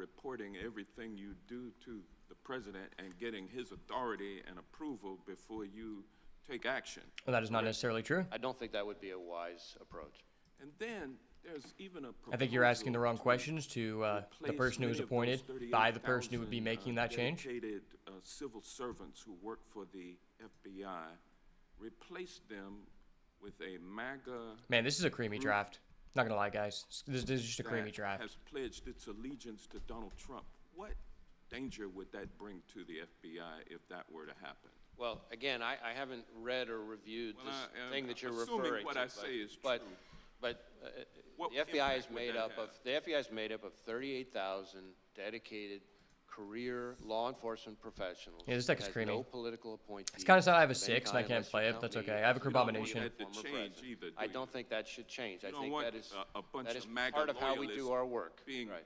reporting everything you do to the president and getting his authority and approval before you take action. Well, that is not necessarily true. I don't think that would be a wise approach. And then there's even a I think you're asking the wrong proposal questions to the replace person who was many of appointed those by the person who would be 38,000, making that change. dedicated civil servants who work for the FBI, replace them with a MAGA Man, this is a creamy draft. Not gonna lie, guys. This is just a creamy that draft. has pledged its allegiance to Donald Trump. What danger would that bring to the FBI if that were to happen? Well, again, I haven't read or reviewed Well, this thing that you're assuming referring what to. I say is but, true. But What the FBI is impact would made that up of have? the FBI is made up of 38,000 dedicated career law enforcement professionals. Yeah, this deck is It has creamy. no political appointees. It's kind of sad I have a of any 6 and I kind can't unless you play it, count but that's me okay. I have a as the Krabomination. that to former change president. either, do I you? don't think that should change. I You don't think want that is a bunch that is of MAGA part of how we do loyalists our work. being, Right.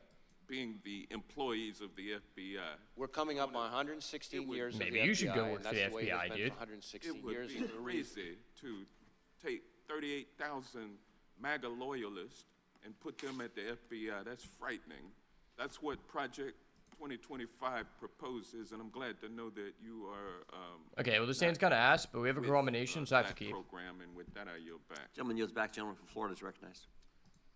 being the employees of the FBI. We're coming up on 116 it would- years Maybe of the you should FBI, go work and for that's the the way it has FBI, been dude. for 116 It would years. be and the reason- crazy to take 38,000 MAGA loyalists and put them at the FBI. That's frightening. That's what Project 2025 proposes, and I'm glad to know that you are Okay, well, this stand's kind of ass, but we have a with, Krabomination, so I have to that keep. program, and with that I yield back. Gentleman yields back. Gentleman from Florida is recognized.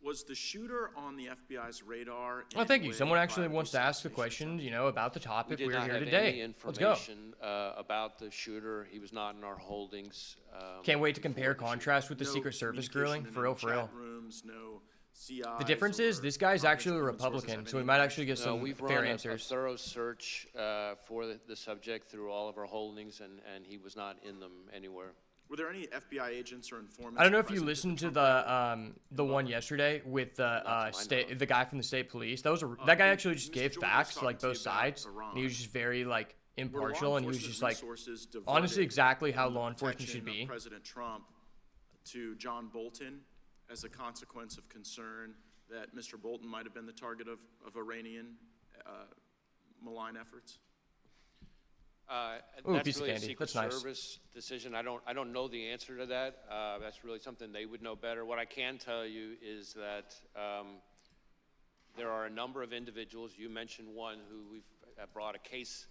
Was the shooter on the FBI's radar? Well, thank you. in Someone any actually way wants prior to ask the assassination question, attempt? you know, about the We topic did we're not here have today. any Let's go. information about the shooter. He was not in our holdings. Can't wait to compare before the contrast with the No Secret Service communication grilling. in For real, any for real. chat rooms, no CIs The difference is or this guy's actually a confidential human sources Republican, have so we any might actually information. get No, some we've fair run a answers. thorough search for the subject through all of our holdings, and he was not in them anywhere. Were there any FBI agents or informants? I don't know if you present at listened to Trump the rally? one yesterday with the Not to my state knowledge. the guy from the state police. That was that guy and actually just Mr. gave Jordan was facts to, talking like to you both about sides. Iran. And he was just very like Were law impartial, and he was enforcement just like resources honestly diverted exactly how from the law enforcement should protection be. of President Trump to John Bolton as a consequence of concern that Mr. Bolton might have been the target of Iranian malign efforts? Ooh, That's piece of really a candy. Secret That's nice. Service decision. I don't know the answer to that. That's really something they would know better. What I can tell you is that there are a number of individuals. You mentioned one who we've brought a case,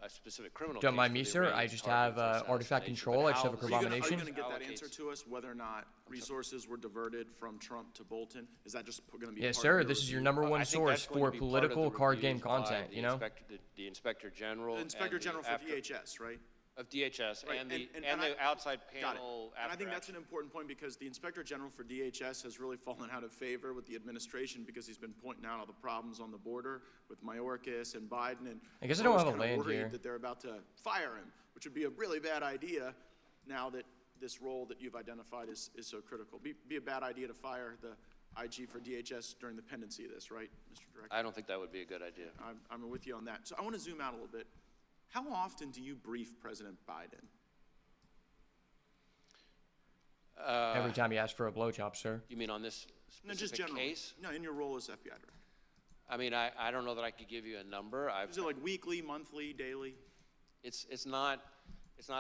a specific criminal case. Don't mind for me, the sir. I Iranian just target have for artifact assassination. control. But I just have a how- Are you Krabomination. going to get that Allocates- answer to us, whether or not resources were diverted from Trump to Bolton? Is that just going to be Yes, part of sir. your This is your review? number I one think that's source going to for be part of political the card game reviews by content. the You know. the Inspector General. The Inspector and General for after- DHS, right? Of DHS Right, and the I- outside Got it. panel. And I after think that's action. an important point because the Inspector General for DHS has really fallen out of favor with the administration because he's been pointing out all the problems on the border with Mayorkas and Biden. And I guess I we're don't always have a kinda land worried here. that they're about to fire him, which would be a really bad idea now that this role that you've identified is so critical. Be a bad idea to fire the IG for DHS during the pendency of this, right, Mr. Director? I don't think that would be a good idea. I'm with you on that. So I want to zoom out a little bit. How often do you brief President Biden? Every time you ask for a blowjob, sir. You mean on this No, just specific generally. case? No, in your role as FBI director. I mean, I don't know that I could give you a number. Is it like weekly, monthly, daily? It's not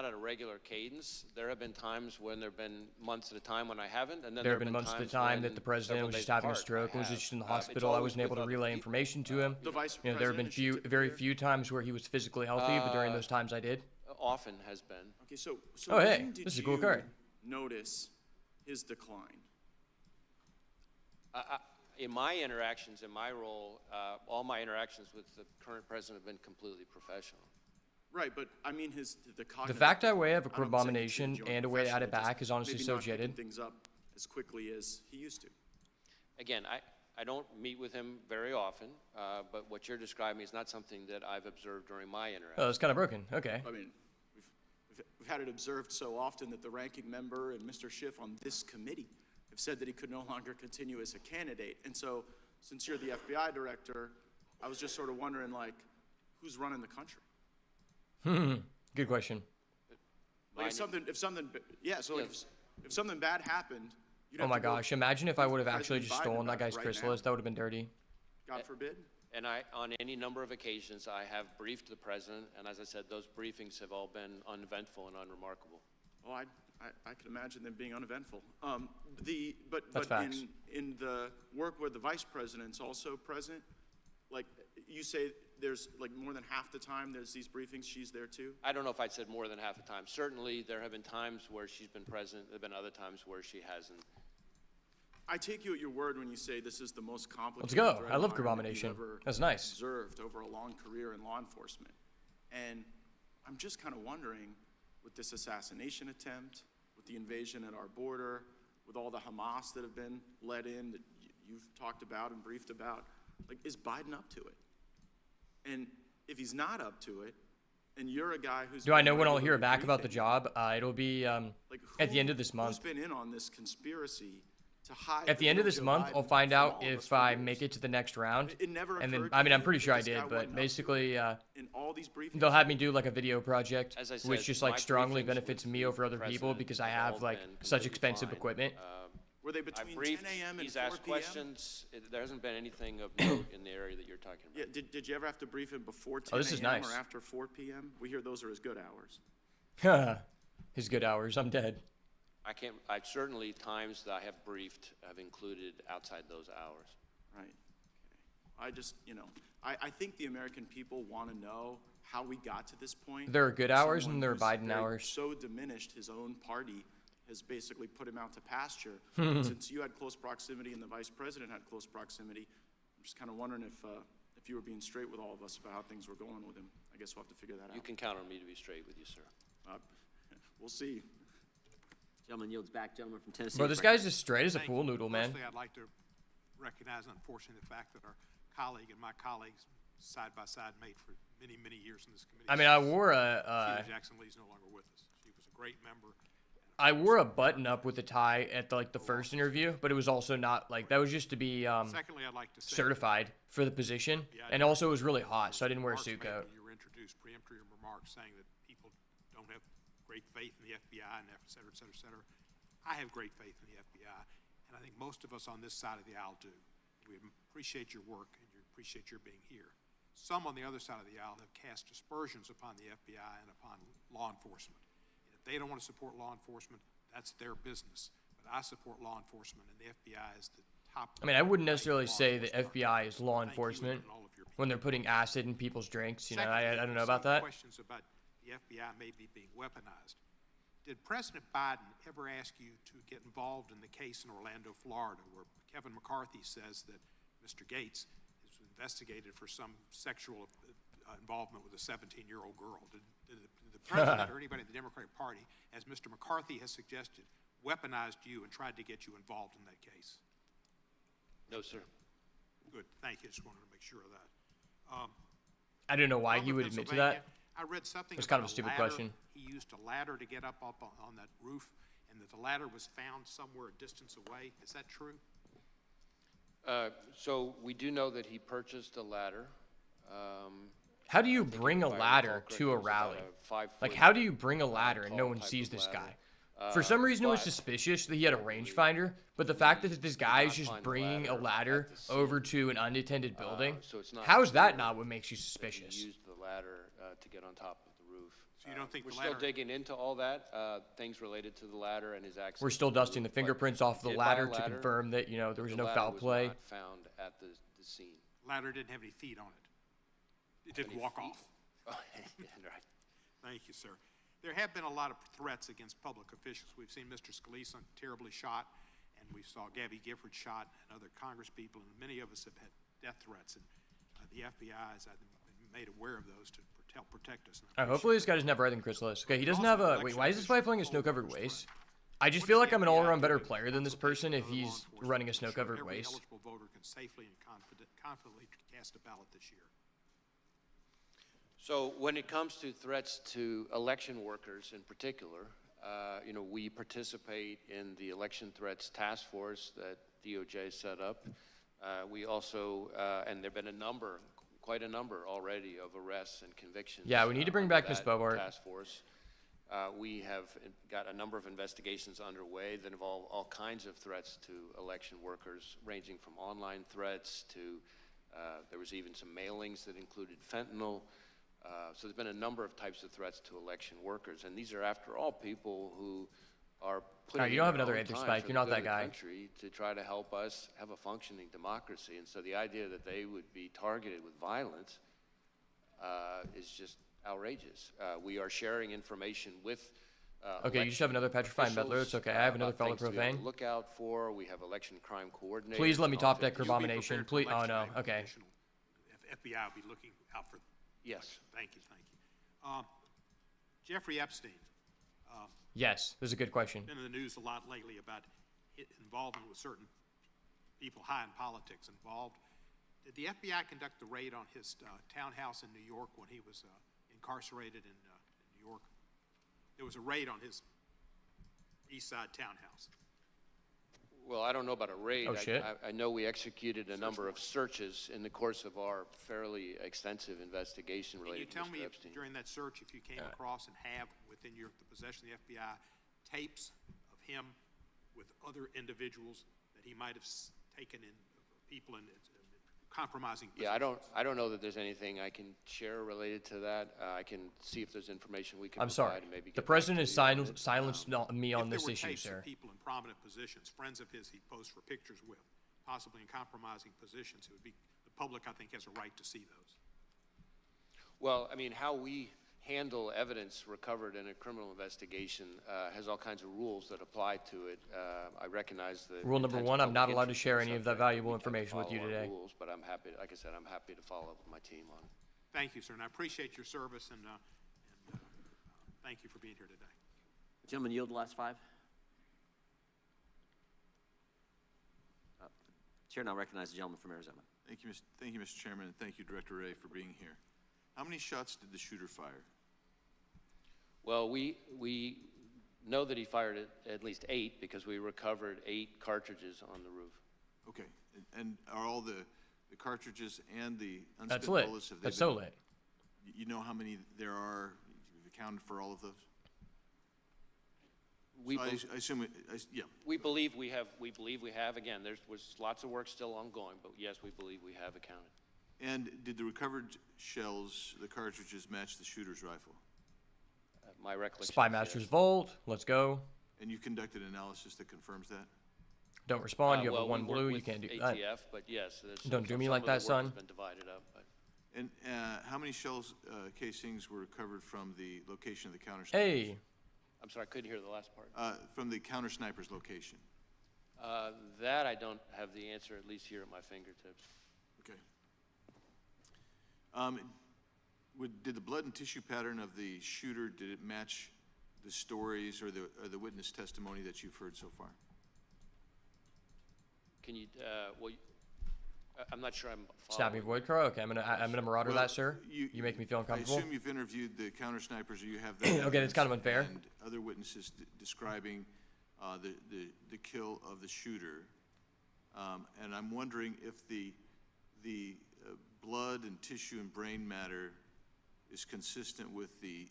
at a regular cadence. There have been times when there have been months at a time when I haven't, and then There have been months at a times time that when the president several was days just having a apart, stroke I and was have. just in the It's hospital. I always wasn't able with to other relay people. information to him. The vice You know, there have been president, is she typically very there? few times where he was physically healthy, but during those times I did. Often has been. Okay, so Oh, hey, when did this is a cool you card. notice his decline? In my interactions, in my role, all my interactions with the current president have been completely professional. Right, but I mean the The cognitive. fact I way have a I don't think Krabomination he's doing and a way to add it professional, back just is honestly maybe so not picking jaded. things up as quickly as he used to. Again, I don't meet with him very often, but what you're describing is not something that I've observed during my Oh, interactions. it's kind of broken. Okay. I mean, we've had it observed so often that the ranking member and Mr. Schiff on this committee have said that he could no longer continue as a candidate. And so, since you're the FBI director, I was just sort of wondering, like, who's running the country? Good question. Like, if something, yeah. So, like, if something bad happened, you'd Oh have my to go gosh, imagine if I would have actually President just Biden stolen that about guy's it right chrysalis. now. That would have been dirty. God forbid. And on any number of occasions, I have briefed the president, and as I said, those briefings have all been uneventful and unremarkable. Oh, I can imagine them being uneventful. But That's facts. in the work where the vice president's also present, like, you say there's, like, more than half the time there's these briefings, she's there too? I don't know if I'd said more than half the time. Certainly, there have been times where she's been present. There have been other times where she hasn't. I take you at your word when you say this is the most complicated. Let's go. threat I love environment you've Abomination. ever That's nice. Observed over a long career in law enforcement. And I'm just kind of wondering, with this assassination attempt, with the invasion at our border, with all the Hamas that have been let in that you've talked about and briefed about, like, is Biden up to it? And if he's not up to it, and you're a guy who's Do I been know when I'll hear regularly back about the briefing, job? It'll be like, at the end of this month. Who's been in on this conspiracy to hide At the end of this Joe month, Biden I'll find from out all of us if for I years? make it to the next round. It never And then, occurred I to mean, I'm you pretty sure I that this did, guy but wasn't up to it? basically, In all these briefings, they'll have me do like a video project, As I said, which just my like strongly briefings benefits with me the over other people president because I have all have like been such completely expensive fine. equipment. were they I between 10 briefed, a.m. and he's 4 asked p.m.? questions. There hasn't been anything of note in the area that you're talking about. Yeah, did you ever have to brief him before 10 Oh, this is a.m. nice. or after 4 p.m.? We hear those are his good hours. His good hours. I'm dead. I can't, I certainly, times that I have briefed have included outside those hours. Right. Okay. I just, I think the American people want to know how we got to this point. There are good hours Someone and there are who's Biden very- hours. So diminished his own party has basically put him out to pasture. Since you had close proximity and the vice president had close proximity, I'm just kind of wondering if you were being straight with all of us about how things were going with him. I guess we'll have to figure that You out. can count on me to be straight with you, sir. We'll see. Gentleman yields back. Gentleman from Tennessee. Bro, this guy's as straight as a pool noodle, man. Firstly, I'd like to recognize, unfortunately, the fact that our colleague and my colleagues, side by side, made for many, many years in this committee. I mean, I wore Sheila Jackson Lee's no longer with us. She was a great member. a button up with a tie at the first interview, but it was also not like that was just to be Secondly, I'd like to say. certified for the position, and also it was really hot, so I didn't wear a suit coat. You were introduced, preemptory remarks saying that people don't have great faith in the FBI and et cetera, et cetera, et cetera. I have great faith in the FBI, and I think most of us on this side of the aisle do. We appreciate your work and we appreciate your being here. Some on the other side of the aisle have cast aspersions upon the FBI and upon law enforcement. And if they don't want to support law enforcement, that's their business. But I support law enforcement, and the FBI is the top. I mean, I wouldn't necessarily law say the enforcement FBI is law Thank you enforcement and all of your people. when they're putting acid in people's drinks. You know, Secondly, I don't know about some that. Questions about the FBI may be being weaponized. Did President Biden ever ask you to get involved in the case in Orlando, Florida, where Kevin McCarthy says that Mr. Gates is investigated for some sexual involvement with a 17-year-old girl? Did the president or anybody in the Democratic Party, as Mr. McCarthy has suggested, weaponized you and tried to get you involved in that case? No, sir. Good, thank you. Just wanted to make sure of that. I don't know why he Governor would admit to Pennsylvania, that. I read something It's about kind of a stupid ladder. question. He used a ladder to get up on that roof, and that the ladder was found somewhere a distance away. Is that true? So we do know that he purchased a ladder. How do you bring a if I recall ladder correctly, to a it was about rally? a 5 Like, foot, how do you bring a ladder and no tall one type sees of this ladder. guy? For some reason, it was but- suspicious that he had a rangefinder, but the fact that this guy is not just find the bringing a ladder ladder at the scene. over to an unattended building, so it's not how is that clear not what makes you that he suspicious? used the ladder to get on top of the roof. So you don't think We're the still ladder? digging into all that, things related to the ladder and his access. We're still to the dusting the roof, but fingerprints off the did buy a ladder to ladder. confirm that, you know, there was The no ladder foul was play. not found at the scene. Ladder didn't have any feet on it. It didn't walk off. Right. Thank you, sir. There have been a lot of threats against public officials. We've seen Mr. Scalise terribly shot, and we saw Gabby Gifford shot, and other Congress people, and many of us have had death threats. And the FBI has been made aware of those to help protect us. And I Hopefully this appreciate guy doesn't have Writhing Chrysalis. Okay, he doesn't Also, have a... election Wait, why is this guy officials playing a hold snow-covered voters' waste? time. I just What feel is like the I'm an FBI all-around better doing in player than this consultation person if with law he's enforcement running a to ensure snow-covered every waste. eligible voter can safely and confidently cast a ballot this year? So when it comes to threats to election workers in particular, you know, we participate in the election threats task force that DOJ set up. We also, and there've been quite a number already of arrests and convictions. Yeah, we need to bring under back Ms. that Bobart. task force. We have got a number of investigations underway that involve all kinds of threats to election workers, ranging from online threats to, there was even some mailings that included fentanyl. So there's been a number of types of threats to election workers, and these are, after all, people who are putting you don't have in their another own anti time spike. for You're the not good that of the guy. country to try to help us have a functioning democracy. And so the idea that they would be targeted with violence is just outrageous. We are sharing information with Okay, you just have another petrifying meddler. It's okay. I have another fellow profane. Look out for. We have election crime coordinators. Please let me in top all deck 50 You'll be abomination. prepared for Please. Oh election no. day with Okay. additional- FBI will be looking out for. Yes. Thank you, thank you. Jeffrey Epstein, Yes, this is a good question. been in the news a lot lately about involvement with certain people high in politics involved. Did the FBI conduct the raid on his townhouse in New York when he was incarcerated in New York? There was a raid on his East Side townhouse. Well, I don't know about a raid. Oh, shit. I know we executed a number of searches in the course of our fairly extensive investigation Can you related to tell me Mr. if, Epstein. during that search, if you came across and have within the possession of the FBI tapes of him with other individuals that he might have taken in, people in compromising positions? Yeah, I don't know that there's anything I can share related to that. I can see if there's information we can I'm provide sorry. and maybe The get back president to has you on it. silenced me on If there this were issue, tapes of sir. people in prominent positions, friends of his he posed for pictures with, possibly in compromising positions, it would be, the public, I think, has a right to see those. Well, I mean, how we handle evidence recovered in a criminal investigation has all kinds of rules that apply to it. I recognize the Rule number intense one, I'm public not allowed to interest share in the any of that subject, but valuable we tend to information with you follow our today. rules, but I'm happy, like I said, I'm happy to follow up with my team on it. Thank you, sir, and I appreciate your service, and thank you for being here today. Gentlemen, yield the last 5. Chair now recognizes the gentleman from Arizona. Thank you, Mr. Chairman, and thank you, Director Ray, for being here. How many shots did the shooter fire? Well, we know that he fired at least 8 because we recovered 8 cartridges on the roof. Okay, and are all the cartridges and the That's unspent lit. bullets, have they That's so been- lit. You know how many there are? You've accounted for all of those? We, So bel- I assume, yeah. we believe we have. We believe we have. Again, there was lots of work still ongoing, but yes, we believe we have accounted. And did the recovered shells, the cartridges, match the shooter's rifle? My recollection. Spy is Master's yes. Vault. Let's go. And you conducted analysis that confirms that? Don't respond. You have Well, a 1 we work blue. You with can't do ATF, that. but yes, there's Don't do me some like of the that, work son. has been divided up, but And how many shells casings were recovered from the location of the counter snipers? Hey, I'm sorry, I couldn't hear the last part. From the counter sniper's location? That I don't have the answer, at least here at my fingertips. Okay. Did the blood and tissue pattern of the shooter, did it match the stories or the witness testimony that you've heard so far? Can you? Well, I'm not sure I'm stab me, following. Void Crow. Okay, I'm gonna marauder Well, that, sir. You make me feel uncomfortable. I assume you've interviewed the counter snipers, or you have that. Okay, that's kind of evidence unfair. And other witnesses describing the kill of the shooter. And I'm wondering if the blood and tissue and brain matter is consistent with the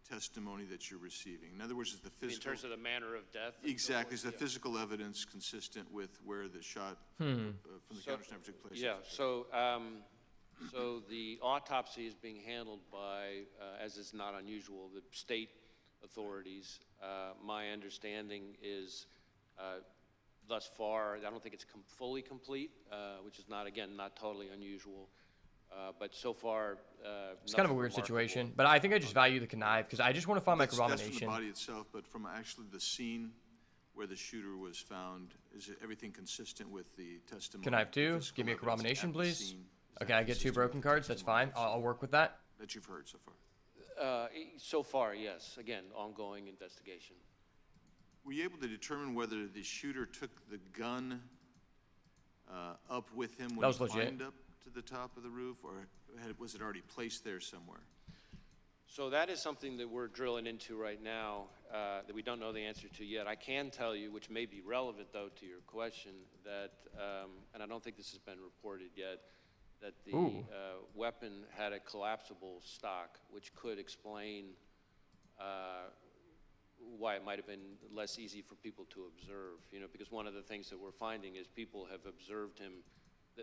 testimony that you're receiving. In other words, is the In physical... terms of the manner of death. and so Exactly, is the forth? Yeah. physical evidence consistent with where the shot from the counter sniper took place? Yeah, so, so the autopsy is being handled by, as is not unusual, the state authorities. My understanding is, thus far, I don't think it's fully complete, which is not, again, not totally unusual. But so far, It's kind of a weird situation, but I think I just value the connive because I just want to find That's from the microabomination. body itself, but from actually the scene where the shooter was found, is everything consistent with the testimony? Connive the 2, physical give me a evidence corroboration, at the please. scene? Is Okay, that I get 2 consistent broken with the cards. That's fine. testimony I'll work with that. that you've heard so far? So far, yes. Again, ongoing investigation. Were you able to determine whether the shooter took the gun up with him That when was he legit. climbed up to the top of the roof, or was it already placed there somewhere? So that is something that we're drilling into right now that we don't know the answer to yet. I can tell you, which may be relevant though to your question, that, and I don't think this has been reported yet, that the Ooh. weapon had a collapsible stock, which could explain why it might have been less easy for people to observe. You know, because one of the things that we're finding is people have observed him.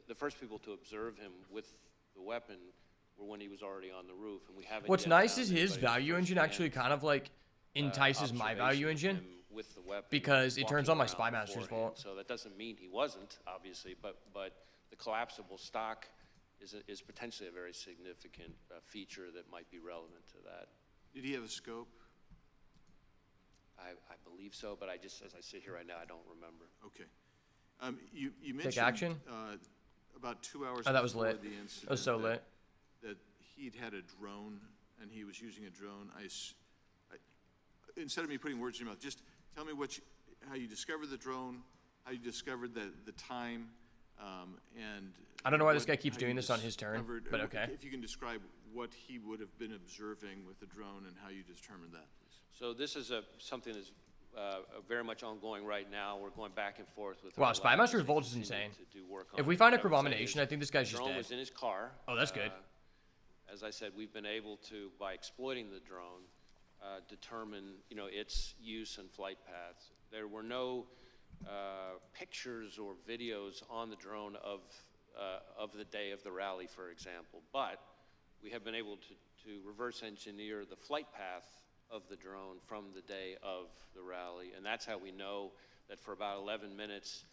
The first people to observe him with the weapon were when he was already on the roof, and we haven't. What's yet nice found is his anybody with value engine firsthand, actually kind of like entices my observation value of engine. him with the weapon. Because it turns walking on my around Spy Master's beforehand. vault. So that doesn't mean he wasn't, obviously, but the collapsible stock is potentially a very significant feature that might be relevant to that. Did he have a scope? I believe so, but as I sit here right now, I don't remember. Okay. You mentioned. action? About 2 hours Oh, that was before lit. the That incident. was so lit. That he'd had a drone, and he was using a drone. Instead of me putting words in your mouth, just tell me how you discovered the drone, how you discovered the time, and. I don't know why this what- guy keeps how doing you this on his turn, discovered- but okay. If you can describe what he would have been observing with the drone and how you determined that, please. So this is something that's very much ongoing right now. We're going back and forth with. Wow, our Spy labs Master's as we Vault is continue insane. to do work If on we it. find a What I would say Crabomination, is I think this guy's just drone dead. was in his car. Oh, that's good. As I said, we've been able to, by exploiting the drone, determine, its use and flight paths. There were no pictures or videos on the drone of the day of the rally, for example, but we have been able to reverse engineer the flight path of the drone from the day of the rally, and that's how we know that for about 11 minutes,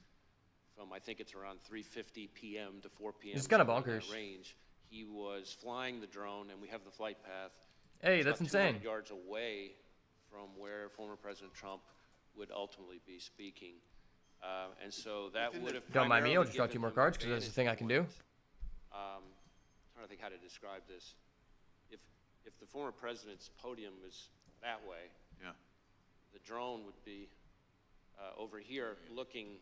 from I think it's around 3:50 p.m. to 4 p.m. This is kinda somewhere in that bonkers. range, he was flying the drone, and we have the flight path. Hey, It's that's about 200 insane. yards away from where former President Trump would ultimately be speaking. And so that would have Don't mind me, I'll primarily just draw 2 given more him cards, 'cause that's the vantage thing I can do. point. Trying to think how to describe this. If the former president's podium is that way, Yeah. the drone would be over here looking,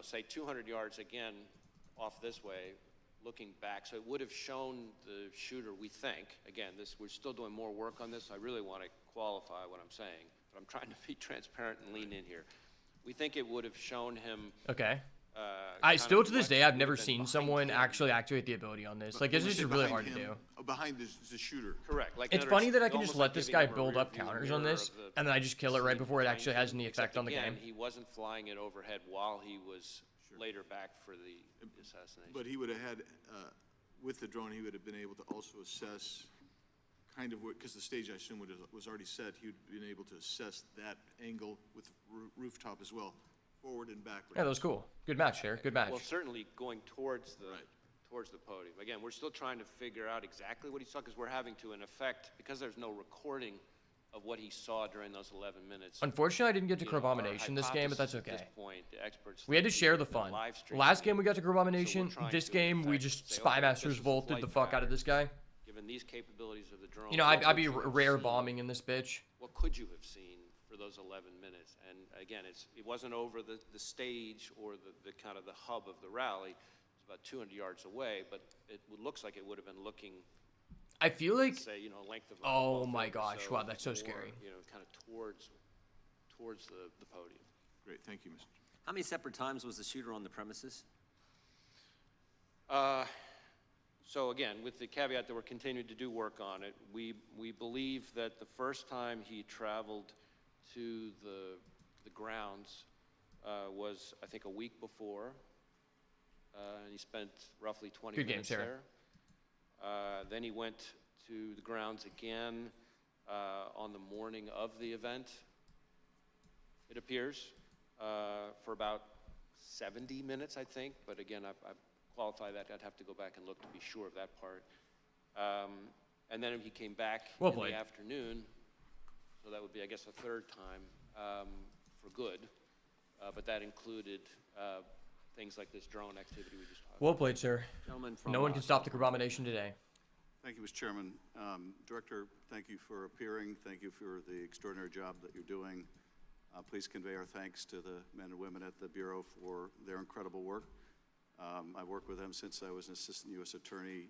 say 200 yards again off this way, looking back. So it would have shown the shooter, we think, again, we're still doing more work on this. So I really want to qualify what I'm saying, but I'm trying to be transparent and lean in here. We think it would have shown him. Okay. Kind Still of to this what day, I've would never have been seen behind someone him. actually activate the ability on this. Like, When it's you just say really behind hard to him, do. Behind the shooter. Correct. Like It's another- funny that I can almost just like let this giving guy him a build up rearview counters on mirror this, of the and then I just kill it right scene before it behind actually him, has any except effect on the again, game. he wasn't flying it overhead while he was later back for the assassination. But he would have had, with the drone, he would have been able to also assess kind of what, because the stage, I assume, was already set, he would have been able to assess that angle with the rooftop as well, forward and backward. Yeah, that was cool. Good match, Sheriff. Good match. Well, certainly going towards the Right. podium. Again, we're still trying to figure out exactly what he saw because we're having to, in effect, because there's no recording of what he saw during those 11 minutes. Unfortunately, I didn't get to you know, our Crabomination this game, but that's hypothesis okay. At this point, the experts We had to think share the he's fun. live streaming Last it. game we got to So we're Crabomination. trying This to, game in we effect, just say, Spy okay, Masters this is the vaulted flight the fuck out of pattern. this guy. Given these capabilities of the drone. You know, what I'd be would you have rare seen? bombing in this bitch. What could you have seen for those 11 minutes? And again, it wasn't over the stage or the kind of the hub of the rally. It's about 200 yards away, but it looks like it would have been looking, I feel like say, length of a Oh football my field or gosh, wow, that's so more, scary. kind of towards the podium. Great, thank you, Mr. How many separate times was the shooter on the premises? So again, with the caveat that we're continuing to do work on it, we believe that the first time he traveled to the grounds was, I think, a week before, and he spent roughly 20 Good game, minutes Sarah. there. Then he went to the grounds again on the morning of the event, it appears, for about 70 minutes, I think, but again, I qualify that. I'd have to go back and look to be sure of that part. And then he came back Well in played. the afternoon, so that would be, I guess, a third time for good. But that included things like this drone activity we just talked about. well played, sir. Gentlemen from. No one can stop the Crabomination today. Thank you, Mr. Chairman. Director, thank you for appearing. Thank you for the extraordinary job that you're doing. Please convey our thanks to the men and women at the Bureau for their incredible work. I've worked with them since I was an assistant U.S. attorney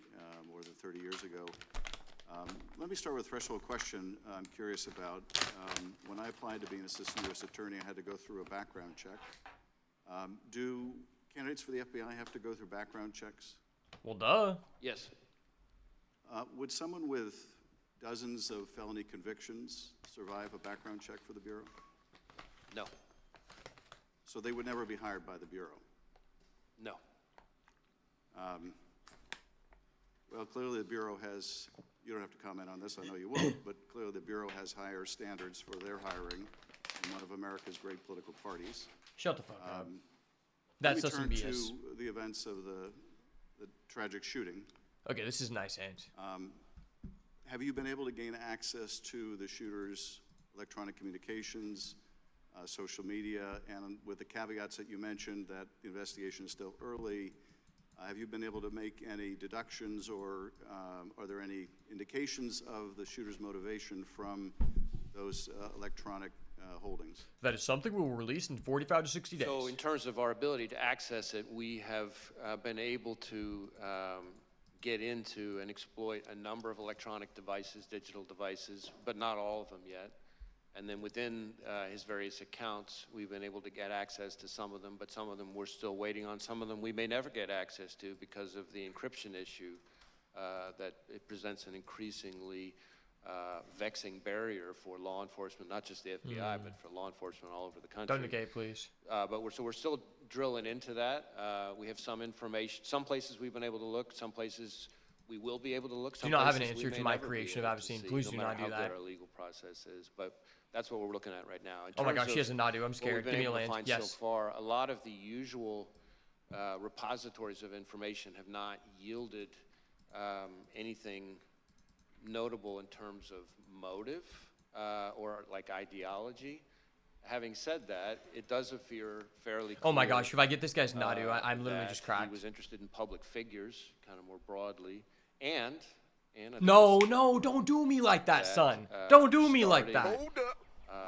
more than 30 years ago. Let me start with a threshold question I'm curious about. When I applied to be an assistant U.S. attorney, I had to go through a background check. Do candidates for the FBI have to go through background checks? Well, duh. Yes. Would someone with dozens of felony convictions survive a background check for the Bureau? No. So they would never be hired by the Bureau? No. Well, clearly the Bureau has, you don't have to comment on this, I know you won't, but clearly the Bureau has higher standards for their hiring from one of America's great political parties. Shut the fuck up. Let That's me some turn BS. to the events of the tragic shooting. Okay, this is nice hands. Have you been able to gain access to the shooter's electronic communications, social media, and with the caveats that you mentioned that the investigation is still early, have you been able to make any deductions or are there any indications of the shooter's motivation from those electronic holdings? That is something we will release in 45 to 60 days. So in terms of our ability to access it, we have been able to get into and exploit a number of electronic devices, digital devices, but not all of them yet. And then within his various accounts, we've been able to get access to some of them, but some of them we're still waiting on. Some of them we may never get access to because of the encryption issue that it presents an increasingly vexing barrier for law enforcement, not just the FBI, but for law enforcement all over the country. Don't negate, please. But we're still drilling into that. We have some information. Some places we've been able to look. Some places we will be able to look. Some Do not have an places we answer may to my never be creation of able to Avicene. see, Please no do matter not do how that. good our legal process is. But that's what we're looking at right now. In Oh my terms gosh, she of has a Nadu. I'm what scared. we've been Give me a able to land. find Yes. so far, a lot of the usual repositories of information have not yielded anything notable in terms of motive or like ideology. Having said that, it does appear fairly clear. Oh my gosh, if I get this guy's Nadu, I'm literally that just cracked. He was interested in public figures, kind of more broadly, and No, don't do me like that, son. Don't do me like that. Hold up.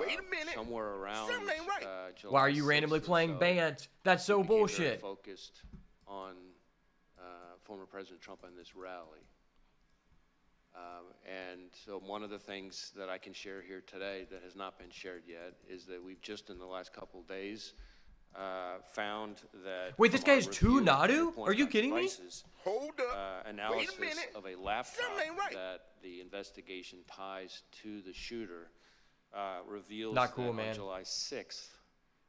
Wait a minute. Somewhere around July Why are you 6th randomly or playing so, band? That's so he became very bullshit. focused on former President Trump and this rally. And so one of the things that I can share here today that has not been shared yet is that we've just in the last couple of days found that. Wait, this from guy our has two review of Nadu? endpoints Are you on kidding me? devices, Hold up. analysis Wait a minute. of a laptop Something ain't right. that the investigation ties to the shooter reveals Not cool, that man. on July 6th,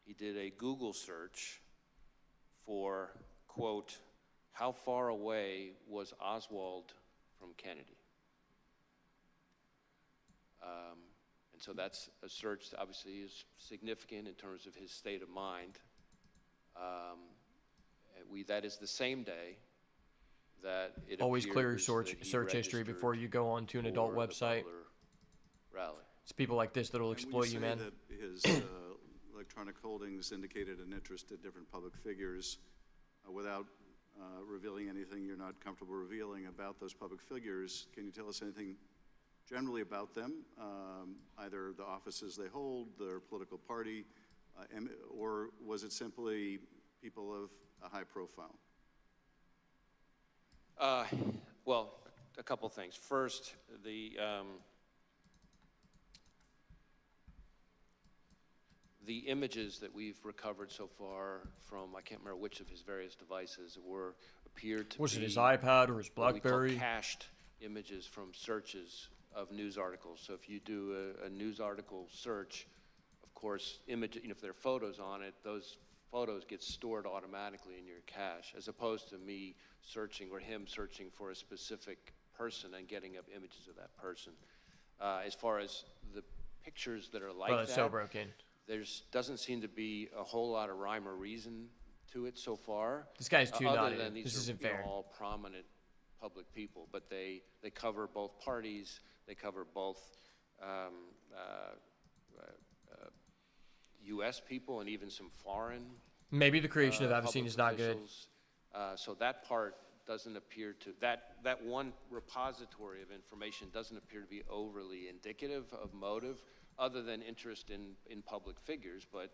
he did a Google search for, quote, how far away was Oswald from Kennedy? And so that's a search that obviously is significant in terms of his state of mind. That is the same day that it Always clear your appears search that he history before registered you go on to an adult for the website. Butler rally. It's people like this that'll And when exploit you, say man. that his electronic holdings indicated an interest in different public figures, without revealing anything you're not comfortable revealing about those public figures, can you tell us anything generally about them, either the offices they hold, their political party, or was it simply people of a high profile? Well, a couple things. First, the images that we've recovered so far from, I can't remember which of his various devices, appeared to Was be it his iPad or his what we call BlackBerry? cached images from searches of news articles. So if you do a news article search, of course, if there are photos on it, those photos get stored automatically in your cache, as opposed to me searching or him searching for a specific person and getting up images of that person. As far as the pictures that are like Bro, that's that, so broken. there doesn't seem to be a whole lot of rhyme or reason to it so far. This guy's too other naughty. than these This are, isn't you know, fair. all prominent public people, but they cover both parties. They cover both U.S. people and even some foreign Maybe the creation of public Avicene is not good. officials. So that part doesn't appear to, that one repository of information doesn't appear to be overly indicative of motive, other than interest in public figures, but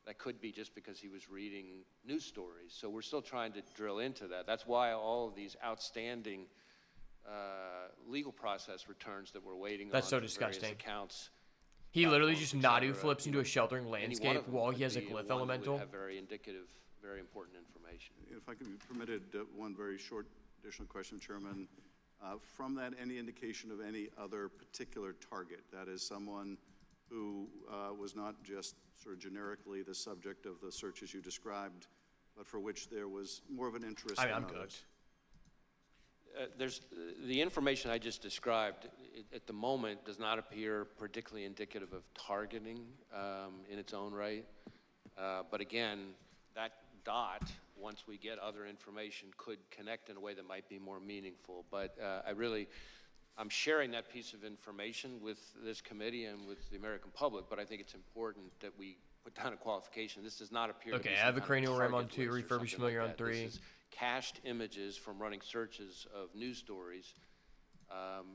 that could be just because he was reading news stories. So we're still trying to drill into that. That's why all of these outstanding legal process returns that we're waiting on That's so for various disgusting. accounts. He literally just platforms, et Nadu cetera, flips you into know, a sheltering any one landscape of them while could he has a be glyph one that would elemental. have very indicative, very important information. If I could be permitted one very short additional question, Chairman. From that, any indication of any other particular target? That is someone who was not just sort of generically the subject of the searches you described, but for which there was more of an interest I mean, than I'm others? the information I just described, at the moment, does not appear particularly indicative of targeting in its own right. But again, that dot, once we get other information, could connect in a way that might be more meaningful. But I'm sharing that piece of information with this committee and with the American public, but I think it's important that we put down a qualification. This does not appear to be Okay, I some have a kind of cranial rim on target 2, list or refurbished something like familiar on that. 3. This is cached images from running searches of news stories.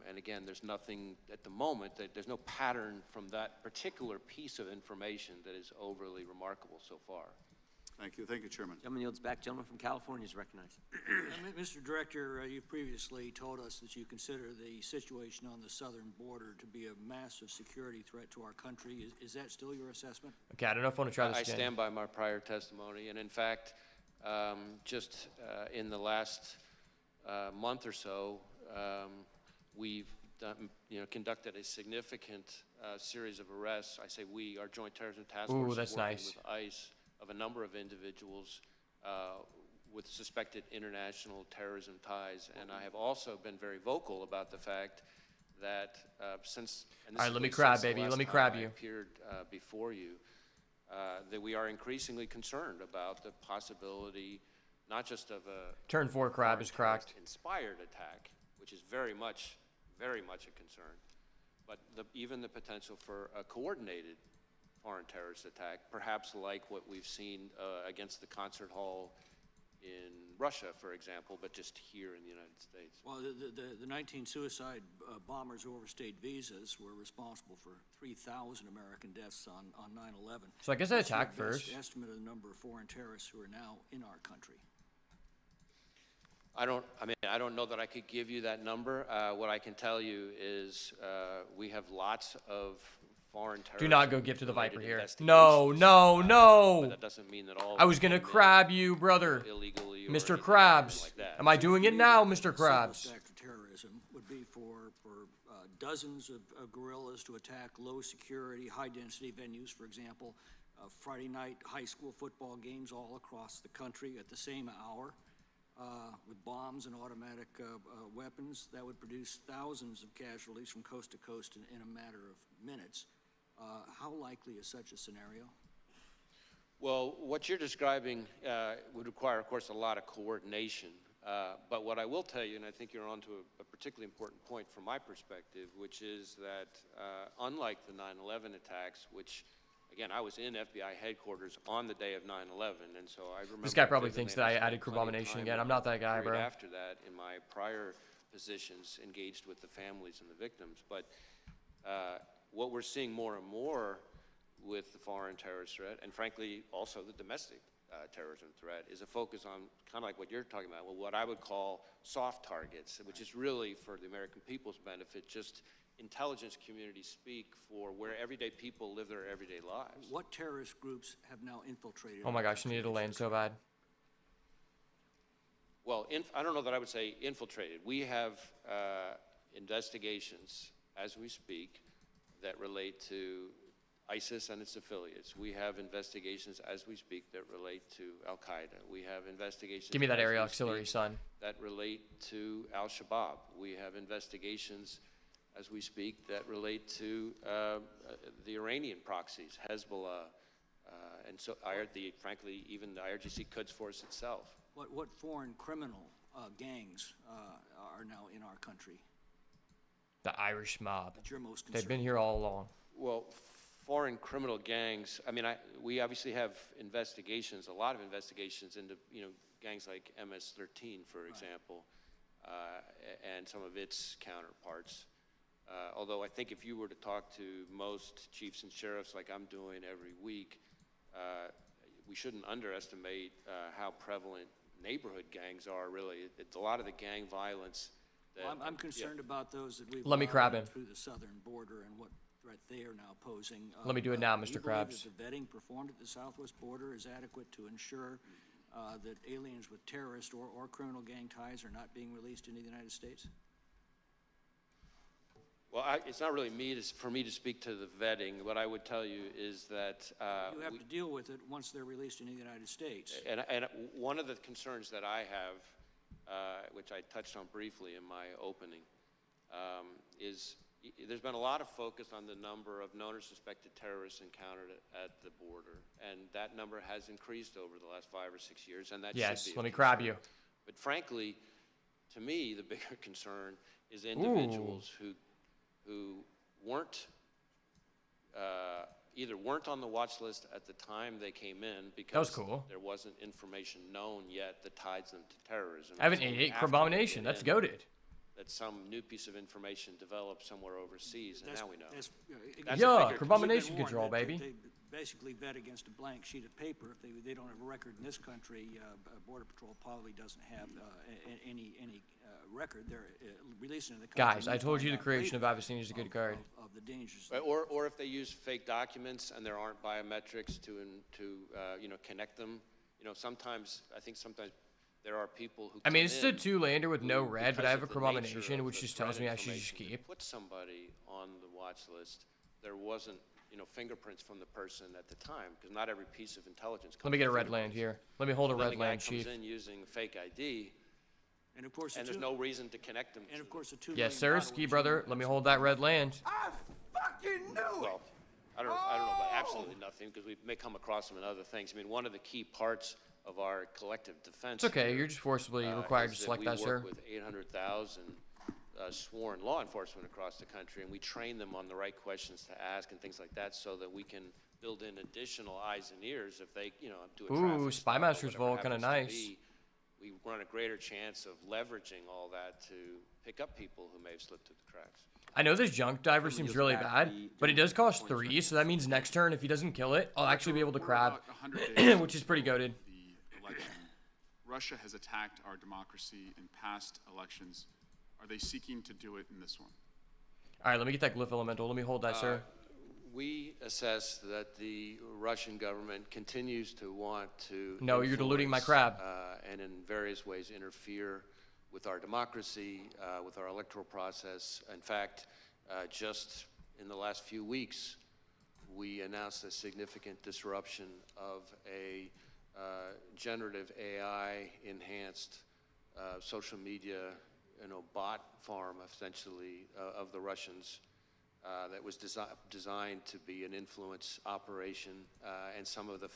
And again, there's nothing at the moment, there's no pattern from that particular piece of information that is overly remarkable so far. Thank you. Thank you, Chairman. Gentleman yields back. Gentleman from California is recognized. Mr. Director, you previously told us that you consider the situation on the southern border to be a massive security threat to our country. Is that still your assessment? Okay, I don't know if I want to try this I again. stand by my prior testimony, and in fact, just in the last month or so, we've done, conducted a significant series of arrests. I say we, our Joint Terrorism Task Force, is that's working nice. with ICE, of a number of individuals with suspected international terrorism ties. And I have also been very vocal about the fact that since, and this All right, is let me really crab, since the baby. last Let me time crab I you. appeared before you, that we are increasingly concerned about the possibility, not just of a Turn 4 crab is cracked. inspired attack, which is very much a concern, but even the potential for a coordinated foreign terrorist attack, perhaps like what we've seen against the concert hall in Russia, for example, but just here in the United States. Well, the 19 suicide bombers who overstayed visas were responsible for 3,000 American deaths on 9/11. So I guess I What's your attack best first. estimate of the number of foreign terrorists who are now in our country? I don't know that I could give you that number. What I can tell you is we have lots of foreign terrorists. Do not go give to the related Viper here. investigations. No, no, But no. that doesn't mean that all. I was gonna came in crab you, brother. illegally or Mr. anything Krabs. like that. Am I doing it now, Mr. The Krabs? simplest act of terrorism would be for dozens of guerrillas to attack low security, high density venues, for example, Friday night high school football games all across the country at the same hour. With bombs and automatic weapons, that would produce thousands of casualties from coast to coast in a matter of minutes. How likely is such a scenario? Well, what you're describing would require, of course, a lot of coordination. But what I will tell you, and I think you're onto a particularly important point from my perspective, which is that unlike the 9/11 attacks, which, again, I was in FBI headquarters on the day of 9/11, and so I remember. This guy probably vividly, thinks and that I spent added plenty of Crabomination time again. in I'm not that guy, the period bro. After that, in my prior positions, engaged with the families and the victims. But what we're seeing more and more with the foreign terrorist threat, and frankly, also the domestic terrorism threat, is a focus on kind of like what you're talking about, well, what I would call soft targets, which is really for the American people's benefit, just intelligence community speak for where everyday people live their everyday lives. What terrorist groups have now infiltrated? Oh my our gosh, I country? needed to land so bad. Well, I don't know that I would say infiltrated. We have investigations as we speak that relate to ISIS and its affiliates. We have investigations as we speak that relate to Al-Qaeda. We have investigations. Give me that as area we auxiliary, speak son. that relate to Al-Shabaab. We have investigations as we speak that relate to the Iranian proxies, Hezbollah, and so frankly, even the IRGC Quds Force itself. What foreign criminal gangs are now in our country The Irish mob. that you're most concerned They've been here all along. Well, foreign criminal gangs, we obviously have investigations, a lot of investigations into, gangs like MS-13, for example, and some of its counterparts. Although I think if you were to talk to most chiefs and sheriffs like I'm doing every week, we shouldn't underestimate how prevalent neighborhood gangs are, really. It's a lot of the gang violence. Well, I'm concerned about those that we've Let me crab allowed him. through the southern border and what threat they are now posing. Let me do it now, do Mr. you believe Krabs. that the vetting performed at the southwest border is adequate to ensure that aliens with terrorist or criminal gang ties are not being released into the United States? Well, it's not really for me to speak to the vetting. What I would tell you is that You have to deal with it once they're released into the United States. and one of the concerns that I have which I touched on briefly in my opening, there's been a lot of focus on the number of known or suspected terrorists encountered at the border, and that number has increased over the last 5 or 6 years, and that should Yes, be a let me crab concern. you. But frankly, to me, the bigger concern is individuals who weren't either weren't on the watch list at the time they came in because cool. there wasn't information known yet that ties them to terrorism. I have an It's only 88 after they abomination. get That's in goated. that some new piece of information developed somewhere overseas, and now we know. That's, That's Yeah, a bigger concern. abomination You've been control, warned that baby. They basically vet against a blank sheet of paper. If they don't have a record in this country, Border Patrol probably doesn't have any record. They're releasing in the country. Guys, I told you the creation of Abyssinia is a good card. Of the dangers. Or if they use fake documents and there aren't biometrics to connect them, sometimes there are people who I mean, come this is a in two-lander with no who, red, but because I have a of the nature abomination, of which the just tells threat me I should just information keep. that put somebody on the watch list, there wasn't, fingerprints from the person at the time, because not every piece of intelligence comes Let me get a with red land fingerprints. here. Let me hold a So then red the guy land, comes chief. in using fake ID, And of course, and there's no reason to connect them and to of course, the 2 Yes, million sir, bottle ski of brother. gin Let me is- hold that red land. Well, I don't know about absolutely nothing, because we may come across them in other things. I mean, one of the key parts of our collective defense. It's okay. here, You're just forcibly required to is select that, we sir. work with 800,000 sworn law enforcement across the country, and we train them on the right questions to ask and things like that, so that we can build in additional eyes and ears if they, do a traffic Ooh, stop or Spymaster's whatever Vault, kinda happens to nice. be. We run a greater chance of leveraging all that to pick up people who may have slipped through the cracks. I know this junk diver seems yields really back bad, the but it does gentleman cost from 3, so that means next turn, if he doesn't kill it, I'll actually be able to We're crab, about 100 days which is pretty goated. the election. Russia has attacked our democracy in past elections. Are they seeking to do it in this one? All right, let me get that glyph elemental. Let me hold that, sir. We assess that the Russian government continues to want to. No, you're diluting my influence, crab. And in various ways interfere with our democracy, with our electoral process. In fact, just in the last few weeks, we announced a significant disruption of a generative AI enhanced social media, bot farm essentially of the Russians. That was designed to be an influence operation, and some of the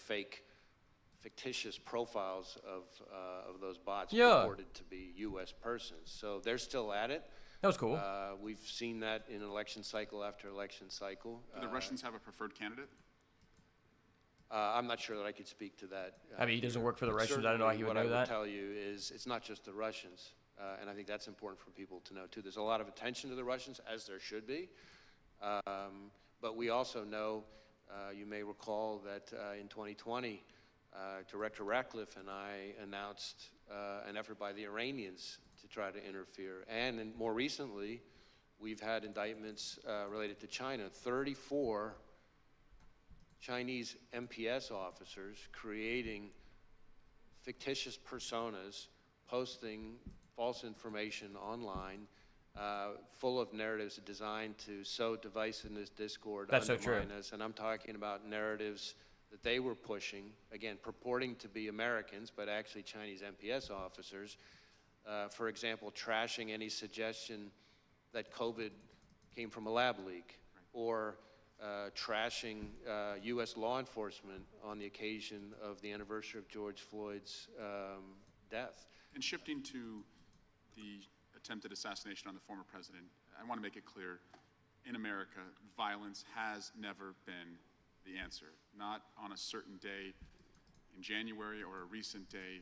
fictitious profiles of those bots purported to be U.S. persons. So they're still at it. That was cool. We've seen that in election cycle after election cycle. Do the Russians have a preferred candidate? I'm not sure that I could speak to that. I mean, he doesn't work for the But Russians. I don't know how he would certainly know what I that. would tell you is it's not just the Russians, and I think that's important for people to know too. There's a lot of attention to the Russians, as there should be, but we also know, you may recall that in 2020, Director Ratcliffe and I announced an effort by the Iranians to try to interfere, and more recently, we've had indictments related to China. 34 Chinese MPS officers creating fictitious personas, posting false information online, full of narratives designed to sow divisiveness, discord, That's so true. undermine us. And I'm talking about narratives that they were pushing, again, purporting to be Americans, but actually Chinese MPS officers. For example, trashing any suggestion that COVID came from a lab leak, or trashing U.S. law enforcement on the occasion of the anniversary of George Floyd's death. And shifting to the attempted assassination on the former president, I want to make it clear, in America, violence has never been the answer. Not on a certain day in January or a recent day.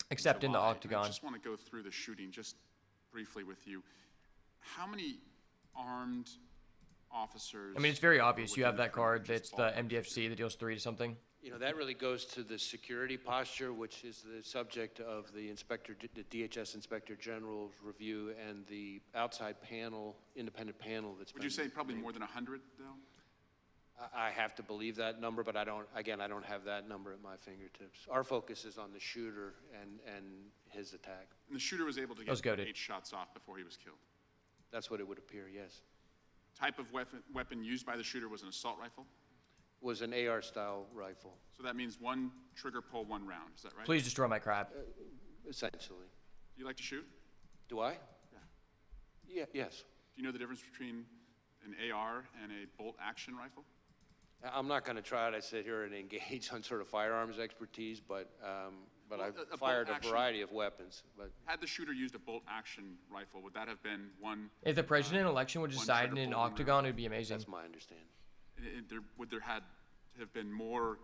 Except in the July. octagon. I just want to go through the shooting just briefly with you. How many armed officers? I mean, it's very were obvious. You within have the that card perimeter? that's Just the ballpark MDFC that deals 3 to something. That really goes to the security posture, which is the subject of the DHS Inspector General's review and the outside panel, independent panel that's been. Would you say probably more than 100, though? I have to believe that number, but I don't have that number at my fingertips. Our focus is on the shooter and his attack. And the shooter was able to was get goated. 8 shots off before he was killed. That's what it would appear, yes. Type of weapon used by the shooter was an assault rifle? Was an AR-style rifle, So that means one trigger pull, 1 round, is that right? Please destroy my crab. essentially. Do you like to shoot? Do I? Yeah, yes. Do you know the difference between an AR and a bolt-action rifle? I'm not going to try to sit here and engage on sort of firearms expertise, but Well, I've a fired a bolt-action- variety of weapons. But Had the shooter used a bolt-action rifle, would that have been one? If the president election would one decide in trigger an pull, one octagon, it'd be amazing. that's my understanding. Would there had to have been more?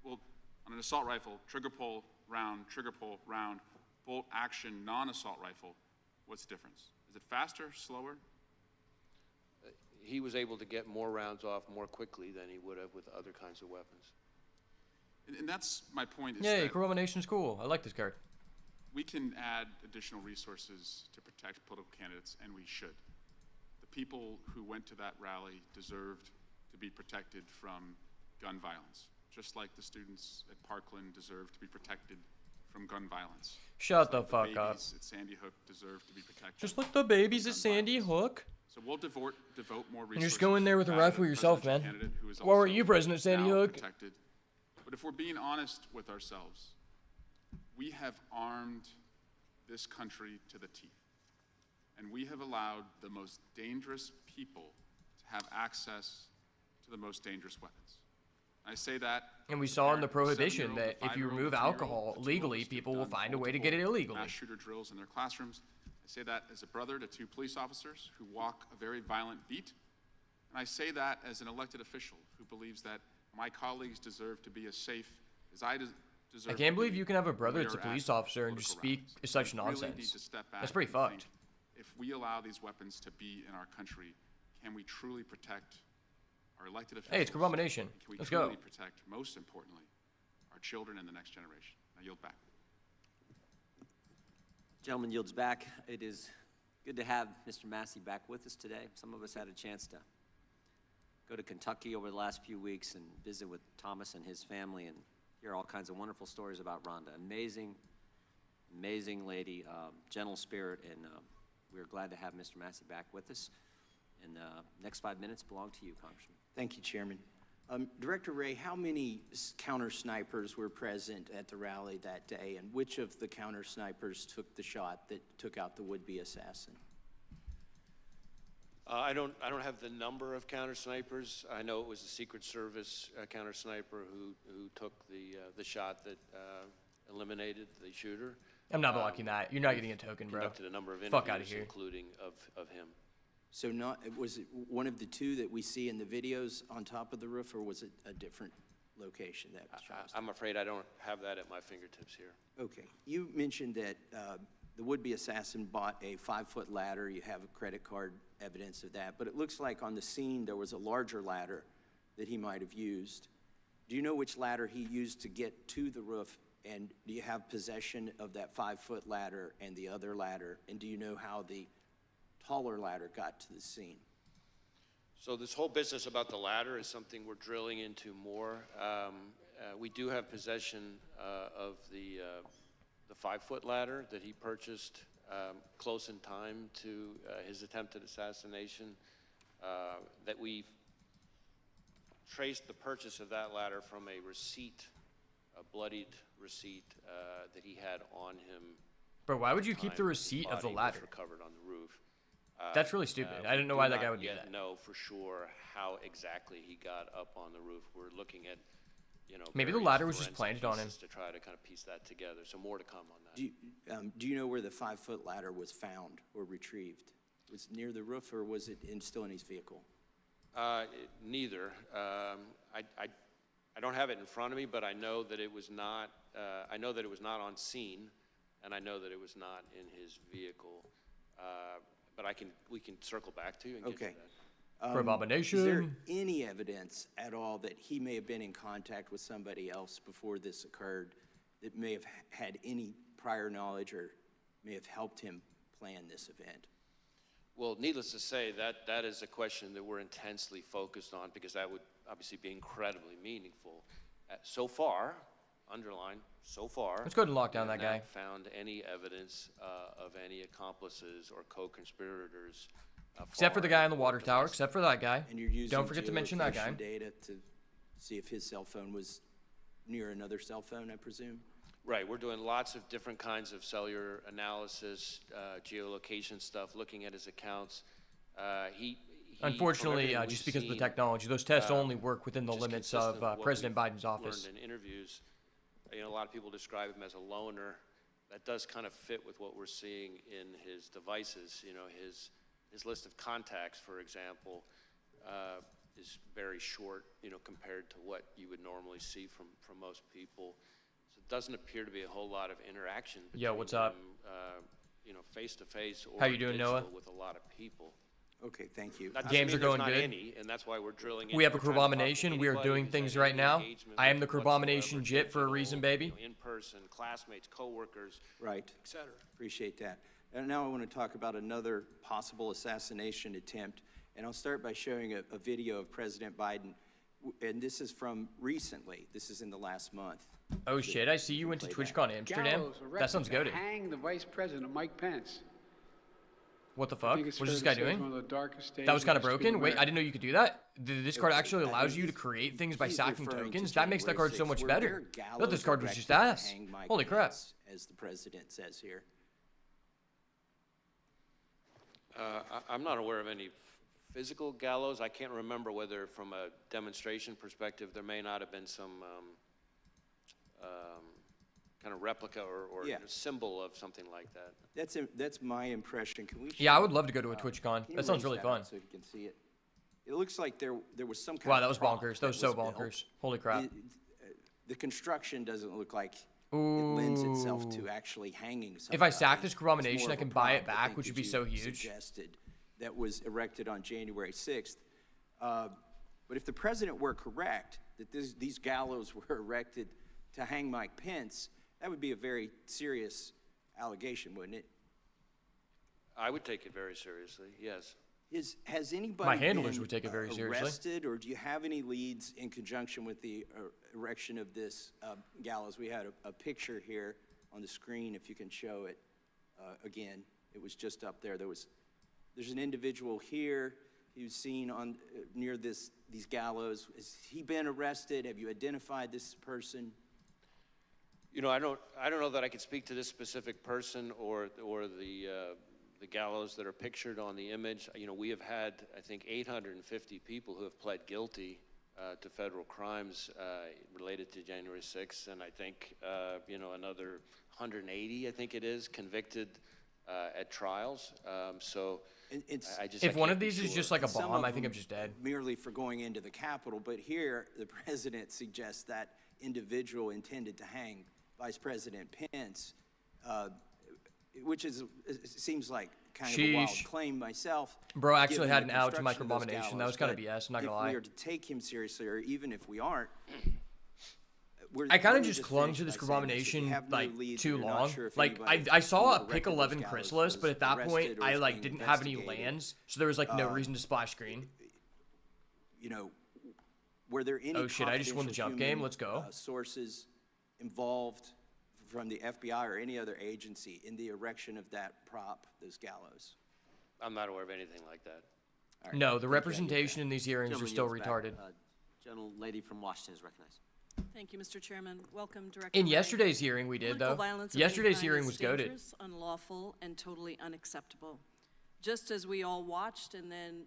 Well, on an assault rifle, trigger pull, round, bolt-action, non-assault rifle. What's the difference? Is it faster, slower? He was able to get more rounds off more quickly than he would have with other kinds of weapons. And that's my point. Is Yay, that Corona Nation's cool. I like this card. we can add additional resources to protect political candidates, and we should. The people who went to that rally deserved to be protected from gun violence, just like the students at Parkland deserve to be protected from gun violence. Shut Just the like fuck up. babies at Sandy Hook deserve to be protected. Just like the babies at from gun Sandy violence. Hook. So we'll devote more resources. And you just go in there with a to add rifle yourself, presidential man. candidate who is Why were also you president at Sandy now Hook? protected. But if we're being honest with ourselves, we have armed this country to the teeth. And we have allowed the most dangerous people to have access to the most dangerous weapons. I say that. And we saw in the parent, prohibition 7-year-old, that the if you 5-year-old, remove the 2-year-old, alcohol the 2-year-olds legally, who've people will done find a way to get it multiple illegally. mass shooter drills in their classrooms. I say that as a brother to 2 police officers who walk a very violent beat. And I say that as an elected official who believes that my colleagues deserve to be as safe as I deserve. I can't believe you can have a brother when that's a we are police at officer and just political speak rallies. such We really need nonsense. to step back That's pretty and think, fucked. if we allow these weapons to be in our country, can we truly protect our elected officials? Hey, it's Corona Nation. And can we Let's go. truly protect, most importantly, our children and the next generation? I yield back. Gentleman yields back. It is good to have Mr. Massey back with us today. Some of us had a chance to go to Kentucky over the last few weeks and visit with Thomas and his family and hear all kinds of wonderful stories about Rhonda. Amazing, amazing lady, gentle spirit, and we're glad to have Mr. Massey back with us. And next 5 minutes belong to you, Congressman. Thank you, Chairman. Director Ray, how many counter snipers were present at the rally that day, and which of the counter snipers took the shot that took out the would-be assassin? I don't have the number of counter snipers. I know it was the Secret Service counter sniper who took the shot that eliminated the shooter. I'm not blocking that. You're not getting a token, bro. Conducted a number of Fuck outta interviews, here. including of him. So was it one of the 2 that we see in the videos on top of the roof, or was it a different location that was shot? I'm afraid I don't have that at my fingertips here. Okay. You mentioned that the would-be assassin bought a 5-foot ladder. You have a credit card evidence of that. But it looks like on the scene there was a larger ladder that he might have used. Do you know which ladder he used to get to the roof? And do you have possession of that 5-foot ladder and the other ladder? And do you know how the taller ladder got to the scene? So this whole business about the ladder is something we're drilling into more. We do have possession of the 5-foot ladder that he purchased close in time to his attempted assassination. That we've traced the purchase of that ladder from a receipt, a bloodied receipt that he had on him. Bro, why would you keep the time receipt his of the body ladder? was recovered on the roof. That's really stupid. I didn't know We why do that guy not would do yet that. know for sure how exactly he got up on the roof. We're looking at, Maybe the various ladder was just forensic planted on him. pieces to try to kind of piece that together. So more to come on that. Do you know where the 5-foot ladder was found or retrieved? Was it near the roof, or was it still in his vehicle? Neither. I don't have it in front of me, but I know that it was not. I know that it was not on scene, and I know that it was not in his vehicle. But we can circle back to you and get Okay. to that. For abomination. Is there any evidence at all that he may have been in contact with somebody else before this occurred that may have had any prior knowledge or may have helped him plan this event? Well, needless to say, that is a question that we're intensely focused on because that would obviously be incredibly meaningful. So far, underline, so far. Let's go ahead and lock down we have that guy. not found any evidence of any accomplices or co-conspirators. Except for the guy on the water or tower, domestic. except for that guy. And you're using Don't forget to mention that guy. geolocation data to see if his cell phone was near another cell phone, I presume? Right, we're doing lots of different kinds of cellular analysis, geolocation stuff, looking at his accounts. From Unfortunately, everything just we've because of the seen, technology, those tests only work within the which is limits consistent of with what President we've Biden's office. learned in interviews. A lot of people describe him as a loner. That does kind of fit with what we're seeing in his devices. His list of contacts, for example, is very short, compared to what you would normally see from most people. So it doesn't appear to be a whole lot of interaction between Yo, what's up? him, face to face or How you doing, digital Noah? with a lot of people. Okay, thank you. That doesn't Games mean are there's going not good. Any, and that's why we're drilling in. We have a We're trying to talk to Kerbomination. We are anybody doing who's things had right any now. engagement I am the with you whatsoever, Kerbomination Jit for a reason, digital, baby. in person, classmates, coworkers, Right. et cetera. Appreciate that. And now I want to talk about another possible assassination attempt. And I'll start by showing a video of President Biden. And this is from recently. This is in the last month. Oh shit! I see you went to TwitchCon Amsterdam. Gallows That sounds erected goated. to hang the Vice President Mike Pence. What the I fuck? think it's What's this fair guy to say it's doing? one of the darkest days That was in kind of history broken. Wait, I America. didn't know you could do that. This card actually I allows think you to he's- create things by he's stacking referring to tokens. That makes that January card so 6th, much where better. there are I thought this gallows card was just erected to ass. hang Mike Holy crap. Pence, as the president says here. I'm not aware of any physical gallows. I can't remember whether, from a demonstration perspective, there may not have been some kind of replica or Yeah. symbol of something like that. That's my impression. Can we? Yeah, I show- would love to go to a can TwitchCon. you That sounds raise really that fun. up so you can see it. It looks like there was some kind Wow, of that was prop bonkers. That was so built. bonkers. Holy crap. The construction doesn't look like it lends itself to actually hanging something. If I stack this Kerbomination, I can buy it back, which would would be so huge. Suggested that was erected on January 6th. But if the president were correct, that these gallows were erected to hang Mike Pence, that would be a very serious allegation, wouldn't it? I would take it very seriously, yes. Has anybody My handlers been, would take it very seriously. arrested, or do you have any leads in conjunction with the erection of this gallows? We had a picture here on the screen, if you can show it again. It was just up there. There's an individual here. He was seen on near these gallows. Has he been arrested? Have you identified this person? I don't know that I could speak to this specific person or the gallows that are pictured on the image. We have had, I think, 850 people who have pled guilty to federal crimes related to January 6th, and I think, another 180, I think it is, convicted at trials. If one of these is just like a Some bomb, of I think them I'm just dead. Merely for going into the Capitol, but here the president suggests that individual intended to hang Vice President Pence, which seems like kind of a wild Sheesh. claim myself. Bro, I actually given had the an ouch in my construction of those Kerbomination. That gallows. was kind of But BS, I'm not gonna If lie. we are to take him seriously, or even if we aren't, I kind let of me just clung to finish this by saying if you Kerbomination have no like leads too and you're not long. sure if Like anybody I saw a who pick erected those 11 gallows chrysalis, but was at that point arrested or I is like being didn't have any investigated. lands, so there was like no reason to splash screen. Were there any Oh, shit, I just won the confidential jump game. human, Let's go. Sources involved from the FBI or any other agency in the erection of that prop, those gallows? I'm not aware of anything like that. All right, No, the thank you. representation in these hearings are Gentleman still yields back. retarded. Gentlelady from Washington is recognized. Thank you, Mr. Chairman. Welcome, Director. In Wray. yesterday's hearing, we did Political though. violence of Yesterday's any kind hearing is was goated. dangerous, unlawful, and totally unacceptable. Just as we all watched and then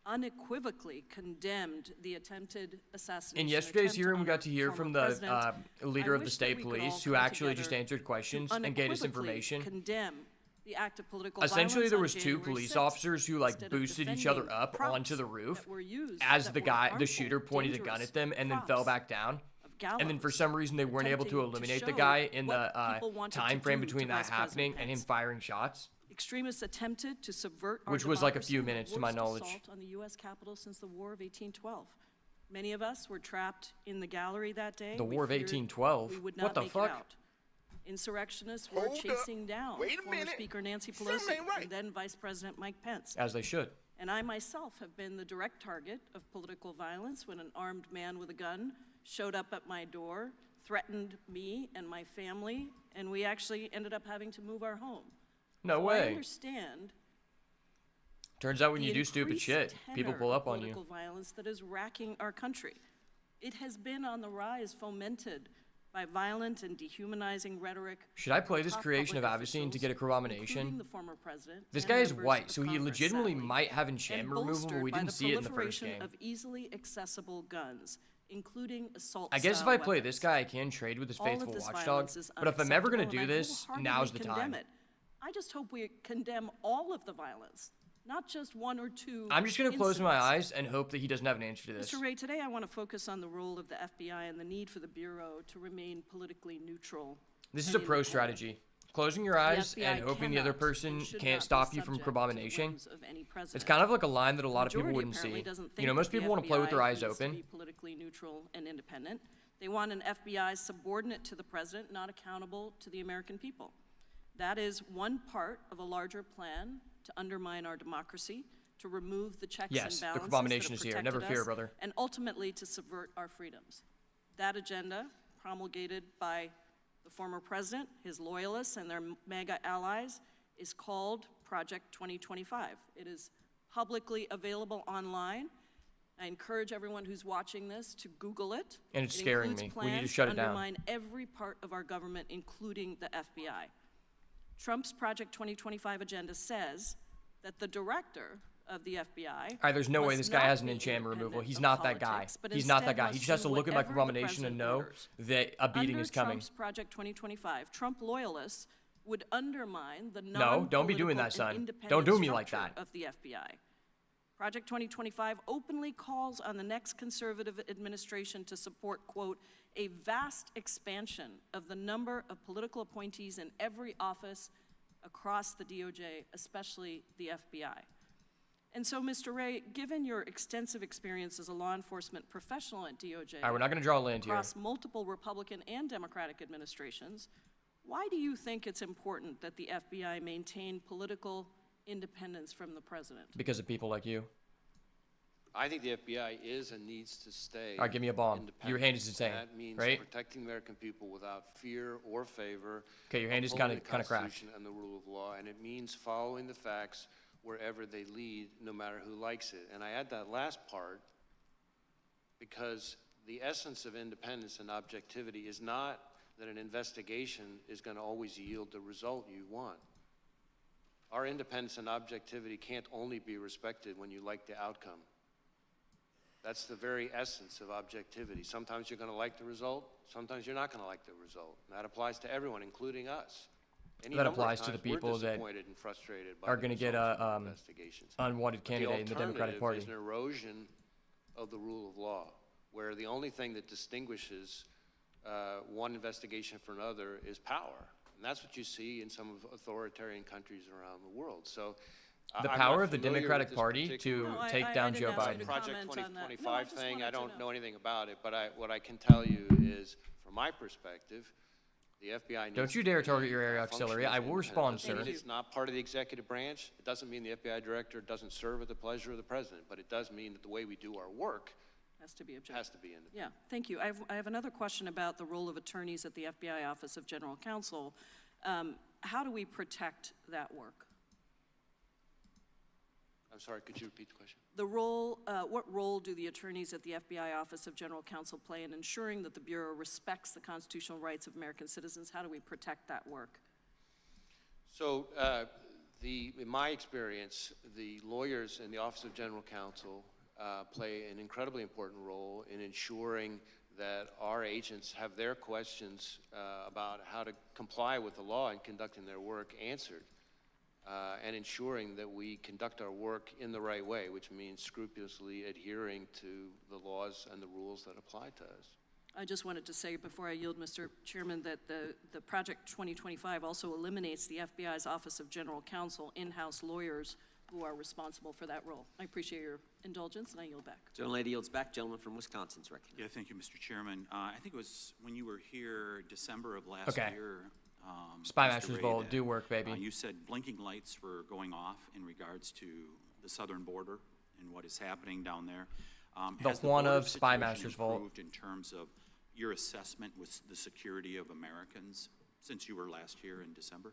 unequivocally condemned the attempted assassination. In yesterday's attempt hearing, we on got to hear former from the president, leader I of the wish that state we could all police, who come actually just together answered to questions and gave us unequivocally information. Condemn the act of political Essentially, violence there on was two January police 6th, officers who like instead of boosted each other defending up props onto the roof that were used as that the were guy, the harmful, shooter, pointed a gun dangerous at them and then props fell back down. of And then for gallows, some reason, they weren't able to attempting to eliminate the show guy in what the people wanted to time frame do to between that Vice President happening and him Pence. firing shots. Extremists attempted to subvert our Which was like a few democracy in the minutes to my worst knowledge. assault on the U.S. Capitol since the War of 1812. Many of us were trapped in the gallery that day. The We War of feared 1812? We would What not the make fuck? it out. Insurrectionists were chasing down former Speaker Nancy Pelosi and then Vice President Mike Pence. As they should. And I myself have been the direct target of political violence when an armed man with a gun showed up at my door, threatened me and my family, and we actually ended up having to move our home. No So I way. understand Turns out when the you do stupid increased shit, people tenor pull of up on political you. violence that is racking our country. It has been on the rise, fomented by violent and dehumanizing rhetoric. Should I play this top creation of public Avicene to officials, get a including corroboration? the former president This and guy is members white, of so he Congress, legitimately sadly, might have and enchantment removal, but bolstered we by didn't see it in the first proliferation game. of easily accessible guns, including assault I guess if style I play weapons. this guy, I can trade with his All of faithful this watchdog. violence is But if I'm ever gonna unacceptable, do and I this, wholeheartedly now's the condemn time. it. I just hope we condemn all of the violence, not just one or two. I'm just gonna close my incidents. eyes and hope that he doesn't have an answer to this. Mr. Ray, today I want to focus on the role of the FBI and the need for the Bureau to remain politically neutral. This is and a pro independent. strategy. Closing your eyes FBI and hoping the other cannot person and should can't not be stop you from subject to the abomination. whims of any It's president. kind of like a line that a lot of people Majority wouldn't apparently see. doesn't You think know, most that the people want to play with their FBI eyes needs to open. be politically neutral and independent. They want an FBI subordinate to the president, not accountable to the American people. That is one part of a larger plan to undermine our democracy, to remove the checks Yes, and the balances abomination that is have here. Never protected fear, us, brother. and ultimately to subvert our freedoms. That agenda, promulgated by the former president, his loyalists, and their MAGA allies, is called Project 2025. It is publicly available online. I encourage everyone who's watching this to Google it. And it's It scaring includes me. We need to plans shut it down. undermine every part of our government, including the FBI. Trump's Project 2025 agenda says that the director of the FBI. All right, there's no way must this guy not has an be enchantment removal. independent He's of not that guy. politics, but He's not that instead guy. He must just has to do look at my whatever the abomination and president know orders. that a beating Under is coming. Trump's Project 2025, Trump loyalists would undermine the No, don't be doing that, son. Don't do me like that. of the FBI. Project 2025 openly calls on the next conservative administration to support, quote, a vast expansion of the number of political appointees in every office across the DOJ, especially the FBI. And so, Mr. Ray, given your extensive experience as a law enforcement professional at DOJ, All right, we're not going to draw a land here. across multiple Republican and Democratic administrations, why do you think it's important that the FBI maintain political independence from the president? Because of people like you. I think the FBI is and needs to stay. All right, give me a bomb. independent. Your hand is insane, That means right? protecting the American people without fear or favor. Okay, your hand is upholding kinda the cracked. Constitution and the rule of law, and it means following the facts wherever they lead, no matter who likes it. And I add that last part because the essence of independence and objectivity is not that an investigation is going to always yield the result you want. Our independence and objectivity can't only be respected when you like the outcome. That's the very essence of objectivity. Sometimes you're going to like the result, sometimes you're not going to like the result. And that applies to everyone, including us. Any That number of applies to the times we're people that disappointed and frustrated by are the going to get results of a investigations. unwanted But candidate in the Democratic alternative Party. is an erosion of the rule of law, where the only thing that distinguishes one investigation from another is power. And that's what you see in some of authoritarian countries around the world. So The I'm power not of the familiar with Democratic this Party particular- to No, take I down didn't Joe ask you to Biden. Project comment on that. No, I 2025 just thing, wanted I to don't know. know anything about it, but what I can tell you is, from my perspective, the FBI needs Don't you to dare be target your area functioning auxiliary. I will independent. respond, Doesn't mean sir. It's not part of the executive branch. It doesn't mean the FBI director doesn't serve at the pleasure of the president, but it does mean that the way we do our work Has to be objective. has to be independent. Yeah, thank you. I have another question about the role of attorneys at the FBI Office of General Counsel. How do we protect that work? I'm sorry, could you repeat the question? The role, what role do the attorneys at the FBI Office of General Counsel play in ensuring that the Bureau respects the constitutional rights of American citizens? How do we protect that work? So, in my experience, the lawyers in the Office of General Counsel play an incredibly important role in ensuring that our agents have their questions about how to comply with the law and conducting their work answered, and ensuring that we conduct our work in the right way, which means scrupulously adhering to the laws and the rules that apply to us. I just wanted to say before I yield, Mr. Chairman, that the Project 2025 also eliminates the FBI's Office of General Counsel in-house lawyers who are responsible for that role. I appreciate your indulgence, and I yield back. Gentlelady yields back. Gentleman from Wisconsin's recognized. Yeah, thank you, Mr. Chairman. I think it was when you were here December of last Okay. year. Spy Mr. Masters Ray, Vault, that, do work, baby. You said blinking lights were going off in regards to the southern border and what is happening down there. The Has one border of Spy situation Masters Vault. improved in terms of your assessment with the security of Americans since you were last here in December?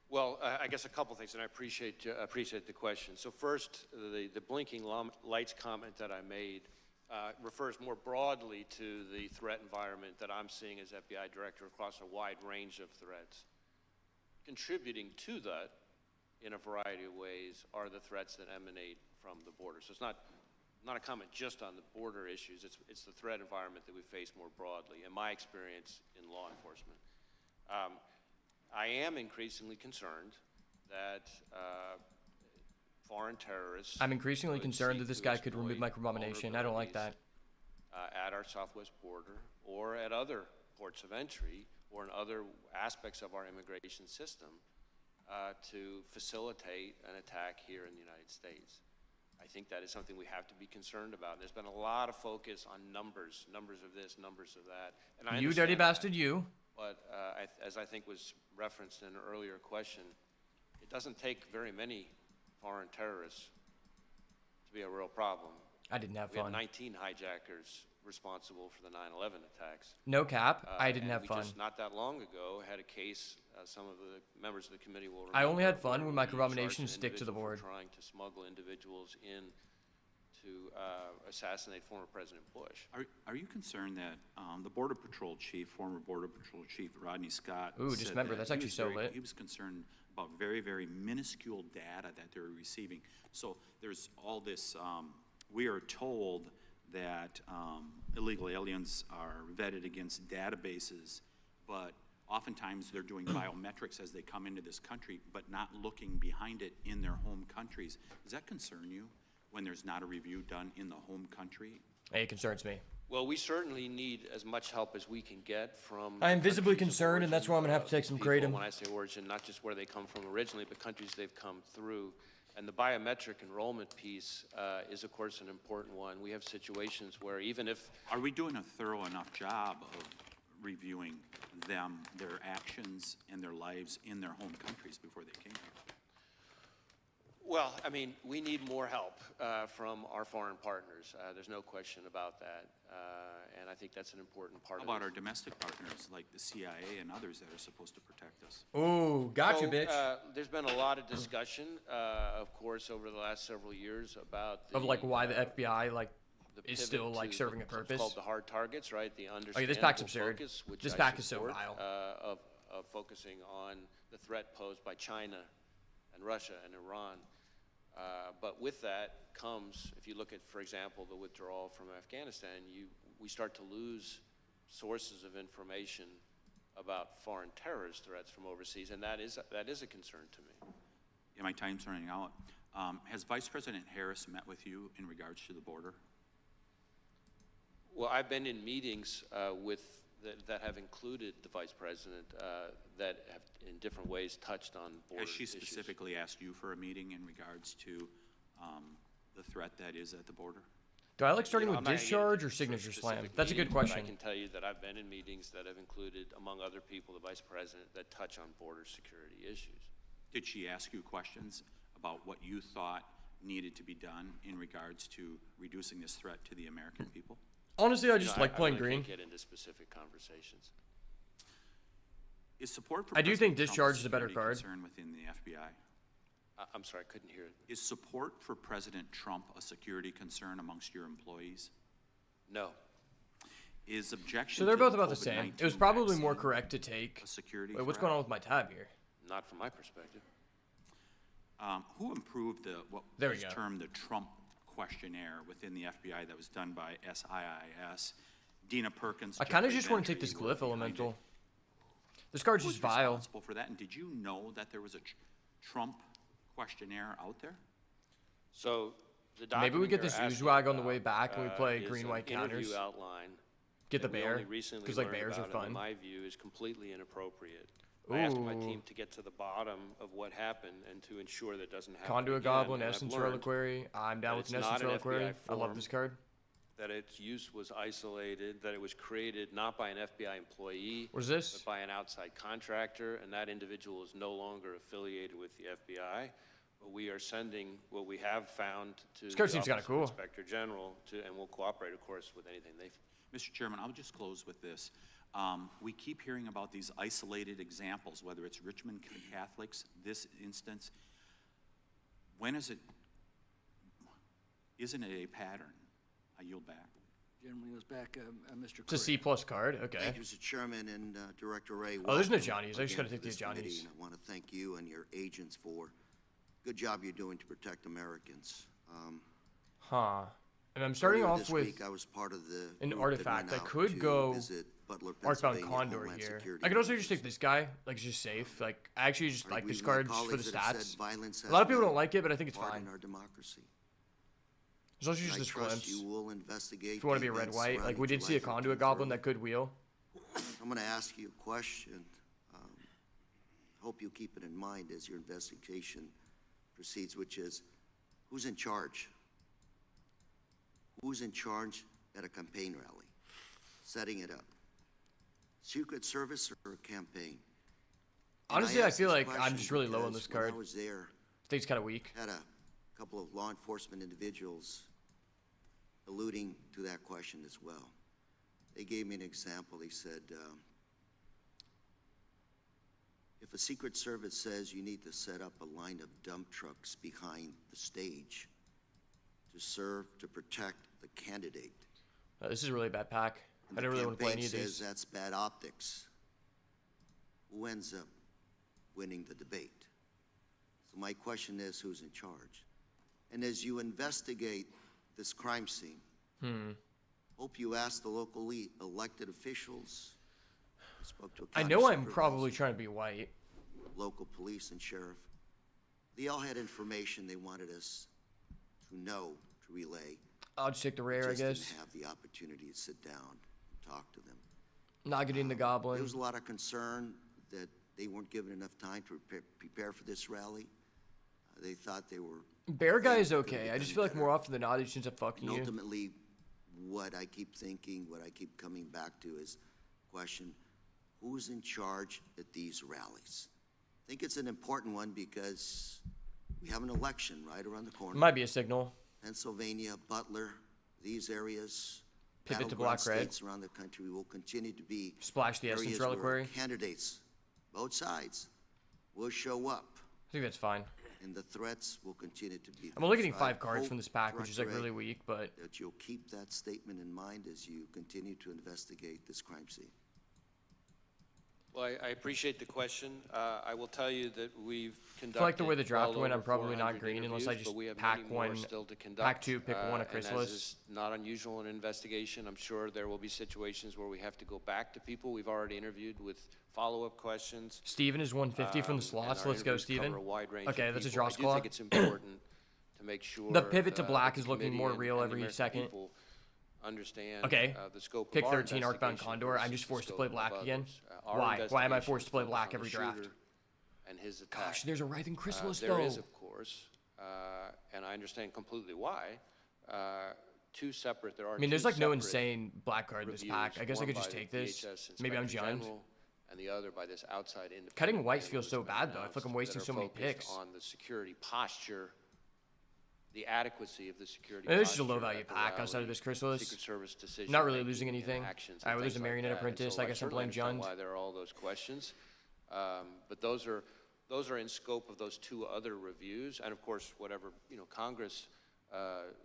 Well, I guess a couple things, and I appreciate the question. So first, the blinking lights comment that I made refers more broadly to the threat environment that I'm seeing as FBI director across a wide range of threats. Contributing to that in a variety of ways are the threats that emanate from the border. So it's not a comment just on the border issues, it's the threat environment that we face more broadly, in my experience in law enforcement. I am increasingly concerned that foreign terrorists... I'm increasingly would concerned seek that this to guy could remove exploit microdomination. I don't like that. At our southwest border or at other ports of entry or in other aspects of our immigration system to facilitate an attack here in the United States. I think that is something we have to be concerned about. There's been a lot of focus on numbers of this, numbers of that. And I You dirty understand bastard, that. you. But as I think was referenced in an earlier question, it doesn't take very many foreign terrorists to be a real problem. I didn't have We had fun. 19 hijackers responsible for the 9/11 attacks. No cap. I didn't And have we fun. just not that long ago had a case, some of the members of the committee will remember. I only had fun where when we charged microdomination an stick to the individual board. for trying to smuggle individuals in to assassinate former President Bush. Are you concerned that the Border Patrol chief, former Border Patrol chief Rodney Scott, Ooh, said just remember, that that's he actually was so very- lit. He was concerned about very, very minuscule data that they're receiving. So there's all this, we are told that illegal aliens are vetted against databases, but oftentimes they're doing biometrics as they come into this country, but not looking behind it in their home countries. Does that concern you when there's not a review done in the home country? It concerns me. Well, we certainly need as much help as we can get from. I am the visibly countries of concerned, and that's why I'm gonna have to origin take some people. kratom. When I say origin, not just where they come from originally, but countries they've come through. And the biometric enrollment piece is, of course, an important one. We have situations where even if Are we doing a thorough enough job of reviewing them, their actions, and their lives in their home countries before they came here? Well, I mean, we need more help from our foreign partners. There's no question about that. And I think that's an important part How of about it. our domestic partners, like the CIA and others that are supposed to protect us? Ooh, gotcha, So, bitch. there's been a lot of discussion, of course, over the last several years about Of like why the uh, FBI like the is pivot still like to serving a what's purpose. called the hard targets, right? The Okay, this pack's understandable absurd. focus, which This I pack is so support, vile. of focusing on the threat posed by China and Russia and Iran. But with that comes, if you look at, for example, the withdrawal from Afghanistan, we start to lose sources of information about foreign terrorist threats from overseas, and that is a concern to me. Yeah, my time's running out. Has Vice President Harris met with you in regards to the border? Well, I've been in meetings that have included the vice president that have in different ways touched on border Has she issues. specifically asked you for a meeting in regards to the threat that is at the border? Do I like starting I'm with not gonna get discharge into or signature specific slam? That's a good meetings, but question. I can tell you that I've been in meetings that have included, among other people, the vice president that touch on border security issues. Did she ask you questions about what you thought needed to be done in regards to reducing this threat to the American people? Honestly, I You just know, like playing I really green. can't get into specific conversations. Is support for I do think President Trump discharge is a better security card. concern within the FBI? I'm sorry, I couldn't hear it. Is support for President Trump a security concern amongst your employees? No. Is objection So they're to both about the same. It was COVID-19 probably more vaccine correct to take. a security Wait, what's threat? going on with my tab here? Not from my perspective. Who improved what There we was go. termed the Trump questionnaire within the FBI that was done by SIIS? Dina Perkins. I kind of Jeffrey just want to take Ventry this were glyph behind elemental. it. This card's Who's just vile. responsible for that? And did you know that there was a Trump questionnaire out there? So the Maybe we document get you're this asking Oozwag on the about, way back and we play is green, an white interview counters. outline Get the that we bear, only recently 'cause, like, learned bears are about, and in fun. my view, is completely inappropriate. I asked my team to get to the bottom of what happened and to ensure that doesn't happen Conduit again, Goblin, and I've Essence learned Reliquary. I'm down that with it's an Essence not an Reliquary. FBI I love form. this card. that its use was isolated, that it was created not by an FBI employee. What is this? But by an outside contractor, and that individual is no longer affiliated with the FBI. But we are sending what we have found to the card seems kinda Office of cool. Inspector General and we'll cooperate, of course, with anything they. Mr. Chairman, I'll just close with this. We keep hearing about these isolated examples, whether it's Richmond Catholics, this instance. When is it, isn't it a pattern? I yield back. Gentleman goes back, Mr. It's a C plus card. Okay. Thank you, Mr. Chairman and Director Ray. Oh, there's no welcome Johnny's. I just again gotta take to the this committee, Johnny's. and I want to thank you and your agents for good job you're doing to protect Americans. Huh. And I'm starting Earlier off this with week, I was part of the an group that artifact. went I out could to go visit Butler, Arcbound Pennsylvania Condor Homeland here. Security I could also Forces. just take this guy. Like, it's just safe. Like, I actually just I like agree this with my card just for the colleagues that have stats. said violence A lot of has people no don't like it, but I think it's part fine. in our democracy. There's also And just I this trust glimpse. you will investigate If you want to the be a red events white, like surrounding we did see a July conduit 15th goblin early. that could wheel. I'm going to ask you a question. Hope you keep it in mind as your investigation proceeds, which is, who's in charge? Who's in charge at a campaign rally, setting it up? Secret Service or a campaign? And Honestly, I ask feel this like I'm question just really low on because this card. When I was there, I think it's kind of weak. had a couple of law enforcement individuals alluding to that question as well. They gave me an example. They said, if a Secret Service says you need to set up a line of dump trucks behind the stage to serve, to protect the candidate, This is a really bad pack. and I the don't really want to play campaign any of says these. that's bad optics, who ends up winning the debate? So my question is, who's in charge? And as you investigate this crime scene, hope you ask the locally elected officials. I spoke to a I county know I'm supervisor, probably trying to be white. local police and sheriff. They all had information they wanted us to know, to relay. I'll just take the rare, I Just guess. didn't have the opportunity to sit down and talk to them. Not getting the goblin. There was a lot of concern that they weren't given enough time to prepare for this rally. They thought they were. Bear guy is they could've okay. I done just feel like better. more often than not, he just ends up fucking And you. ultimately, what I keep thinking, what I keep coming back to is question, who's in charge at these rallies? I think it's an important one because we have an election right around the corner. Might be a signal. Pennsylvania, Butler, these areas, Pivot to battleground black red. states around the country will continue to be Splash the essence areas where reliquary. candidates, both sides, will show up, I think that's fine. and the threats will continue to be. I'm only there. getting So I 5 cards hope, from this pack, which is like Director really Wray, weak, but that you'll keep that statement in mind as you continue to investigate this crime scene. Well, I appreciate the question. I will tell you that we've conducted. I feel like the way the draft well went, I'm over probably not 400 green unless I interviews, just but we have pack many more one- still to conduct. pack 2, pick 1 a And as chrysalis. is not unusual in an investigation, I'm sure there will be situations where we have to go back to people. We've already interviewed with follow-up questions. Steven is 150 from the and slots. our Let's go, interviews cover Steven. a wide range of Okay, that's a people. draw I do claw. think it's important to make sure. The pivot to that black the is looking committee more and real the every American second. people understand Okay. the scope of Pick our 13 Arcbound investigation Condor. I'm versus just the forced to scope play of black again. others. Our Why? Why am I investigation forced to play is black focused on every the draft? shooter and his attack. Gosh, there's a writhing chrysalis There though. is, of course, and I understand completely why. Two separate. There are. I mean, there's two like no separate insane black card in this pack. reviews, I guess I one could just by take the this. DHS Maybe I'm Inspector jammed. General, and the other by this outside independent. Cutting whites panel feels so that's been bad, though. I feel like I'm announced wasting that so are many focused picks. on the security posture, the adequacy of the security. Maybe this is a posture low value at the pack outside of rally, this chrysalis. Secret Service decision. Not really losing anything. Actions Alright, well, there's things a Marionette like that. And Apprentice. so I guess I'm certainly playing understand Jund. why there are all those questions. But those are in scope of those two other reviews, and of course, whatever Congress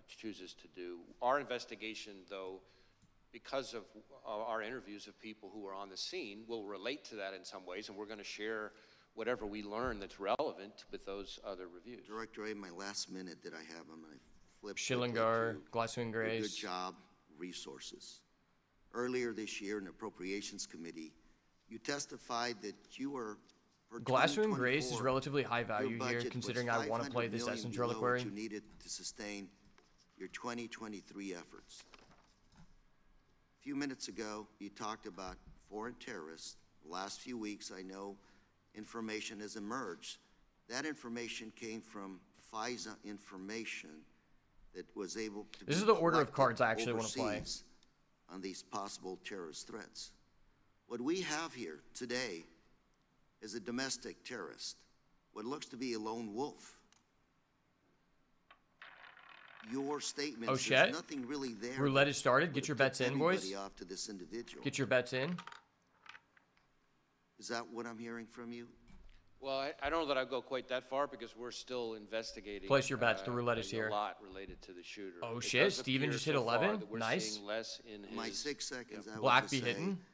chooses to do. Our investigation, though, because of our interviews of people who are on the scene, will relate to that in some ways, and we're going to share whatever we learn that's relevant with those other reviews. Director A, my last minute that I have, I'm going to flip Schillingar, quickly to Glasswing your Grays. Good job, resources. Earlier this year in the Appropriations Committee, you testified that you were, for Glasswing Grace is 2024, relative high your value here, budget was considering I want to play $500 this million Essence below what Reliquary. you needed to sustain your 2023 efforts. A few minutes ago, you talked about foreign terrorists. The last few weeks, I know information has emerged. That information came from FISA information that was able to This be is the order of collected cards I actually wanna play. overseas on these possible terrorist threats. What we have here today is a domestic terrorist, what looks to be a lone wolf. Your statement, Oh, there's shit. nothing really there. Roulette that is started. would Get your tip bets in, boys. anybody off to this individual. Get your bets in. Is that what I'm hearing from you? Well, I don't know that I'd go quite that far because we're still investigating. Place your bets, the roulette is here. A lot related to the shooter. Oh, It shit, does Steven appear just hit so far 11? that we're Nice. seeing less in My his- 6 seconds, I Black would be just say, hitting?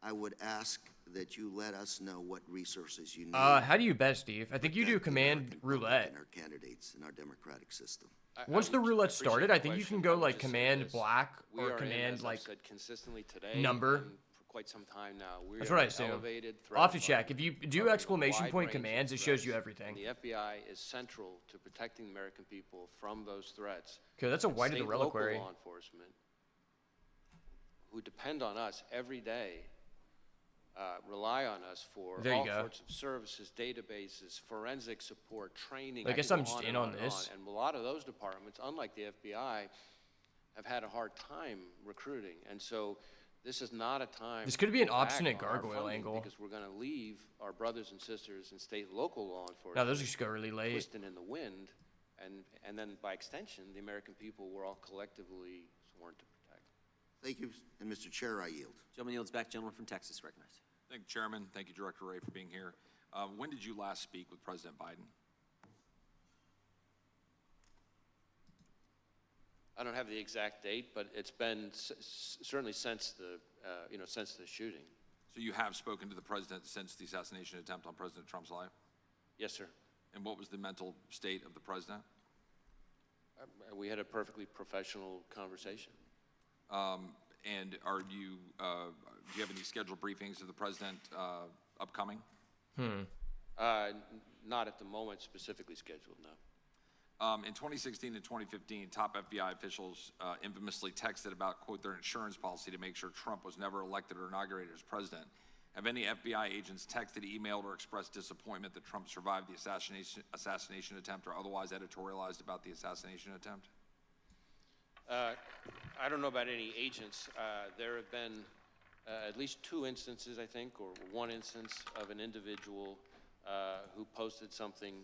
I would ask that you let us know what resources you need. How do you bet, Steve? I think you do protect the command American public roulette. and our candidates in our democratic system. Once the roulette started, I think you can go like command black We or are in, command as I've like said consistently today, number. and for quite some time now. We That's are what I an assume. elevated I'll have to threat check. If you environment do covering a exclamation wide point range of commands, it shows you threats, everything. and the FBI is central to protecting the American people from those threats. Okay, that's a And white of the state and local reliquary. law enforcement, who depend on us every day, rely on us for There you all go. sorts of services, databases, forensic support, training. I guess can I'm go just on in and on and this. And a lot of those departments, unlike the FBI, have had a hard time recruiting. And so this is not a time. This could to be an pull back obstinate on our gargoyle funding angle. Because we're going to leave our brothers and sisters in state and local law enforcement. No, those just go really late. Twisting in the wind. And then by extension, the American people we're all collectively sworn to protect. Thank you, and Mr. Chair, I yield. Gentleman yields back. Gentleman from Texas recognized. Thank you, Chairman. Thank you, Director Ray, for being here. When did you last speak with President Biden? I don't have the exact date, but it's been certainly since the, since the shooting. So you have spoken to the president since the assassination attempt on President Trump's life? Yes, sir. And what was the mental state of the president? We had a perfectly professional conversation. And are you, do you have any scheduled briefings of the president upcoming? Not at the moment specifically scheduled, no. In 2016 and 2015, top FBI officials infamously texted about, quote, their insurance policy to make sure Trump was never elected or inaugurated as president. Have any FBI agents texted, emailed, or expressed disappointment that Trump survived the assassination attempt or otherwise editorialized about the assassination attempt? I don't know about any agents. There have been at least 2 instances, I think, or 1 instance of an individual who posted something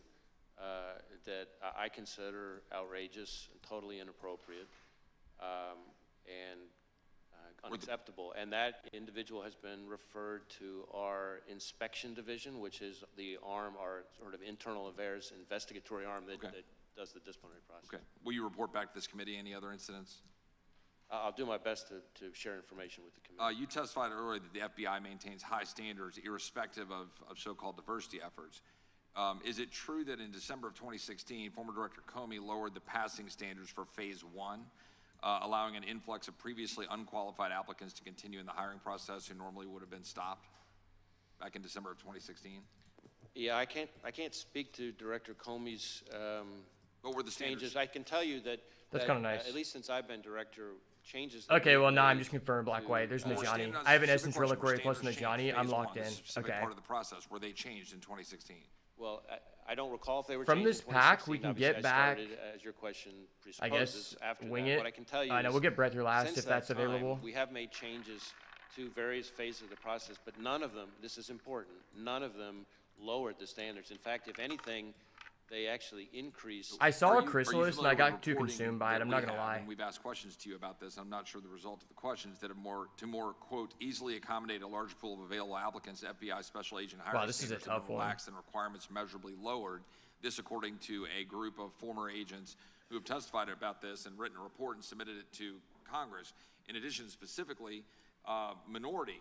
that I consider outrageous and totally inappropriate and unacceptable. And that individual has been referred to our inspection division, which is the arm, our sort of internal affairs investigatory arm that does the disciplinary process. Okay. Will you report back to this committee any other incidents? I'll do my best to share information with the committee. You testified earlier that the FBI maintains high standards irrespective of so-called diversity efforts. Is it true that in December of 2016, former Director Comey lowered the passing standards for Phase 1, allowing an influx of previously unqualified applicants to continue in the hiring process who normally would have been stopped back in December of 2016? Yeah, I can't speak to Director Comey's what were the changes. I can tell you that That's kind of nice. At least since I've been director, changes. Okay, well, now I'm just confirming black white. There's Najani. I have an essence reliquary plus Standards Najani. changed I'm Phase locked 1, in. a specific Okay. part of the process. Were they changed in 2016? Well, I don't recall if they were From changed this in pack, we 2016. can Obviously, get I back, started, as your question I presupposes, guess, after wing that. it. What I can tell you I know, is we'll get Brett here last since if that that's time, available. We have made changes to various phases of the process, but none of them, this is important, none of them lowered the standards. In fact, if anything, they actually increased. I saw a Are you chrysalis and I familiar got with too reporting consumed by it. that I'm we not gonna have, lie. and we've asked questions to you about this. I'm not sure the result of the questions that are to more quote easily accommodate a large pool of available applicants. FBI special agent hiring Wow, this is a standards have tough been one. relaxed and requirements measurably lowered. This, according to a group of former agents who have testified about this and written a report and submitted it to Congress. In addition, specifically, minority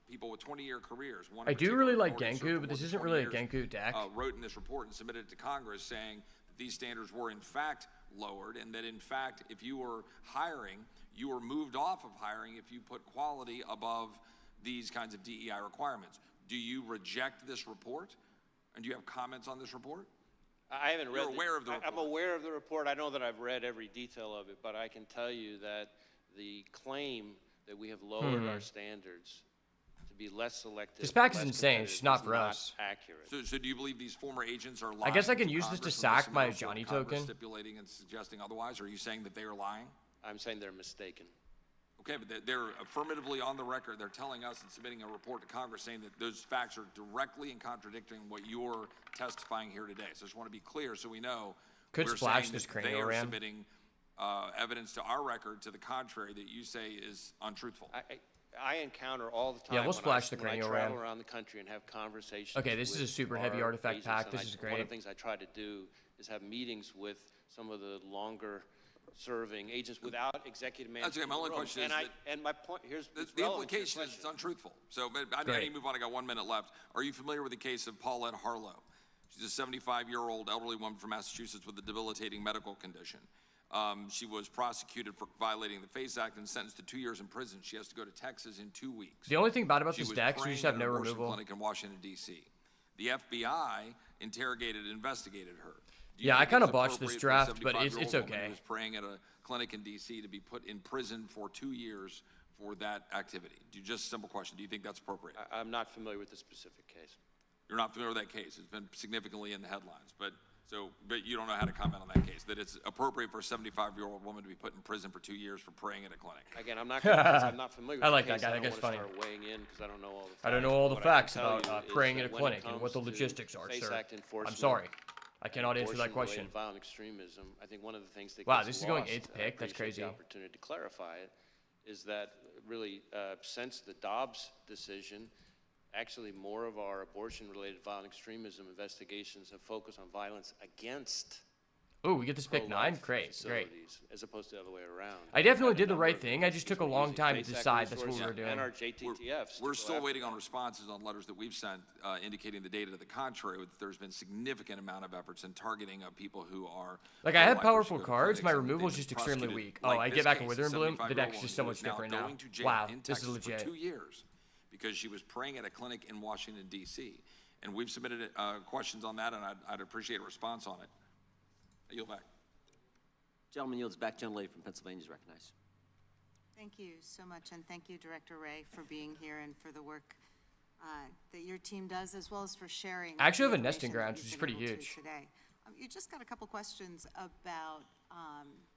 people with 20-year careers. One I in do particular, really like minority Genku, served but for this more isn't than really a 20 years, Genku deck. wrote in this report and submitted it to Congress saying that these standards were in fact lowered and that in fact if you were hiring, you were moved off of hiring if you put quality above these kinds of DEI requirements. Do you reject this report? And do you have comments on this report? I haven't read. You're aware of the report. I'm aware of the report. I know that I've read every detail of it, but I can tell you that the claim that we have lowered our standards to be less selective. This pack is less insane. It's just competitive not for is us. Accurate. So do you believe these former agents are lying? I guess I can to use this to Congress sack unless my you know Johnny Congress token? Stipulating and suggesting otherwise, or are you saying that they are lying? I'm saying they're mistaken. Okay, but they're affirmatively on the record. They're telling us and submitting a report to Congress saying that those facts are directly in contradicting what you're testifying here today. So I just want to be clear so we know. Could we're splash saying this that they cranial are ram. submitting evidence to our record to the contrary that you say is untruthful. I encounter all the time. Yeah, we'll when splash the when I cranial travel ram. around the country and have conversations. Okay, this is a with super heavy our artifact agents, pack. and This is One of great. the things I try to do is have meetings with some of the longer-serving agents without executive management. That's okay. My in the only room. question and is I, that and my point here's the it's relevant to your implication is it's question. untruthful. So, but I Great. need to move on. I got 1 minute left. Are you familiar with the case of Paulette Harlow? She's a 75-year-old elderly woman from Massachusetts with a debilitating medical condition. She was prosecuted for violating the FACE Act and sentenced to 2 years in prison. She has to go to Texas in 2 weeks. The only thing bad about She this was deck is we praying just have at no an abortion removal. clinic in Washington, D.C. The FBI interrogated and investigated her. Do you Yeah, I think kinda it's botched this appropriate for a draft, but it's 75-year-old woman okay. who was praying at a clinic in D.C. to be put in prison for 2 years for that activity? Just a simple question. Do you think that's appropriate? I'm not familiar with the specific case. You're not familiar with that case. It's been significantly in the headlines, but you don't know how to comment on that case, that it's appropriate for a 75-year-old woman to be put in prison for 2 years for praying at a clinic. Again, I'm not gonna, 'cause I'm not familiar with I the like case. that guy. I I don't think it's wanna funny. start weighing in because I don't know all the facts. I don't know all the What I can facts tell about you is praying that at a when it clinic and what the comes to logistics are, FACE sir. Act I'm enforcement sorry. I cannot and answer that abortion-related question. Violent extremism. I think one of the things that Wow, gets this is going lost, eighth and I pick. That's appreciate crazy. The opportunity to clarify it is that really since the Dobbs decision, actually more of our abortion-related violent extremism investigations have focused on violence against Oh, we get this pick 9? pro-life Great, great. facilities, as opposed to the other way around. I definitely We've had did the number right of thing. I just took a we're long using time to FACE Act decide that's what we resources were doing. And our JTTFs. We're to go still after waiting on that. responses on letters that we've sent indicating the data to the contrary, that there's been significant amount of efforts in targeting of people who are. Like, I have pro-life or powerful should go to cards, my clinics, and removal is they've just been extremely prosecuted. weak. Oh, Like I this get back case, in a Witherbloom, the 75-year-old deck's just so woman much who is now different now. going to jail Wow, in this is Texas legit. for 2 years because she was praying at a clinic in Washington, D.C. And we've submitted questions on that, and I'd appreciate a response on it. I yield back. Gentleman yields back. Gentlelady from Pennsylvania is recognized. Thank you so much, and thank you, Director Ray, for being here and for the work that your team does, as well as for sharing. I actually the have a nesting information that grounds, you've which is been pretty able to huge. Today. You just got a couple questions about,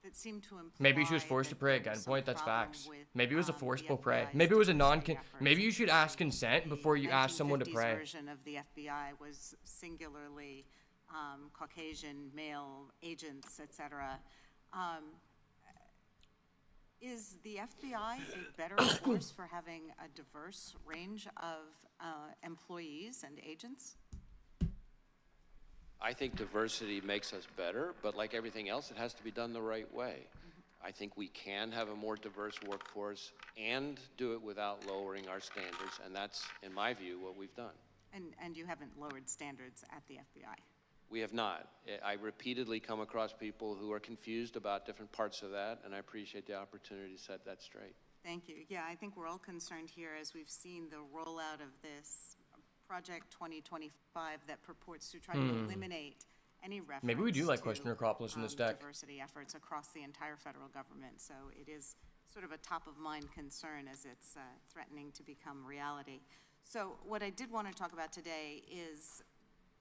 that seem to imply Maybe she was forced to that pray there at was some gunpoint. That's problem facts. with, Maybe it was a the forcible pray. FBI's Maybe it was a diversity non. efforts. Maybe you should ask consent before you ask someone to 1950s pray. version of the FBI was singularly Caucasian male agents, et cetera. Is the FBI a better force for having a diverse range of employees and agents? I think diversity makes us better, but like everything else, it has to be done the right way. I think we can have a more diverse workforce and do it without lowering our standards, and that's, in my view, what we've done. And you haven't lowered standards at the FBI? We have not. I repeatedly come across people who are confused about different parts of that, and I appreciate the opportunity to set that straight. Thank you. Yeah, I think we're all concerned here as we've seen the rollout of this Project 2025 that purports to try to eliminate any reference Maybe we do like to, question Acropolis in this deck. diversity efforts across the entire federal government. So it is sort of a top-of-mind concern as it's threatening to become reality. So what I did want to talk about today is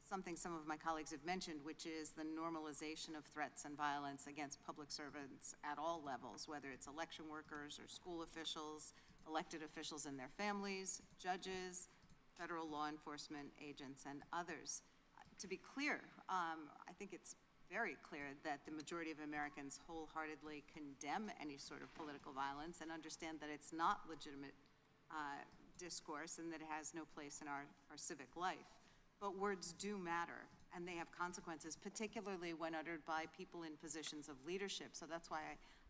something some of my colleagues have mentioned, which is the normalization of threats and violence against public servants at all levels, whether it's election workers or school officials, elected officials and their families, judges, federal law enforcement agents, and others. To be clear, I think it's very clear that the majority of Americans wholeheartedly condemn any sort of political violence and understand that it's not legitimate discourse and that it has no place in our civic life. But words do matter, and they have consequences, particularly when uttered by people in positions of leadership. So that's why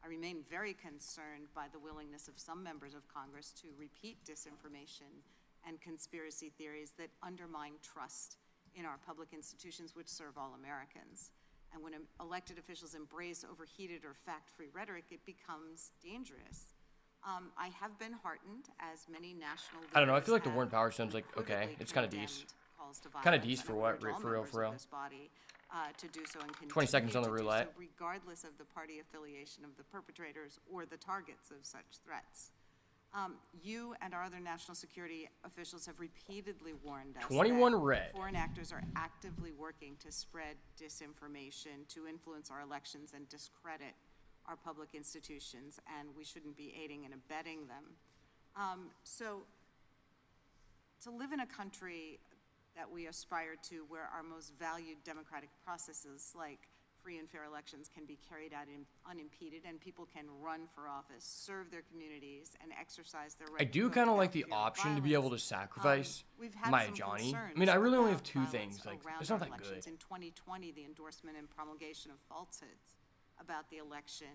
I remain very concerned by the willingness of some members of Congress to repeat disinformation and conspiracy theories that undermine trust in our public institutions which serve all Americans. And when elected officials embrace overheated or fact-free rhetoric, it becomes dangerous. I have been heartened, as many national leaders I don't know. I feel like the have Warren Power sounds like, okay, repeatedly it's kind of condemned decent. calls to Kind of violence decent and for what? encourage all For real, members for of real. this body, to do so and 20 seconds on the continue to do roulette. so regardless of the party affiliation of the perpetrators or the targets of such threats. You and our other national security officials have repeatedly warned us 21 that red. foreign actors are actively working to spread disinformation, to influence our elections and discredit our public institutions, and we shouldn't be aiding and abetting them. So to live in a country that we aspire to, where our most valued democratic processes like free and fair elections can be carried out unimpeded, and people can run for office, serve their communities, and exercise their right I to do vote kind of without like the fear of option to be able to violence. sacrifice We've had my some Johnny. I concerns mean, I really only have about two violence things. Like, around it's not our that good. elections. In 2020, the endorsement and promulgation of falsehoods about the election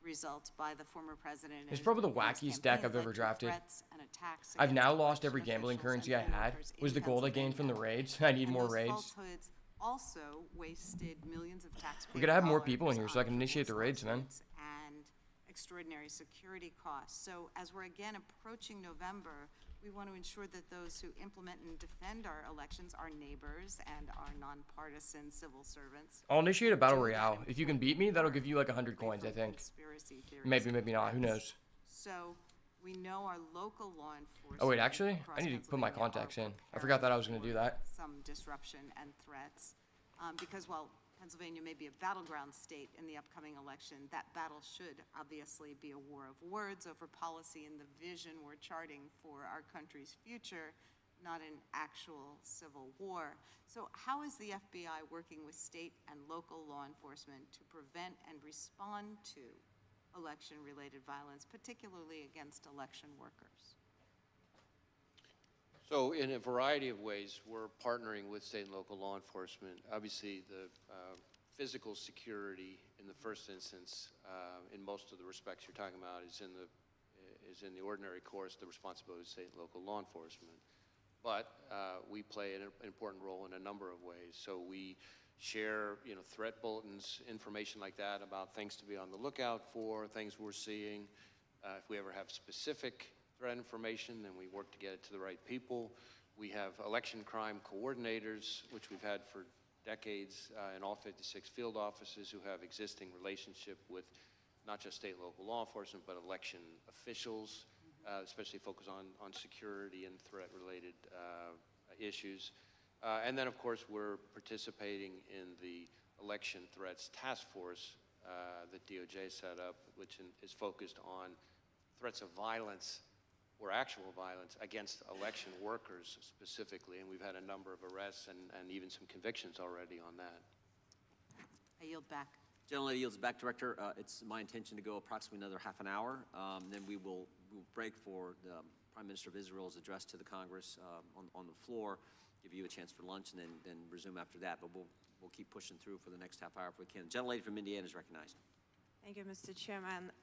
results by the former president. It's and probably the his wackiest campaign deck I've led ever to drafted. threats and attacks I've now against lost every election gambling officials currency and I poll had. workers Was in the gold I gained from the Pennsylvania. raids. I need And more those raids. falsehoods also wasted millions of taxpayer We gotta have more dollars people in here so I can on initiate the raids, man. lawsuits and extraordinary security costs. So as we're again approaching November, we want to ensure that those who implement and defend our elections, our neighbors and our nonpartisan civil servants. I'll initiate a battle do that royale. If you can beat me, that'll give you like 100 free coins, I from think. conspiracy theories Maybe, and maybe not. Who threats. knows? So we know our local law enforcement. Oh wait, actually, across I need to put my Pennsylvania contacts are in. I forgot that I was gonna do preparing that. for some disruption and threats. Because while Pennsylvania may be a battleground state in the upcoming election, that battle should obviously be a war of words over policy and the vision we're charting for our country's future, not an actual civil war. So how is the FBI working with state and local law enforcement to prevent and respond to election-related violence, particularly against election workers? So in a variety of ways, we're partnering with state and local law enforcement. Obviously, the physical security in the first instance, in most of the respects you're talking about, is in the ordinary course, the responsibility of state and local law enforcement. But we play an important role in a number of ways. So we share, threat bulletins, information like that about things to be on the lookout for, things we're seeing. If we ever have specific threat information, then we work to get it to the right people. We have election crime coordinators, which we've had for decades in all 56 field offices who have existing relationship with not just state and local law enforcement, but election officials, especially focused on security and threat-related issues. And then, of course, we're participating in the Election Threats Task Force that DOJ set up, which is focused on threats of violence or actual violence against election workers specifically, and we've had a number of arrests and even some convictions already on that. I yield back. Gentlelady yields back, Director. It's my intention to go approximately another half an hour. Then we'll break for the Prime Minister of Israel's address to the Congress on the floor, give you a chance for lunch, and then resume after that. But we'll keep pushing through for the next half hour if we can. Gentlelady from Indiana is recognized. Thank you, Mr. Chairman.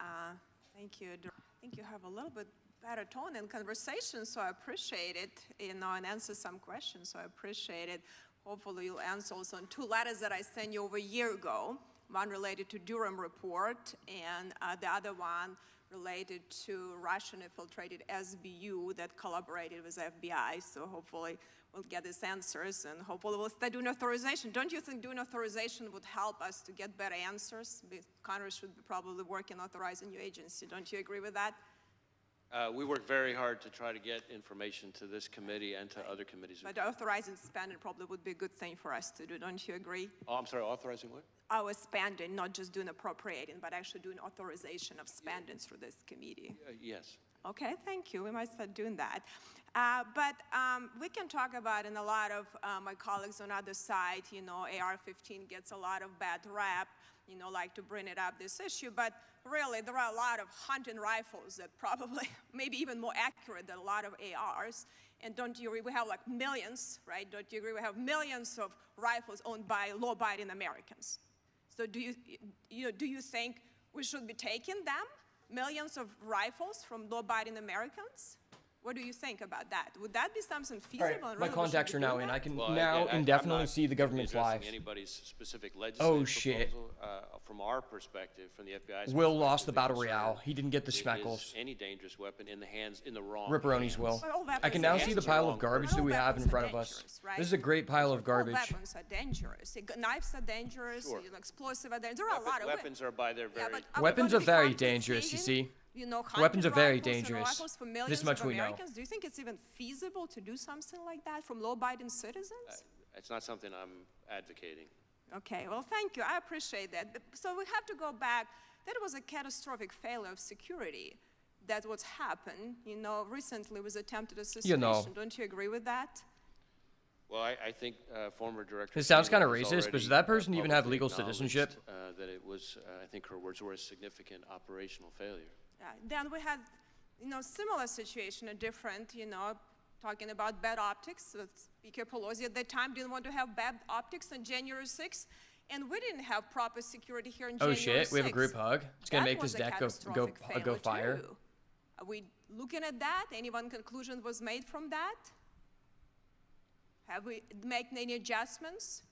Thank you. I think you have a little bit better tone in conversation, so I appreciate it, and answer some questions, so I appreciate it. Hopefully you'll answer also on 2 letters that I sent you over a year ago, one related to Durham report, and the other one related to Russian infiltrated SBU that collaborated with FBI, so hopefully we'll get these answers, and hopefully we'll start doing authorization. Don't you think doing authorization would help us to get better answers? Congress should be probably working authorizing your agency. Don't you agree with that? We work very hard to try to get information to this committee and to other committees. But authorizing spending probably would be a good thing for us to do, don't you agree? Oh, I'm sorry, authorizing what? Our spending, not just doing appropriating, but actually doing authorization of spending through this committee. Yes. Okay, thank you. We might start doing that. But we can talk about, and a lot of my colleagues on the other side, AR-15 gets a lot of bad rap, like to bring it up, this issue, but really there are a lot of hunting rifles that probably, maybe even more accurate than a lot of ARs. And don't you agree, we have like millions, right? Don't you agree, we have millions of rifles owned by law-abiding Americans. So do you think we should be taking them, millions of rifles from law-abiding Americans? What do you think about that? Would that be something feasible? All right, and my really we should contacts be are now doing in. that? I can Well, now again, I'm indefinitely not see the government's addressing lives. anybody's specific legislative Oh, shit. proposal. From our perspective, from the FBI's Will lost the perspective, battle concern, royale. He didn't get the it is schmeckles. any dangerous weapon in the wrong Ripperonis hands. will. But all I can weapons now are see the dangerous. pile of garbage that we have in All front of weapons us. are dangerous, right? This is a great pile of All garbage. weapons are dangerous. Knives are dangerous. Sure. Explosive are dangerous. There are a lot of Weapons are by their very... but are we Weapons going are to be very dangerous, you confiscating, see. Weapons are very hunting rifles and dangerous. rifles for This millions much of we know. Americans? Do you think it's even feasible to do something like that from law-abiding citizens? It's not something I'm advocating. Okay, well, thank you. I appreciate that. So we have to go back. That was a catastrophic failure of security. That's what's happened, recently with attempted assassination. Don't you agree with that? Well, I think former Director. It sounds Cramer kind of has racist, but does already, that person even have publicly legal acknowledged, citizenship? That it was, I think her words were a significant operational failure. Yeah, then we had, similar situation, a different, talking about bad optics. Speaker Pelosi at that time didn't want to have bad optics on January 6th, and we didn't have proper security here on January 6th. Oh shit, we have a group hug. It's gonna make this deck go catastrophic fire. too. Are we looking at that? Any one conclusion was made from that? Have we made any adjustments?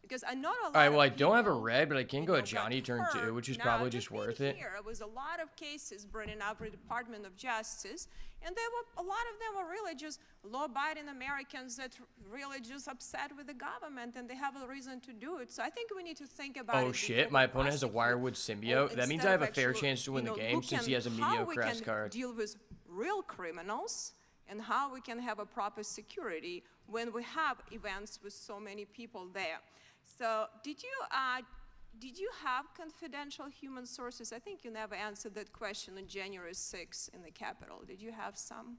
Because I know a lot All right, well, of I don't have a people, red, but I can go got a Johnny turn hurt. 2, which is Now, probably just being worth it. Here was a lot of cases bringing up the Department of Justice, and a lot of them were really just law-abiding Americans that really just upset with the government, and they have a reason to do it. So I think we need to think about it. Oh shit, my opponent has a Wirewood symbiote. That means I have a fair chance to win the game since he has a mediocre ass card. Deal with real criminals and how we can have a proper security when we have events with so many people there. So did you have confidential human sources? I think you never answered that question on January 6th in the Capitol. Did you have some?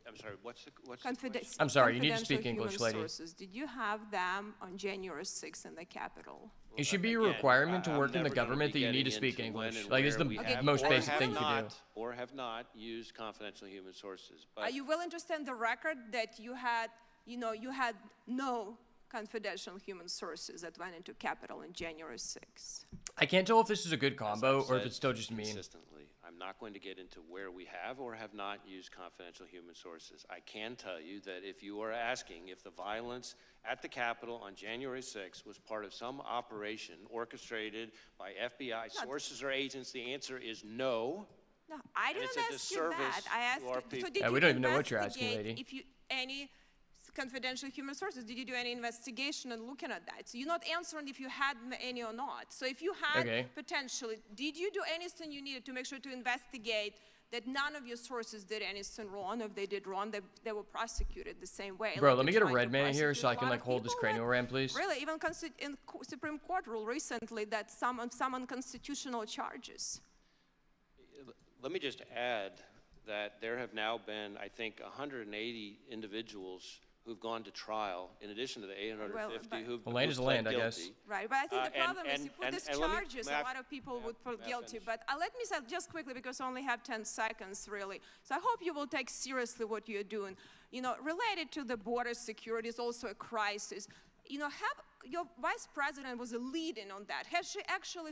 I'm sorry, what's the Confidential I'm sorry, you need to speak English, human lady. sources. Did you have them on January 6th in the Capitol? It should be a Again, requirement to I'm work in the never gonna government be that you need to getting speak into when English. and Like, it's the where we have most or basic have thing to do. not- Or have not used confidential human sources. But Are you willing to stand the record that you had no confidential human sources that went into Capitol on January 6th? I can't tell if this is a good as combo I've or if said it's still just mean. consistently, I'm not going to get into where we have or have not used confidential human sources. I can tell you that if you are asking if the violence at the Capitol on January 6th was part of some operation orchestrated by FBI sources or agents, the answer is no. No, I And didn't it's a ask you that. disservice I asked to our so people. did Yeah, you we don't even know what you're asking, investigate lady. if you any confidential human sources? Did you do any investigation and looking at that? So you're not answering if you had any or not. So if you had Okay. potentially, did you do anything you needed to make sure to investigate that none of your sources did anything wrong? If they did wrong, they were prosecuted the same way. Bro, like let me you're get a trying red to man here prosecute so I a can lot like of hold this people cranial ram, please. Really, even in Supreme Court ruled recently that some unconstitutional charges. Let me just add that there have now been, I think, 180 individuals who've gone to trial, in addition to the 850 who've Well, land is who've land, pled I guess. guilty. Right, but I think the problem is you put and- these and let me- charges, may I a lot of people would put may I guilty. finish? But let me say just quickly, because I only have 10 seconds, really. So I hope you will take seriously what you're doing. Related to the border security is also a crisis. Your vice president was a lead-in on that.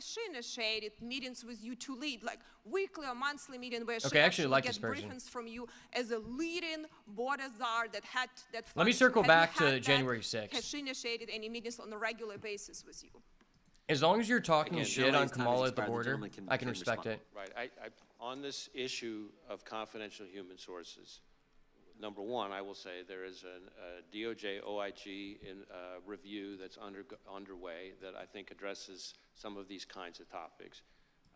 She initiated meetings with you to lead, like weekly or monthly meeting where she Okay, I actually like gets this person. briefings from you as a lead-in border czar that had that. Let me function. circle Have you back had to that? January Has 6th. she initiated any meetings on a regular basis with you? As long as you're talking Again, shit on gentleman's time has Kamala at the expired. The border, gentleman I can can respect respond. it. Right, on this issue of confidential human sources, number one, I will say there is a DOJ OIG review that's underway that I think addresses some of these kinds of topics,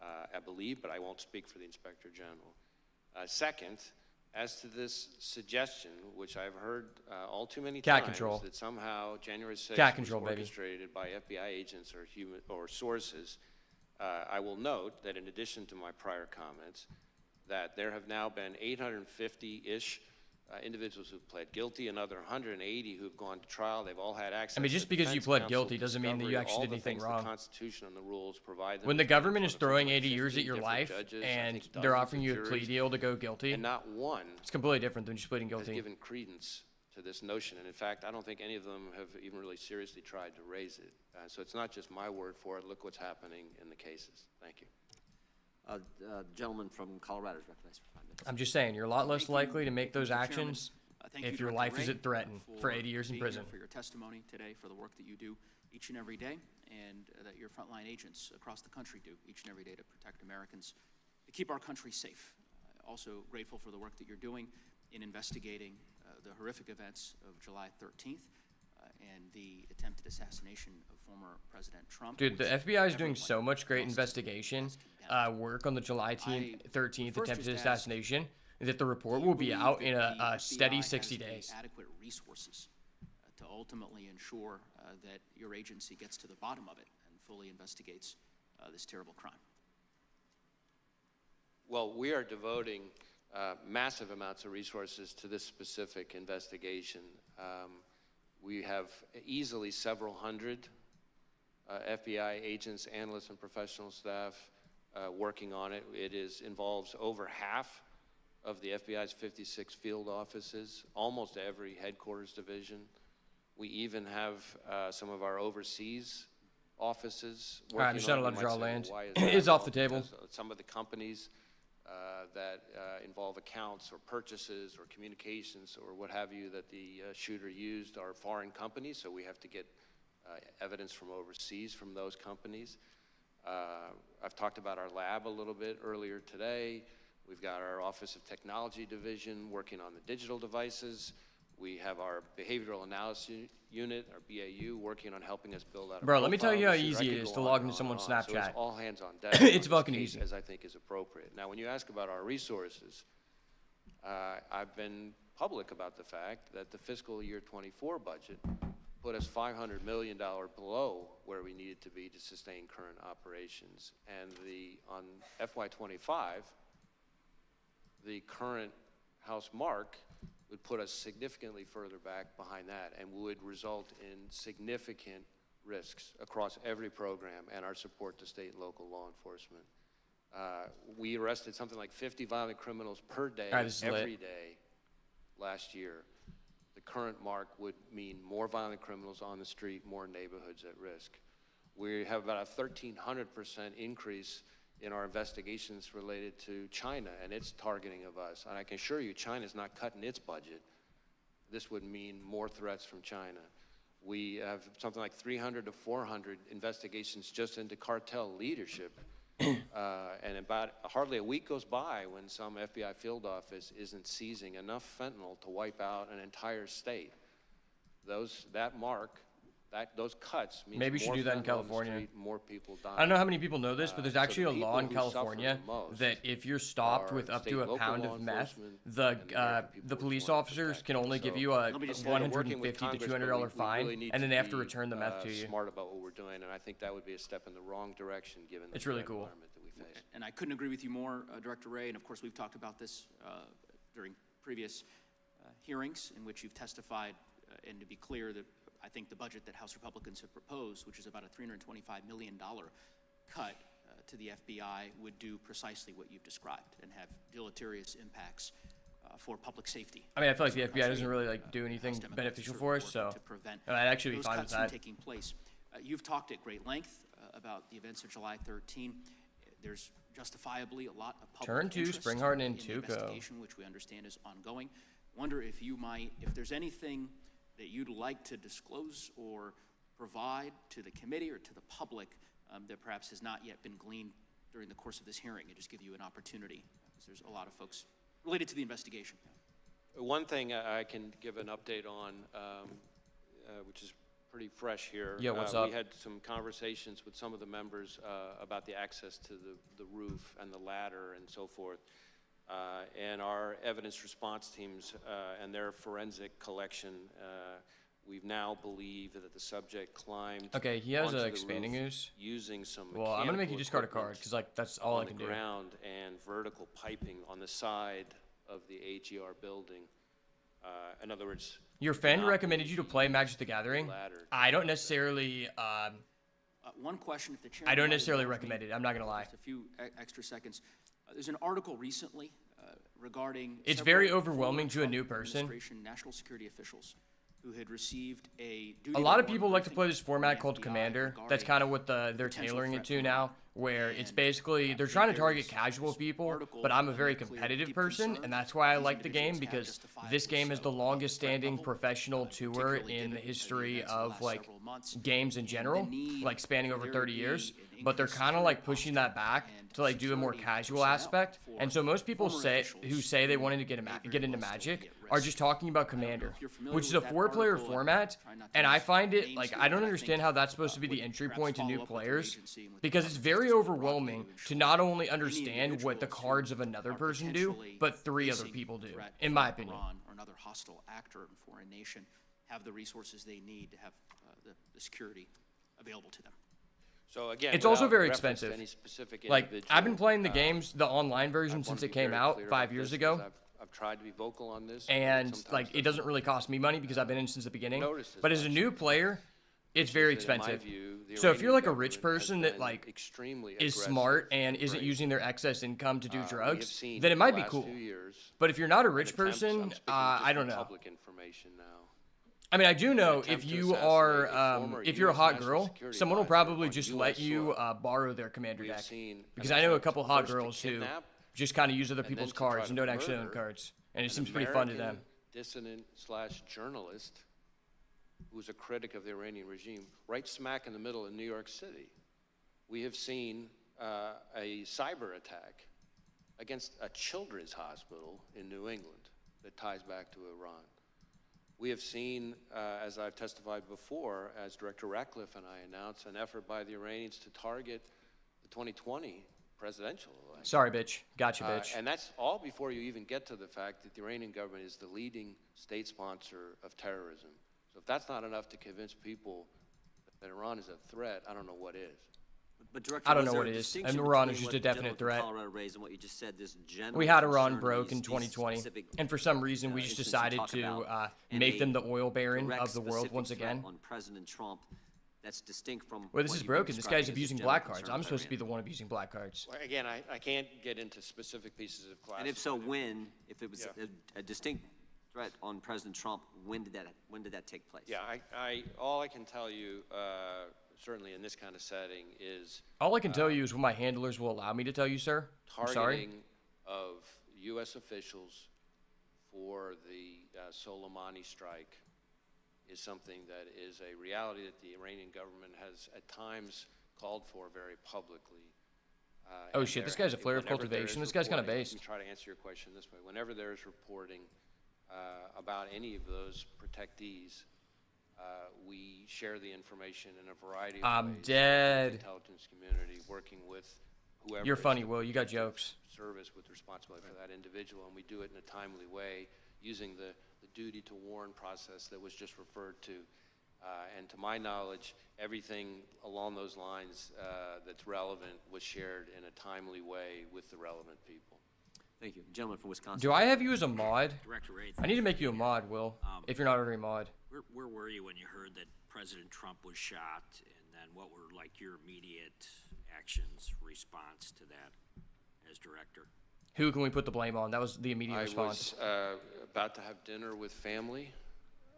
I believe, but I won't speak for the Inspector General. Second, as to this suggestion, which I've heard all too many Cat times, control. that somehow January 6th Cat was control, baby. orchestrated by FBI agents or sources, I will note that in addition to my prior comments, that there have now been 850-ish individuals who've pled guilty, another 180 who've gone to trial. They've all had access. I mean, just to because you defense pled counsel, guilty doesn't mean that you discovery, actually all did the anything things wrong. The Constitution and the rules provide them. When the to stand in government is front of throwing something 80 like years at 50 your different life judges, I and think they're dozens offering of you a juries, plea deal to go guilty, and not one it's completely different than just pleading has guilty. given credence to this notion. And in fact, I don't think any of them have even really seriously tried to raise it. So it's not just my word for it. Look what's happening in the cases. Thank you. Gentleman from Colorado is recognized for 5 minutes. I'm just saying, you're a lot less Thank you. likely to make those Mr. Chairman. actions Thank you, if your Director life Wray, isn't threatened for 80 years in being prison. here, for your testimony today, for the work that you do each and every day, and that your frontline agents across the country do each and every day to protect Americans, to keep our country safe. Also grateful for the work that you're doing in investigating the horrific events of July 13th and the attempted assassination of former President Trump. Dude, the which FBI is doing everyone so much great must investigation condemn. work on the July 13th first attempted just ask, assassination that the report Do you will be believe out that in the a steady FBI 60 has the days. adequate resources to ultimately ensure that your agency gets to the bottom of it and fully investigates this terrible crime? Well, we are devoting massive amounts of resources to this specific investigation. We have easily several hundred FBI agents, analysts, and professional staff working on it. It involves over half of the FBI's 56 field offices, almost every headquarters division. We even have some of our overseas offices working on it. I'm just not allowed to You might draw say, land. "Why is that?" It's off Well, the table. because some of the companies that involve accounts or purchases or communications or what have you that the shooter used are foreign companies, so we have to get evidence from overseas from those companies. I've talked about our lab a little bit earlier today. We've got our Office of Technology Division working on the digital devices. We have our Behavioral Analysis Unit, our BAU, working on helping us build out a Bro, let me tell you how profile. easy I it could is go to on log and into on and someone's on. So it's Snapchat. all hands on deck. It's on this fucking case, easy. as I think is appropriate. Now, when you ask about our resources, I've been public about the fact that the fiscal year 24 budget put us $500 million below where we needed to be to sustain current operations. And on FY25, the current House mark would put us significantly further back behind that and would result in significant risks across every program and our support to state and local law enforcement. We arrested something like 50 violent criminals per day, All right, this is lit. every day last year. The current mark would mean more violent criminals on the street, more neighborhoods at risk. We have about a 1,300% increase in our investigations related to China and its targeting of us. And I can assure you, China's not cutting its budget. This would mean more threats from China. We have something like 300 to 400 investigations just into cartel leadership. And about hardly a week goes by when some FBI field office isn't seizing enough fentanyl to wipe out an entire state. That mark, those cuts means Maybe we should more do that in fentanyl on the California. street, more people dying. I don't know how many people know this, but there's So the actually a law in people who suffer California the most that if you're stopped are with up state to and a local pound law of meth, enforcement the and the American people the we police wanna officers protect. can only give you a Let me just tell you, working with $150 to Congress, but $200 we fine, really need and then they have to be, return the meth to you. Smart about what we're doing, and I think that would be a step in the wrong direction given the It's really threat cool. environment that we face. And I couldn't agree with you more, Director Wray, and of course, we've talked about this during previous hearings in which you've testified, and to be clear, that I think the budget that House Republicans have proposed, which is about a $325 million cut to the FBI, would do precisely what you've described and have deleterious impacts for public safety. I mean, I feel like the FBI doesn't really do anything Democrats beneficial are for us, working so to prevent I'd actually be those fine with cuts from that. taking place. You've talked at great length about the events of July 13. There's justifiably a lot of public Turn to interest Springhart and in the Tuco. investigation, which we understand is ongoing. Wonder if if there's anything that you'd like to disclose or provide to the committee or to the public that perhaps has not yet been gleaned during the course of this hearing, and just give you an opportunity, because there's a lot of folks related to the investigation. One thing I can give an update on, which is pretty fresh here. Yeah, what's up? We had some conversations with some of the members about the access to the roof and the ladder and so forth. And our evidence response teams and their forensic collection, we now believe that the subject climbed Okay, he has onto an the expanding roof noose. using some Well, I'm gonna make you mechanical discard a card, equipment because like that's all I on can the do. ground and vertical piping on the side of the AGR building. In other words, Your friend not recommended you to play Magic the Gathering. ladder. I don't necessarily. One question, if the chair I don't might necessarily indulge me, recommend it. I'm not gonna lie. Just a few extra seconds. There's an article recently regarding It's several very former overwhelming to a Trump new person. administration national security officials who had received a A lot of people like to play this format from the called FBI Commander. That's regarding kind of what they're potential tailoring it threat to from now, where it's And basically they're I trying to think target there's casual this people, article but I'm a that very made clear competitive deep person, concern and that's why I these like the game, individuals have because justifiably this game is the so longest threat standing level, professional tour particularly in the given history events of the of last like several months, games in and the general, need like spanning for over there 30 to years. be an But they're increased kind of like security pushing that back and to like do a more security casual personnel aspect. for And so most people former who officials say they who wanted to get may get very into well still Magic be at are risk. just talking about I don't know Commander, if you're familiar which is with a that 4-player article. format, Try not to and I list find it names like here, I don't but I understand think, how that's supposed to be the would entry perhaps point to follow new up with your players, agency and with because the it's Department of very Justice more broadly overwhelming to to ensure not only any understand what the individuals cards who of another are person do, potentially but 3 other facing people do, threat in from my opinion. Iran or another hostile actor in a foreign nation have the resources they need to have the security available to them. So again, It's also without very reference to expensive. any specific Like, I've been individual, playing the games, the online version, I wanna since be it came very out clear 5 about years this ago. because I've tried to be vocal on this. And sometimes like, it doesn't really cost me money because I've been in since the beginning. noticed as But as a new player, it's very that in my expensive. view, the So if you're like a Iranian rich government has person that been like extremely is aggressive smart and and isn't brave. using their excess income to do We have drugs, seen then it in might the be last cool. few years But if you're not a an rich attempt- person, I'm speaking just I don't from know. Public information now. I mean, I do know if attempt to you assassinate are, a former if you're a US hot national girl, security someone will advisor probably on just US let you soil. borrow their commander We have deck. seen Because an I know a attempt couple hot first to girls who kidnap just kind of use other and people's then to try cards to and don't actually own murder cards. And it an seems pretty fun to them. American dissident/journalist who was a critic of the Iranian regime, right smack in the middle of New York City. We have seen a cyber attack against a children's hospital in New England that ties back to Iran. We have seen, as I've testified before, as Director Ratcliffe and I announced, an effort by the Iranians to target the 2020 presidential election. Sorry, bitch. Gotcha, bitch. And that's all before you even get to the fact that the Iranian government is the leading state sponsor of terrorism. So if that's not enough to convince people that Iran is a threat, I don't know what is. But Director, I don't was know there what it is. distinction And Iran between is just what a the definite gentleman from threat. Colorado raised and what you just said, this general We had Iran concern, broke in these 2020, specific, and for some reason we just incidents you decided talk to about, and make a them the oil baron direct, of the world specific once threat again. on President Trump that's distinct from Well, this what is you've been broken. This describing guy's as a abusing general black cards. concern I'm with supposed to be Iran. the one abusing black cards. Well, again, I can't get into specific pieces of class. And if so, when, if it was Yeah. a distinct threat on President Trump, when did that take place? Yeah, all I can tell you, certainly in this kind of setting, is All I can tell you is what my handlers will allow me to tell you, sir. I'm sorry. targeting of U.S. officials for the Soleimani strike is something that is a reality that the Iranian government has at times called for very publicly. Oh, and shit, this there- guy's a flare of whenever there cultivation. is This guy's kinda reporting- based. Let me try to answer your question this way. Whenever there is reporting about any of those protectees, we share the information in a variety of I'm ways. dead. With the intelligence community, working with whoever. You're is funny, the Will. You got protective jokes. Service with responsibility for that individual, and we do it in a timely way using the duty to warn process that was just referred to. And to my knowledge, everything along those lines that's relevant was shared in a timely way with the relevant people. Thank you. Gentleman from Wisconsin. Do I have you as a mod? Director Ray, I need to make you a mod, Will, if you're not already a mod. where were you when you heard that President Trump was shot, and then what were like your immediate actions, response to that as director? Who can we put the blame on? That was the immediate response. I was about to have dinner with family.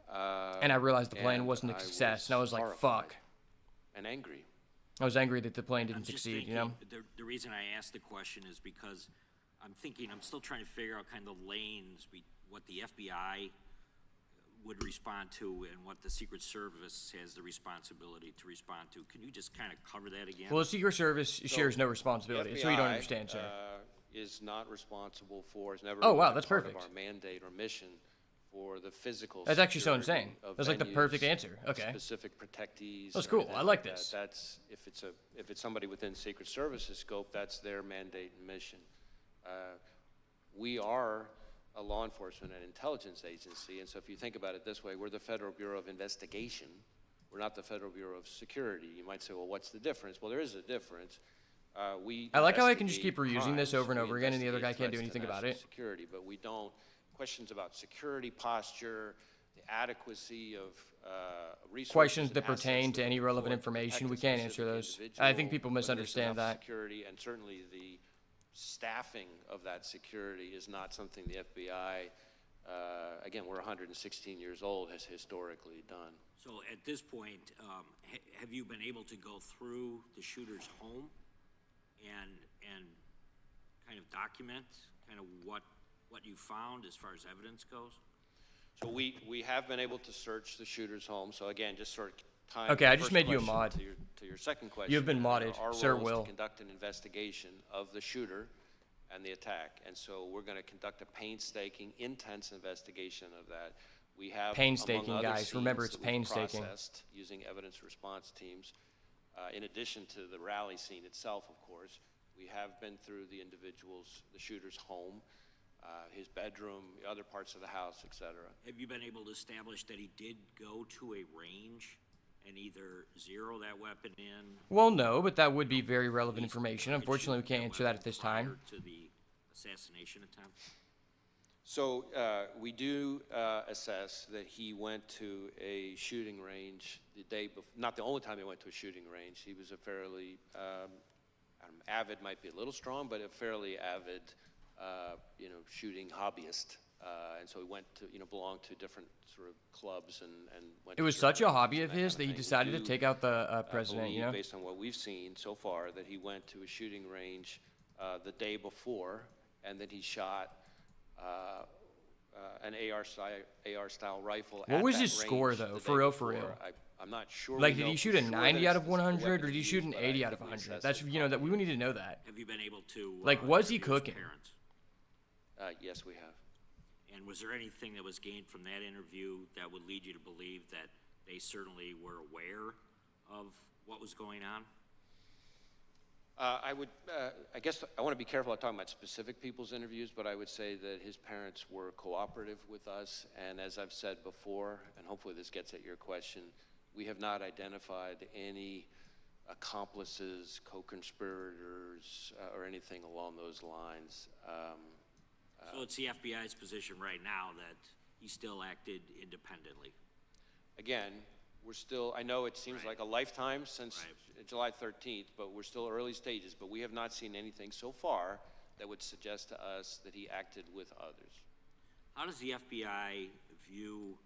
And I realized the plan and wasn't a I success, and I was like, horrified fuck. And angry. I was angry that the plan didn't I'm just succeed, you thinking, know? the reason I asked the question is because I'm still trying to figure out kind of the lanes, what the FBI would respond to and what the Secret Service has the responsibility to respond to. Can you just kind of cover that again? Well, the Secret Service shares no responsibility. The That's what you don't FBI, understand, sir. Is not responsible for, has never Oh, really wow, been that's part perfect. of our mandate or mission for the physical That's actually so security insane. of That's like the venues, perfect answer. Okay. Specific protectees. That's and cool. everything I like that. this. That's, if it's somebody within Secret Service's scope, that's their mandate and mission. We are a law enforcement and intelligence agency, and so if you think about it this way, we're the Federal Bureau of Investigation. We're not the Federal Bureau of Security. You might say, well, what's the difference? Well, there is a difference. I like how I can just keep investigate reusing this crimes, over and we over again, and the other guy investigate can't do threats to anything about national it. Security, but we don't, questions about security posture, the adequacy of resources. Questions and that pertain assets to any that relevant afford to information, we protect a can't answer specific those. individual, I think people whether there's misunderstand enough that. Security, and certainly the staffing of that security is not something the FBI, again, we're 116 years old, has historically done. So at this point, have you been able to go through the shooter's home and kind of document kind of what you found as far as evidence goes? So we have been able to search the shooter's home. So again, just sort of tying Okay, the I just first made you a question mod. to your second question. You've been modded, Our Sir role is Will. to conduct an investigation of the shooter and the attack, and so we're going to conduct a painstaking, intense investigation of that. We have Painstaking, among other guys. Remember, scenes it's that we've painstaking. processed using evidence response teams. In addition to the rally scene itself, of course, we have been through the shooter's home, his bedroom, other parts of the house, etc. Have you been able to establish that he did go to a range and either zero that weapon in? Well, no, but that would be very relevant information. Unfortunately, we can't answer that at this time. Prior to the assassination attempt? So we do assess that he went to a shooting range the day before, not the only time he went to a shooting range. He was a fairly, avid might be a little strong, but a fairly avid, shooting hobbyist. And so he went to, belonged to different sort of clubs and went It to was such a tournaments hobby and of that his kind that he thing. decided to We take do, out the president, believe, you know? based on what we've seen so far, that he went to a shooting range the day before, and that he shot an AR-style rifle. What at was that his score, range though, the for day real, before. I'm not sure. Like, we did know he for shoot a sure 90 that out it's of the 100, weapon or did he used, shoot an but I 80 out of think we 100? assess That's, it that we need to know that. Have you been able to? Like, was he interview his cooking? parents? Yes, we have. And was there anything that was gained from that interview that would lead you to believe that they certainly were aware of what was going on? I guess I want to be careful about talking about specific people's interviews, but I would say that his parents were cooperative with us, and as I've said before, and hopefully this gets at your question, we have not identified any accomplices, co-conspirators, or anything along those lines. So it's the FBI's position right now that he still acted independently. Again, we're still, I know it seems like a lifetime since July 13th, but we're still early stages, but we have not seen anything so far that would suggest to us that he acted with others. How does the FBI view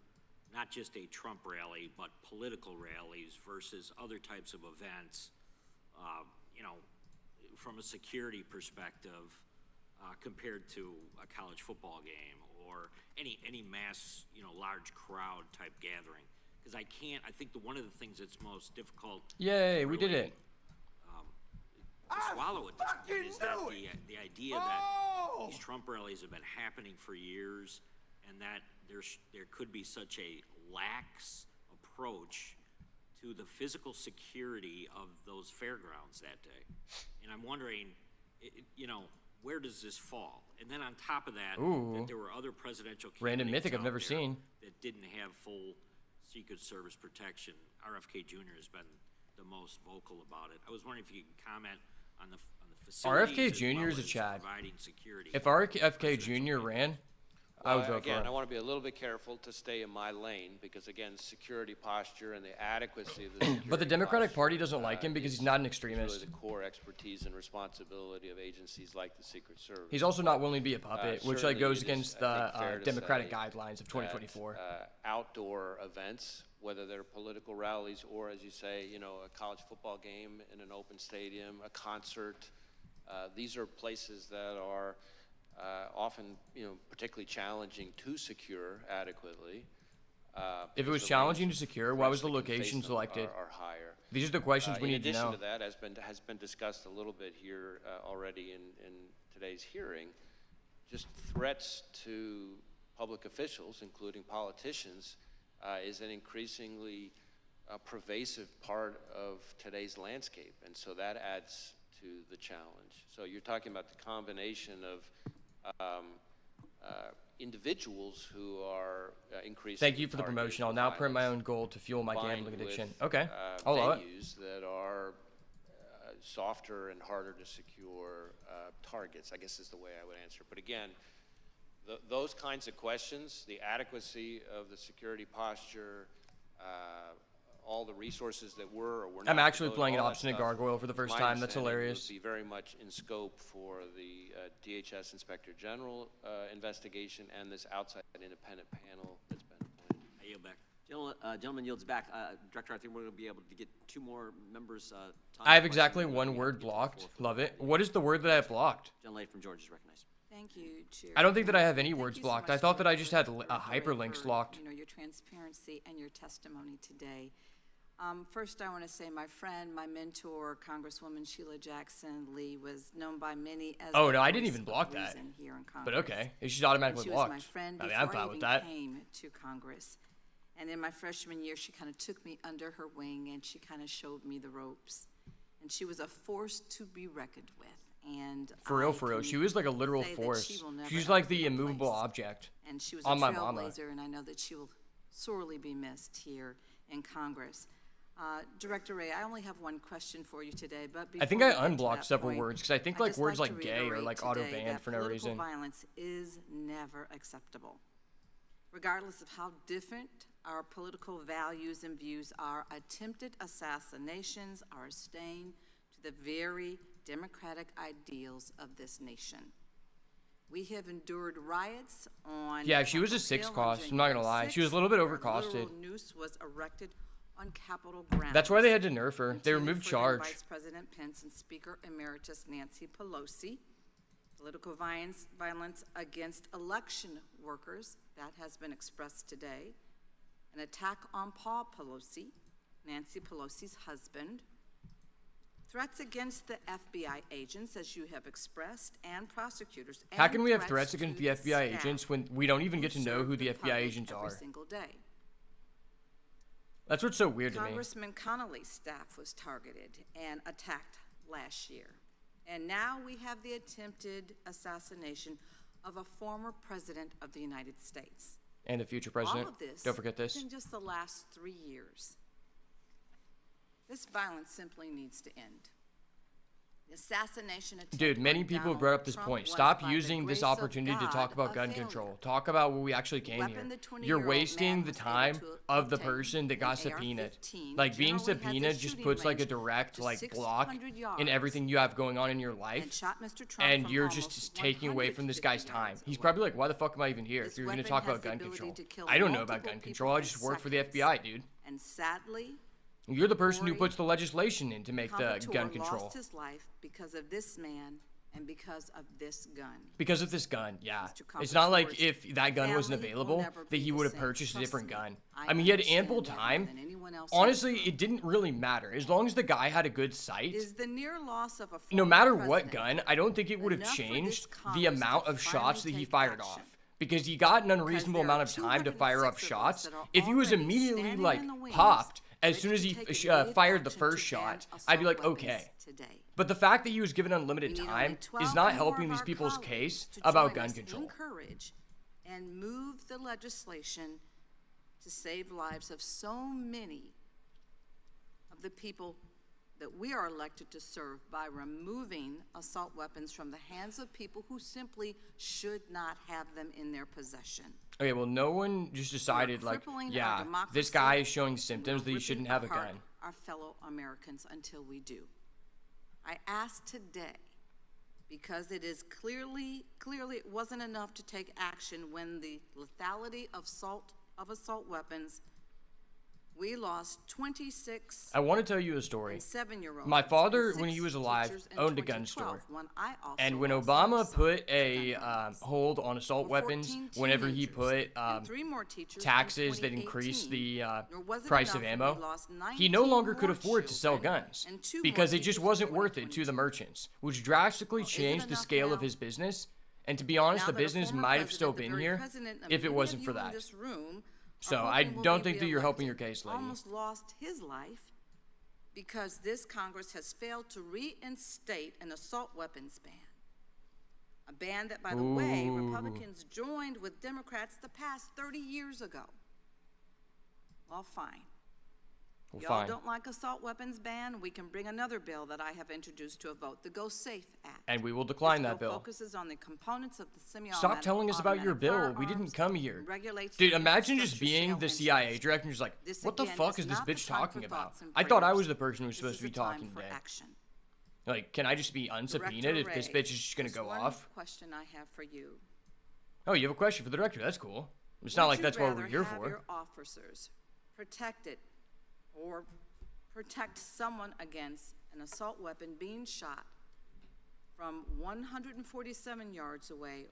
not just a Trump rally, but political rallies versus other types of events, from a security perspective, compared to a college football game or any mass, large crowd type gathering? Because I think one of the things that's most difficult. Yay, we did it. To swallow at this point is that the idea that these Trump rallies have been happening for years, and that there could be such a lax approach to the physical security of those fairgrounds that day. And I'm wondering, where does this fall? And then on top of that, that there were other presidential Random candidates mythic I've out never there seen. that didn't have full Secret Service protection. RFK Jr. has been the most vocal about it. I was wondering if you could comment on the facilities RFK as Jr. well is a as Chad. providing security. If RFK Jr. ran, I would vote for Again, him. I want to be a little bit careful to stay in my lane because, again, security posture and the adequacy of the security But the Democratic posture, Party doesn't like him because he's not an is extremist. really the core expertise and responsibility of agencies like the Secret Service. He's also not willing to be a puppet, which Certainly goes it is, against I think, the fair to Democratic say guidelines of 2024. that, outdoor events, whether they're political rallies or, as you say, a college football game in an open stadium, a concert, these are places that are often, particularly challenging to secure adequately. If it was challenging to secure, why was the location selected? Are higher. These are the questions we need to know. In addition to that, has been discussed a little bit here already in today's hearing, just threats to public officials, including politicians, is an increasingly pervasive part of today's landscape, and so that adds to the challenge. So you're talking about the combination of individuals who are increasing. Thank you for the promotion. I'll now print my own gold to fuel my gambling addiction. Okay, I'll allow it. Venues that are softer and harder to secure targets, I guess is the way I would answer. But again, those kinds of questions, the adequacy of the security posture, all the resources that were or were not. I'm actually devoted, playing an all that obstinate stuff, gargoyle for the first my time. That's understanding hilarious. Would be very much in scope for the DHS Inspector General investigation and this outside independent panel that's been appointed. I yield back. Gentleman yields back. Director, I think we're going to be able to get two more members. I have exactly one word blocked. Love it. What is the word that I have blocked? Gentlelady from Georgia is recognized. Thank you, Chair. I don't think that I have any Thank words you so blocked. much I thought that I for- just had for- hyperlinks for, locked. Your transparency and your testimony today. First, I want to say my friend, my mentor, Congresswoman Sheila Jackson Lee, was known by many as Oh, the no, I didn't voice even of block that. reason here in But Congress. okay, she's automatically She blocked. was my friend I mean, before I'm fine I with even that. came to Congress. And in my freshman year, she kind of took me under her wing and she kind of showed me the ropes. And she was a force to be reckoned with. And For real, she was like a literal say that force. she will never She's have like a the different immovable place. object. And she was on a my mama. trailblazer, and I know that she will sorely be missed here in Congress. Director Ray, I only have one question for you today, but I think before I we get to unblocked that several point, words because I think I'd like just words like to like gay are reiterate like auto today banned that for no political reason. violence is never acceptable. Regardless of how different our political values and views are, attempted assassinations are a stain to the very democratic ideals of this nation. We have endured riots on Yeah, she was a Capitol 6 Hill cost. on I'm not gonna January lie. She was a 6th, little bit where a overcosted. literal noose was erected on Capitol grounds. That's why they had to nerf her. They Two removed for then charge. Vice President Pence and Speaker Emeritus Nancy Pelosi. Political violence against election workers, that has been expressed today. An attack on Paul Pelosi, Nancy Pelosi's husband. Threats against the FBI agents, as you have expressed, and prosecutors. How and can we have threats to against the FBI staff agents when we don't even get to know serve who the FBI public agents every are? single day? That's what's so weird to me. Congressman Connolly's staff was targeted and attacked last year. And now we have the attempted assassination of a former president of the United States. And the future president. All of this Don't forget this. in just the last 3 years. This violence simply needs to end. The assassination attempt Dude, many on people have Donald brought up this Trump point. was, Stop by the using this grace of opportunity to God, talk about a gun failure. control. Talk about what we actually The came here. weapon the You're 20-year-old wasting man the was able time to of the obtain, person that got an subpoenaed. AR-15, Like being generally has a subpoenaed just shooting puts like a range direct to like block 600 in yards everything you have going on in your and life. shot Mr. Trump And from you're almost just taking away from this guy's 150 time. yards He's away. probably like, why the fuck am I even here if This you're going to weapon talk has about the gun ability control? to kill I don't know about multiple gun people control. I in just work for the seconds. FBI, dude. And sadly, You're the person who Corey puts the legislation in to make the Compator gun control. lost his life because of this man and because of this gun. Because of this gun, yeah. Mr. It's not like Compator's if that gun wasn't family will available never that be he the would have same. purchased a Trust different me, gun. I I mean, he had understand ample that more time. than anyone else in Honestly, this room. it didn't really matter. As long as the guy had a good sight, Is the near loss of a no former matter what president gun, I don't think it would have enough for this changed the Congress amount to of shots that finally he take fired action? off. Because he got an unreasonable there are amount of time to fire off 206 of us shots. that are If he was already immediately standing like in the wings, popped as ready soon as to he take immediate fired the action first to ban shot, I'd be like, assault weapons okay. today. But the fact that he was given unlimited We need time only 12 is not more helping of these our people's colleagues case to about join gun us control. in courage and move the legislation to save lives of so many of the people that we are elected to serve by removing assault weapons from the hands of people who simply should not have them in their possession. Okay, well, no one just decided like, crippling our yeah, democracy, this guy is showing and symptoms we're that he ripping shouldn't have a apart gun. our fellow Americans until we do. I ask today, because it is clearly it wasn't enough to take action when the lethality of assault weapons, we lost 26 I want to tell you a story. and 7-year-olds. My father, and when he 6 was alive, teachers in owned a gun 2012, store. when I also And when lost Obama my son put to a gun violence. hold on assault There were weapons, 14 whenever he teenagers put and 3 more teachers in taxes that increased 2018, the nor was it price of enough that we ammo, lost he no 19 longer could more afford to sell children guns and 2 more because it teachers just in wasn't worth it to the merchants, which drastically is it changed the enough scale of now? his business. And to be honest, Now the that a business former might have president, still the been very here president of if it many wasn't of for you in that. this room So are I hoping will don't be think that you're helping your reelected, case, lady. almost lost his life because this Congress has failed to reinstate an assault weapons ban. A ban that, by the way, Ooh. Republicans joined with Democrats to pass 30 years ago. Well, fine. Well, Y'all fine. don't like assault weapons ban? We can bring another bill that I have introduced to a vote, the Go Safe Act. And we will decline This that bill. focuses on the components of the Stop telling us about your bill. We didn't come here. Dude, imagine just being the CIA director and just like, This, what the again, fuck is is this not the bitch time talking for about? thoughts and I thought I prayers. was the person who was This supposed is to be the time talking for today. action. Like, can I just be unsubpoenaed if Director this Ray, bitch is just gonna there's go one off? question I have for you. Oh, you have a question for the director. That's cool. It's not Would like you that's what we're rather here have for. your officers protected or protect someone against an assault weapon being shot from 147 yards away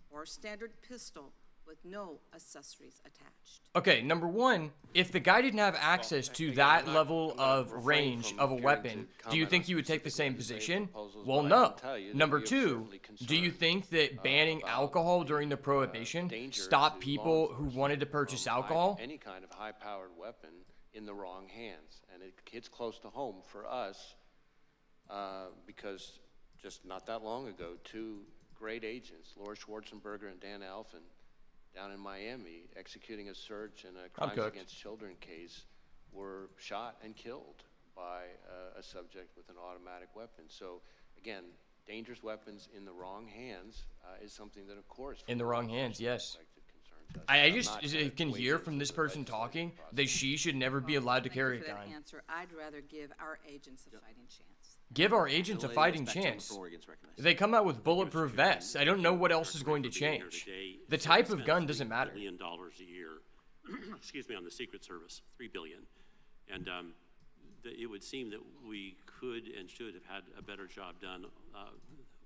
or a standard pistol with no accessories attached? Okay, number one, if the guy didn't have access to that level of range of a weapon, do you think he would take the same position? Well, no. Number two, do you think that banning alcohol during the prohibition stopped people who wanted to purchase alcohol? Any kind of high-powered weapon in the wrong hands. And it hits close to home for us because just not that long ago, 2 great agents, Laura Schwarzenberger and Dan Alphen, down in Miami, executing a search in a crimes cooked. against children case, were shot and killed by a subject with an automatic weapon. So again, dangerous weapons in the wrong hands is something that, of course, In the wrong hands, yes. I just can hear from this person talking that she should never be allowed to carry a Thank you for gun. that answer. I'd rather give our agents a fighting chance. Give our agents a fighting chance. They come out with bulletproof vests. I don't know what else is going to change. The type of gun doesn't matter. $1 billion a year, excuse me, on the Secret Service, $3 billion. And it would seem that we could and should have had a better job done a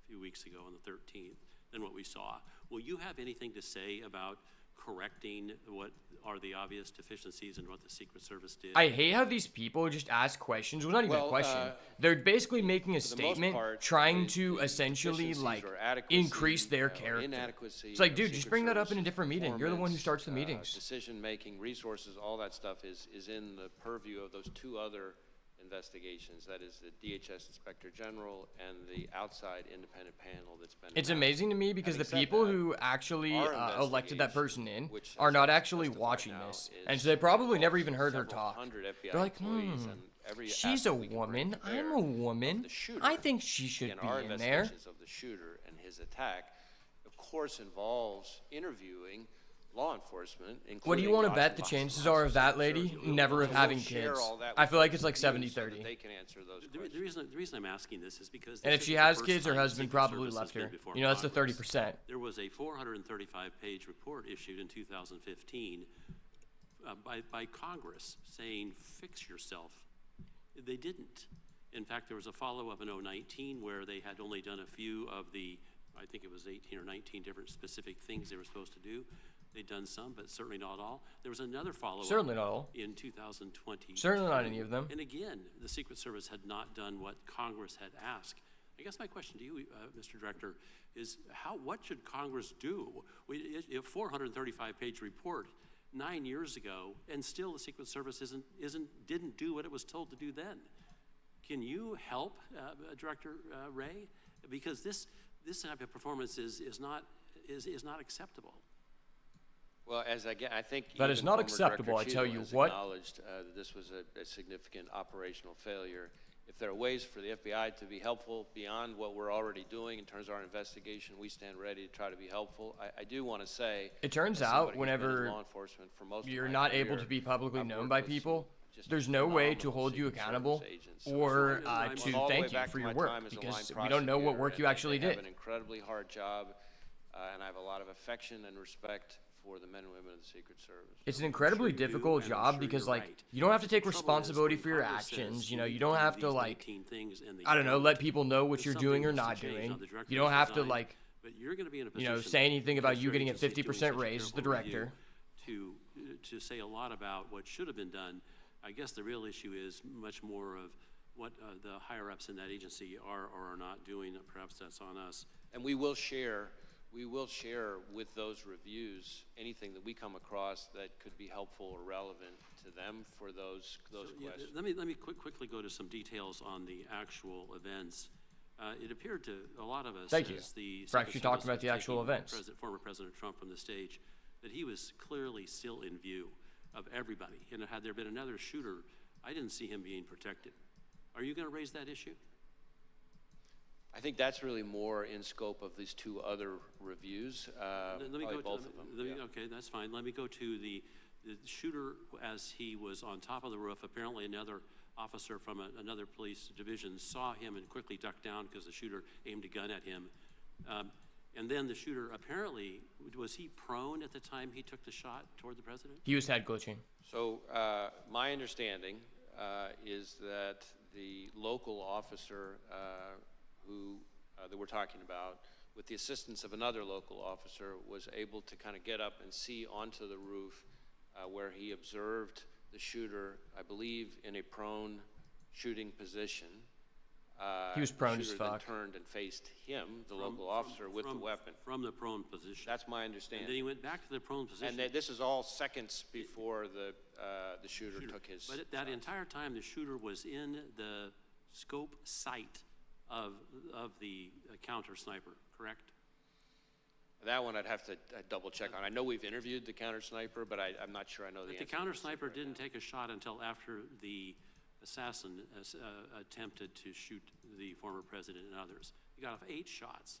few weeks ago on the 13th than what we saw. Will you have anything to say about correcting what are the obvious deficiencies in what the Secret Service did? I hate how these people just ask questions. Well, not even a question. They're basically making a statement, trying to essentially like increase their character. It's like, dude, just bring that up in a different meeting. You're the one who starts the meetings. Decision-making, resources, all that stuff is in the purview of those two other investigations. That is the DHS Inspector General and the outside independent panel that's been. It's amazing to me because the people who actually elected that person in are not actually watching this. And so they probably never even heard her talk. They're like, she's a woman. I'm a woman. I think she should be our in there. investigations of the shooter and his attack, of course, involves interviewing law enforcement. What do you want to bet the chances are of that lady never of having kids? I feel like it's like 70-30. They can answer those questions. The reason I'm asking this is because. And if she has kids, her husband probably left her. You know, that's the 30%. There was a 435-page report issued in 2015 by Congress saying, fix yourself. They didn't. In fact, there was a follow-up in 2019 where they had only done a few of the, I think it was 18 or 19 different specific things they were supposed to do. They'd done some, but certainly not all. There was another follow-up. Certainly not all. In 2020. Certainly not any of them. And again, the Secret Service had not done what Congress had asked. I guess my question to you, Mr. Director, is what should Congress do? A 435-page report 9 years ago, and still the Secret Service didn't do what it was told to do then. Can you help, Director Wray? Because this type of performance is not acceptable. Well, I think that is not acceptable. I tell you what. Acknowledged that this was a significant operational failure. If there are ways for the FBI to be helpful beyond what we're already doing in terms of our investigation, we stand ready to try to be helpful. I do want to say, it turns out whenever you're not able to be publicly known by people, there's no way to hold you accountable or to thank you for your work because we don't know what work you actually did. They have an incredibly hard job, and I have a lot of affection and respect for the men and women of the Secret Service. It's an incredibly difficult job because, like, you don't have to take responsibility for your actions. You know, you don't have to, like, I don't know, let people know what you're doing or not doing. You don't have to, like, you know, say anything about you getting a 50% raise as the director. To say a lot about what should have been done. I guess the real issue is much more of what the higher-ups in that agency are or are not doing. Perhaps that's on us. And we will share with those reviews anything that we come across that could be helpful or relevant to them for those questions. Let me quickly go to some details on the actual events. It appeared to a lot of us, as the for actually talking about the actual events, former President Trump from the stage, that he was clearly still in view of everybody. And had there been another shooter, I didn't see him being protected. Are you going to raise that issue? I think that's really more in scope of these two other reviews. Let me go both of them. Okay, that's fine. Let me go to the shooter as he was on top of the roof. Apparently another officer from another police division saw him and quickly ducked down because the shooter aimed a gun at him. And then the shooter apparently, was he prone at the time he took the shot toward the president? He was head glitching. So my understanding is that the local officer who that we're talking about, with the assistance of another local officer, was able to kind of get up and see onto the roof where he observed the shooter, I believe, in a prone shooting position. He was prone as fuck. Then turned and faced him, the local officer, with the weapon. From the prone position. That's my understanding. And then he went back to the prone position. And this is all seconds before the shooter took his. But that entire time, the shooter was in the scope sight of the counter sniper, correct? That one I'd have to double check on. I know we've interviewed the counter sniper, but I'm not sure I know the But answer. the counter sniper didn't take a shot until after the assassin attempted to shoot the former president and others. He got off 8 shots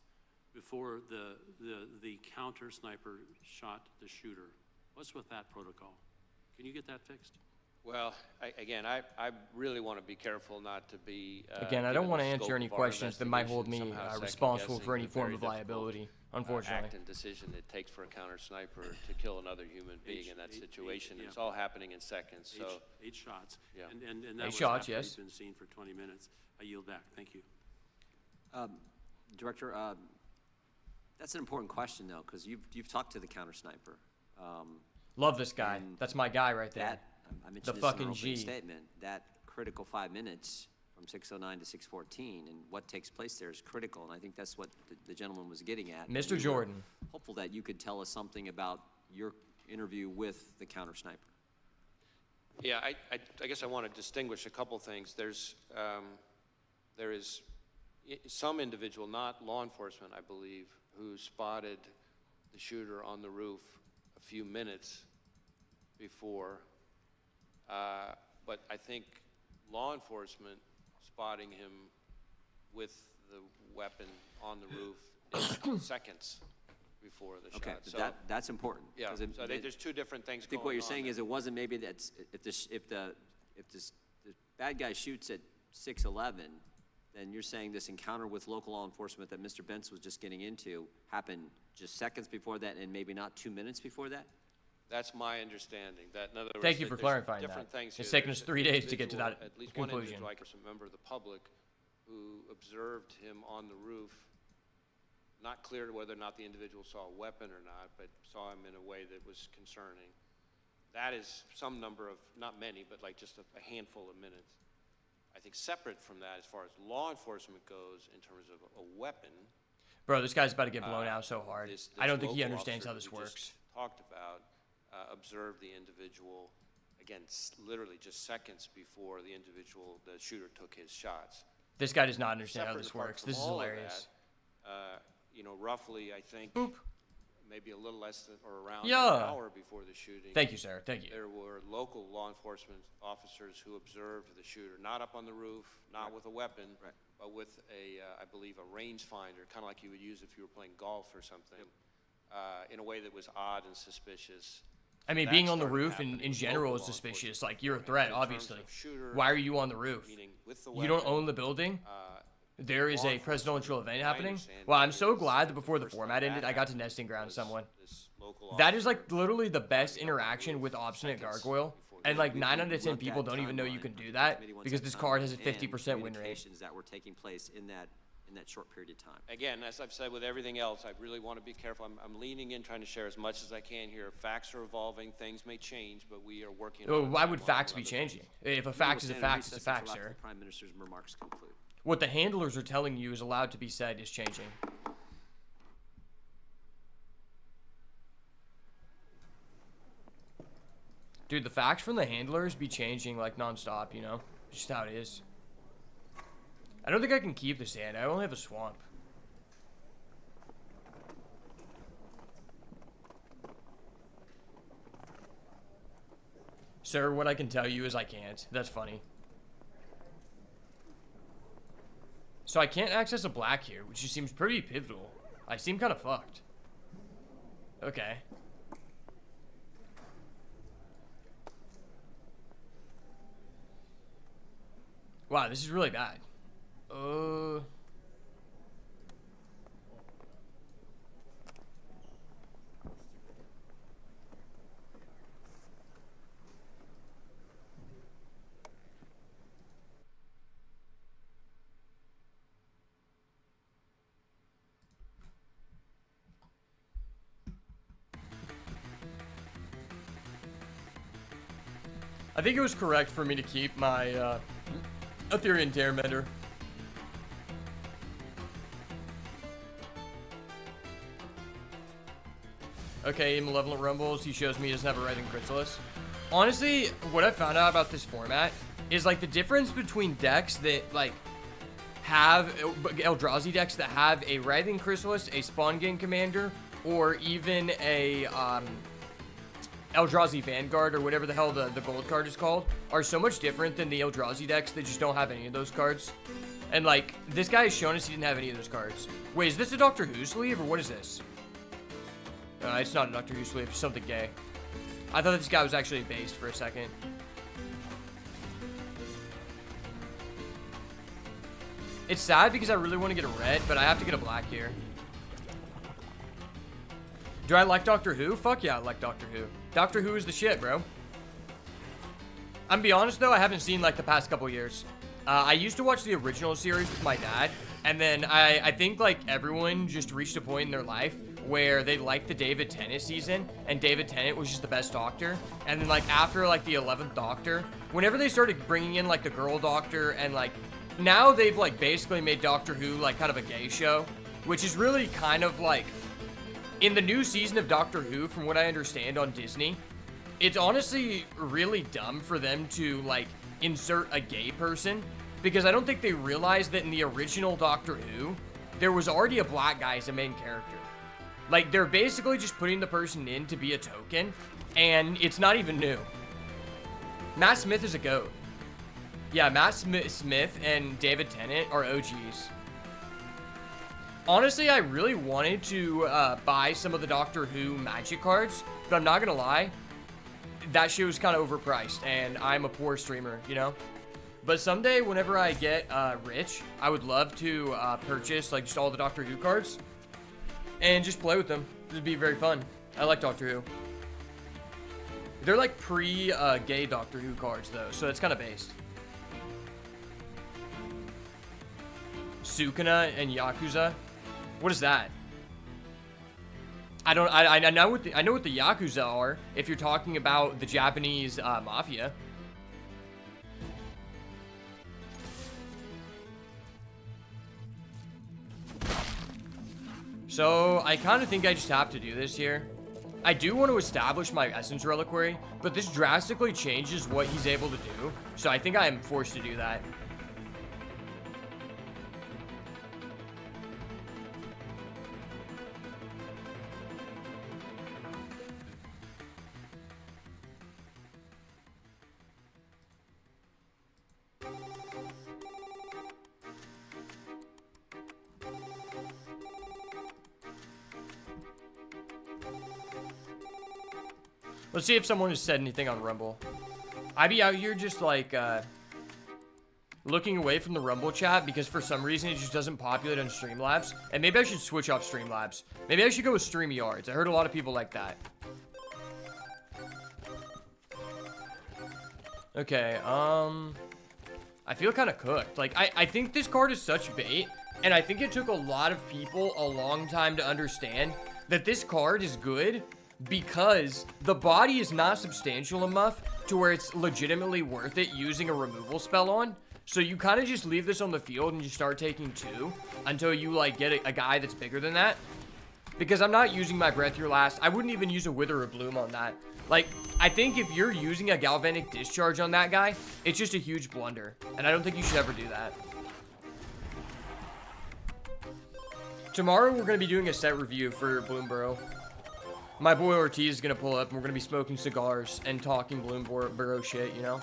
before the counter sniper shot the shooter. What's with that protocol? Can you get that fixed? Well, I really want to be careful not to be. Again, I don't want to answer any of our questions that might hold me investigation, responsible for second-guessing any the form very of difficult, liability, unfortunately. act and decision it takes for a counter sniper to kill another human being in that situation. It's all happening in seconds. So 8 shots. Yeah. And that 8 was shots, after yes. he'd been seen for 20 minutes. I yield back. Thank you. Director, that's an important question, though, because you've talked to the counter sniper. Love this guy. That's my guy right there. That, I mentioned the this in fucking our opening G. statement, that critical 5 minutes from 6:09 to 6:14, and what takes place there is critical, and I think that's what the gentleman was getting at. Mr. We were Jordan. hopeful that you could tell us something about your interview with the counter sniper. yeah, I guess I want to distinguish a couple things. There is some individual, not law enforcement, I believe, who spotted the shooter on the roof a few minutes before. But I think law enforcement spotting him with the weapon on the roof is seconds before the Okay, shot. but So, that's important. yeah, 'cause so I think there's two different things I think going what you're on saying there. is it wasn't maybe that's, if the bad guy shoots at 6:11, then you're saying this encounter with local law enforcement that Mr. Bentz was just getting into happened just seconds before that and maybe not 2 minutes before that? That's my understanding. That, in other words, Thank you for there's clarifying different that. things It's here. taken us There's 3 an days to get to individual, that at least one conclusion. individual, I guess, a member of the public who observed him on the roof. Not clear whether or not the individual saw a weapon or not, but saw him in a way that was concerning. That is some number of, not many, but like just a handful of minutes. I think separate from that, as far as law enforcement goes, in terms of a weapon. Bro, this guy's about to get blown out so hard. This I don't think he local understands officer how this that we works. just talked about observed the individual, again, literally just seconds before the shooter took his shots. This guy does not understand how Separate this and apart works. from This is all of hilarious. that, roughly, I think, maybe a little less than, or around Yeah. an hour before the shooting. Thank you, sir. Thank you. There were local law enforcement officers who observed the shooter, not up on the roof, not with a weapon, but with I believe, a rangefinder, kind of like you would use if you were playing golf or something, in a way that was odd and suspicious. I mean, That being on the started roof happening in with general local is law suspicious. Like, you're a threat, In terms obviously. of shooter, Why are you on the roof? meaning with the You don't weapon, own the building? There is law a presidential event my happening? understanding Well, I'm so is glad that before the first time format that ended, I got to happened nesting ground was someone. this local That is officer like literally the best interaction with obstinate gargoyle. And like 9 out of 10 people don't even know you can do that because this card has a 50% win rate. Communications that were taking place in that short period of time. Again, as I've said with everything else, I really want to be careful. I'm leaning in, trying to share as much as I can here. Facts are evolving, things may change, but we are working on Why a would timeline facts with be other changing? things. If a We fact will is a stand in fact, it's a recess fact, until after sir. the Prime Minister's remarks conclude. What the handlers are telling you is allowed to be said is changing. Dude, the facts from the handlers be changing like nonstop, you know? Just how it is. I don't think I can keep this sand. I only have a swamp. Sir, what I can tell you is I can't. That's funny. So I can't access a black here, which just seems pretty pivotal. I seem kind of fucked. Okay. Wow, this is really bad. I think it was correct for me to keep my Ethereum Terramender. Okay, Malevolent Rumbles, he shows me he doesn't have a Writhing Chrysalis. Honestly, what I found out about this format is like the difference between decks that like have Eldrazi decks that have a Writhing Chrysalis, a Spawn Gain Commander, or even a Eldrazi Vanguard or whatever the hell the gold card is called are so much different than the Eldrazi decks that just don't have any of those cards. And like, this guy has shown us he didn't have any of those cards. Wait, is this a Doctor Who sleeve or what is this? It's not a Doctor Who sleeve, it's something gay. I thought this guy was actually based for a second. It's sad because I really want to get a red, but I have to get a black here. Do I like Doctor Who? Fuck yeah, I like Doctor Who. Doctor Who is the shit, bro. I'm gonna be honest though, I haven't seen like the past couple years. I used to watch the original series with my dad, and then I think like everyone just reached a point in their life where they liked the David Tennant season, and David Tennant was just the best Doctor. And then like after like the 11th Doctor, whenever they started bringing in like the girl Doctor, and like now they've like basically made Doctor Who like kind of a gay show, which is really kind of like, in the new season of Doctor Who, from what I understand on Disney, it's honestly really dumb for them to like insert a gay person, because I don't think they realized that in the original Doctor Who, there was already a black guy as a main character. Like, they're basically just putting the person in to be a token, and it's not even new. Matt Smith is a GOAT. Yeah, Matt Smith and David Tennant are OGs. Honestly, I really wanted to buy some of the Doctor Who magic cards, but I'm not gonna lie, that shit was kind of overpriced, and I'm a poor streamer, you know? But someday, whenever I get rich, I would love to purchase like just all the Doctor Who cards and just play with them. It'd be very fun. I like Doctor Who. They're like pre-gay Doctor Who cards though, so it's kind of based. Sukuna and Yakuza. What is that? I know what the Yakuza are, if you're talking about the Japanese mafia. So I kind of think I just have to do this here. I do want to establish my Essence Reliquary, but this drastically changes what he's able to do, so I think I am forced to do that. Let's see if someone has said anything on Rumble. I be out here just like looking away from the Rumble chat because for some reason it just doesn't populate on Streamlabs. And maybe I should switch off Streamlabs. Maybe I should go with StreamYards. I heard a lot of people like that. Okay, I feel kind of cooked. Like, I think this card is such bait, and I think it took a lot of people a long time to understand that this card is good because the body is not substantial enough to where it's legitimately worth it using a removal spell on. So you kind of just leave this on the field and you start taking 2 until you like get a guy that's bigger than that. Because I'm not using my Breath Your Last. I wouldn't even use a Wither or Bloom on that. Like, I think if you're using a Galvanic Discharge on that guy, it's just a huge blunder. And I don't think you should ever do that. Tomorrow, we're going to be doing a set review for Bloomburrow. My boy Ortiz is going to pull up, and we're going to be smoking cigars and talking Bloomburrow shit, you know?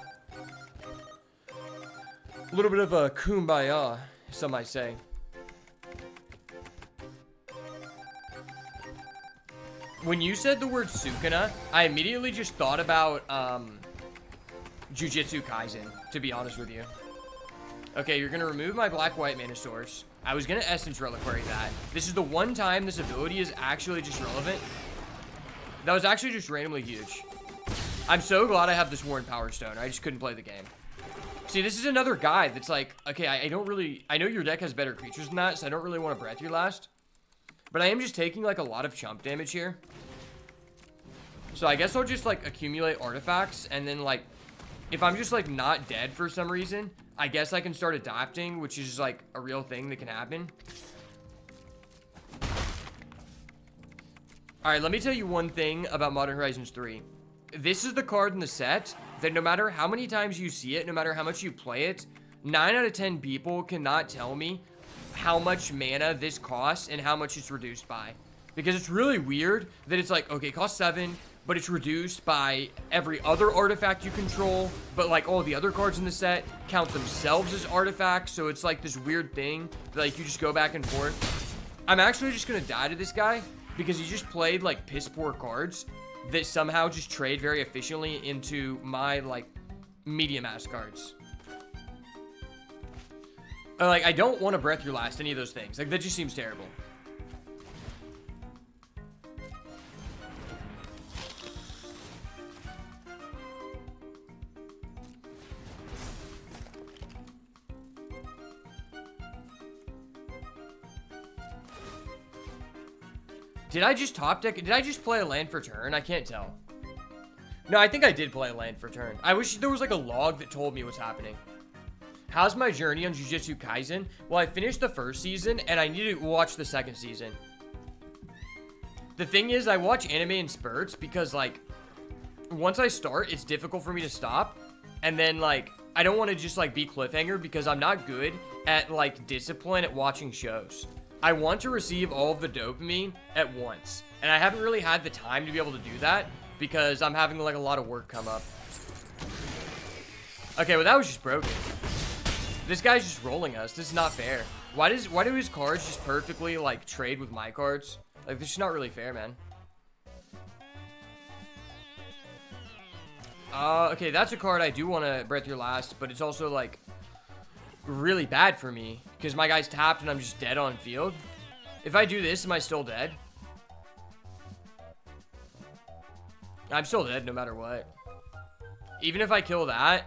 A little bit of a kumbaya, some might say. When you said the word Sukuna, I immediately just thought about Jujutsu Kaisen, to be honest with you. Okay, you're going to remove my black-white mana source. I was going to Essence Reliquary that. This is the one time this ability is actually just relevant. That was actually just randomly huge. I'm so glad I have this Warren Power Stone. I just couldn't play the game. See, this is another guy that's like, okay, I don't really... I know your deck has better creatures than that, so I don't really want to Breath Your Last. But I am just taking, like, a lot of chump damage here. So I guess I'll just, like, accumulate artifacts, and then, like, if I'm just, like, not dead for some reason, I guess I can start adapting, which is, like, a real thing that can happen. Alright, let me tell you one thing about Modern Horizons 3. This is the card in the set that no matter how many times you see it, no matter how much you play it, 9 out of 10 people cannot tell me how much mana this costs and how much it's reduced by. Because it's really weird that it's like, okay, it costs 7, but it's reduced by every other artifact you control, but like all the other cards in the set count themselves as artifacts, so it's like this weird thing that like you just go back and forth. I'm actually just gonna die to this guy because he just played like piss poor cards that somehow just trade very efficiently into my like medium ass cards. Like, I don't want to Breath Your Last any of those things. Like, that just seems terrible. Did I just top deck? Did I just play a land for turn? I can't tell. No, I think I did play a land for turn. I wish there was like a log that told me what's happening. How's my journey on Jujutsu Kaisen? Well, I finished the first season, and I need to watch the second season. The thing is, I watch anime in spurts because, like, once I start, it's difficult for me to stop. And then, like, I don't want to just, like, be cliffhanger because I'm not good at, like, discipline at watching shows. I want to receive all of the dopamine at once. And I haven't really had the time to be able to do that because I'm having, like, a lot of work come up. Okay, well, that was just broken. This guy's just rolling us. This is not fair. Why do his cards just perfectly, like, trade with my cards? Like, this is not really fair, man. Okay, that's a card I do want to Breath Your Last, but it's also, like, really bad for me. Because my guy's tapped and I'm just dead on field. If I do this, am I still dead? I'm still dead no matter what. Even if I kill that,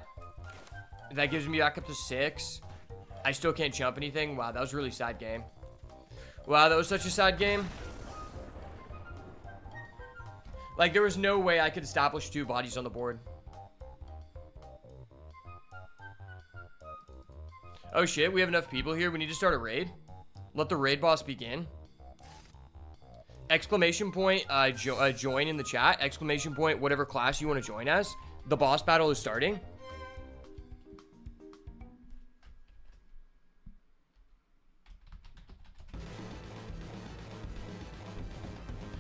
that gives me back up to 6. I still can't jump anything. Wow, that was a really sad game. Wow, that was such a sad game. Like, there was no way I could establish 2 bodies on the board. Oh shit, we have enough people here. We need to start a raid. Let the raid boss begin. Exclamation point, join in the chat. Exclamation point, whatever class you want to join as. The boss battle is starting.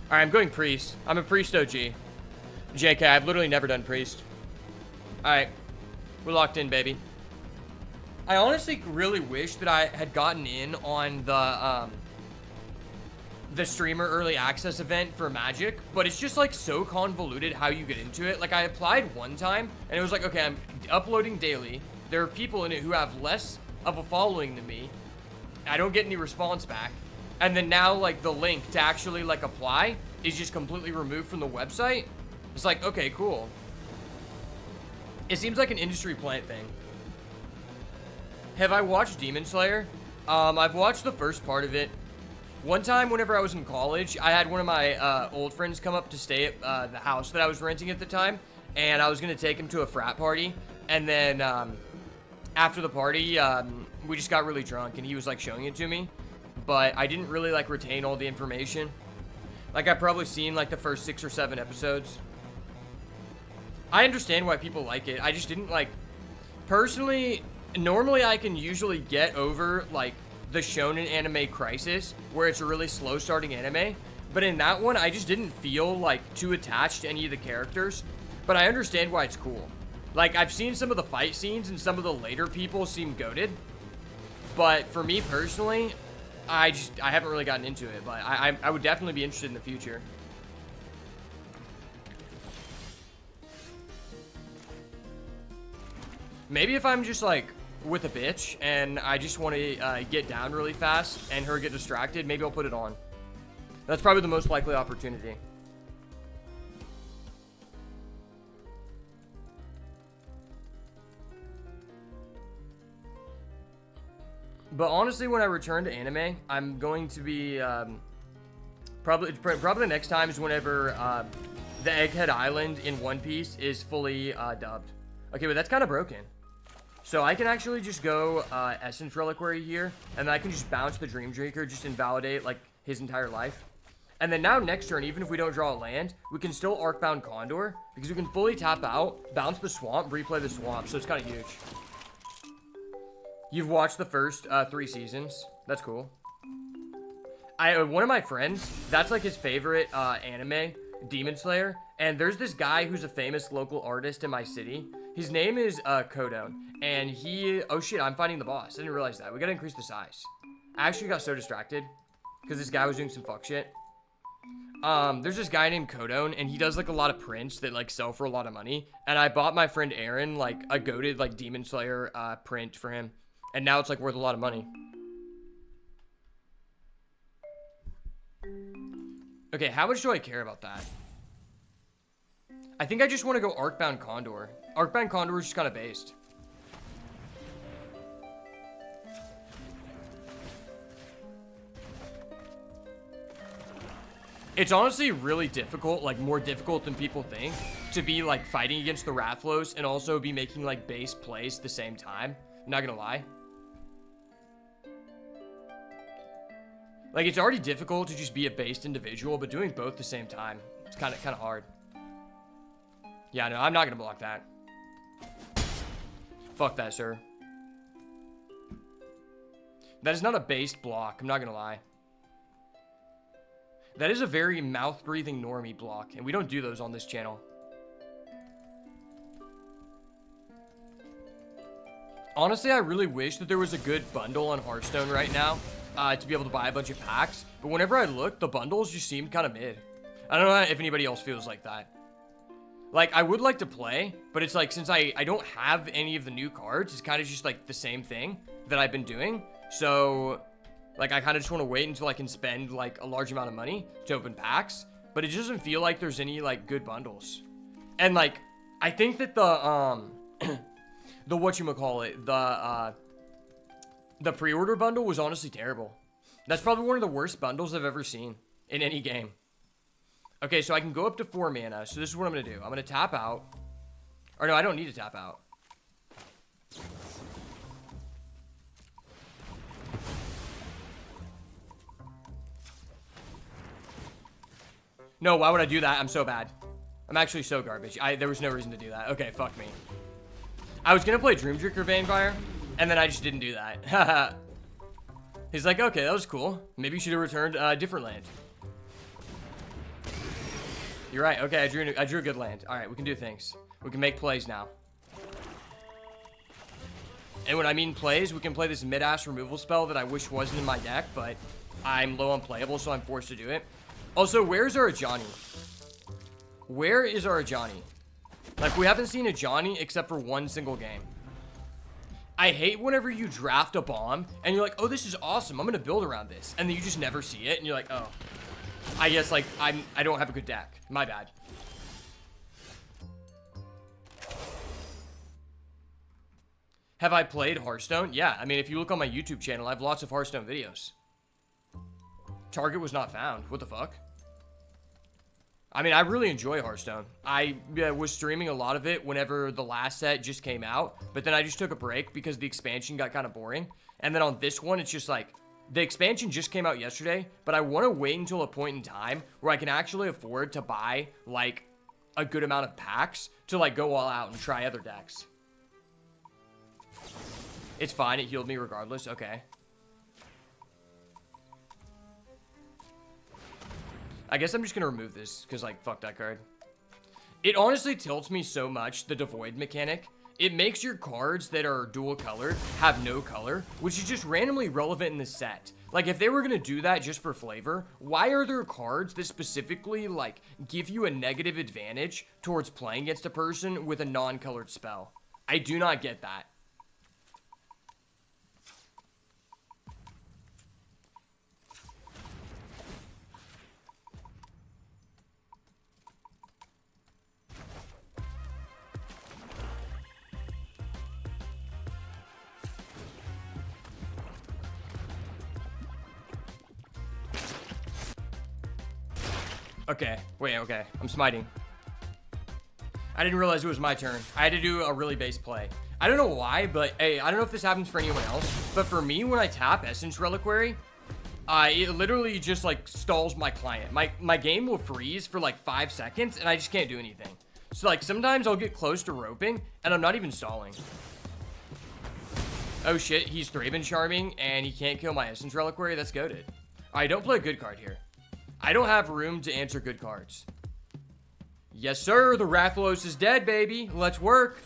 Alright, I'm going priest. I'm a priest OG. JK, I've literally never done priest. Alright. We're locked in, baby. I honestly really wish that I had gotten in on the streamer early access event for Magic, but it's just like so convoluted how you get into it. Like, I applied one time and it was like, okay, I'm uploading daily. There are people in it who have less of a following than me. I don't get any response back. And then now, like, the link to actually, like, apply is just completely removed from the website. It's like, okay, cool. It seems like an industry plant thing. Have I watched Demon Slayer? I've watched the first part of it. One time, whenever I was in college, I had one of my old friends come up to stay at the house that I was renting at the time. And I was going to take him to a frat party. And then after the party, we just got really drunk. And he was, like, showing it to me. But I didn't really, like, retain all the information. Like, I've probably seen, like, the first 6 or 7 episodes. I understand why people like it. I just didn't, like... Personally, normally I can usually get over, like, the shonen anime crisis, where it's a really slow-starting anime. But in that one, I just didn't feel, like, too attached to any of the characters. But I understand why it's cool. Like, I've seen some of the fight scenes, and some of the later people seem goated. But for me personally... I haven't really gotten into it, but I would definitely be interested in the future. Maybe if I'm just, like, with a bitch, and I just want to get down really fast, and her get distracted, maybe I'll put it on. That's probably the most likely opportunity. But honestly, when I return to anime, I'm going to be probably the next time is whenever the Egghead Island in One Piece is fully dubbed. Okay, but that's kind of broken. So I can actually just go Essence Reliquary here, and then I can just bounce the Dream Drinker, just invalidate like his entire life. And then now next turn, even if we don't draw a land, we can still Arcbound Condor, because we can fully tap out, bounce the swamp, replay the swamp, so it's kind of huge. You've watched the first 3 seasons. That's cool. One of my friends, that's like his favorite anime, Demon Slayer, and there's this guy who's a famous local artist in my city. His name is Kodone, and oh shit, I'm fighting the boss. I didn't realize that. We gotta increase the size. I actually got so distracted because this guy was doing some fuck shit. There's this guy named Kodone, and he does like a lot of prints that like sell for a lot of money. And I bought my friend Aaron like a goated like Demon Slayer print for him, and now it's like worth a lot of money. Okay, how much do I care about that? I think I just want to go Arcbound Condor. Arcbound Condor is just kind of based. It's honestly really difficult, like more difficult than people think, to be like fighting against the Rathlos and also be making like base plays at the same time. I'm not gonna lie. Like, it's already difficult to just be a based individual, but doing both at the same time, it's kind of hard. Yeah, no, I'm not gonna block that. Fuck that, sir. That is not a based block, I'm not gonna lie. That is a very mouth-breathing normie block, and we don't do those on this channel. Honestly, I really wish that there was a good bundle on Hearthstone right now to be able to buy a bunch of packs, but whenever I look, the bundles just seemed kind of mid. I don't know if anybody else feels like that. Like, I would like to play, but it's like, since I don't have any of the new cards, it's kind of just like the same thing that I've been doing. So, like, I kind of just want to wait until I can spend like a large amount of money to open packs, but it doesn't feel like there's any like good bundles. And like, I think that the whatchamacallit, the pre-order bundle was honestly terrible. That's probably one of the worst bundles I've ever seen in any game. Okay, so I can go up to 4 mana. So this is what I'm going to do. I'm going to tap out. Or no, I don't need to tap out. No, why would I do that? I'm so bad. I'm actually so garbage. There was no reason to do that. Okay, fuck me. I was going to play Dreamdrinker Vanefire, and then I just didn't do that. He's like, okay, that was cool. Maybe you should have returned a different land. You're right. Okay, I drew a good land. All right, we can do things. We can make plays now. And when I mean plays, we can play this mid-ass removal spell that I wish wasn't in my deck, but I'm low on playable, so I'm forced to do it. Also, where's our Ajani? Where is our Ajani? Like, we haven't seen Ajani except for one single game. I hate whenever you draft a bomb and you're like, oh, this is awesome, I'm gonna build around this, and then you just never see it and you're like, oh, I guess like I don't have a good deck, my bad. Have I played Hearthstone? Yeah, I mean, if you look on my YouTube channel, I have lots of Hearthstone videos. Target was not found. What the fuck? I mean, I really enjoy Hearthstone. I was streaming a lot of it whenever the last set just came out, but then I just took a break because the expansion got kind of boring. And then on this one, it's just like, the expansion just came out yesterday, but I want to wait until a point in time where I can actually afford to buy, like, a good amount of packs to, like, go all out and try other decks. It's fine, it healed me regardless, okay. I guess I'm just gonna remove this, because, like, fuck that card. It honestly tilts me so much, the Devoid mechanic. It makes your cards that are dual colored have no color, which is just randomly relevant in this set. Like, if they were gonna do that just for flavor, why are there cards that specifically, like, give you a negative advantage towards playing against a person with a non-colored spell? I do not get that. Okay, wait, okay. I'm smiting. I didn't realize it was my turn. I had to do a really base play. I don't know why, but hey, I don't know if this happens for anyone else, but for me, when I tap Essence Reliquary, it literally just like stalls my client. My game will freeze for like 5 seconds and I just can't do anything. So like sometimes I'll get close to roping and I'm not even stalling. Oh shit, he's Thraben Charming and he can't kill my Essence Reliquary. That's goated. Alright, don't play a good card here. I don't have room to answer good cards. Yes, sir. The Rathalos is dead, baby. Let's work.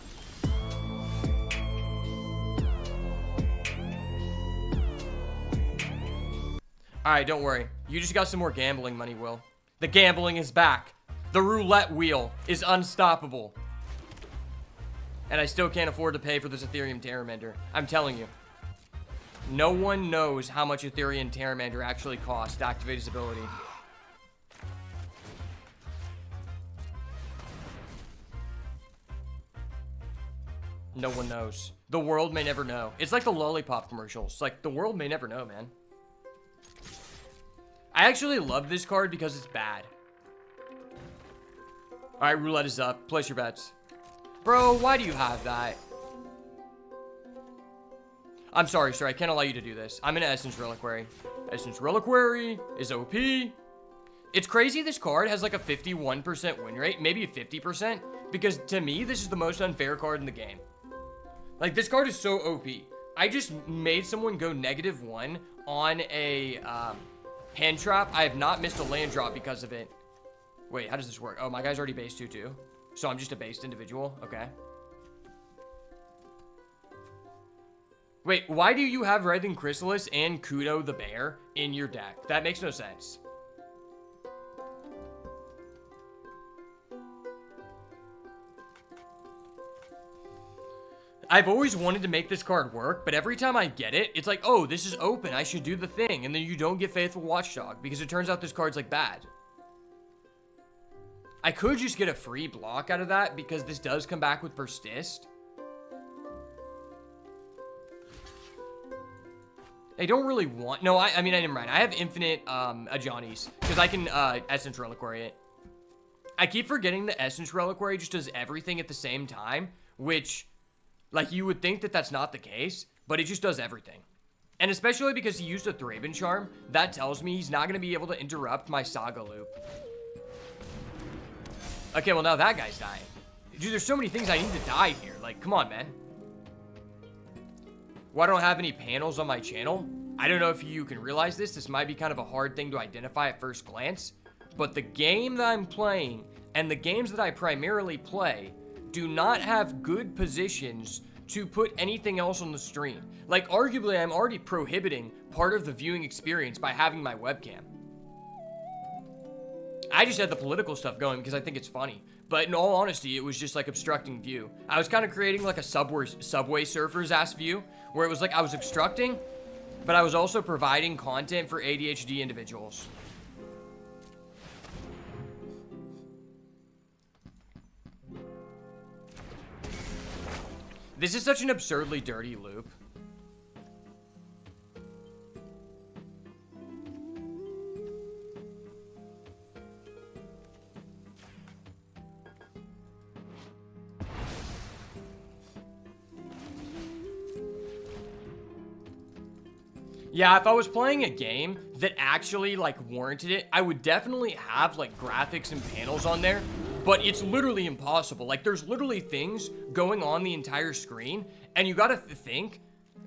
Alright, don't worry. You just got some more gambling money, Will. The gambling is back. The roulette wheel is unstoppable. And I still can't afford to pay for this Ethereum Terramander. I'm telling you. No one knows how much Ethereum Terramander actually costs to activate his ability. No one knows. The world may never know. It's like the lollipop commercials. Like, the world may never know, man. I actually love this card because it's bad. Alright, roulette is up. Place your bets. Bro, why do you have that? I'm sorry, sir. I can't allow you to do this. I'm in Essence Reliquary. Essence Reliquary is OP. It's crazy this card has like a 51% win rate. Maybe a 50%. Because to me, this is the most unfair card in the game. Like, this card is so OP. I just made someone go -1 on a hand trap. I have not missed a land drop because of it. Wait, how does this work? Oh, my guy's already base 2/2. So I'm just a based individual. Okay. Wait, why do you have Writhing Chrysalis and Kudo the Bear in your deck? That makes no sense. I've always wanted to make this card work, but every time I get it, it's like, oh, this is open, I should do the thing, and then you don't get Faithful Watchdog, because it turns out this card's, like, bad. I could just get a free block out of that, because this does come back with Persist. I don't really want... No, I mean, I didn't mind. I have infinite Ajani's, because I can Essence Reliquary it. I keep forgetting the Essence Reliquary just does everything at the same time, which... Like, you would think that that's not the case, but it just does everything. And especially because he used a Thraben Charm, that tells me he's not going to be able to interrupt my Saga loop. Okay, well, now that guy's dying. Dude, there's so many things I need to die here. Like, come on, man. Why don't I have any panels on my channel? I don't know if you can realize this. This might be kind of a hard thing to identify at first glance. But the game that I'm playing and the games that I primarily play do not have good positions to put anything else on the stream. Like, arguably, I'm already prohibiting part of the viewing experience by having my webcam. I just had the political stuff going because I think it's funny. But in all honesty, it was just like obstructing view. I was kind of creating like a Subway Surfers-ass view, where it was like I was obstructing, but I was also providing content for ADHD individuals. This is such an absurdly dirty loop. Yeah, if I was playing a game that actually, like, warranted it, I would definitely have, like, graphics and panels on there, but it's literally impossible. Like, there's literally things going on the entire screen, and you gotta think,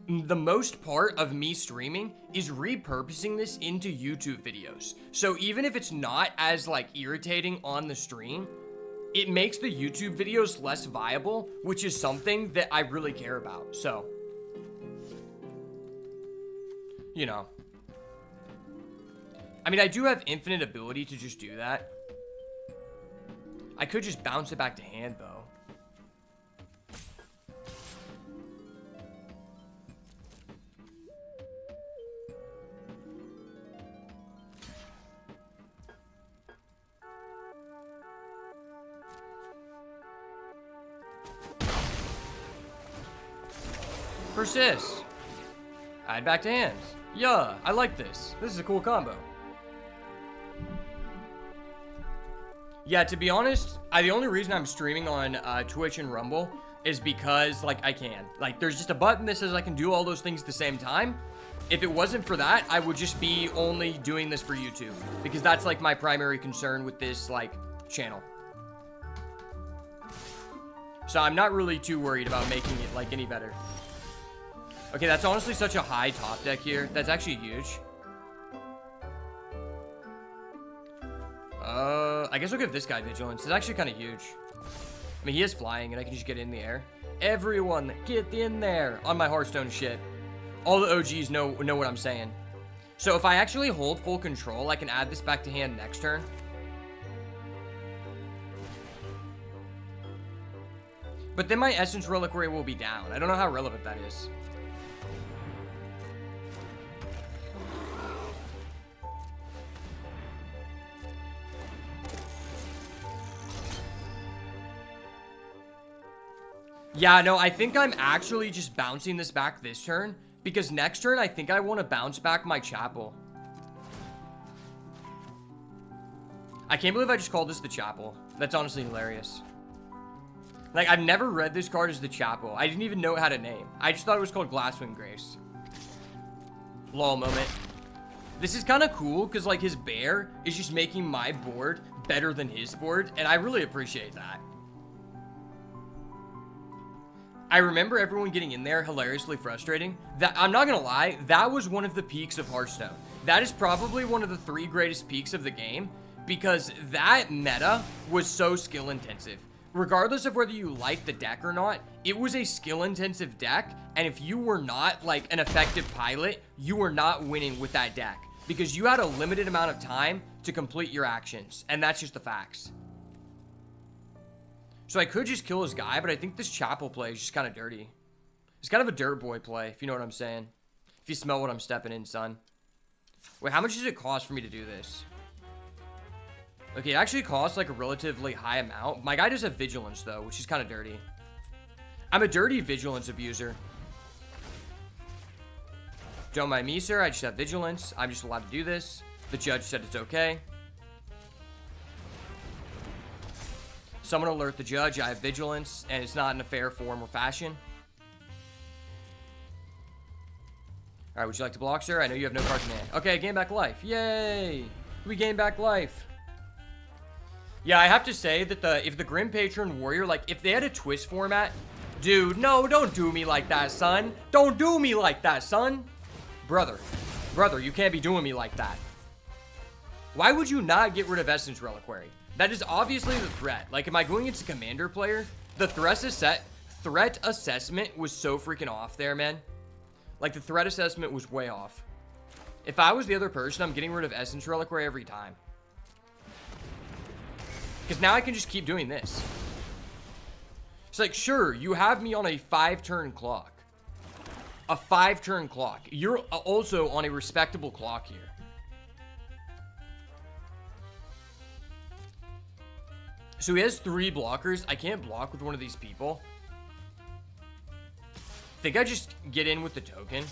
the most part of me streaming is repurposing this into YouTube videos. So even if it's not as, like, irritating on the stream, it makes the YouTube videos less viable, which is something that I really care about, so... You know. I mean, I do have infinite ability to just do that. I could just bounce it back to hand, though. Persist. Add back to hands. Yeah, I like this. This is a cool combo. Yeah, to be honest, the only reason I'm streaming on Twitch and Rumble is because, like, I can. Like, there's just a button that says I can do all those things at the same time. If it wasn't for that, I would just be only doing this for YouTube. Because that's, like, my primary concern with this, like, channel. So I'm not really too worried about making it, like, any better. Okay, that's honestly such a high top deck here. That's actually huge. I guess we'll give this guy vigilance. It's actually kind of huge. I mean, he is flying, and I can just get in the air. Everyone, get in there on my Hearthstone shit. All the OGs know what I'm saying. So if I actually hold full control, I can add this back to hand next turn. But then my Essence Reliquary will be down. I don't know how relevant that is. Yeah, no, I think I'm actually just bouncing this back this turn, because next turn I think I want to bounce back my Chapel. I can't believe I just called this the Chapel. That's honestly hilarious. Like, I've never read this card as the Chapel. I didn't even know it had a name. I just thought it was called Glasswing Grace. Lol moment. This is kind of cool, because, like, his bear is just making my board better than his board, and I really appreciate that. I remember everyone getting in there hilariously frustrating. That, I'm not gonna lie, that was one of the peaks of Hearthstone. That is probably one of the 3 greatest peaks of the game, because that meta was so skill intensive. Regardless of whether you liked the deck or not, it was a skill intensive deck, and if you were not like an effective pilot, you were not winning with that deck, because you had a limited amount of time to complete your actions, and that's just the facts. So I could just kill his guy, but I think this Chapel play is just kind of dirty. It's kind of a dirt boy play, if you know what I'm saying. If you smell what I'm stepping in, son. Wait, how much does it cost for me to do this? Okay, it actually costs like a relatively high amount. My guy does have Vigilance, though, which is kind of dirty. I'm a dirty Vigilance abuser. Don't mind me, sir. I just have Vigilance. I'm just allowed to do this. The judge said it's okay. Someone alert the judge, I have Vigilance, and it's not in a fair form or fashion. Alright, would you like to block, sir? I know you have no cards in hand. Okay, gain back life. Yay! We gain back life. Yeah, I have to say that if the Grim Patron Warrior, like, if they had a twist format... Dude, no, don't do me like that, son. Don't do me like that, son. Brother, you can't be doing me like that. Why would you not get rid of Essence Reliquary? That is obviously the threat. Like, am I going into Commander player? The threat assessment was so freaking off there, man. Like, the threat assessment was way off. If I was the other person, I'm getting rid of Essence Reliquary every time. Because now I can just keep doing this. It's like, sure, you have me on a 5-turn clock. A 5-turn clock. You're also on a respectable clock here. So he has 3 blockers. I can't block with one of these people. Think I just get in with the token.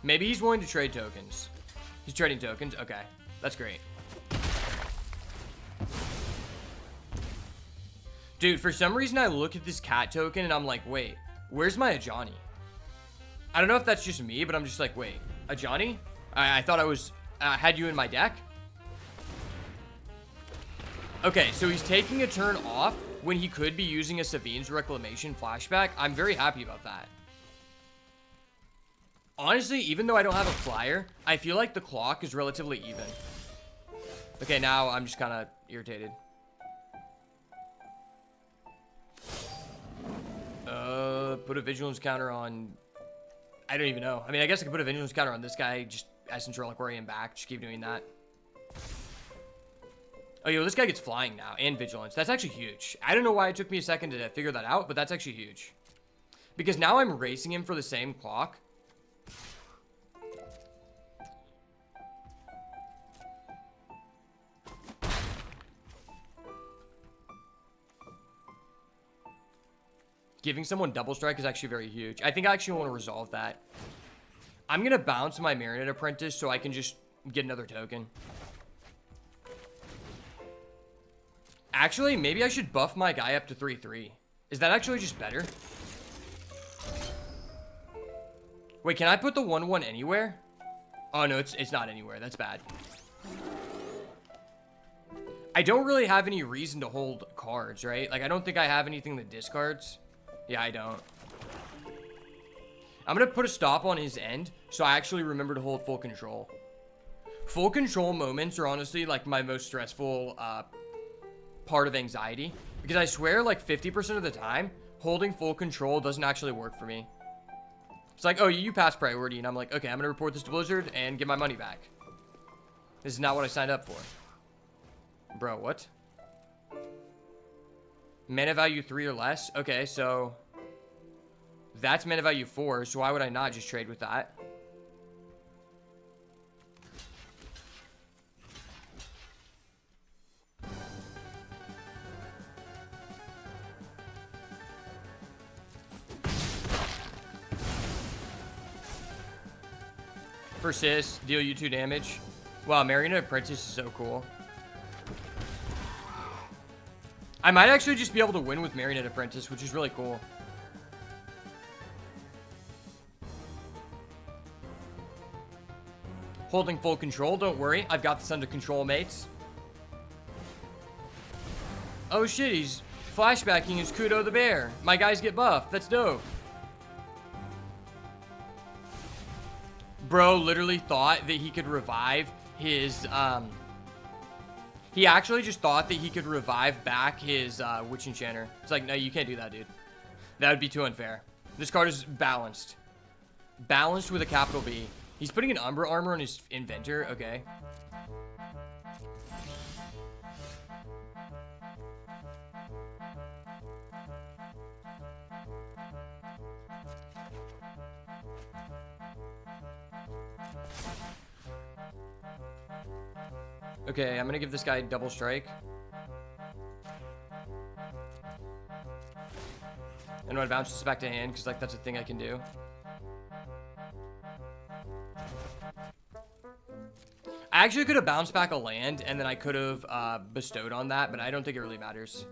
Maybe he's willing to trade tokens. He's trading tokens. Okay, that's great. Dude, for some reason I look at this cat token and I'm like, wait, where's my Ajani? I don't know if that's just me, but I'm just like, wait, Ajani? I thought I was, had you in my deck? Okay, so he's taking a turn off when he could be using a Savine's Reclamation flashback. I'm very happy about that. Honestly, even though I don't have a flyer, I feel like the clock is relatively even. Okay, now I'm just kind of irritated. Put a Vigilance counter on... I don't even know. I mean, I guess I could put a Vigilance counter on this guy. Just Essence Reliquary and back. Just keep doing that. Oh, yo, this guy gets flying now. And Vigilance. That's actually huge. I don't know why it took me a second to figure that out, but that's actually huge. Because now I'm racing him for the same clock. Giving someone double strike is actually very huge. I think I actually want to resolve that. I'm going to bounce my Marinette Apprentice so I can just get another token. Actually, maybe I should buff my guy up to 3-3. Is that actually just better? Wait, can I put the 1-1 anywhere? Oh, no, it's not anywhere. That's bad. I don't really have any reason to hold cards, right? Like, I don't think I have anything that discards. Yeah, I don't. I'm going to put a stop on his end, so I actually remember to hold full control. Full control moments are honestly like my most stressful part of anxiety, because I swear like 50% of the time holding full control doesn't actually work for me. It's like, oh, you passed priority, and I'm like, okay, I'm gonna report this to Blizzard and get my money back. This is not what I signed up for. Bro, what? Mana value 3 or less? Okay, so that's mana value 4, so why would I not just trade with that? Persist, deal you 2 damage. Wow, Marionette Apprentice is so cool. I might actually just be able to win with Marionette Apprentice, which is really cool. Holding full control, don't worry. I've got this under control, mates. Oh shit, he's flashbacking his Kudo the Bear. My guys get buffed. That's dope. Bro literally thought that he could revive his, he actually just thought that he could revive back his, Witch Enchanter. It's like, no, you can't do that, dude. That would be too unfair. This card is balanced. Balanced with a capital B. He's putting an Umbra armor on his Inventor, okay. Okay, I'm gonna give this guy double strike. And when I bounce this back to hand, because like that's a thing I can do. I actually could have bounced back a land, and then I could have bestowed on that, but I don't think it really matters.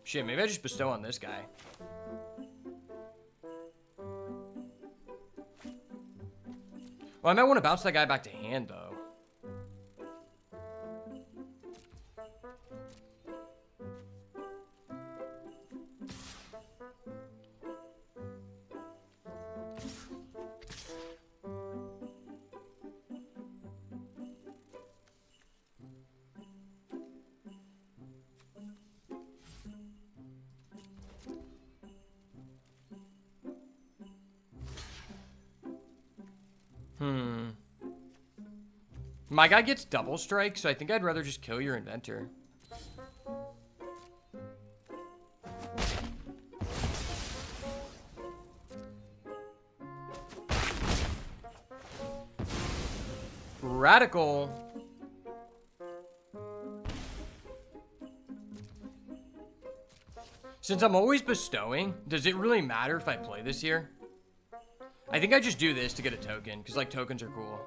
Shit, maybe I just bestow on this guy. Well, I might want to bounce that guy back to hand, though. My guy gets double strike, so I think I'd rather just kill your Inventor. Radical. Since I'm always bestowing, does it really matter if I play this here? I think I just do this to get a token, because like tokens are cool.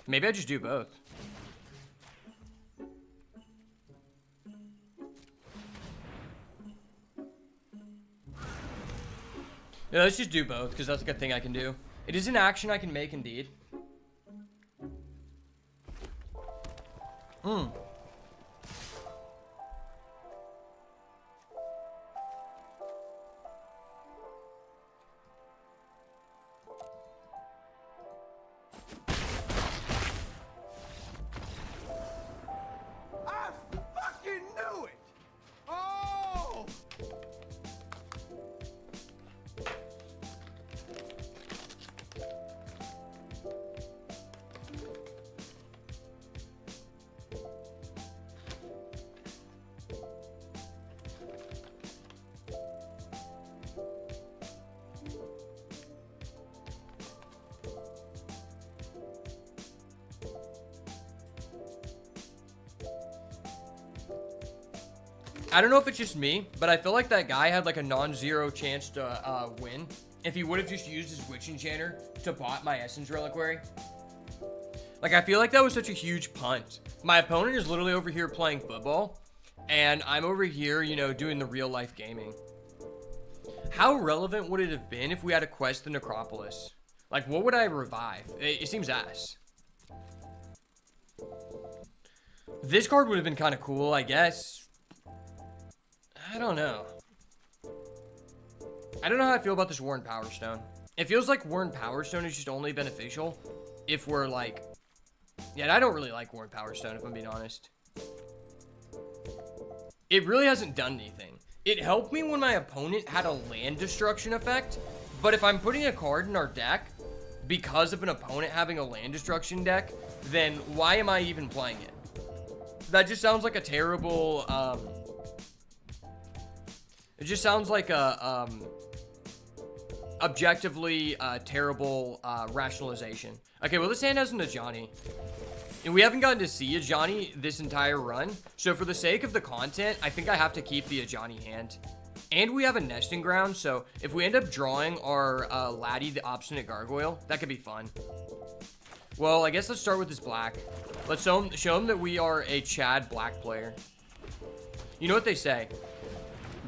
Maybe I just do both. Yeah, let's just do both, because that's a good thing I can do. It is an action I can make, indeed. I don't know if it's just me, but I feel like that guy had like a non-zero chance to win if he would have just used his Witch Enchanter to bot my Essence Reliquary. Like, I feel like that was such a huge punt. My opponent is literally over here playing football, and I'm over here, you know, doing the real life gaming. How relevant would it have been if we had a quest the Necropolis? Like, what would I revive? It seems ass. This card would have been kind of cool, I guess. I don't know. I don't know how I feel about this Warren Power Stone. It feels like Warren Power Stone is just only beneficial if we're like... Yeah, I don't really like Warren Power Stone, if I'm being honest. It really hasn't done anything. It helped me when my opponent had a land destruction effect, but if I'm putting a card in our deck because of an opponent having a land destruction deck, then why am I even playing it? That just sounds like a terrible, it just sounds like a, objectively, terrible, rationalization. Okay, well, this hand has an Ajani. And we haven't gotten to see Ajani this entire run. So for the sake of the content, I think I have to keep the Ajani hand. And we have a nesting ground, so if we end up drawing our Laddie, the Obstinate Gargoyle, that could be fun. Well, I guess let's start with this black. Let's show him that we are a Chad black player. You know what they say?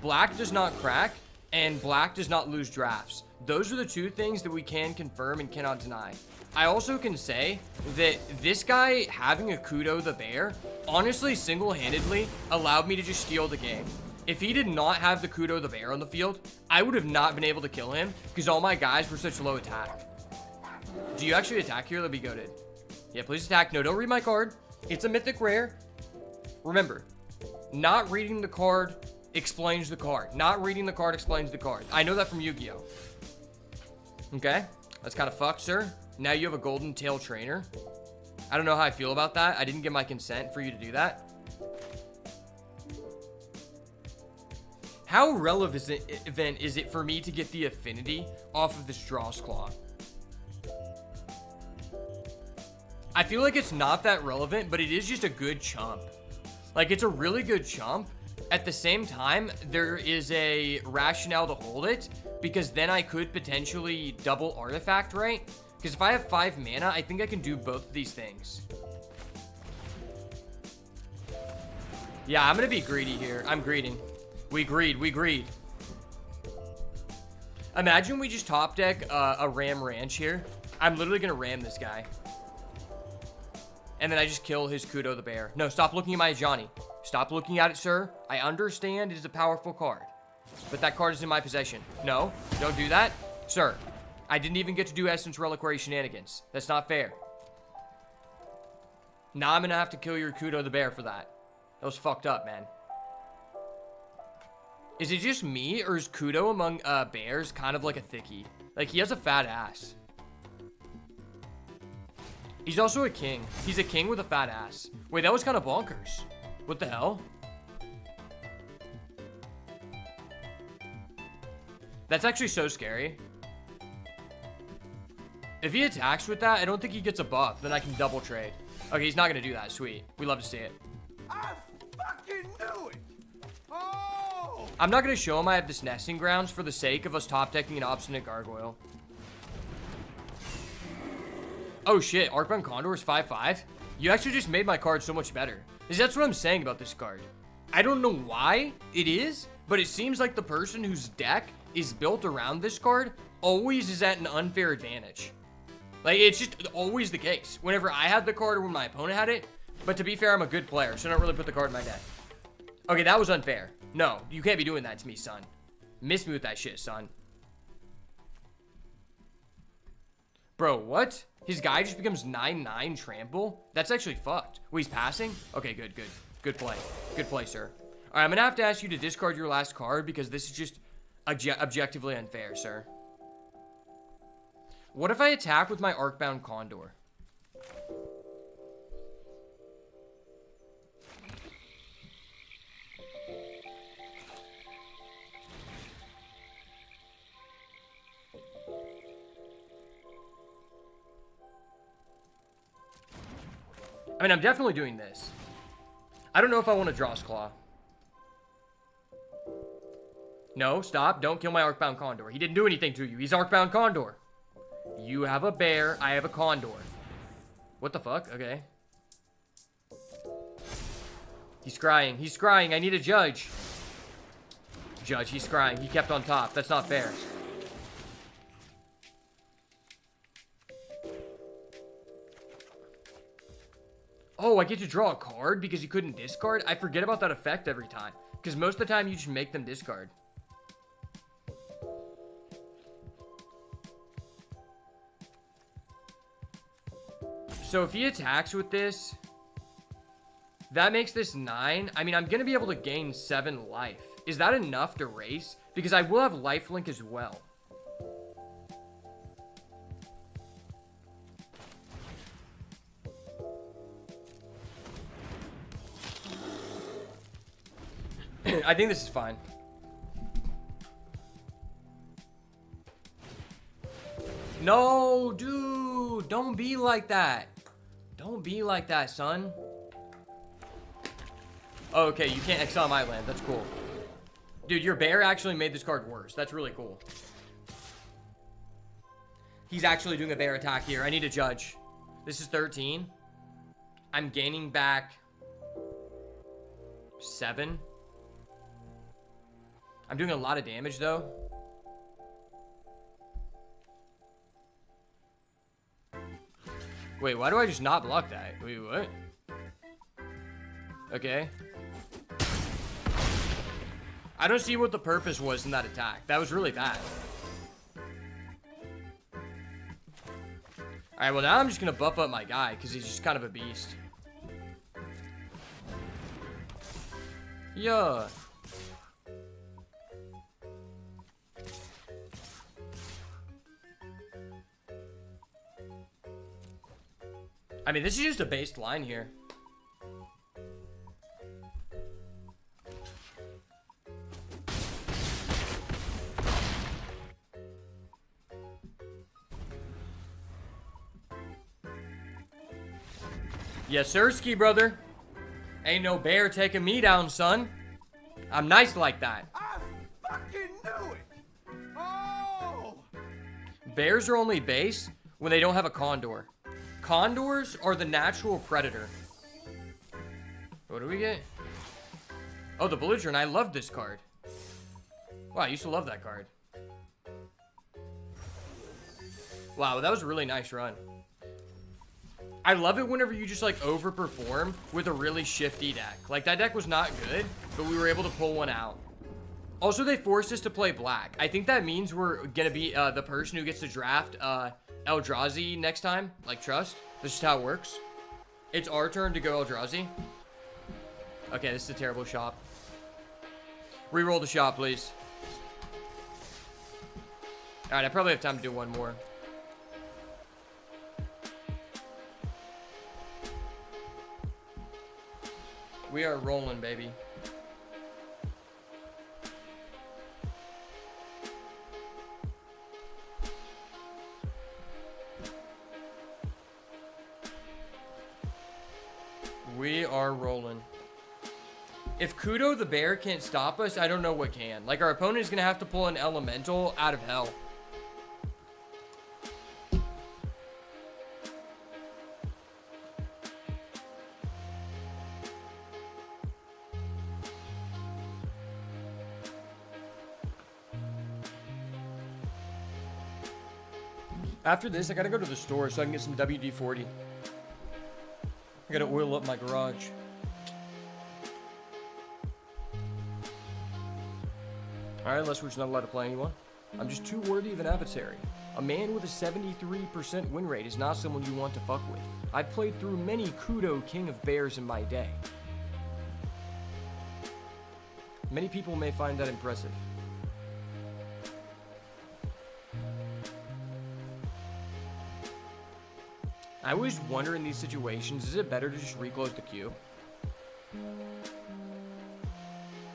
Black does not crack, and black does not lose drafts. Those are the two things that we can confirm and cannot deny. I also can say that this guy having a Kudo the Bear honestly single-handedly allowed me to just steal the game. If he did not have the Kudo the Bear on the field, I would have not been able to kill him because all my guys were such low attack. Do you actually attack here? That'd be goated. Yeah, please attack. No, don't read my card. It's a mythic rare. Remember, not reading the card explains the card. Not reading the card explains the card. I know that from Yu-Gi-Oh! Okay, that's kind of fucked, sir. Now you have a Golden Tail Trainer. I don't know how I feel about that. I didn't get my consent for you to do that. How relevant is it for me to get the affinity off of this Draw's Claw? I feel like it's not that relevant, but it is just a good chump. Like, it's a really good chump. At the same time, there is a rationale to hold it, because then I could potentially double artifact, right? Because if I have 5 mana, I think I can do both of these things. Yeah, I'm going to be greedy here. I'm greeding. We greed. Imagine we just top deck a Ram Ranch here. I'm literally going to ram this guy. And then I just kill his Kudo the Bear. No, stop looking at my Ajani. Stop looking at it, sir. I understand it is a powerful card. But that card is in my possession. No, don't do that. Sir, I didn't even get to do Essence Reliquary shenanigans. That's not fair. Now I'm going to have to kill your Kudo the Bear for that. That was fucked up, man. Is it just me, or is Kudo among bears kind of like a thickie? Like, he has a fat ass. He's also a king. He's a king with a fat ass. Wait, that was kind of bonkers. What the hell? That's actually so scary. If he attacks with that, I don't think he gets a buff. Then I can double trade. Okay, he's not going to do that. Sweet. We love to see it. I fucking knew it! Oh! I'm not going to show him I have this nesting grounds for the sake of us top decking an Obstinate Gargoyle. Oh shit, Arcbound Condor is 5/5? You actually just made my card so much better. That's what I'm saying about this card. I don't know why it is, but it seems like the person whose deck is built around this card always is at an unfair advantage. Like, it's just always the case. Whenever I had the card or when my opponent had it. But to be fair, I'm a good player, so I don't really put the card in my deck. Okay, that was unfair. No, you can't be doing that to me, son. Miss me with that shit, son. Bro, what? His guy just becomes 9/9 trample? That's actually fucked. Wait, he's passing? Okay, good. Good play. Good play, sir. Alright, I'm gonna have to ask you to discard your last card because this is just objectively unfair, sir. What if I attack with my Arcbound Condor? I mean, I'm definitely doing this. I don't know if I want to Draw's Claw. No, stop. Don't kill my Arcbound Condor. He didn't do anything to you. He's Arcbound Condor. You have a bear. I have a condor. What the fuck? Okay. He's crying. He's crying. I need a judge. Judge, he's crying. He kept on top. That's not fair. Oh, Oh, I get to draw a card because you couldn't discard? I forget about that effect every time. Because most of the time, you just make them discard. So if he attacks with this, that makes this 9. I mean, I'm going to be able to gain 7 life. Is that enough to race? Because I will have lifelink as well. I think this is fine. No, dude, don't be like that. Don't be like that, son. Oh, okay, you can't exile my land. That's cool. Dude, your bear actually made this card worse. That's really cool. He's actually doing a bear attack here. I need to judge. This is 13. I'm gaining back 7. I'm doing a lot of damage, though. Wait, why do I just not block that? Wait, what? Okay. I don't see what the purpose was in that attack. That was really bad. Alright, well now I'm just gonna buff up my guy, because he's just kind of a beast. Yeah. I mean, this is just a based line here. Yes, sir, ski brother. Ain't no bear taking me down, son. I'm nice like that. I fucking knew it! Oh! Bears are only base when they don't have a condor. Condors are the natural predator. What do we get? Oh, the belligerent. I love this card. Wow, I used to love that card. Wow, that was a really nice run. I love it whenever you just like overperform with a really shifty deck. Like that deck was not good, but we were able to pull one out. Also, they forced us to play black. I think that means we're gonna be the person who gets to draft Eldrazi next time. Like, trust. This is how it works. It's our turn to go Eldrazi. Okay, this is a terrible shot. Reroll the shot, please. Alright, I probably have time to do one more. We are rolling, baby. We are rolling. If Kudo the bear can't stop us, I don't know what can. Like, our opponent is going to have to pull an elemental out of hell. After this, I gotta go to the store so I can get some WD-40. I gotta oil up my garage. Alright, unless we're just not allowed to play anyone. I'm just too worthy of an adversary. A man with a 73% win rate is not someone you want to fuck with. I've played through many Kudo King of Bears in my day. Many people may find that impressive. I always wonder in these situations, is it better to just reclose the queue?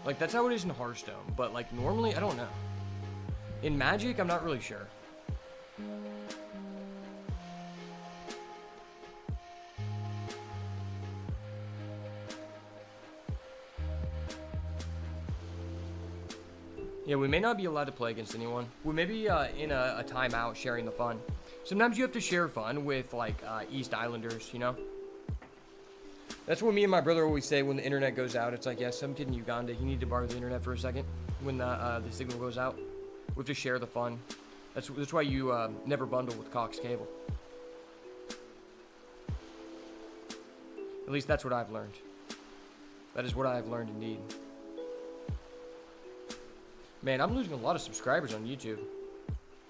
Like, that's how it is in Hearthstone, but like, normally, I don't know. In Magic, I'm not really sure. Yeah, we may not be allowed to play against anyone. We may be in a timeout sharing the fun. Sometimes you have to share fun with, like, East Islanders, you know? That's what me and my brother always say when the internet goes out. It's like, yeah, some kid in Uganda, you need to borrow the internet for a second when the signal goes out. We have to share the fun. That's why you never bundle with Cox Cable. At least that's what I've learned. That is what I have learned indeed. Man, I'm losing a lot of subscribers on YouTube.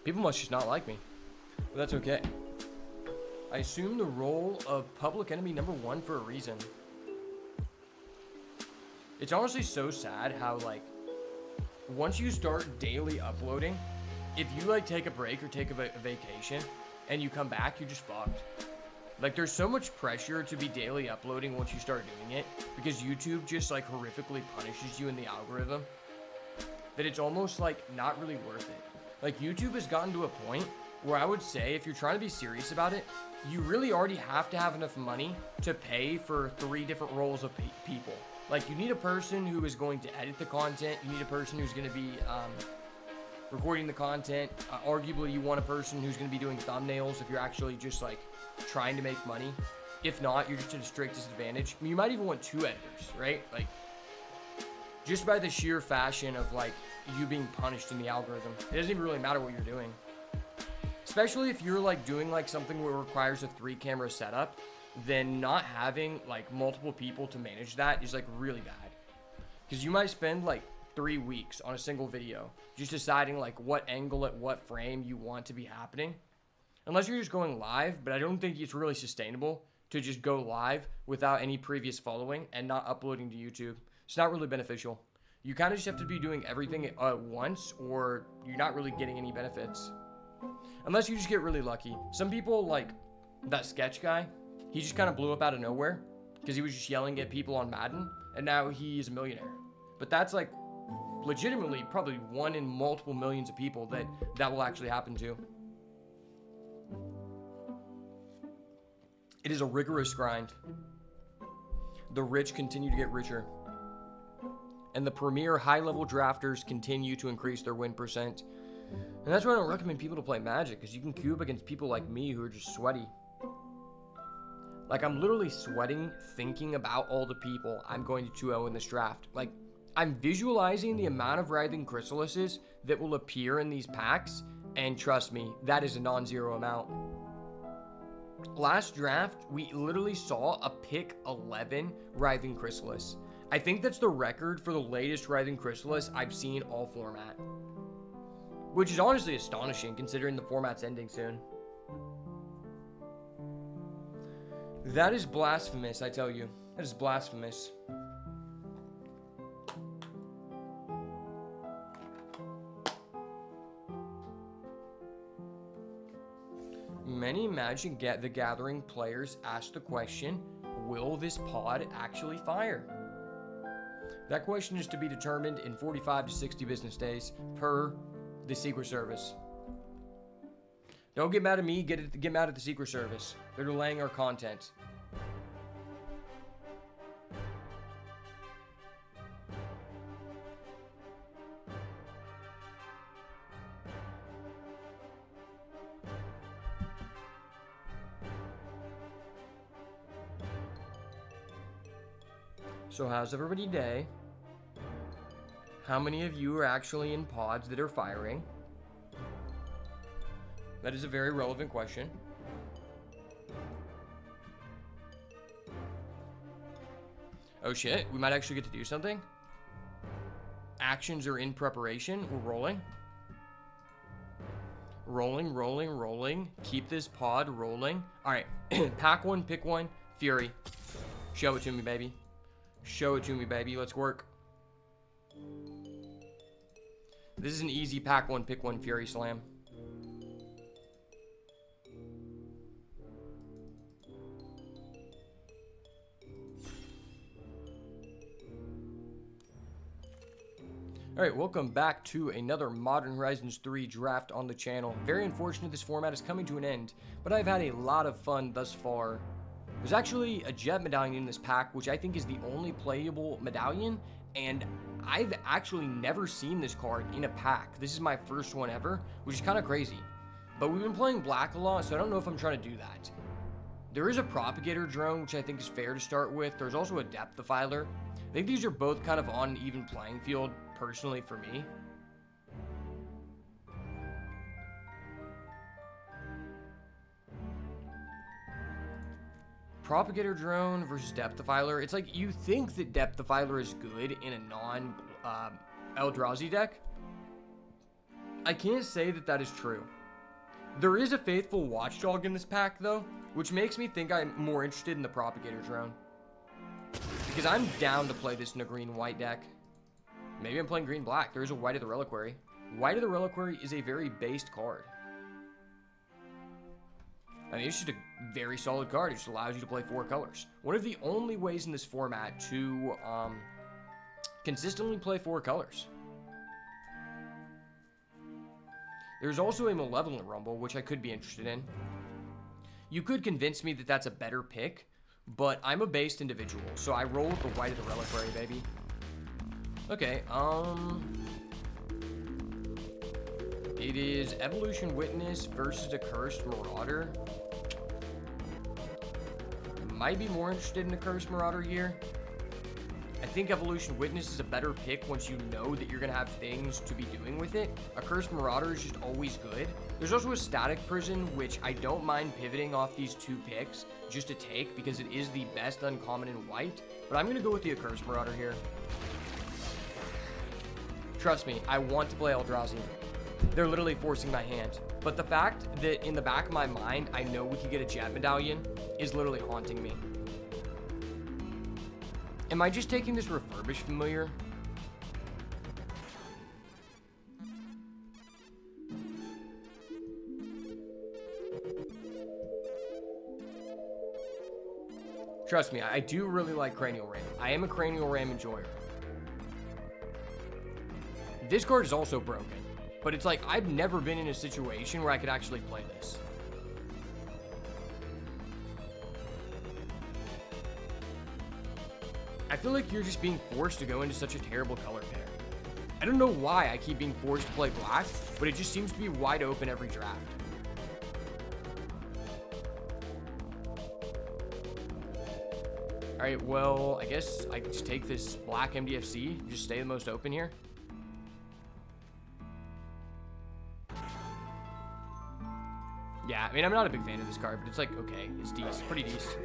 People must just not like me. But that's okay. I assume the role of public enemy #1 for a reason. It's honestly so sad how, like, once you start daily uploading, if you, like, take a break or take a vacation and you come back, you're just fucked. Like, there's so much pressure to be daily uploading once you start doing it because YouTube just, like, horrifically punishes you in the algorithm that it's almost, like, not really worth it. Like, YouTube has gotten to a point where I would say if you're trying to be serious about it, you really already have to have enough money to pay for 3 different roles of people. Like, you need a person who is going to edit the content. You need a person who's going to be recording the content. Arguably, you want a person who's going to be doing thumbnails if you're actually just, like, trying to make money. If not, you're just at a strict disadvantage. I mean, you might even want 2 editors, right? Like, just by the sheer fashion of, like, you being punished in the algorithm. It doesn't even really matter what you're doing. Especially if you're, like, doing, like, something where it requires a 3-camera setup, then not having, like, multiple people to manage that is, like, really bad. Because you might spend, like, 3 weeks on a single video just deciding, like, what angle at what frame you want to be happening. Unless you're just going live, but I don't think it's really sustainable to just go live without any previous following and not uploading to YouTube. It's not really beneficial. You kind of just have to be doing everything at once, or you're not really getting any benefits. Unless you just get really lucky. Some people, like that sketch guy, he just kind of blew up out of nowhere because he was just yelling at people on Madden, and now he's a millionaire. But that's, like, legitimately probably 1 in multiple millions of people that will actually happen to. It is a rigorous grind. The rich continue to get richer. And the premier high-level drafters continue to increase their win percent. And that's why I don't recommend people to play Magic, because you can cube against people like me who are just sweaty. Like, I'm literally sweating thinking about all the people I'm going to 2-0 in this draft. Like, I'm visualizing the amount of Writhing Chrysalises that will appear in these packs, and trust me, that is a non-zero amount. Last draft, we literally saw a pick 11 Writhing Chrysalis. I think that's the record for the latest Writhing Chrysalis I've seen all format. Which is honestly astonishing considering the format's ending soon. That is blasphemous, I tell you. That is blasphemous. Many Magic the Gathering players ask the question, will this pod actually fire? That question is to be determined in 45 to 60 business days per the Secret Service. Don't get mad at me, get mad at the Secret Service. They're delaying our content. So how's everybody day? How many of you are actually in pods that are firing? That is a very relevant question. Oh shit, we might actually get to do something. Actions are in preparation. We're rolling. Rolling, rolling, rolling. Keep this pod rolling. Alright, pack 1, pick 1, Fury. Show it to me, baby. Show it to me, baby. Let's work. This is an easy pack 1, pick 1 Fury slam. Alright, welcome back to another Modern Horizons 3 draft on the channel. Very unfortunate this format is coming to an end, but I've had a lot of fun thus far. There's actually a Jet medallion in this pack, which I think is the only playable medallion, and I've actually never seen this card in a pack. This is my first one ever, which is kind of crazy. But we've been playing black a lot, so I don't know if I'm trying to do that. There is a propagator drone, which I think is fair to start with. There's also a depthifiler. I think these are both kind of on an even playing field, personally, for me. Propagator Drone versus Depth Defiler. It's like you think that Depth Defiler is good in a non Eldrazi deck. I can't say that that is true. There is a Faithful Watchdog in this pack though, which makes me think I'm more interested in the Propagator Drone. Because I'm down to play this in a green-white deck. Maybe I'm playing green-black. There is a White of the Reliquary. White of the Reliquary is a very based card. I mean, it's just a very solid card. It just allows you to play 4 colors. One of the only ways in this format to consistently play 4 colors. There's also a Malevolent Rumble, which I could be interested in. You could convince me that that's a better pick, but I'm a based individual, so I roll with the White of the Reliquary, baby. Okay, it is Evolution Witness versus Accursed Marauder. Might be more interested in Accursed Marauder here. I think Evolution Witness is a better pick once you know that you're going to have things to be doing with it. Accursed Marauder is just always good. There's also a Static Prison, which I don't mind pivoting off these 2 picks just to take because it is the best uncommon in white. But I'm going to go with the Accursed Marauder here. Trust me, I want to play Eldrazi. They're literally forcing my hand. But the fact that in the back of my mind, I know we could get a Jet Medallion is literally haunting me. Am I just taking this Refurbished Familiar? Trust me, I do really like Cranial Ram. I am a Cranial Ram enjoyer. This card is also broken, but it's like I've never been in a situation where I could actually play this. I feel like you're just being forced to go into such a terrible color pair. I don't know why I keep being forced to play black, but it just seems to be wide open every draft. Alright, well, I guess I could just take this black MDFC and just stay the most open here. Yeah, I mean, I'm not a big fan of this card, but it's like, okay, it's decent, pretty decent.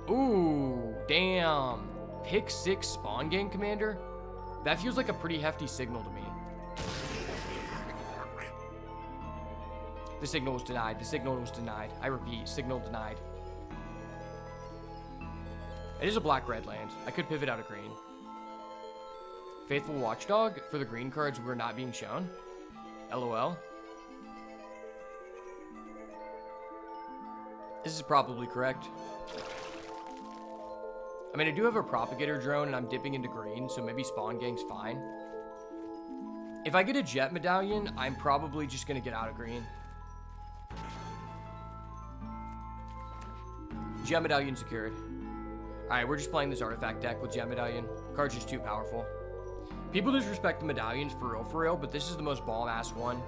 Ooh, damn. Pick 6 Spawn Gang Commander? That feels like a pretty hefty signal to me. The signal was denied. The signal was denied. I repeat, signal denied. It is a black-red land. I could pivot out of green. Faithful Watchdog for the green cards we're not being shown. LOL. This is probably correct. I mean, I do have a Propagator Drone and I'm dipping into green, so maybe Spawn Gang's fine. If I get a Jet Medallion, I'm probably just going to get out of green. Jet Medallion secured. Alright, we're just playing this artifact deck with Jet Medallion. Card's just too powerful. People disrespect the medallions for real, but this is the most bomb-ass one.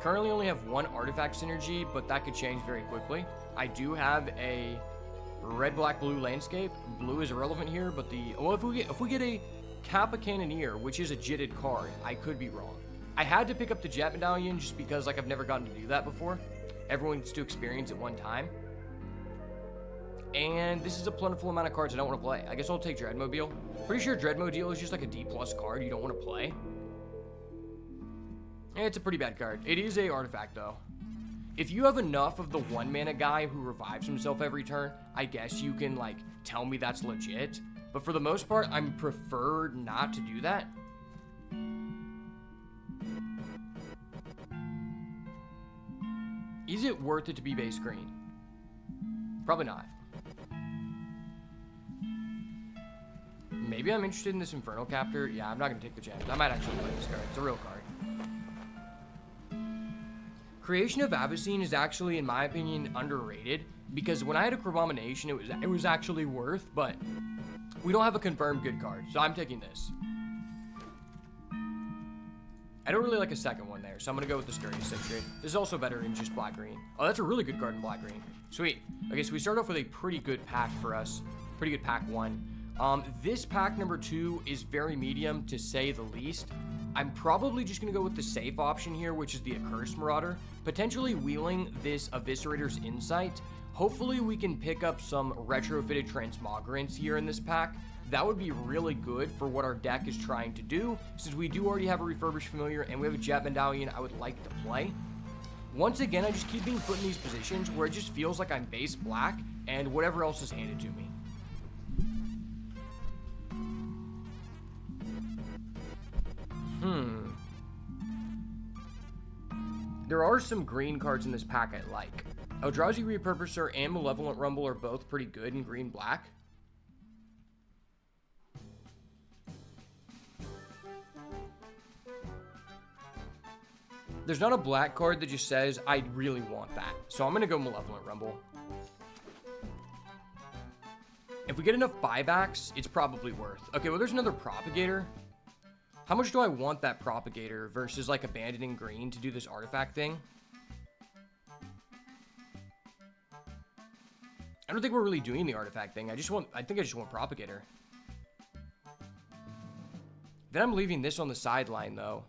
Currently only have 1 artifact synergy, but that could change very quickly. I do have a red, black, blue landscape. Blue is irrelevant here, but the... Well, if we get a Kappa Cannoneer, which is a jitted card, I could be wrong. I had to pick up the Jet Medallion just because, like, I've never gotten to do that before. Everyone gets to experience it one time. And this is a plentiful amount of cards I don't want to play. I guess I'll take Dreadmobile. Pretty sure Dreadmobile is just like a D+ card you don't want to play. It's a pretty bad card. It is a artifact, though. If you have enough of the 1-mana guy who revives himself every turn, I guess you can, like, tell me that's legit. But for the most part, I prefer not to do that. Is it worth it to be base green? Probably not. Maybe I'm interested in this Infernal Captor. Yeah, I'm not going to take the gems. I might actually play this card. It's a real card. Creation of Avacyn is actually, in my opinion, underrated. Because when I had a Crabomination, it was actually worth, but we don't have a confirmed good card. So I'm taking this. I don't really like a second one there, so I'm going to go with the Scurrius Sentry. This is also better in just black-green. Oh, that's a really good card in black-green. Sweet. Okay, so we start off with a pretty good pack for us. Pretty good pack 1. This pack number 2 is very medium, to say the least. I'm probably just going to go with the safe option here, which is the Accursed Marauder, potentially wheeling this Eviscerator's Insight. Hopefully we can pick up some retrofitted Transmogrants here in this pack. That would be really good for what our deck is trying to do, since we do already have a Refurbished Familiar and we have a Jet Medallion I would like to play. Once again, I just keep being put in these positions where it just feels like I'm base black and whatever else is handed to me. There are some green cards in this pack I like. Eldrazi Repurposer and Malevolent Rumble are both pretty good in green-black. There's not a black card that just says, I really want that. So I'm going to go Malevolent Rumble. If we get enough buybacks, it's probably worth. Okay, well, there's another Propagator. How much do I want that Propagator versus, like, abandoning green to do this artifact thing? I don't think we're really doing the artifact thing. I think I just want Propagator. Then I'm leaving this on the sideline, though.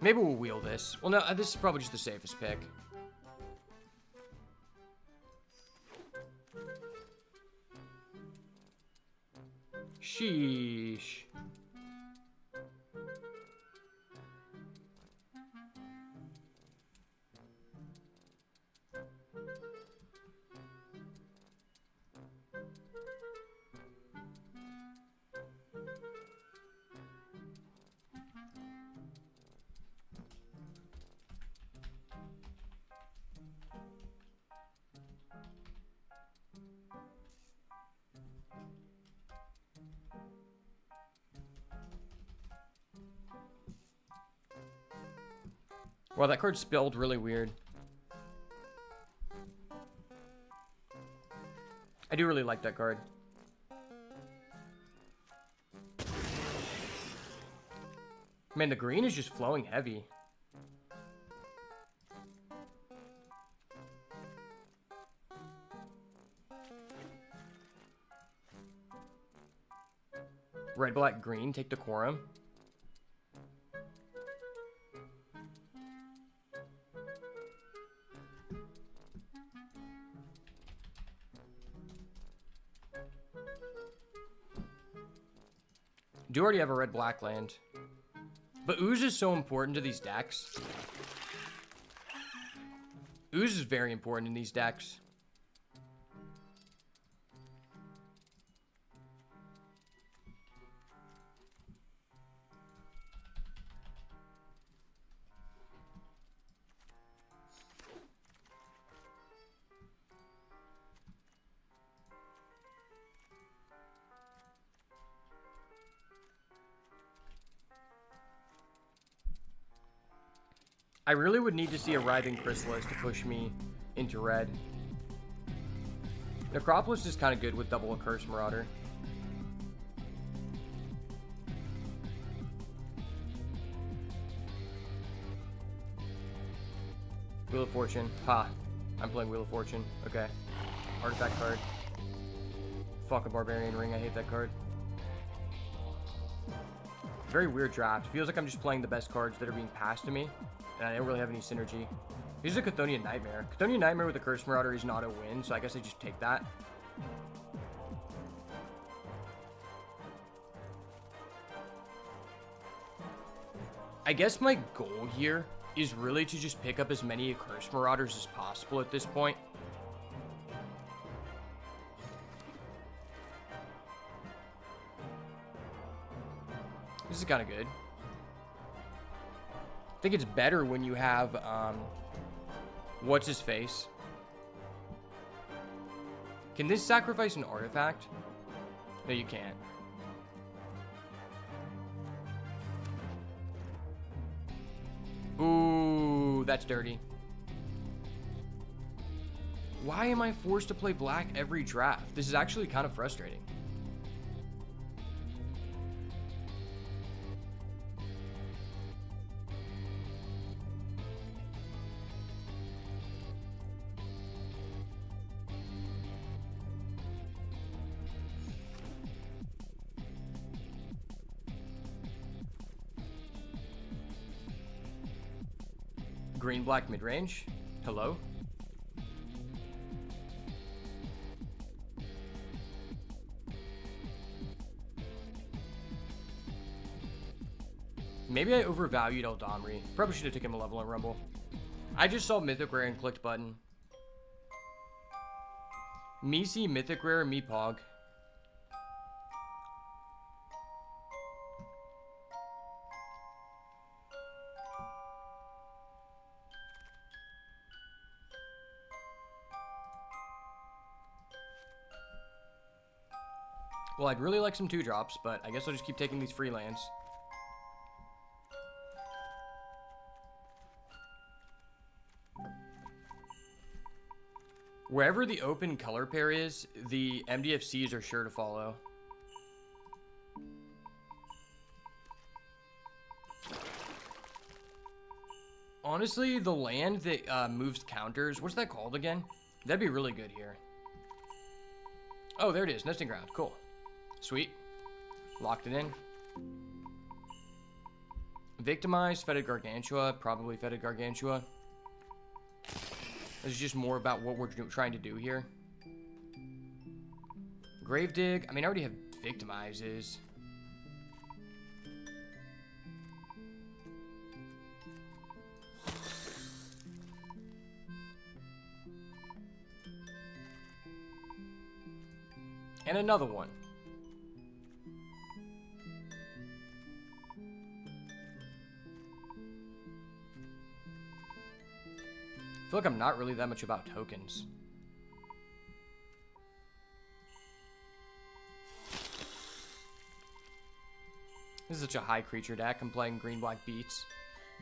Maybe we'll wheel this. Well, no, this is probably just the safest pick. Sheesh. Wow, that card spelled really weird. I do really like that card. Man, the green is just flowing heavy. Red, black, green, take Decorum. Do already have a red-black land. But Ooze is so important to these decks. Ooze is very important in these decks. I really would need to see a Writhing Chrysalis to push me into red. Necropolis is kind of good with double Accursed Marauder. Wheel of Fortune. Ha. I'm playing Wheel of Fortune. Okay. Artifact card. Fuck a Barbarian Ring. I hate that card. Very weird draft. Feels like I'm just playing the best cards that are being passed to me. And I don't really have any synergy. Here's a Chthonian Nightmare. Chthonian Nightmare with a Accursed Marauder is not a win, so I guess I just take that. I guess my goal here is really to just pick up as many Accursed Marauders as possible at this point. This is kind of good. I think it's better when you have, what's his face? Can this sacrifice an artifact? No, you can't. Ooh, that's dirty. Why am I forced to play black every draft? This is actually kind of frustrating. Green-black mid-range. Hello? Maybe I overvalued Eldamri. Probably should have taken him a level in Rumble. I just saw Mythic Rare and clicked button. Me see Mythic Rare, me Pog. Well, I'd really like some 2-drops, but I guess I'll just keep taking these free lands. Wherever the open color pair is, the MDFCs are sure to follow. Honestly, the land that moves counters, what's that called again? That'd be really good here. Oh, there it is. Nesting Ground. Cool. Sweet. Locked it in. Victimize, Fetid Gargantua. Probably Fetid Gargantua. This is just more about what we're trying to do here. Gravedigg. I mean, I already have Victimizes. And another one. I feel like I'm not really that much about tokens. This is such a high creature deck. I'm playing green-black beats.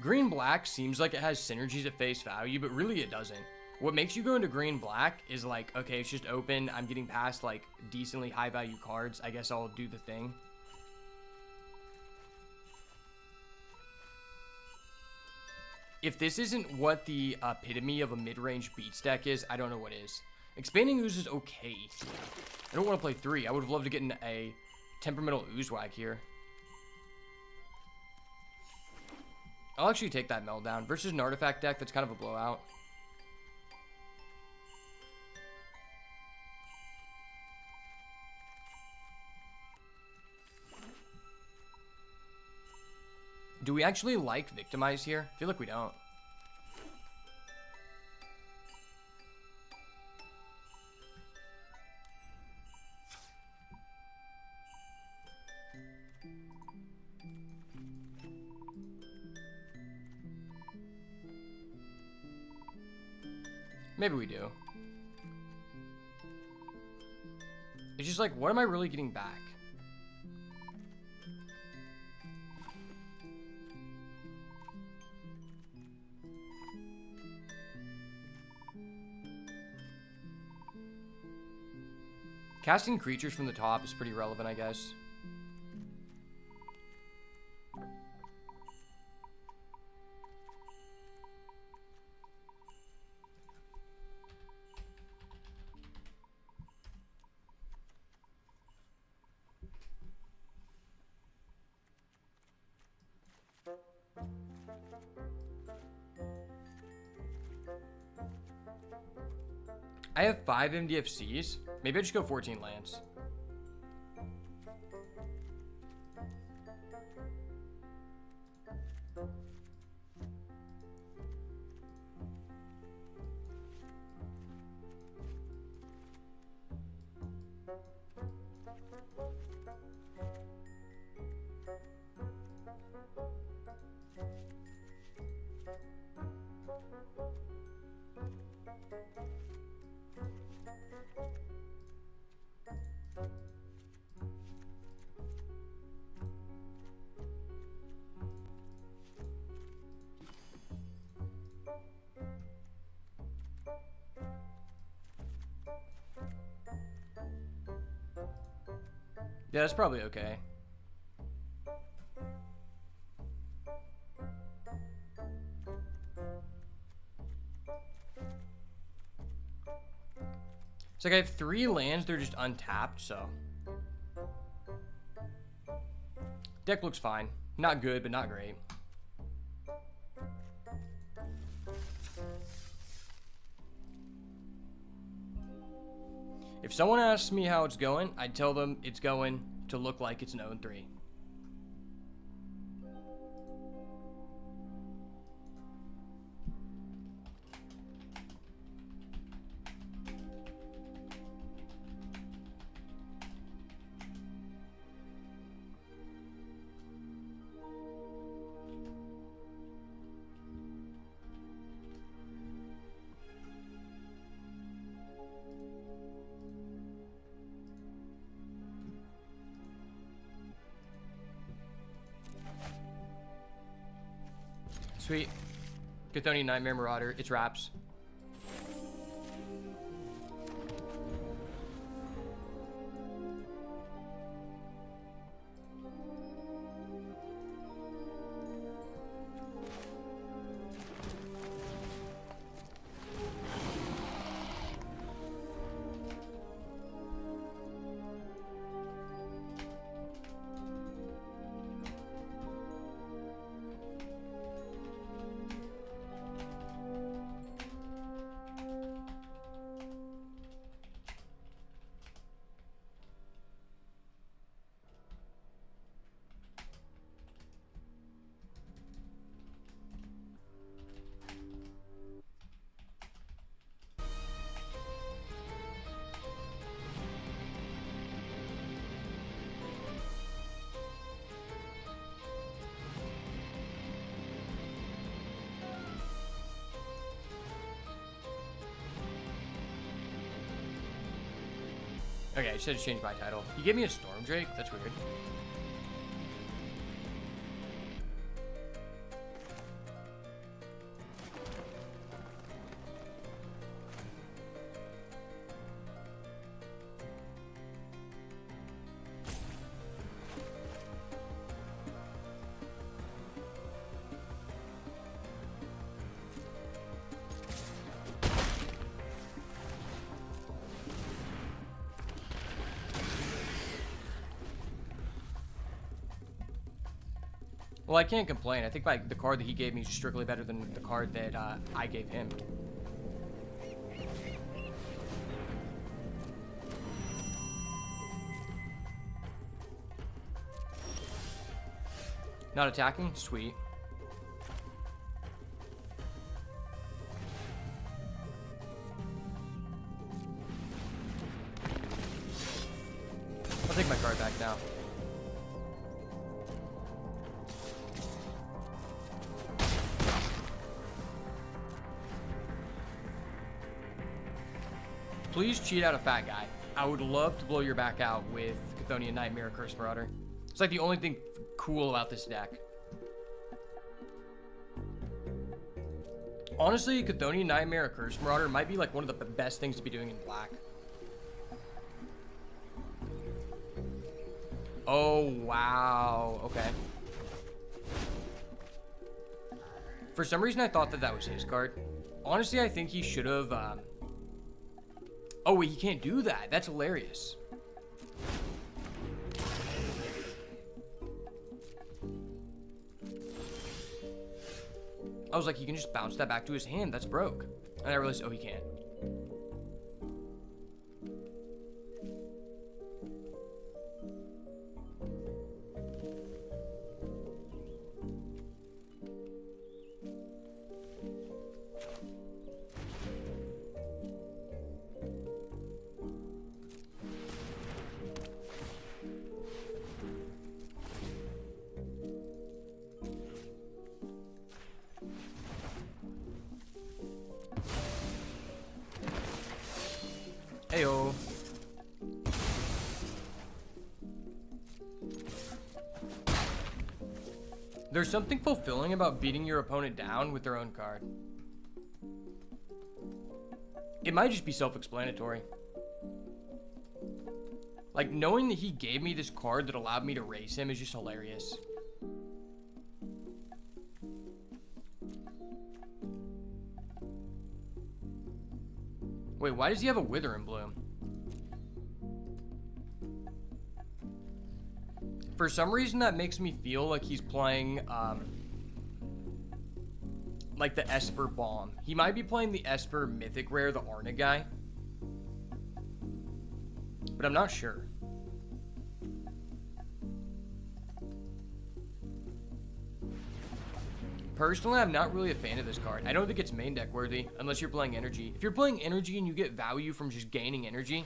Green-black seems like it has synergies at face value, but really it doesn't. What makes you go into green-black is like, okay, it's just open. I'm getting past like decently high-value cards. I guess I'll do the thing. If this isn't what the epitome of a mid-range beats deck is, I don't know what is. Expanding Ooze is okay. I don't want to play 3. I would have loved to get in a Temperamental Oozewag here. I'll actually take that Meltdown versus an artifact deck that's kind of a blowout. Do we actually like Victimize here? I feel like we don't. Maybe we do. It's just like, what am I really getting back? Casting creatures from the top is pretty relevant, I guess. I have 5 MDFCs. Maybe I just go 14 lands. Yeah, that's probably okay. It's like I have 3 lands, they're just untapped, so. Deck looks fine. Not good, but not great. If someone asks me how it's going, I'd tell them it's going to look like it's an 0-3. Sweet. Chthonian Nightmare Marauder. It's wraps. Okay, I should have changed my title. He gave me a Storm Drake? That's weird. Well, I can't complain. I think the card that he gave me is strictly better than the card that I gave him. Not attacking? Sweet. I'll take my card back now. Please cheat out a fat guy. I would love to blow your back out with Chthonian Nightmare Curse Marauder. It's like the only thing cool about this deck. Honestly, Chthonian Nightmare Curse Marauder might be like one of the best things to be doing in black. Oh, wow. Okay. For some reason, I thought that was his card. Honestly, I think he should have... Oh, wait, he can't do that. That's hilarious. I was like, he can just bounce that back to his hand. That's broke. And I realized, oh, he can't. Heyo. There's something fulfilling about beating your opponent down with their own card. It might just be self-explanatory. Like, knowing that he gave me this card that allowed me to race him is just hilarious. Wait, why does he have a Wither and Bloom? For some reason, that makes me feel like he's playing, like the Esper Bomb. He might be playing the Esper Mythic Rare, the Arna guy. but I'm not sure. Personally, I'm not really a fan of this card. I don't think it's main deck worthy unless you're playing energy. If you're playing energy and you get value from just gaining energy,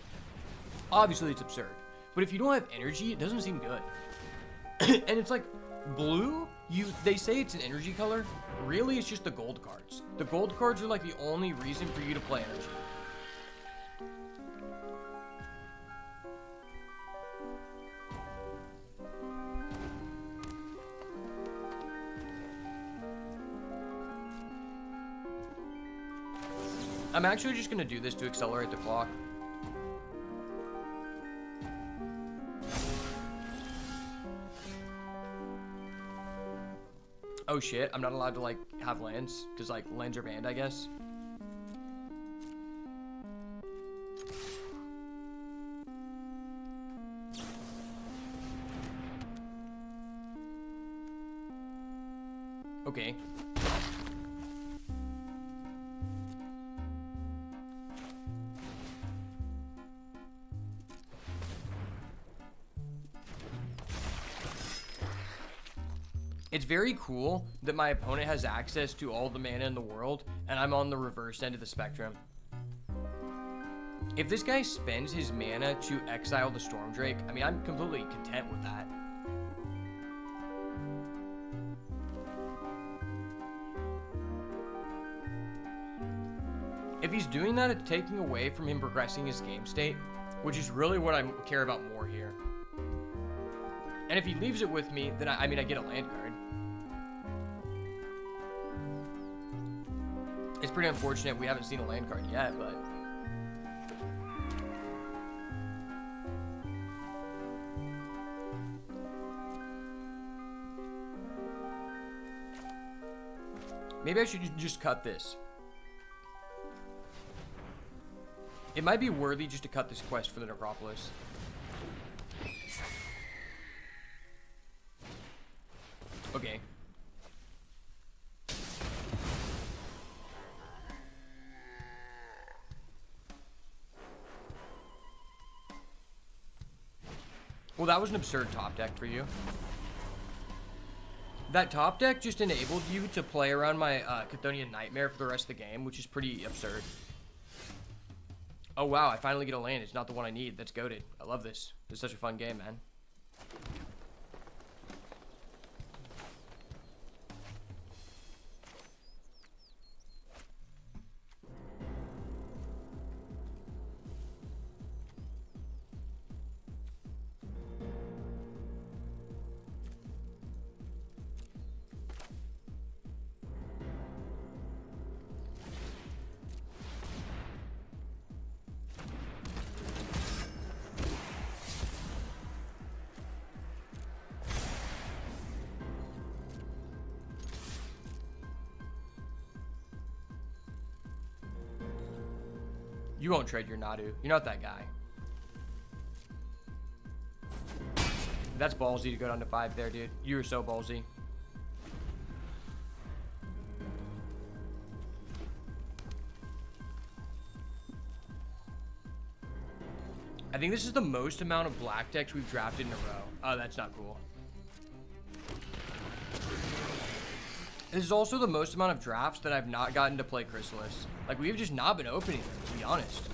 obviously it's absurd. But if you don't have energy, it doesn't seem good. And it's like blue, they say it's an energy color. Really, it's just the gold cards. The gold cards are like the only reason for you to play energy. I'm actually just gonna do this to accelerate the clock. Oh shit, I'm not allowed to like have lands, because like lands are banned, I guess. Okay. It's very cool that my opponent has access to all the mana in the world, and I'm on the reverse end of the spectrum. If this guy spends his mana to exile the Stormdrake, I mean, I'm completely content with that. If he's doing that, it's taking away from him progressing his game state, which is really what I care about more here. And if he leaves it with me, then I get a land card. It's pretty unfortunate we haven't seen a land card yet, but... maybe I should just cut this. It might be worthy just to cut this quest for the Necropolis. Okay. Well, that was an absurd top deck for you. That top deck just enabled you to play around my Chthonian Nightmare for the rest of the game, which is pretty absurd. Oh wow, I finally get a land. It's not the one I need. That's goated. I love this. It's such a fun game, man. You won't trade your Nadu. You're not that guy. That's ballsy to go down to 5 there, dude. You were so ballsy. I think this is the most amount of black decks we've drafted in a row. Oh, that's not cool. This is also the most amount of drafts that I've not gotten to play Chrysalis. Like, we've just not been opening them, to be honest.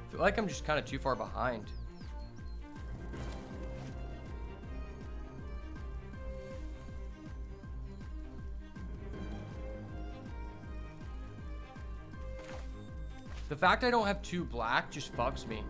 I feel like I'm just kind of too far behind. The fact I don't have 2 black just fucks me.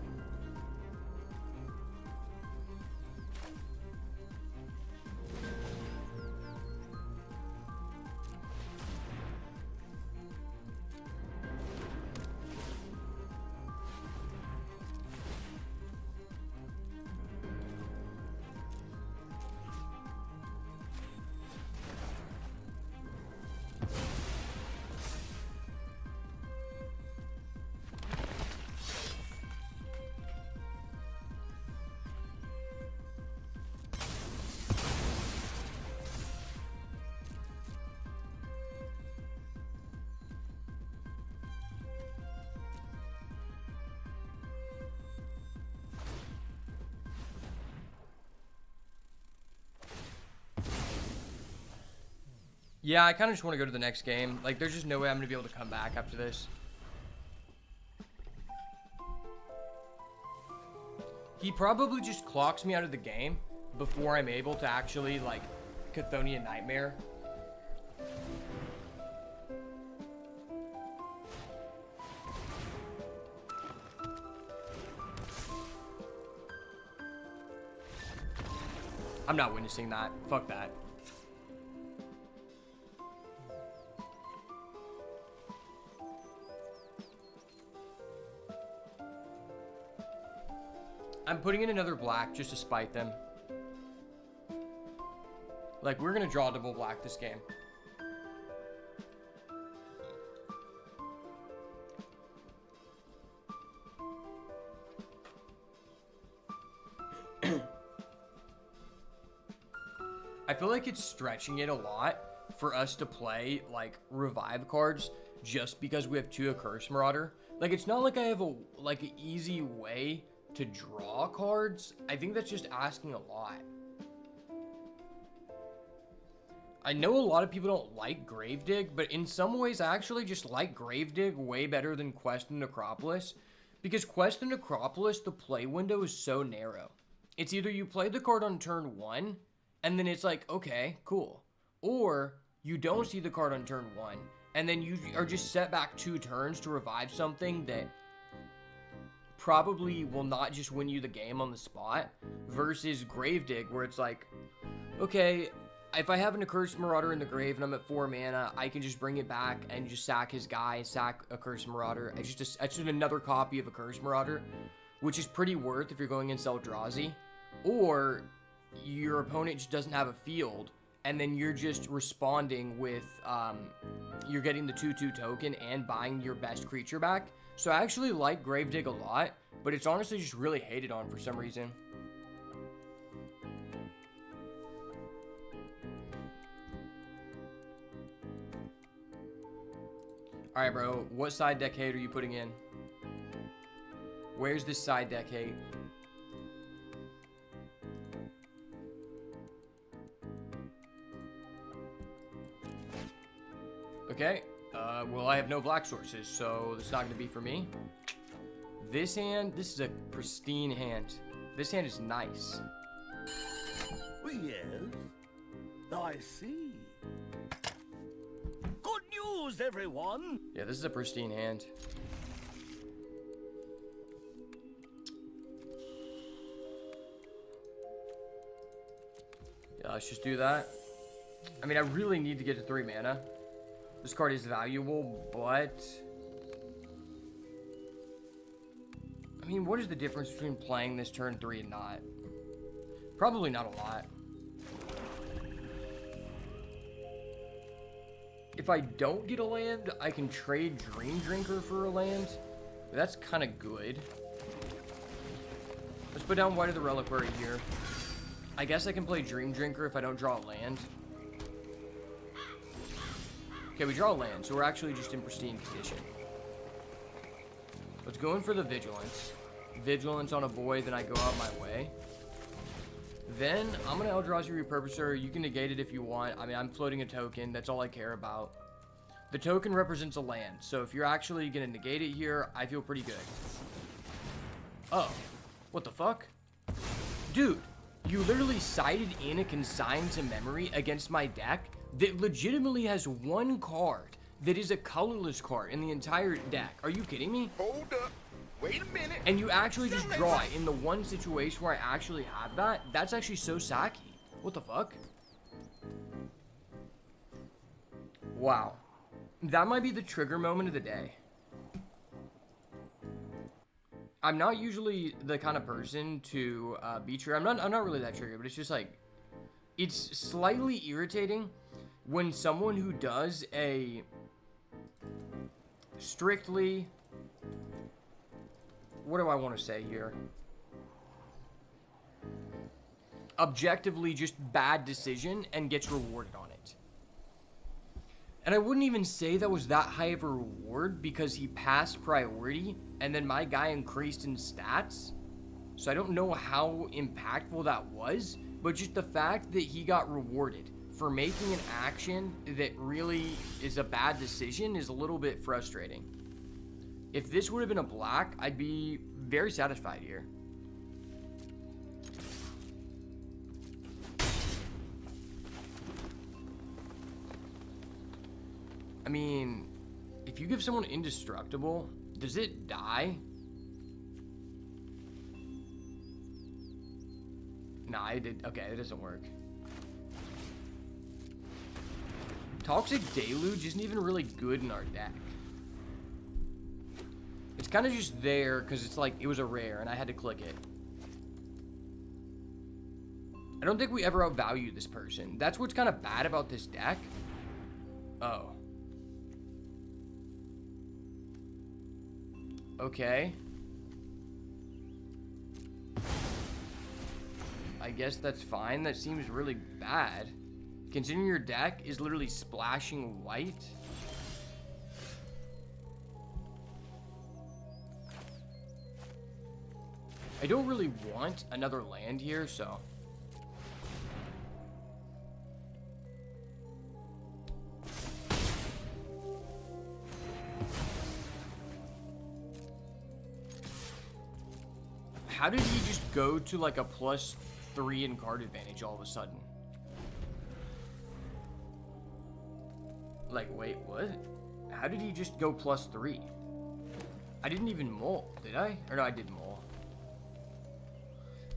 Yeah, I kind of just want to go to the next game. Like, there's just no way I'm going to be able to come back after this. He probably just clocks me out of the game before I'm able to actually, like, Chthonian Nightmare. I'm not witnessing that. Fuck that. I'm putting in another black just to spite them. Like, we're gonna draw double black this game. I feel like it's stretching it a lot for us to play, like, revive cards just because we have 2 Accursed Marauder. Like, it's not like I have an easy way to draw cards. I think that's just asking a lot. I know a lot of people don't like Gravedigg, but in some ways I actually just like Gravedigg way better than Quest and Necropolis, because Quest and Necropolis, the play window is so narrow. It's either you play the card on turn 1, and then it's like, okay, cool. Or you don't see the card on turn 1, and then you are just set back 2 turns to revive something that probably will not just win you the game on the spot, versus Gravedigg, where it's like, okay, if I have an Accursed Marauder in the grave and I'm at 4 mana, I can just bring it back and just sack his guy, sack Accursed Marauder. It's just another copy of Accursed Marauder, which is pretty worth if you're going in Eldrazi. Or your opponent just doesn't have a field, and then you're just responding with, you're getting the 2/2 token and buying your best creature back. So I actually like Gravedigg a lot, but it's honestly just really hated on for some reason. Alright, bro, what side deck hate are you putting in? Where's this side deck hate? Okay, well, I have no black sources, so it's not going to be for me. This hand, this is a pristine hand. This hand is nice. Yes, I see. Good news, everyone! Yeah, this is a pristine hand. Yeah, let's just do that. I mean, I really need to get to 3 mana. This card is valuable, but... I mean, what is the difference between playing this turn 3 and not? Probably not a lot. If I don't get a land, I can trade Dream Drinker for a land. That's kind of good. Let's put down White of the Reliquary here. I guess I can play Dream Drinker if I don't draw a land. Okay, we draw a land, so we're actually just in pristine condition. Let's go in for the Vigilance. Vigilance on a boy, then I go out my way. Then, I'm going to Eldrazi Repurposer. You can negate it if you want. I mean, I'm floating a token. That's all I care about. The token represents a land, so if you're actually going to negate it here, I feel pretty good. Oh, what the fuck? Dude, you literally sided in a Consign to Memory against my deck that legitimately has 1 card that is a colorless card in the entire deck. Are you kidding me? Hold up. Wait a minute. And you actually just draw it in the one situation where I actually have that? That's actually so sacky. What the fuck? Wow. That might be the trigger moment of the day. I'm not usually the kind of person to be triggered. I'm not really that triggered, but it's just like, it's slightly irritating when someone who does a strictly, what do I want to say here? Objectively just bad decision and gets rewarded on it. And I wouldn't even say that was that high of a reward because he passed priority and then my guy increased in stats. So I don't know how impactful that was, but just the fact that he got rewarded for making an action that really is a bad decision is a little bit frustrating. If this would have been a black, I'd be very satisfied here. I mean, if you give someone indestructible, does it die? Nah, it did. Okay, it doesn't work. Toxic Deluge isn't even really good in our deck. It's kind of just there because it's like it was a rare and I had to click it. I don't think we ever outvalue this person. That's what's kind of bad about this deck. Oh. Okay. I guess that's fine. That seems really bad. Considering your deck is literally splashing white. I don't really want another land here, so... How did he just go to like a +3 in card advantage all of a sudden? Like, wait, what? How did he just go +3? I didn't even mull, did I? Or no, I did mull.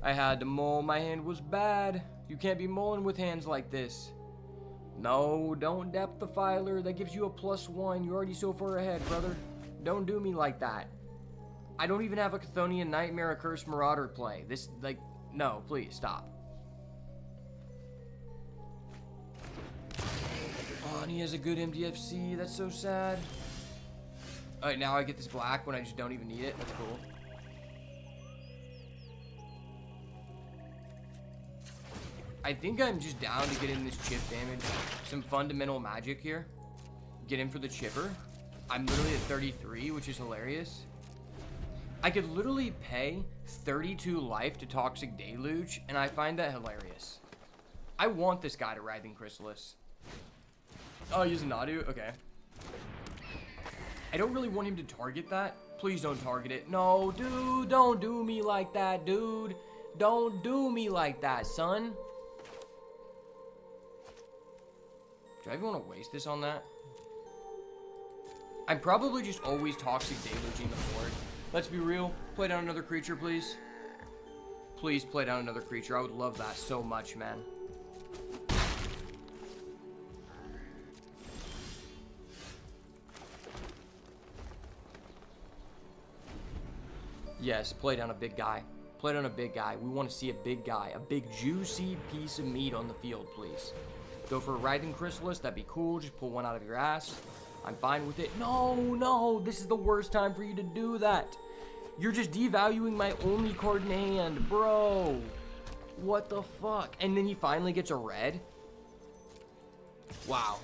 I had to mull, my hand was bad. You can't be mulling with hands like this. No, don't depth the filer, that gives you a +1. You're already so far ahead, brother. Don't do me like that. I don't even have a Chthonian Nightmare, a Cursed Marauder play. This, like, no, please, stop. Oh, and he has a good MDFC. That's so sad. Alright, now I get this black when I just don't even need it. That's cool. I think I'm just down to get in this chip damage. Some fundamental magic here. Get in for the chipper. I'm literally at 33, which is hilarious. I could literally pay 32 life to Toxic Deluge, and I find that hilarious. I want this guy to Writhing Chrysalis. Oh, he's a Nadu? Okay. I don't really want him to target that. Please don't target it. No, dude, don't do me like that, dude. Don't do me like that, son. Do I even want to waste this on that? I'm probably just always Toxic Deluging the board. Let's be real. Play down another creature, please. Please play down another creature. I would love that so much, man. Yes, play down a big guy. Play down a big guy. We want to see a big guy. A big, juicy piece of meat on the field, please. Go for a Writhing Chrysalis. That'd be cool. Just pull one out of your ass. I'm fine with it. No, no. This is the worst time for you to do that. You're just devaluing my only card in hand, bro. What the fuck? And then he finally gets a red? Wow.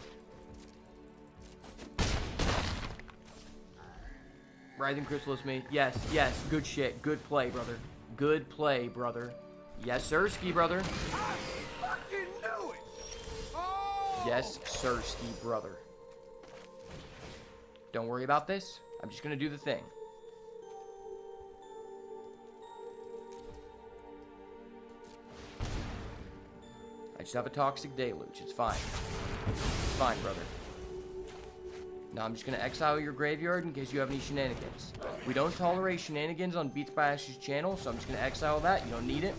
Writhing Chrysalis me. Yes, yes. Good shit. Good play, brother. Good play, brother. Yes, sirski, brother. I fucking knew it! Oh! Yes, sirski, brother. Don't worry about this. I'm just gonna do the thing. I just have a Toxic Deluge. It's fine. It's fine, brother. Now I'm just gonna exile your graveyard in case you have any shenanigans. We don't tolerate shenanigans on Beats by Ash's channel, so I'm just gonna exile that. You don't need it.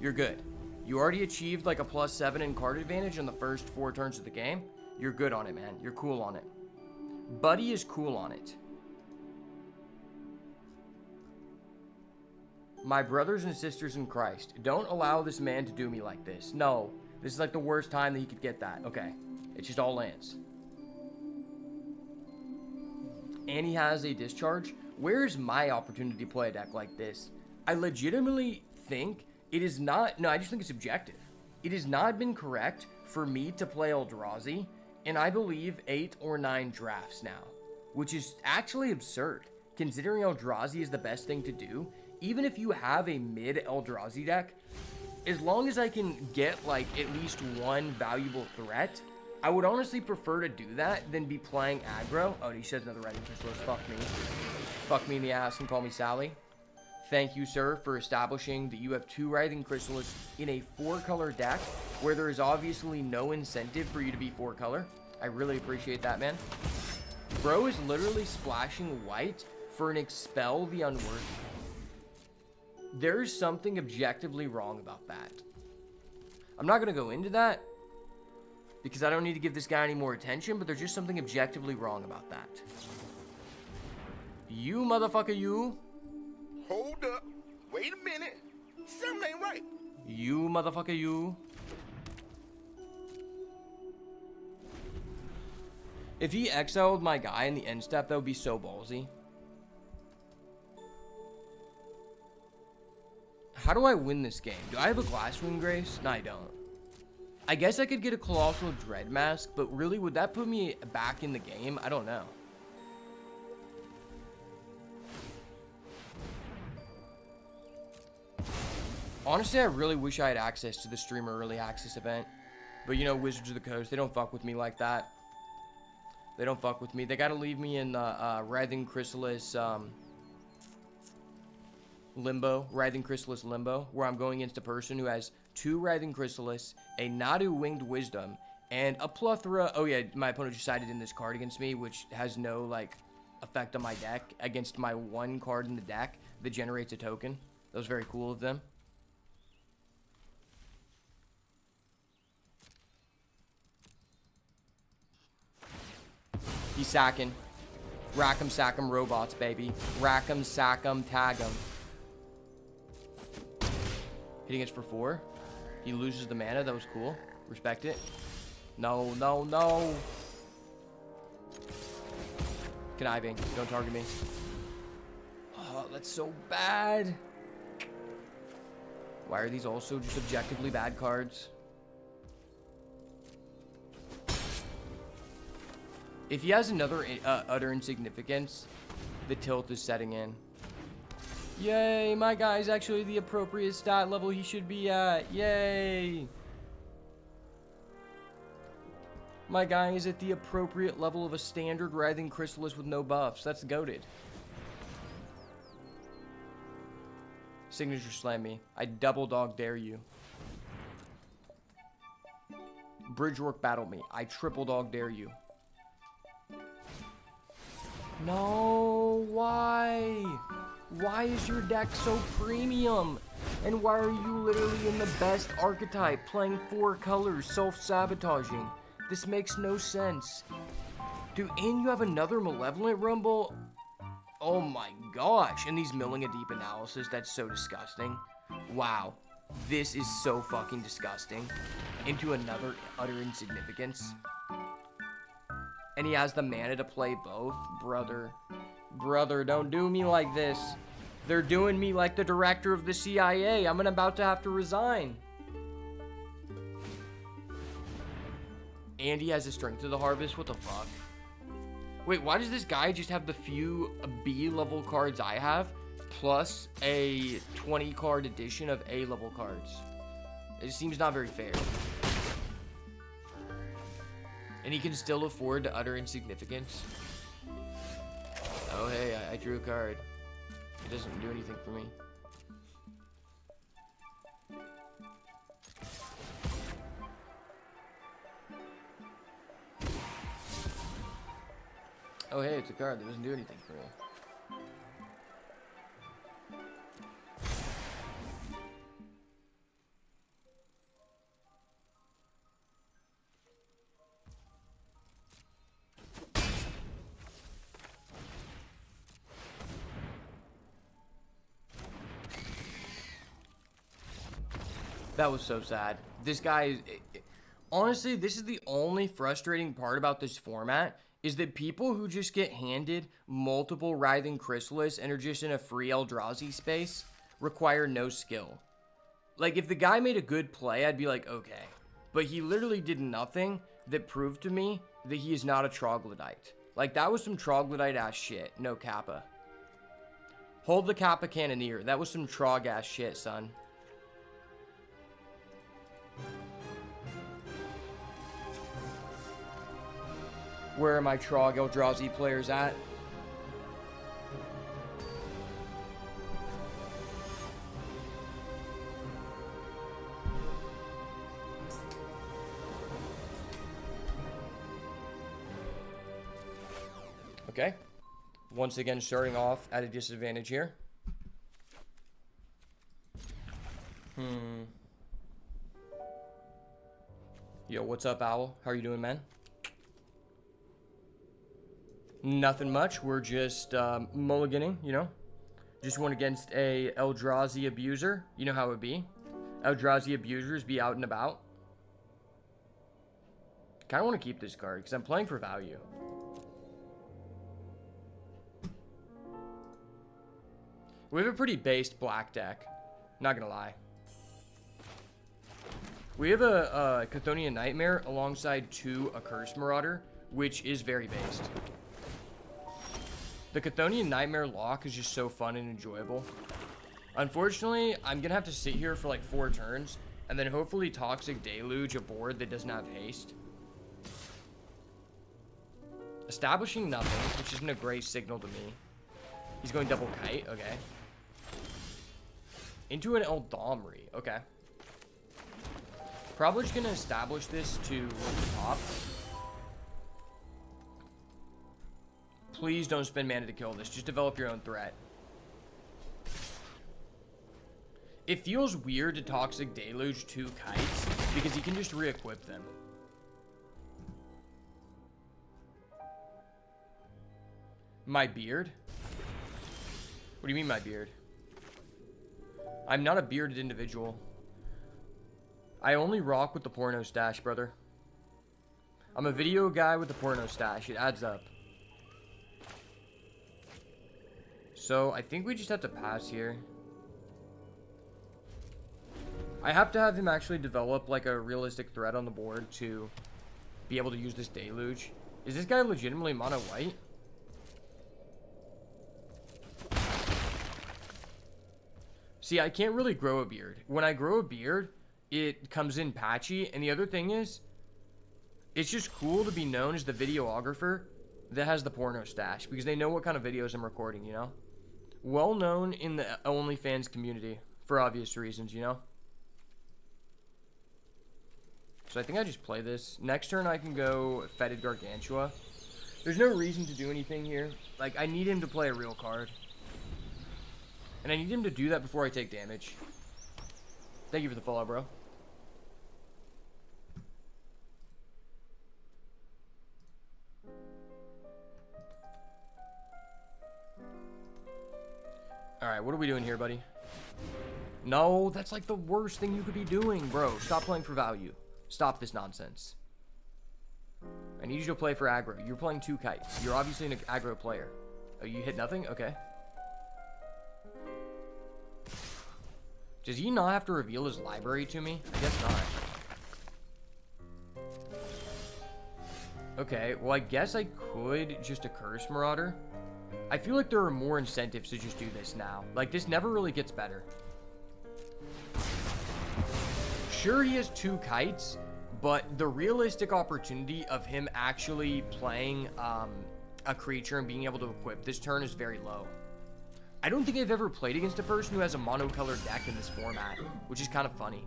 You're good. You already achieved like a +7 in card advantage on the first 4 turns of the game. You're good on it, man. You're cool on it. Buddy is cool on it. My brothers and sisters in Christ, don't allow this man to do me like this. No, this is like the worst time that he could get that. Okay, it just all lands. And he has a discharge. Where's my opportunity to play a deck like this? I legitimately think it is not, no, I just think it's objective. It has not been correct for me to play Eldrazi, and I believe 8 or 9 drafts now, which is actually absurd, considering Eldrazi is the best thing to do. Even if you have a mid Eldrazi deck, as long as I can get, like, at least one valuable threat, I would honestly prefer to do that than be playing aggro. Oh, he says another Writhing Chrysalis. Fuck me. Fuck me in the ass and call me Sally. Thank you, sir, for establishing that you have 2 Writhing Chrysalis in a 4-color deck where there is obviously no incentive for you to be 4-color. I really appreciate that, man. Bro is literally splashing white for an Expel the Unworthy. There's something objectively wrong about that. I'm not going to go into that because I don't need to give this guy any more attention, but there's just something objectively wrong about that. You motherfucker, you. Hold up. Wait a minute. Something ain't right. You motherfucker, you. If he exiled my guy in the end step, that would be so ballsy. How do I win this game? Do I have a Glasswing Grace? No, I don't. I guess I could get a Colossal Dread Mask, but really, would that put me back in the game? I don't know. Honestly, I really wish I had access to the Streamer Early Access event. But you know, Wizards of the Coast, they don't fuck with me like that. They don't fuck with me. They gotta leave me in the Writhing Chrysalis Limbo. Writhing Chrysalis Limbo. Where I'm going against a person who has 2 Writhing Chrysalis, a Nadu Winged Wisdom, and a plethora. Oh yeah, my opponent decided in this card against me, which has no, like, effect on my deck against my 1 card in the deck that generates a token. That was very cool of them. He's sacking. Rack 'em, sack 'em, robots, baby. Rack 'em, sack 'em, tag 'em. Hitting us for 4. He loses the mana. That was cool. Respect it. No, no, no. Conniving. Don't target me. Oh, that's so bad. Why are these also just objectively bad cards? If he has another Utter Insignificance, the tilt is setting in. Yay, my guy's actually the appropriate stat level he should be at. Yay. My guy is at the appropriate level of a standard Writhing Chrysalis with no buffs. That's goated. Signature slam me. I double dog dare you. Bridgework battle me. I triple dog dare you. No, why? Why is your deck so premium? And why are you literally in the best archetype, playing 4 colors, self-sabotaging? This makes no sense. Dude, and you have another Malevolent Rumble? Oh my gosh. And he's milling a deep analysis. That's so disgusting. Wow. This is so fucking disgusting. Into another Utter Insignificance. And he has the mana to play both. Brother. Brother, don't do me like this. They're doing me like the director of the CIA. I'm about to have to resign. And he has a Strength of the Harvest. What the fuck? Wait, why does this guy just have the few B-level cards I have, plus a 20-card edition of A-level cards? It seems not very fair. And he can still afford to Utter Insignificance. Oh, hey, I drew a card. It doesn't do anything for me. Oh, hey, it's a card that doesn't do anything for me. That was so sad. This guy is... Honestly, this is the only frustrating part about this format, is that people who just get handed multiple Writhing Chrysalis and are just in a free Eldrazi space require no skill. Like, if the guy made a good play, I'd be like, okay. But he literally did nothing that proved to me that he is not a troglodyte. Like, that was some troglodyte-ass shit. No Kappa. Hold the Kappa Cannoneer. That was some trog-ass shit, son. Where are my Trog Eldrazi players at? Okay. Once again, starting off at a disadvantage here. Yo, what's up, Owl? How are you doing, man? Nothing much. We're just mulliganing, you know? Just went against a Eldrazi abuser. You know how it would be. Eldrazi abusers be out and about. Kind of want to keep this card because I'm playing for value. We have a pretty based black deck. Not gonna lie. We have a Chthonian Nightmare alongside 2 Accursed Marauder, which is very based. The Chthonian Nightmare lock is just so fun and enjoyable. Unfortunately, I'm gonna have to sit here for like 4 turns, and then hopefully Toxic Deluge a board that doesn't have haste. Establishing nothing, which isn't a great signal to me. He's going double kite, okay. Into an Eldamri, okay. Probably just gonna establish this to the top. Please don't spend mana to kill this. Just develop your own threat. It feels weird to Toxic Deluge 2 kites because you can just re-equip them. My beard? What do you mean my beard? I'm not a bearded individual. I only rock with the porno stash, brother. I'm a video guy with the porno stash. It adds up. So, I think we just have to pass here. I have to have him actually develop like a realistic threat on the board to be able to use this Deluge. Is this guy legitimately mono white? See, I can't really grow a beard. When I grow a beard, it comes in patchy. And the other thing is, it's just cool to be known as the videographer that has the porno stash. Because they know what kind of videos I'm recording, you know? Well known in the OnlyFans community. For obvious reasons, you know? So I think I just play this. Next turn I can go Fetid Gargantua. There's no reason to do anything here. Like, I need him to play a real card. And I need him to do that before I take damage. Thank you for the follow, bro. Alright, what are we doing here, buddy? No, that's like the worst thing you could be doing, bro. Stop playing for value. Stop this nonsense. I need you to play for aggro. You're playing 2 kites. You're obviously an aggro player. Oh, you hit nothing? Okay. Does he not have to reveal his library to me? I guess not. Okay, well I guess I could just Accursed Marauder. I feel like there are more incentives to just do this now. Like, this never really gets better. Sure, he has 2 kites, but the realistic opportunity of him actually playing a creature and being able to equip this turn is very low. I don't think I've ever played against a person who has a monocolored deck in this format, which is kind of funny.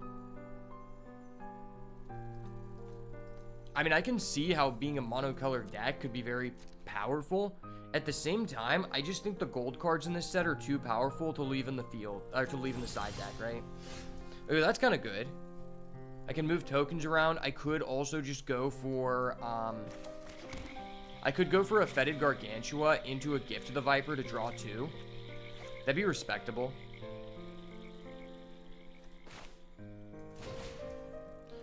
I mean, I can see how being a monocolored deck could be very powerful. At the same time, I just think the gold cards in this set are too powerful to leave in the field, or to leave in the side deck, right? Okay, that's kind of good. I can move tokens around. I could also just go for, I could go for a Fetid Gargantua into a Gift of the Viper to draw 2. That'd be respectable.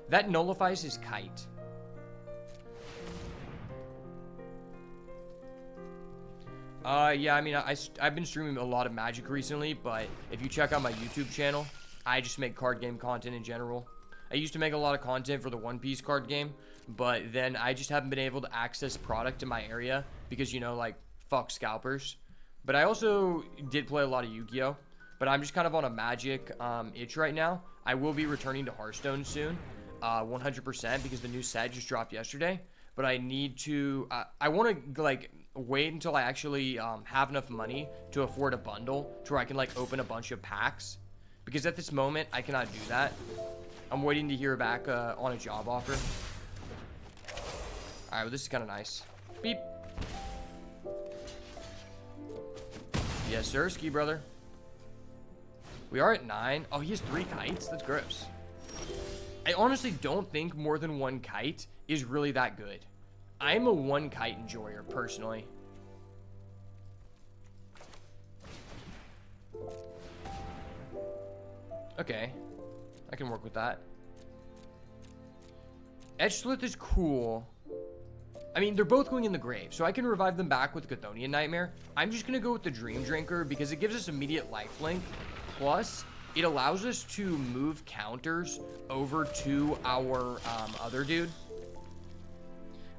That nullifies his kite. Yeah, I mean, I've been streaming a lot of Magic recently, but if you check out my YouTube channel, I just make card game content in general. I used to make a lot of content for the One Piece card game, but then I just haven't been able to access product in my area because, you know, like, fuck scalpers. But I also did play a lot of Yu-Gi-Oh! but I'm just kind of on a Magic itch right now. I will be returning to Hearthstone soon, 100%, because the new set just dropped yesterday. But I need to, I want to like wait until I actually have enough money to afford a bundle to where I can like open a bunch of packs. Because at this moment, I cannot do that. I'm waiting to hear back on a job offer. Alright, well this is kind of nice. Beep. Yes, sir, ski brother. We are at 9. Oh, he has 3 kites? That's gross. I honestly don't think more than 1 kite is really that good. I'm a 1 kite enjoyer, personally. Okay. I can work with that. Edgeslith is cool. I mean, they're both going in the grave, so I can revive them back with Chthonian Nightmare. I'm just going to go with the Dream Drinker because it gives us immediate lifelink. Plus, it allows us to move counters over to our other dude.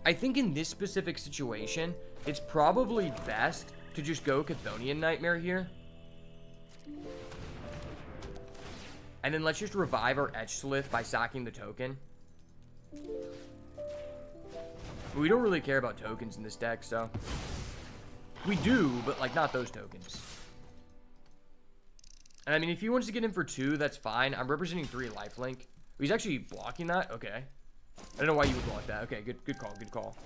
I think in this specific situation, it's probably best to just go Chthonian Nightmare here. And then let's just revive our Edgeslith by sacking the token. We don't really care about tokens in this deck, so. We do, but like not those tokens. And I mean, if he wants to get in for 2, that's fine. I'm representing 3 lifelink. He's actually blocking that? Okay. I don't know why you would block that. Okay, good call, good call.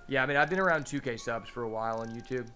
Yeah, I mean, I've been around 2K subs for a while on YouTube.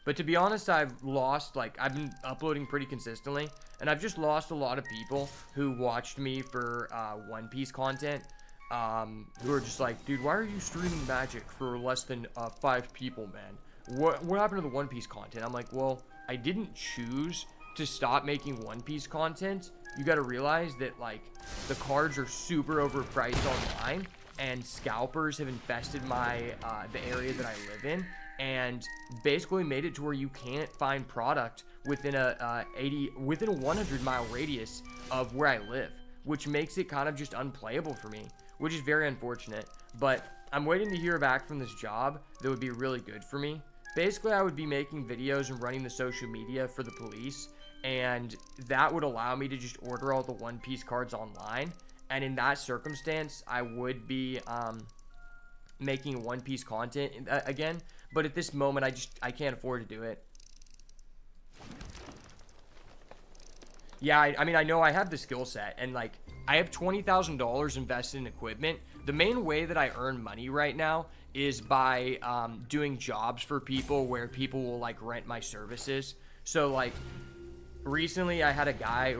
But to be honest, I've lost, like, I've been uploading pretty consistently. And I've just lost a lot of people who watched me for One Piece content. Who are just like, dude, why are you streaming Magic for less than 5 people, man? What happened to the One Piece content? I'm like, well, I didn't choose to stop making One Piece content. You gotta realize that, like, the cards are super overpriced online. And scalpers have infested my, the area that I live in. And basically made it to where you can't find product within a 100-mile radius of where I live, which makes it kind of just unplayable for me, which is very unfortunate. But I'm waiting to hear back from this job that would be really good for me. Basically, I would be making videos and running the social media for the police, and that would allow me to just order all the One Piece cards online. And in that circumstance, I would be making One Piece content again. But at this moment, I can't afford to do it. Yeah, I mean, I know I have the skill set, and like, I have $20,000 invested in equipment. The main way that I earn money right now is by doing jobs for people where people will like rent my services. So like, recently I had a guy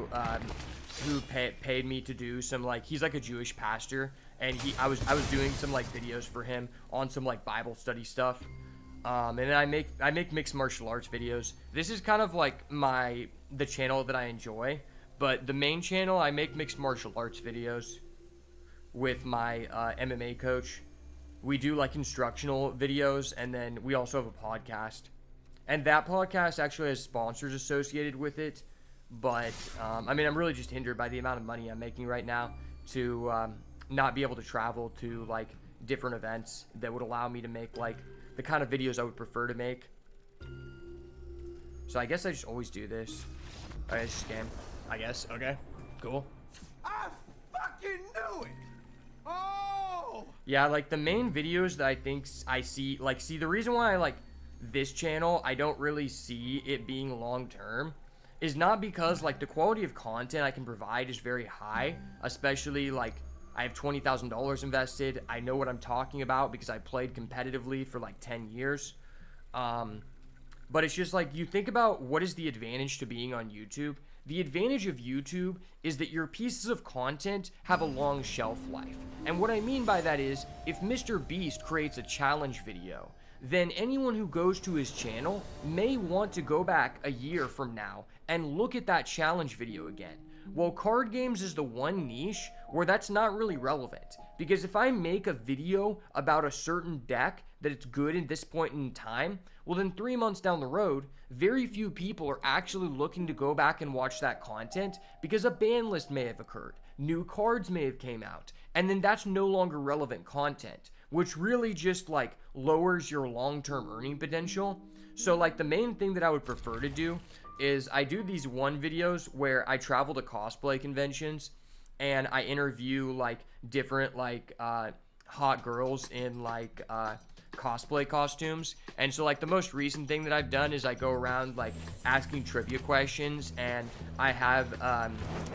who paid me to do some like, he's like a Jewish pastor, and I was doing some like videos for him on some like Bible study stuff. And then I make mixed martial arts videos. This is kind of like the channel that I enjoy, but the main channel, I make mixed martial arts videos with my MMA coach. We do like instructional videos, and then we also have a podcast. And that podcast actually has sponsors associated with it, but I mean, I'm really just hindered by the amount of money I'm making right now to not be able to travel to like different events that would allow me to make like the kind of videos I would prefer to make. So I guess I just always do this. Alright, it's just a game. I guess. Okay. Cool. I fucking knew it! Oh! Yeah, like the main videos that I think I see, like, see, the reason why I like this channel, I don't really see it being long term, is not because like the quality of content I can provide is very high, especially like I have $20,000 invested. I know what I'm talking about because I played competitively for like 10 years. But it's just like, you think about what is the advantage to being on YouTube. The advantage of YouTube is that your pieces of content have a long shelf life. And what I mean by that is, if Mr. Beast creates a challenge video, then anyone who goes to his channel may want to go back a year from now and look at that challenge video again. Well, card games is the one niche where that's not really relevant. Because if I make a video about a certain deck that it's good at this point in time, well then 3 months down the road, very few people are actually looking to go back and watch that content because a ban list may have occurred, new cards may have came out, and then that's no longer relevant content. which really just like lowers your long-term earning potential. So like the main thing that I would prefer to do is I do these one videos where I travel to cosplay conventions and I interview like different like hot girls in like cosplay costumes. And so like the most recent thing that I've done is I go around like asking trivia questions, and I have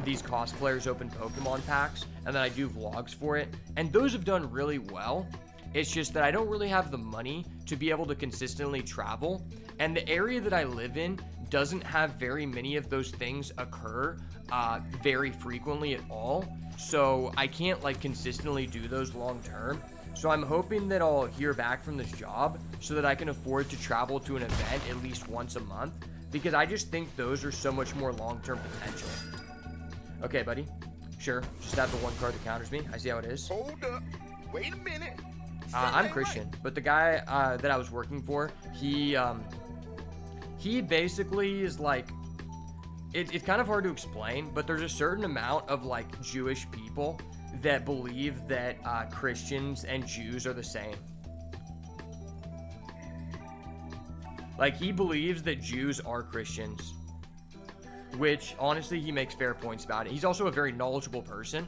these cosplayers open Pokemon packs, and then I do vlogs for it, and those have done really well. It's just that I don't really have the money to be able to consistently travel, and the area that I live in doesn't have very many of those things occur very frequently at all. So I can't like consistently do those long term. So I'm hoping that I'll hear back from this job so that I can afford to travel to an event at least once a month, because I just think those are so much more long-term potential. Okay, buddy. Sure. Just have the one card that counters me. I see how it is. Hold up. Wait a minute. I'm Christian, but the guy that I was working for, he basically is like, it's kind of hard to explain, but there's a certain amount of like Jewish people that believe that Christians and Jews are the same. Like, he believes that Jews are Christians, which honestly he makes fair points about it. He's also a very knowledgeable person,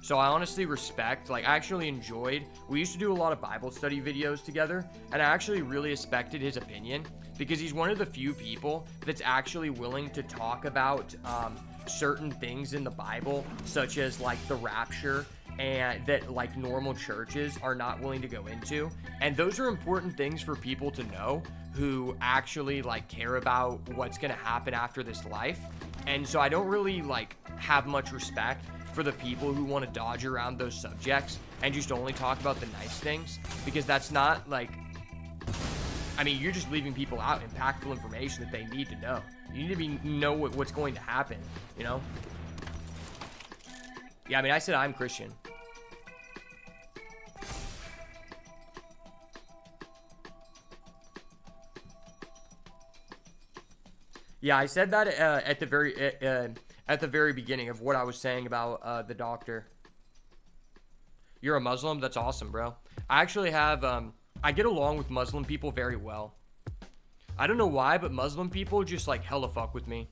so I honestly respect, like, I actually enjoyed, we used to do a lot of Bible study videos together, and I actually really respected his opinion, because he's one of the few people that's actually willing to talk about certain things in the Bible, such as like the rapture, and that like normal churches are not willing to go into. And those are important things for people to know who actually like care about what's going to happen after this life. And so I don't really like have much respect for the people who want to dodge around those subjects and just only talk about the nice things, because that's not like, I mean, you're just leaving people out impactful information that they need to know. You need to know what's going to happen, you know? Yeah, I mean, I said I'm Christian. Yeah, I said that at the very beginning of what I was saying about the doctor. You're a Muslim? That's awesome, bro. I actually have I get along with Muslim people very well. I don't know why, but Muslim people just like hella fuck with me.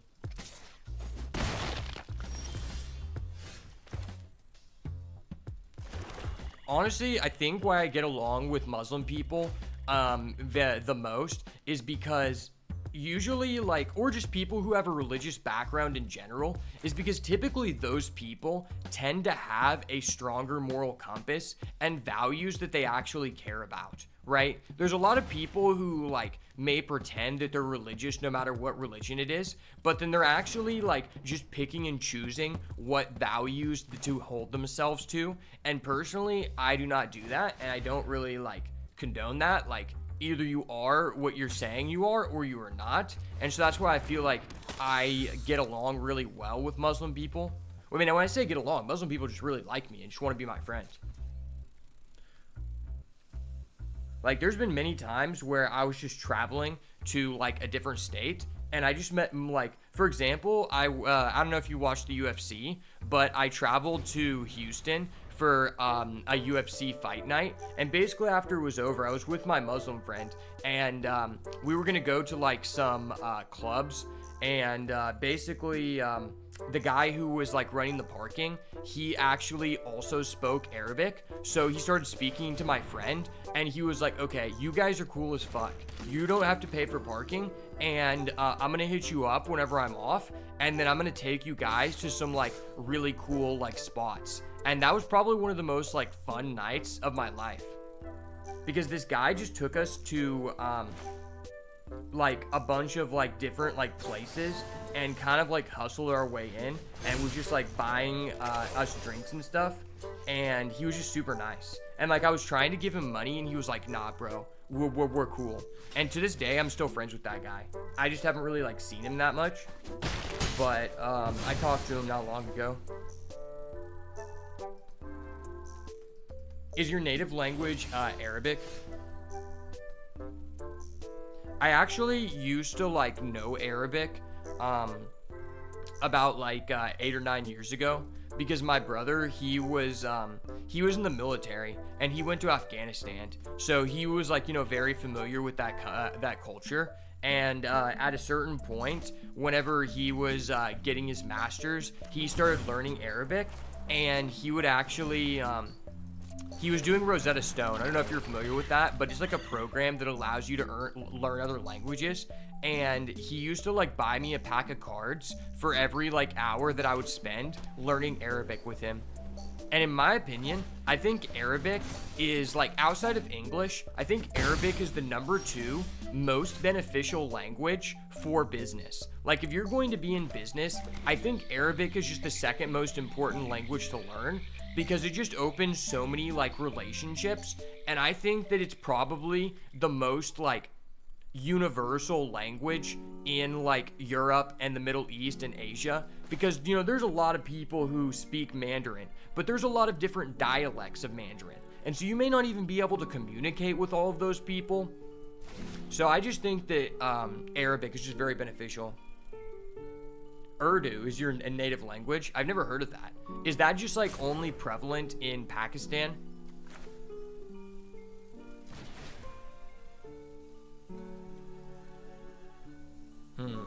Honestly, I think why I get along with Muslim people the most is because usually, like, or just people who have a religious background in general, is because typically those people tend to have a stronger moral compass and values that they actually care about, right? There's a lot of people who like may pretend that they're religious no matter what religion it is, but then they're actually like just picking and choosing what values to hold themselves to. And personally, I do not do that, and I don't really like condone that. Like, either you are what you're saying you are, or you are not. And so that's why I feel like I get along really well with Muslim people. I mean, when I say get along, Muslim people just really like me and just want to be my friend. Like, there's been many times where I was just traveling to like a different state, and I just met, like, for example, I don't know if you watched the UFC, but I traveled to Houston for a UFC fight night, and basically after it was over, I was with my Muslim friend, and we were gonna go to like some clubs, and basically the guy who was like running the parking, he actually also spoke Arabic, so he started speaking to my friend, and he was like, okay, you guys are cool as fuck, you don't have to pay for parking, and I'm gonna hit you up whenever I'm off, and then I'm gonna take you guys to some like really cool like spots. And that was probably one of the most like fun nights of my life, because this guy just took us to like a bunch of like different like places and kind of like hustled our way in, and was just like buying us drinks and stuff, and he was just super nice. And like I was trying to give him money, and he was like, nah bro, we're cool. And to this day I'm still friends with that guy. I just haven't really like seen him that much, but I talked to him not long ago. Is your native language Arabic? I actually used to like know Arabic about like 8 or 9 years ago, because my brother, he was in the military and he went to Afghanistan, so he was like, you know, very familiar with that culture. And at a certain point, whenever he was getting his master's, he started learning Arabic, and he would actually he was doing Rosetta Stone. I don't know if you're familiar with that, but it's like a program that allows you to learn other languages. And he used to like buy me a pack of cards for every like hour that I would spend learning Arabic with him. And in my opinion, I think Arabic is like, outside of English, I think Arabic is the #2 most beneficial language for business. Like, if you're going to be in business, I think Arabic is just the second most important language to learn, because it just opens so many like relationships. And I think that it's probably the most like universal language in like Europe and the Middle East and Asia, because, you know, there's a lot of people who speak Mandarin, but there's a lot of different dialects of Mandarin, and so you may not even be able to communicate with all of those people. So I just think that Arabic is just very beneficial. Urdu is your native language? I've never heard of that. Is that just like only prevalent in Pakistan?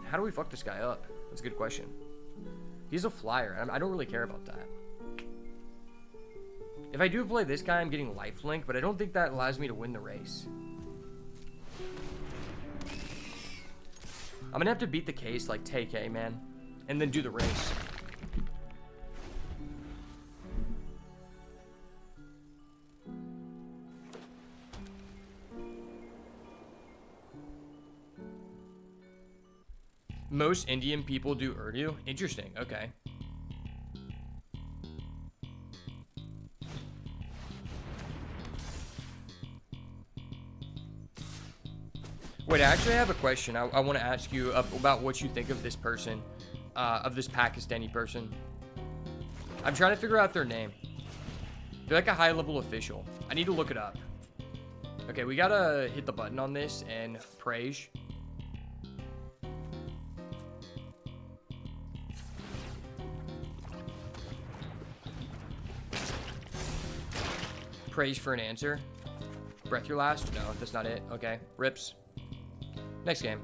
How do we fuck this guy up? That's a good question. He's a flyer. I don't really care about that. If I do play this guy, I'm getting lifelink, but I don't think that allows me to win the race. I'm gonna have to beat the case like TK, man, and then do the race. Most Indian people do Urdu? Interesting, okay. Wait, actually I have a question. I want to ask you about what you think of this person, of this Pakistani person. I'm trying to figure out their name. They're like a high-level official. I need to look it up. Okay, we gotta hit the button on this and praise. Praise for an answer. Breath your last? No, that's not it. Okay, rips. Next game.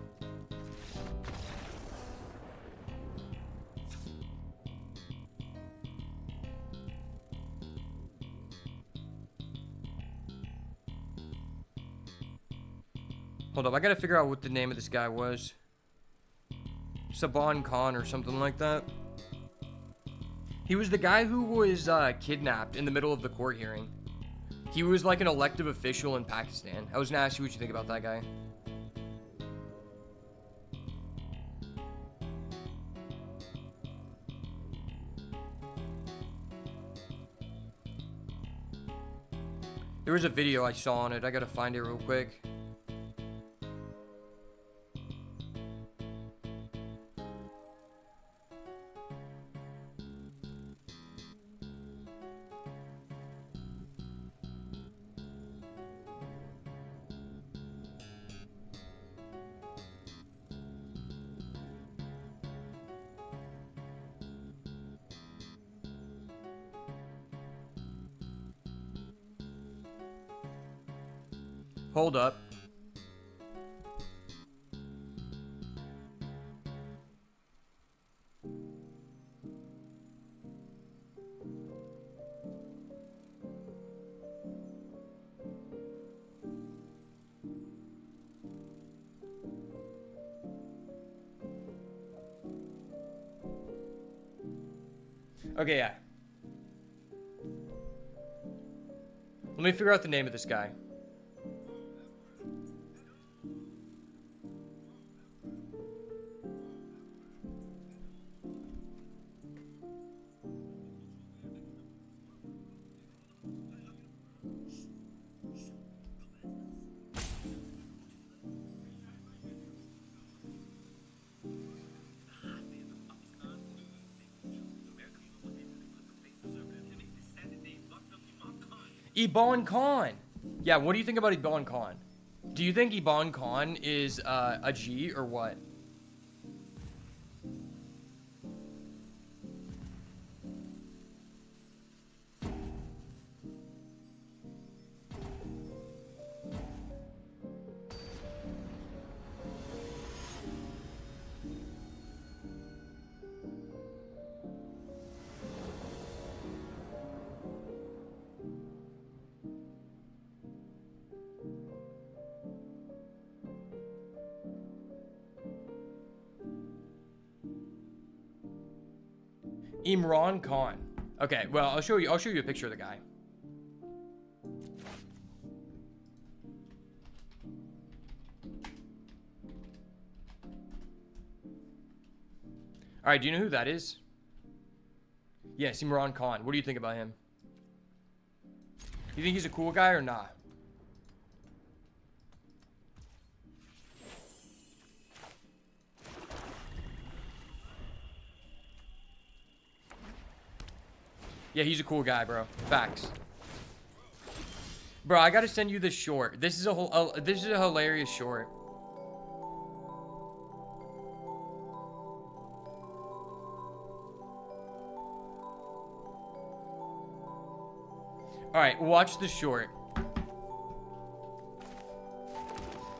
Hold up, I gotta figure out what the name of this guy was. Saban Khan or something like that. He was the guy who was kidnapped in the middle of the court hearing. He was like an elective official in Pakistan. I was gonna ask you what you think about that guy. There was a video I saw on it. I gotta find it real quick. Hold up. Okay, yeah. Let me figure out the name of this guy. Iban Khan. Yeah, what do you think about Iban Khan? Do you think Iban Khan is a G or what? Imran Khan. Okay, well, I'll show you a picture of the guy. All right, do you know who that is? Yes, Imran Khan. What do you think about him? You think he's a cool guy or not? Yeah, he's a cool guy, bro. Facts. Bro, I gotta send you this short. This is a hilarious short. All right, watch the short.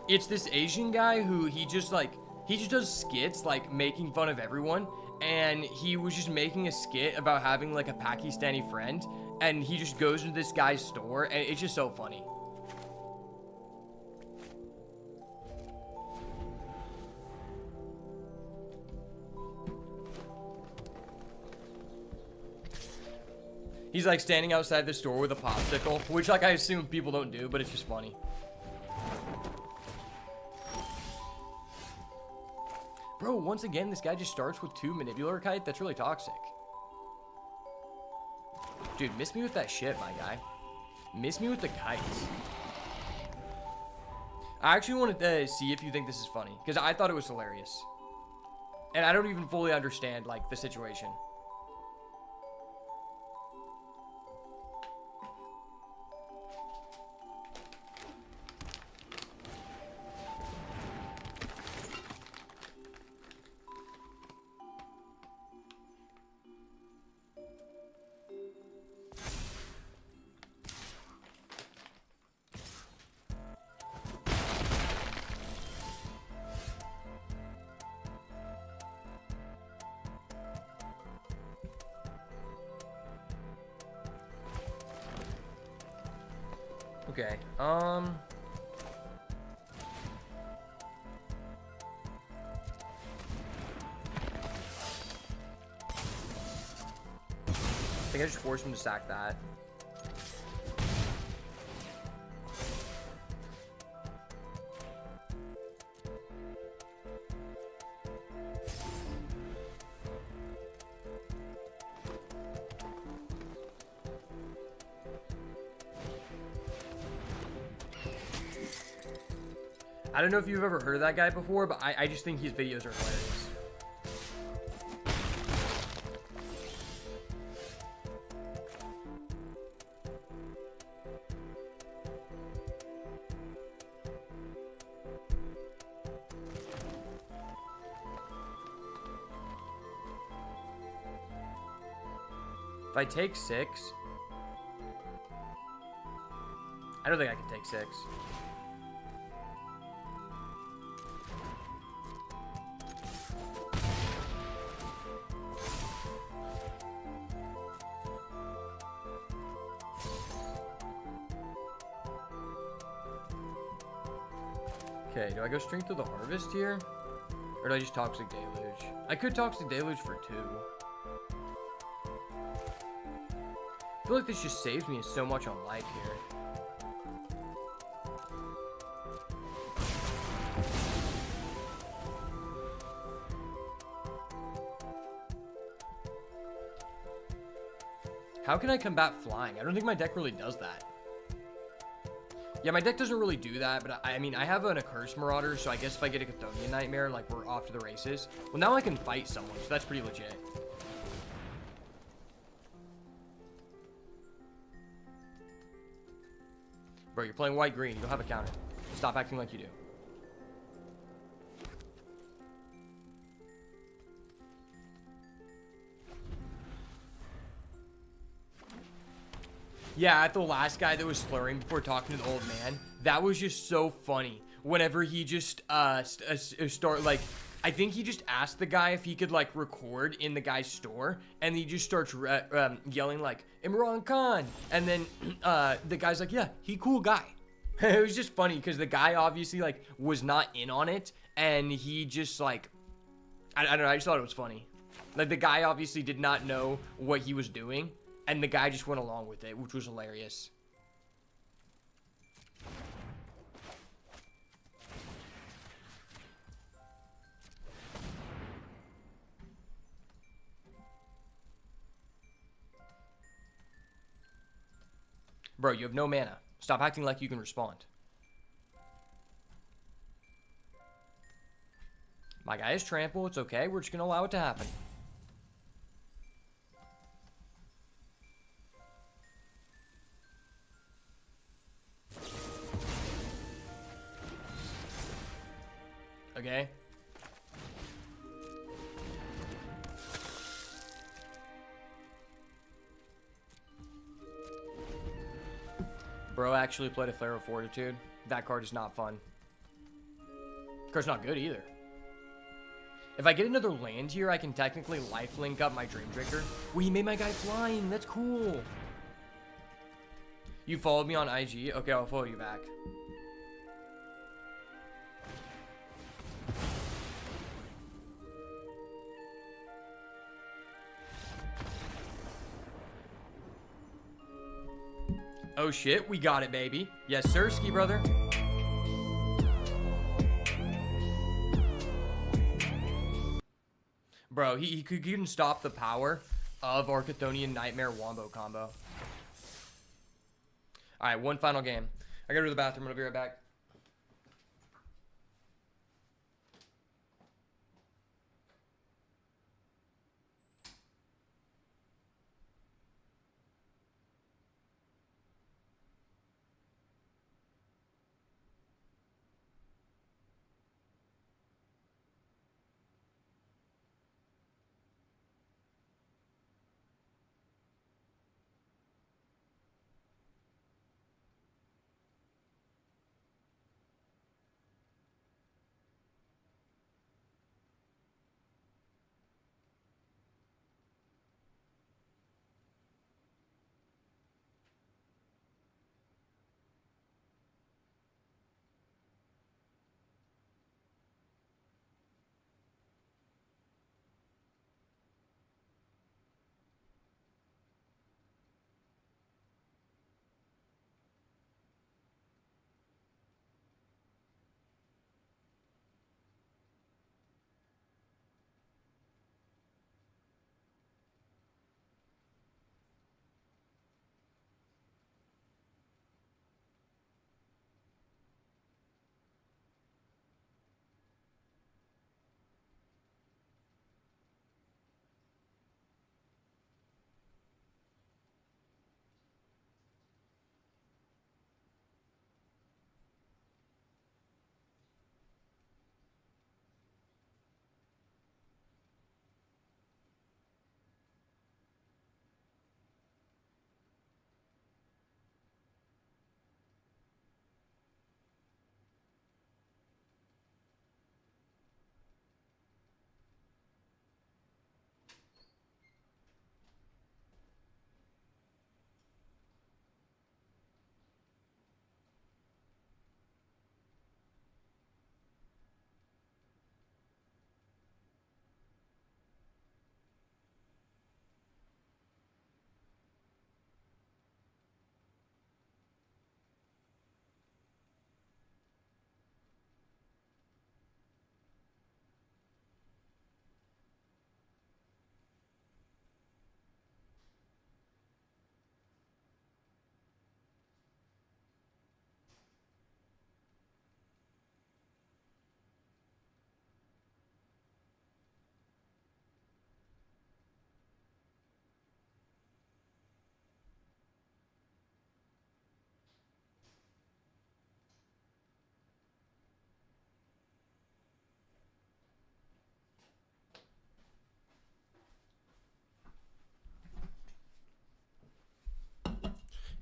It's this Asian guy who he just does skits like making fun of everyone, and he was just making a skit about having like a Pakistani friend, and he just goes into this guy's store, and it's just so funny. He's like standing outside the store with a popsicle, which like I assume people don't do, but it's just funny. Bro, once again, this guy just starts with 2 Manipulator Kite. That's really toxic. Dude, miss me with that shit, my guy. Miss me with the kites. I actually wanted to see if you think this is funny, because I thought it was hilarious. And I don't even fully understand, like, the situation. Okay, I think I just forced him to sack that. I don't know if you've ever heard of that guy before, but I just think his videos are hilarious. If I take 6, I don't think I can take 6. Okay, do I go Strength of the Harvest here? Or do I just Toxic Deluge? I could Toxic Deluge for 2. I feel like this just saves me so much on life here. How can I combat flying? I don't think my deck really does that. Yeah, my deck doesn't really do that, but I mean, I have an Accursed Marauder, so I guess if I get a Chthonian Nightmare, like, we're off to the races. Well, now I can fight someone, so that's pretty legit. Bro, you're playing white-green. You don't have a counter. Stop acting like you do. Yeah, at the last guy that was slurring before talking to the old man, that was just so funny. Whenever he just start like, I think he just asked the guy if he could like record in the guy's store, and he just starts yelling like Imran Khan, and then the guy's like, yeah, he cool guy. It was just funny because the guy obviously like was not in on it, and he just like, I don't know, I just thought it was funny. Like, the guy obviously did not know what he was doing, and the guy just went along with it, which was hilarious. Bro, you have no mana. Stop acting like you can respond. My guy is trample. It's okay. We're just going to allow it to happen. Okay. Bro actually played a Flare of Fortitude. That card is not fun. Card's not good either. If I get another land here, I can technically lifelink up my Dream Drinker. Well, he made my guy flying. That's cool. You followed me on IG? Okay, I'll follow you back. Oh shit, we got it, baby. Yes, sir, ski brother. Bro, he couldn't stop the power of our Chthonian Nightmare Wombo combo. Alright, one final game. I gotta go to the bathroom. I'll be right back.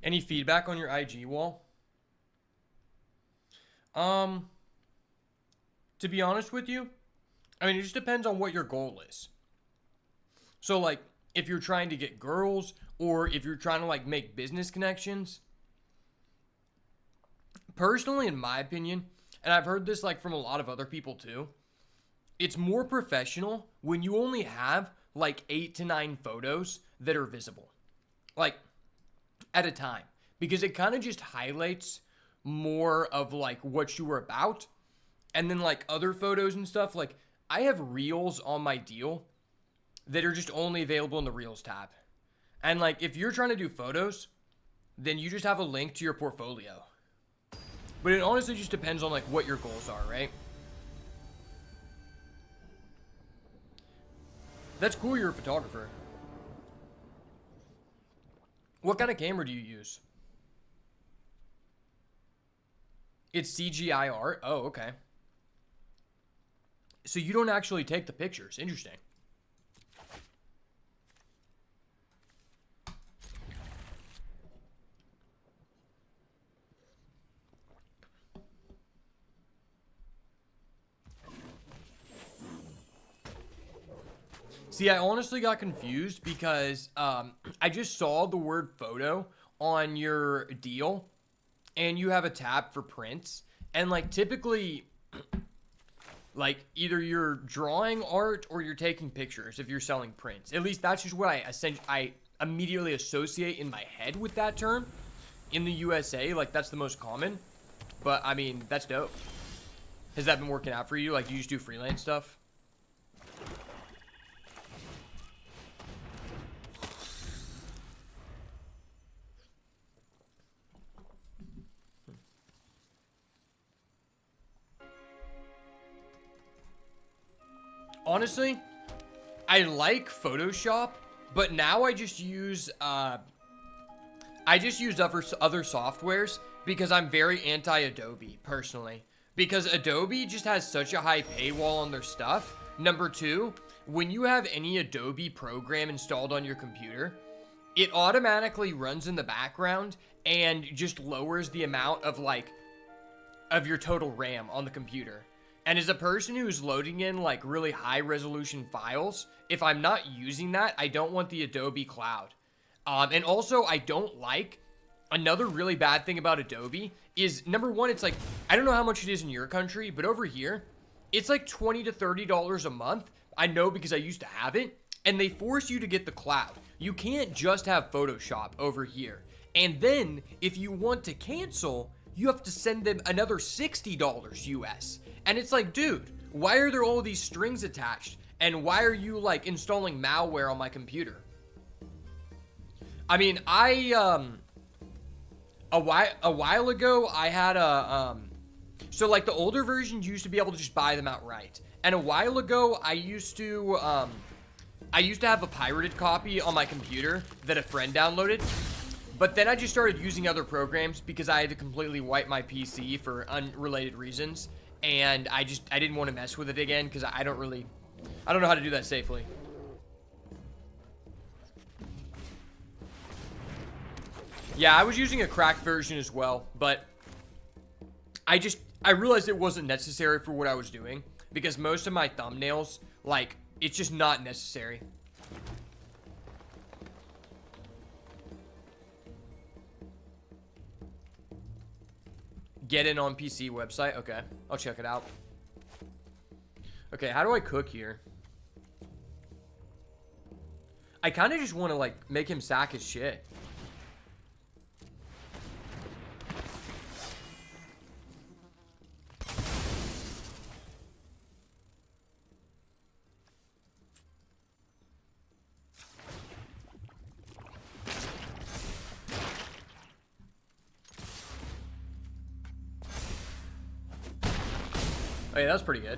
Any feedback on your IG wall? To be honest with you, I mean, it just depends on what your goal is. So, like, if you're trying to get girls or if you're trying to, like, make business connections, personally, in my opinion, and I've heard this, like, from a lot of other people too, it's more professional when you only have like 8 to 9 photos that are visible, like at a time, because it kind of just highlights more of like what you were about. And then like other photos and stuff, like I have reels on my deal that are just only available in the Reels tab. And like if you're trying to do photos, then you just have a link to your portfolio. But it honestly just depends on like what your goals are, right? That's cool, you're a photographer. What kind of camera do you use? It's CGI art? Oh, okay. So you don't actually take the pictures. Interesting. See, I honestly got confused because I just saw the word photo on your deal and you have a tab for prints. And like typically, like either you're drawing art or you're taking pictures if you're selling prints. At least that's just what I immediately associate in my head with that term. In the USA, like that's the most common. But I mean, that's dope. Has that been working out for you? Like, do you just do freelance stuff? Honestly, I like Photoshop, but now I just use other softwares because I'm very anti-Adobe personally. Because Adobe just has such a high paywall on their stuff. Number two, when you have any Adobe program installed on your computer, it automatically runs in the background and just lowers the amount of of your total RAM on the computer. And as a person who's loading in like really high resolution files, if I'm not using that, I don't want the Adobe cloud. And also I don't like, another really bad thing about Adobe is, number one, it's like, I don't know how much it is in your country, but over here, it's like $20 to $30 a month. I know because I used to have it, and they force you to get the cloud. You can't just have Photoshop over here. And then if you want to cancel, you have to send them another $60 US. And it's like, dude, why are there all these strings attached? And why are you like installing malware on my computer? I mean, a while ago, I had so like the older versions used to be able to just buy them outright. And a while ago, I used to have a pirated copy on my computer that a friend downloaded. But then I just started using other programs because I had to completely wipe my PC for unrelated reasons. And I didn't want to mess with it again because I don't know how to do that safely. Yeah, I was using a cracked version as well, but I realized it wasn't necessary for what I was doing because most of my thumbnails, like, it's just not necessary. Get in on PC website. Okay, I'll check it out. Okay, how do I cook here? I kind of just want to like make him sack his shit. Oh yeah, that was pretty good.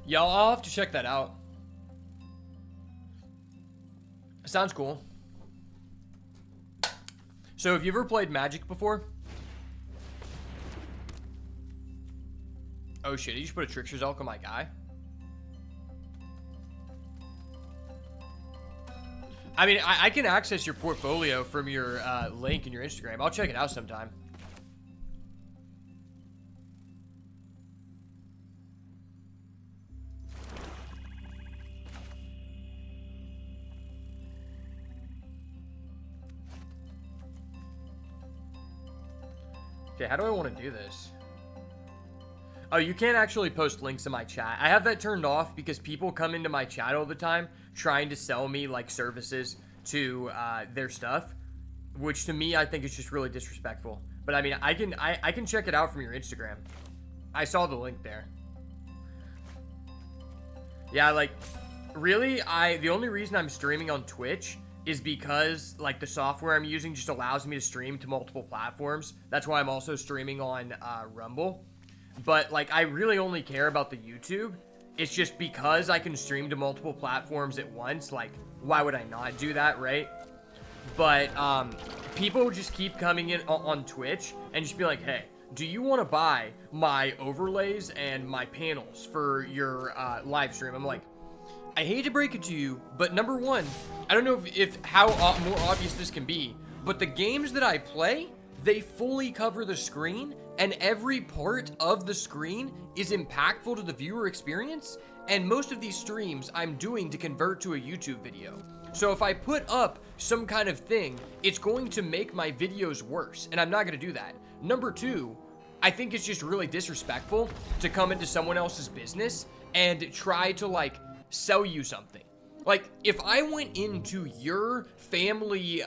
Yeah, I'll have to check that out. Sounds cool. So have you ever played Magic before? Oh shit, you just put a Trickster's Elk on my guy? I mean, I can access your portfolio from your link in your Instagram. I'll check it out sometime. Okay, how do I want to do this? Oh, you can't actually post links in my chat. I have that turned off because people come into my chat all the time trying to sell me like services to their stuff, which to me I think is just really disrespectful. But I mean, I can check it out from your Instagram. I saw the link there. Yeah, like really, the only reason I'm streaming on Twitch is because like the software I'm using just allows me to stream to multiple platforms. That's why I'm also streaming on Rumble. But like I really only care about the YouTube. It's just because I can stream to multiple platforms at once. Like, why would I not do that, right? But people just keep coming in on Twitch and just be like, hey, do you want to buy my overlays and my panels for your live stream? I'm like, I hate to break it to you, but number one, I don't know if how more obvious this can be, but the games that I play, they fully cover the screen, and every part of the screen is impactful to the viewer experience, and most of these streams I'm doing to convert to a YouTube video. So if I put up some kind of thing, it's going to make my videos worse, and I'm not going to do that. Number two, I think it's just really disrespectful to come into someone else's business and try to like sell you something. Like if I went into your family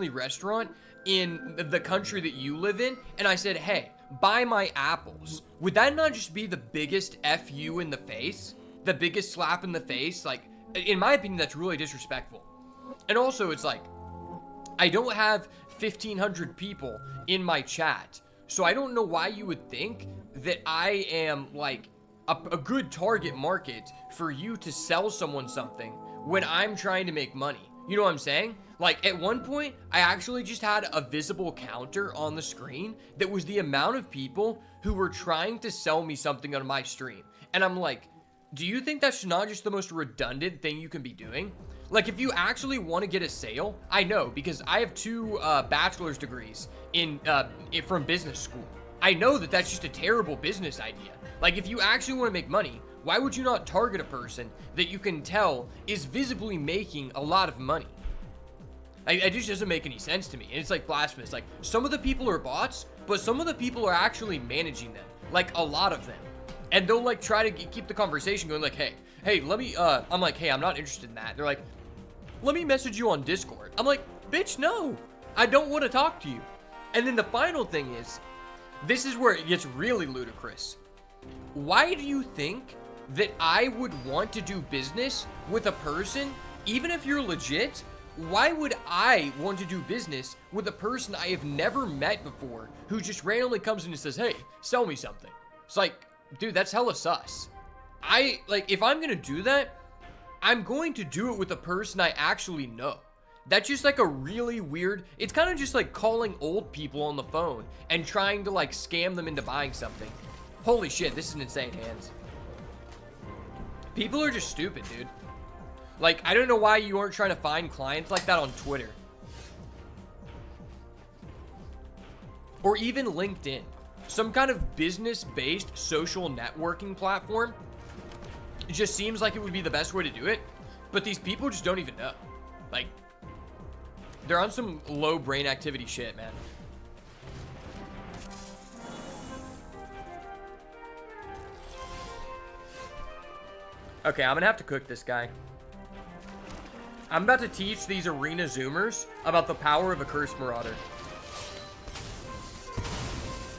restaurant in the country that you live in and I said, hey, buy my apples, would that not just be the biggest F you in the face? The biggest slap in the face? Like, in my opinion, that's really disrespectful. And also, it's like, I don't have 1,500 people in my chat, so I don't know why you would think that I am like a good target market for you to sell someone something when I'm trying to make money. You know what I'm saying? Like, at one point, I actually just had a visible counter on the screen that was the amount of people who were trying to sell me something on my stream. And I'm like, do you think that's not just the most redundant thing you can be doing? Like, if you actually want to get a sale, I know, because I have 2 bachelor's degrees from business school. I know that that's just a terrible business idea. Like, if you actually want to make money, why would you not target a person that you can tell is visibly making a lot of money? It just doesn't make any sense to me. And it's like blasphemous. Like, some of the people are bots, but some of the people are actually managing them. Like, a lot of them. And they'll like try to keep the conversation going like, hey, let me, I'm like, hey, I'm not interested in that. They're like, let me message you on Discord. I'm like, bitch, no, I don't want to talk to you. And then the final thing is, this is where it gets really ludicrous. Why do you think that I would want to do business with a person, even if you're legit? Why would I want to do business with a person I have never met before who just randomly comes in and says, hey, sell me something? It's like, dude, that's hella sus. If I'm gonna do that, I'm going to do it with a person I actually know. That's just like a really weird, it's kind of just like calling old people on the phone and trying to like scam them into buying something. Holy shit, this is insane, hands. People are just stupid, dude. Like, I don't know why you aren't trying to find clients like that on Twitter. Or even LinkedIn. Some kind of business-based social networking platform. It just seems like it would be the best way to do it. But these people just don't even know. Like, they're on some low brain activity shit, man. Okay, I'm gonna have to cook this guy. I'm about to teach these arena zoomers about the power of a Curse Marauder.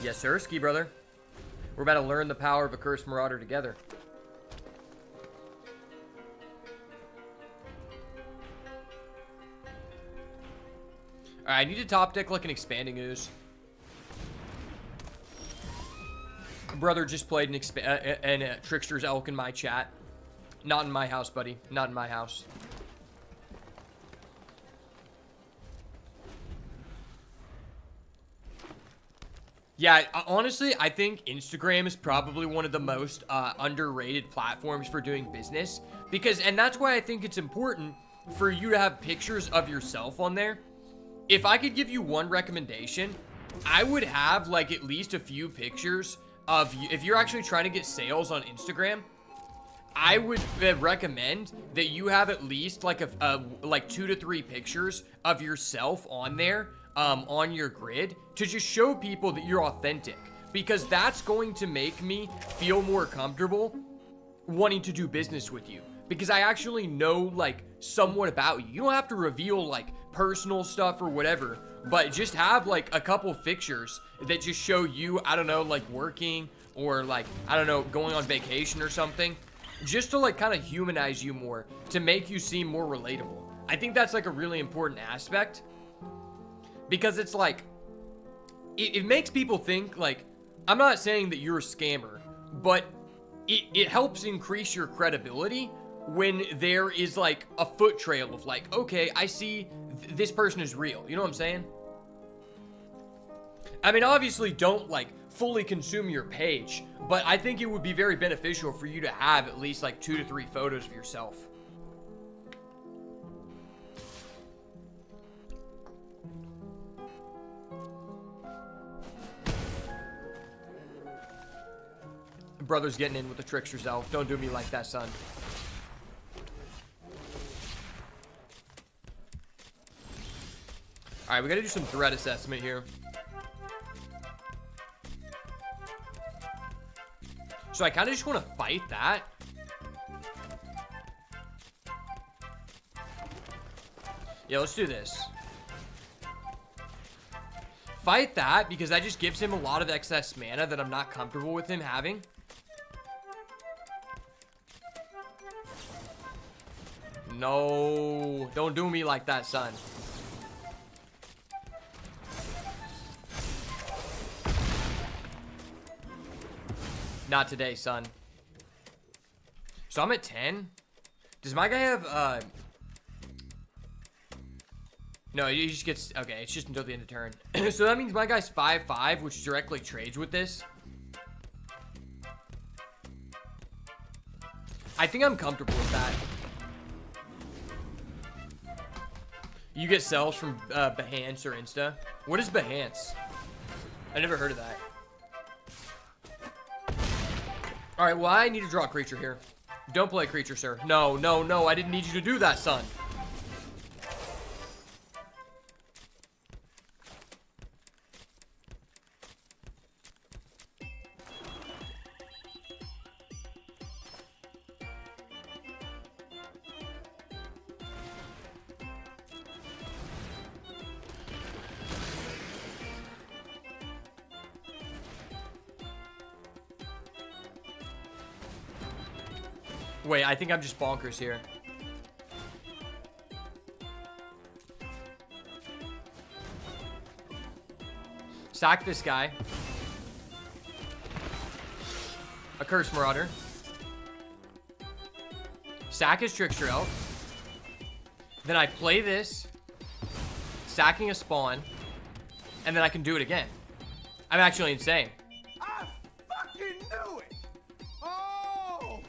Yes, sir, Ski Brother. We're about to learn the power of a Curse Marauder together. Alright, I need to top deck like an Expanding Ooze. Brother just played an Trickster's Elk in my chat. Not in my house, buddy. Not in my house. Yeah, honestly, I think Instagram is probably one of the most underrated platforms for doing business. And that's why I think it's important for you to have pictures of yourself on there. If I could give you one recommendation, I would have like at least a few pictures of you. If you're actually trying to get sales on Instagram, I would recommend that you have at least like like 2 to 3 pictures of yourself on there on your grid to just show people that you're authentic, because that's going to make me feel more comfortable wanting to do business with you, because I actually know like somewhat about you. You don't have to reveal like personal stuff or whatever, but just have like a couple fixtures that just show you, I don't know, like working or like, I don't know, going on vacation or something, just to like kind of humanize you more, to make you seem more relatable. I think that's like a really important aspect, because it's like, it makes people think like, I'm not saying that you're a scammer, but it helps increase your credibility when there is like a foot trail of like, okay, I see this person is real. You know what I'm saying? I mean, obviously don't like fully consume your page, but I think it would be very beneficial for you to have at least like 2 to 3 photos of yourself. Brother's getting in with the trickster's elf. Don't do me like that, son. Alright, we gotta do some threat assessment here. So I kind of just want to fight that. Yeah, let's do this. Fight that, because that just gives him a lot of excess mana that I'm not comfortable with him having. No, don't do me like that, son. Not today, son. So I'm at 10. Does my guy have, no, he just gets, okay, it's just until the end of turn. So that means my guy's 5/5, which directly trades with this. I think I'm comfortable with that. You get cells from Behance or Insta. What is Behance? I never heard of that. Alright, well, I need to draw a creature here. Don't play creature, sir. No, no, no, I didn't need you to do that, son. Wait, I think I'm just bonkers here. Sack this guy. A Curse Marauder. Sack his Trickster Elf. Then I play this. Sacking a spawn. And then I can do it again. I'm actually insane. I fucking knew it! Oh!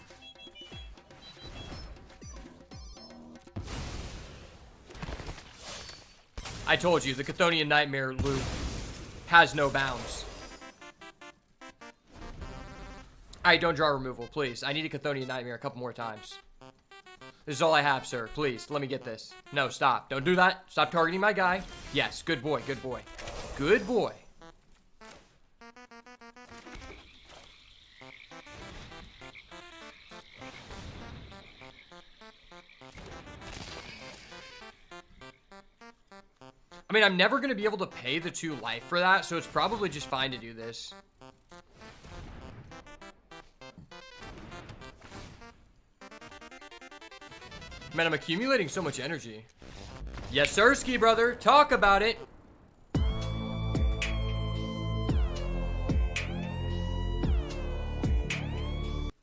I told you, the Chthonian Nightmare loop has no bounds. Alright, don't draw removal, please. I need a Chthonian Nightmare a couple more times. This is all I have, sir. Please, let me get this. No, stop. Don't do that. Stop targeting my guy. Yes, good boy, good boy. Good boy. I mean, I'm never going to be able to pay the 2 life for that, so it's probably just fine to do this. Man, I'm accumulating so much energy. Yes, sir, Ski Brother. Talk about it.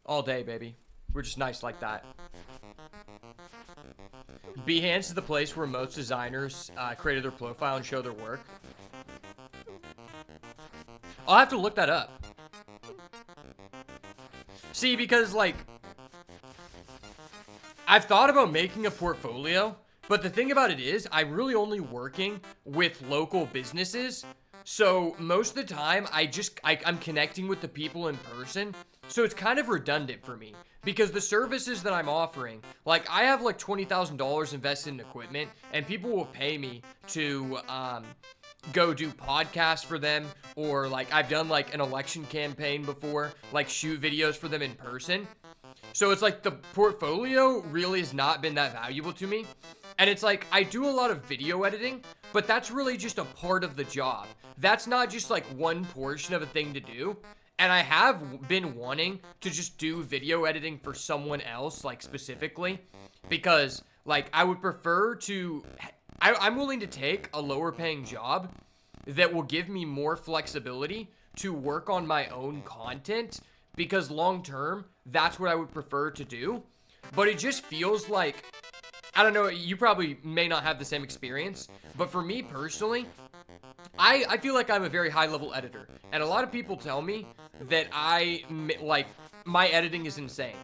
All day, baby. We're just nice like that. Behance is the place where most designers created their profile and show their work. I'll have to look that up. See, because, like, I've thought about making a portfolio, but the thing about it is, I'm really only working with local businesses. So most of the time, I'm connecting with the people in person. So it's kind of redundant for me, because the services that I'm offering, like, I have like $20,000 invested in equipment, and people will pay me to go do podcasts for them, or like I've done like an election campaign before, like shoot videos for them in person. So it's like the portfolio really has not been that valuable to me. And it's like I do a lot of video editing, but that's really just a part of the job. That's not just like one portion of a thing to do. And I have been wanting to just do video editing for someone else, like specifically, because like I would prefer to, I'm willing to take a lower paying job that will give me more flexibility to work on my own content, because long term, that's what I would prefer to do. But it just feels like, I don't know, you probably may not have the same experience, but for me personally, I feel like I'm a very high level editor, and a lot of people tell me that my editing is insane.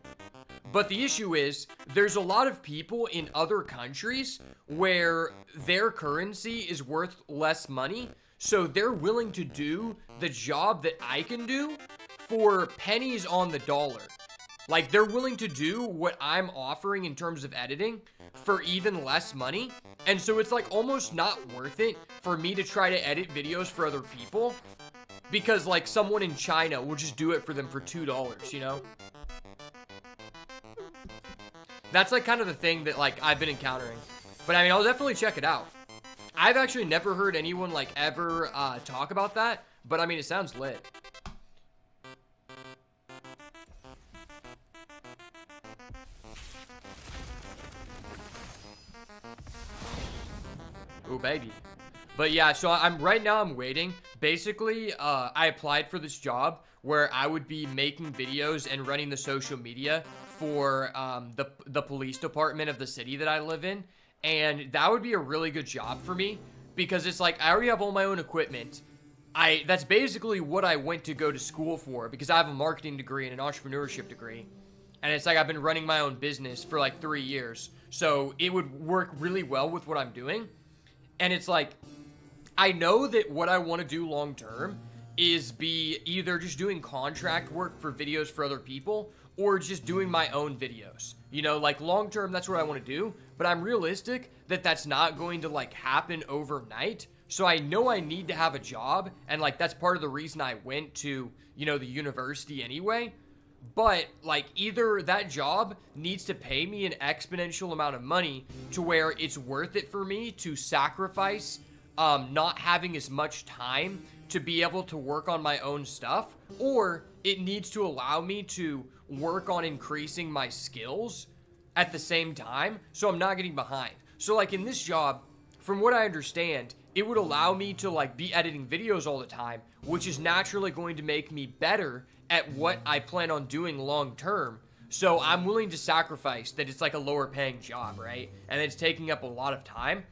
But the issue is, there's a lot of people in other countries where their currency is worth less money, so they're willing to do the job that I can do for pennies on the dollar. Like, they're willing to do what I'm offering in terms of editing for even less money. And so it's like almost not worth it for me to try to edit videos for other people, because like someone in China will just do it for them for $2, you know? That's like kind of the thing that like I've been encountering. But I mean, I'll definitely check it out. I've actually never heard anyone like ever talk about that, but I mean, it sounds lit. Ooh, baby. But yeah, so right now I'm waiting. Basically, I applied for this job where I would be making videos and running the social media for the police department of the city that I live in. And that would be a really good job for me, because it's like I already have all my own equipment. That's basically what I went to go to school for, because I have a marketing degree and an entrepreneurship degree. And it's like I've been running my own business for like 3 years. So it would work really well with what I'm doing. And it's like, I know that what I want to do long term is be either just doing contract work for videos for other people, or just doing my own videos. You know, like long term, that's what I want to do. But I'm realistic that that's not going to like happen overnight. So I know I need to have a job. And like, that's part of the reason I went to, you know, the university anyway. But like, either that job needs to pay me an exponential amount of money to where it's worth it for me to sacrifice not having as much time to be able to work on my own stuff, or it needs to allow me to work on increasing my skills at the same time, so I'm not getting behind. So like in this job, from what I understand, it would allow me to like be editing videos all the time, which is naturally going to make me better at what I plan on doing long term. So I'm willing to sacrifice that it's like a lower paying job, right? And it's taking up a lot of time.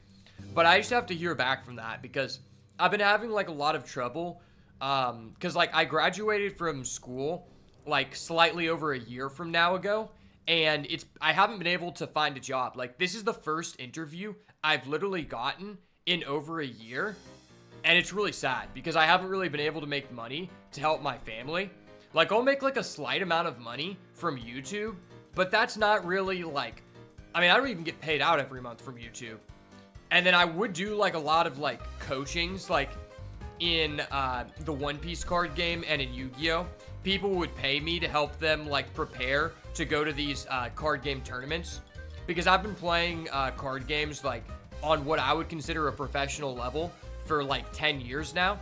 But I just have to hear back from that, because I've been having like a lot of trouble. Because like I graduated from school like slightly over a year from now ago, and I haven't been able to find a job. Like, this is the first interview I've literally gotten in over a year, and it's really sad because I haven't really been able to make money to help my family. Like, I'll make like a slight amount of money from YouTube, but that's not really like, I mean, I don't even get paid out every month from YouTube. And then I would do like a lot of like coachings, like in the One Piece card game and in Yu-Gi-Oh! People would pay me to help them like prepare to go to these card game tournaments, because I've been playing card games like on what I would consider a professional level for like 10 years now.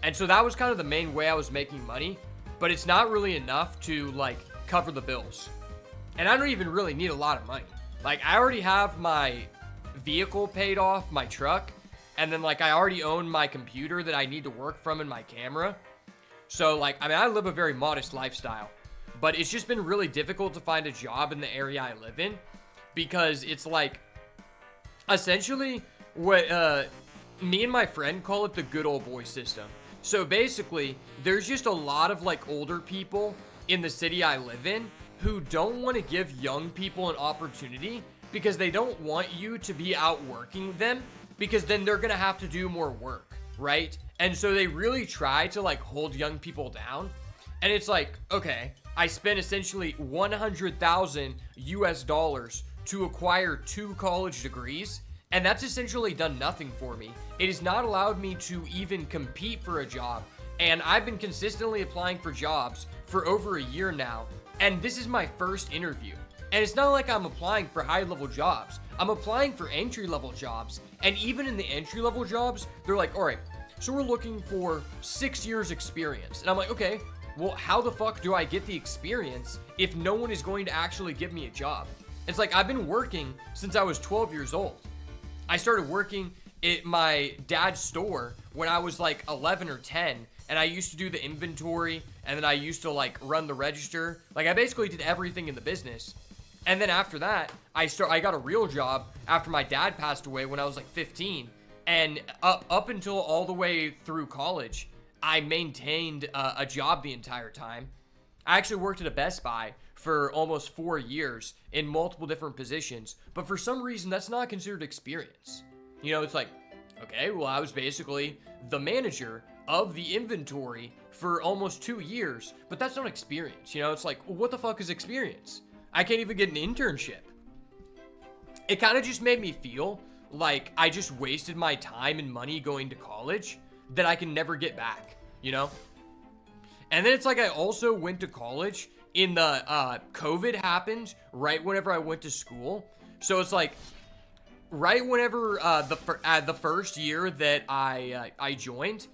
And so that was kind of the main way I was making money, but it's not really enough to like cover the bills. And I don't even really need a lot of money. Like, I already have my vehicle paid off, my truck, and then like I already own my computer that I need to work from and my camera. So like, I mean, I live a very modest lifestyle, but it's just been really difficult to find a job in the area I live in, because it's like, essentially what me and my friend call it the good old boy system. So basically, there's just a lot of like older people in the city I live in who don't want to give young people an opportunity, because they don't want you to be out working them, because then they're gonna have to do more work, right? And so they really try to like hold young people down. And it's like, okay, I spent essentially $100,000 US to acquire 2 college degrees, And that's essentially done nothing for me. It has not allowed me to even compete for a job. And I've been consistently applying for jobs for over a year now. And this is my first interview. And it's not like I'm applying for high-level jobs. I'm applying for entry-level jobs. And even in the entry-level jobs, they're like, all right, so we're looking for 6 years experience. And I'm like, okay, well, how the fuck do I get the experience if no one is going to actually give me a job? It's like, I've been working since I was 12 years old. I started working at my dad's store when I was like 11 or 10, and I used to do the inventory, and then I used to like run the register. Like, I basically did everything in the business. And then after that, I got a real job after my dad passed away when I was like 15. And up until all the way through college, I maintained a job the entire time. I actually worked at a Best Buy for almost 4 years in multiple different positions. But for some reason, that's not considered experience. You know, it's like, okay, well, I was basically the manager of the inventory for almost 2 years, but that's not experience. You know, it's like, well, what the fuck is experience? I can't even get an internship. It kind of just made me feel like I just wasted my time and money going to college that I can never get back, you know? And then it's like I also went to college in the, COVID happened right whenever I went to school. So it's like, right whenever, the first year that I joined,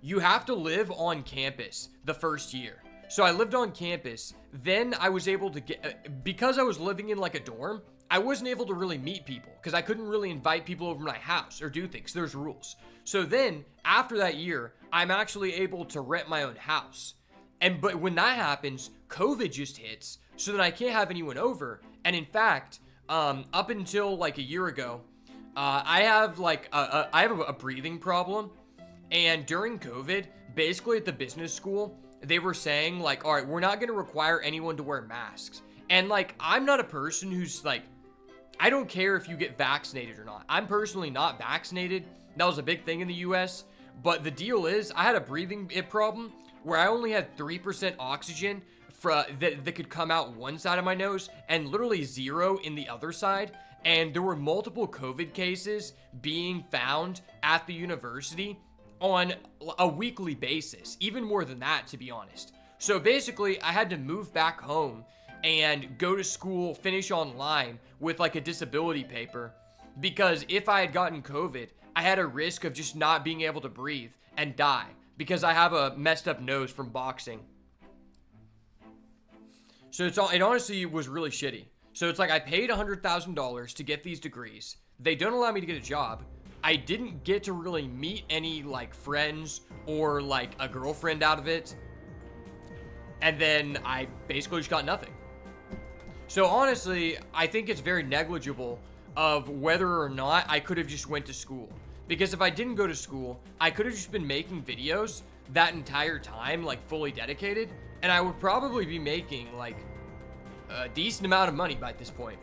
you have to live on campus the first year. So I lived on campus. Then I was able to get, because I was living in like a dorm, I wasn't able to really meet people because I couldn't really invite people over to my house or do things. There's rules. So then after that year, I'm actually able to rent my own house. But when that happens, COVID just hits. So then I can't have anyone over. And in fact, up until like a year ago, I have like a breathing problem. And during COVID, basically at the business school, they were saying like, all right, we're not going to require anyone to wear masks. And like, I'm not a person who's like, I don't care if you get vaccinated or not. I'm personally not vaccinated. That was a big thing in the US. But the deal is, I had a breathing problem where I only had 3% oxygen that could come out one side of my nose and literally 0 in the other side. And there were multiple COVID cases being found at the university on a weekly basis, even more than that, to be honest. So basically, I had to move back home and go to school, finish online with like a disability paper, because if I had gotten COVID, I had a risk of just not being able to breathe and die because I have a messed up nose from boxing. So it honestly was really shitty. So it's like I paid $100,000 to get these degrees. They don't allow me to get a job. I didn't get to really meet any like friends or like a girlfriend out of it. And then I basically just got nothing. So honestly, I think it's very negligible of whether or not I could have just went to school. Because if I didn't go to school, I could have just been making videos that entire time, like fully dedicated. And I would probably be making like a decent amount of money by this point.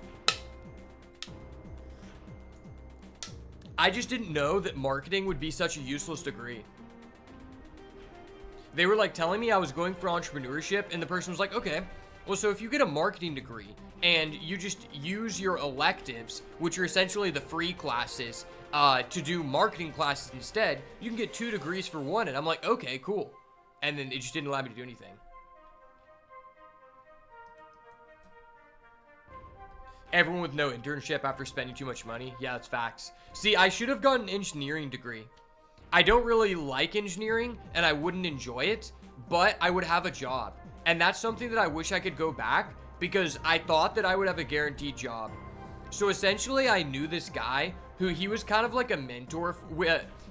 I just didn't know that marketing would be such a useless degree. They were like telling me I was going for entrepreneurship, and the person was like, okay, well, so if you get a marketing degree and you just use your electives, which are essentially the free classes, to do marketing classes instead, you can get 2 degrees for 1. And I'm like, okay, cool. And then it just didn't allow me to do anything. Everyone with no internship after spending too much money. Yeah, that's facts. See, I should have gotten an engineering degree. I don't really like engineering, and I wouldn't enjoy it, but I would have a job. And that's something that I wish I could go back, because I thought that I would have a guaranteed job. So essentially, I knew this guy who he was kind of like a mentor.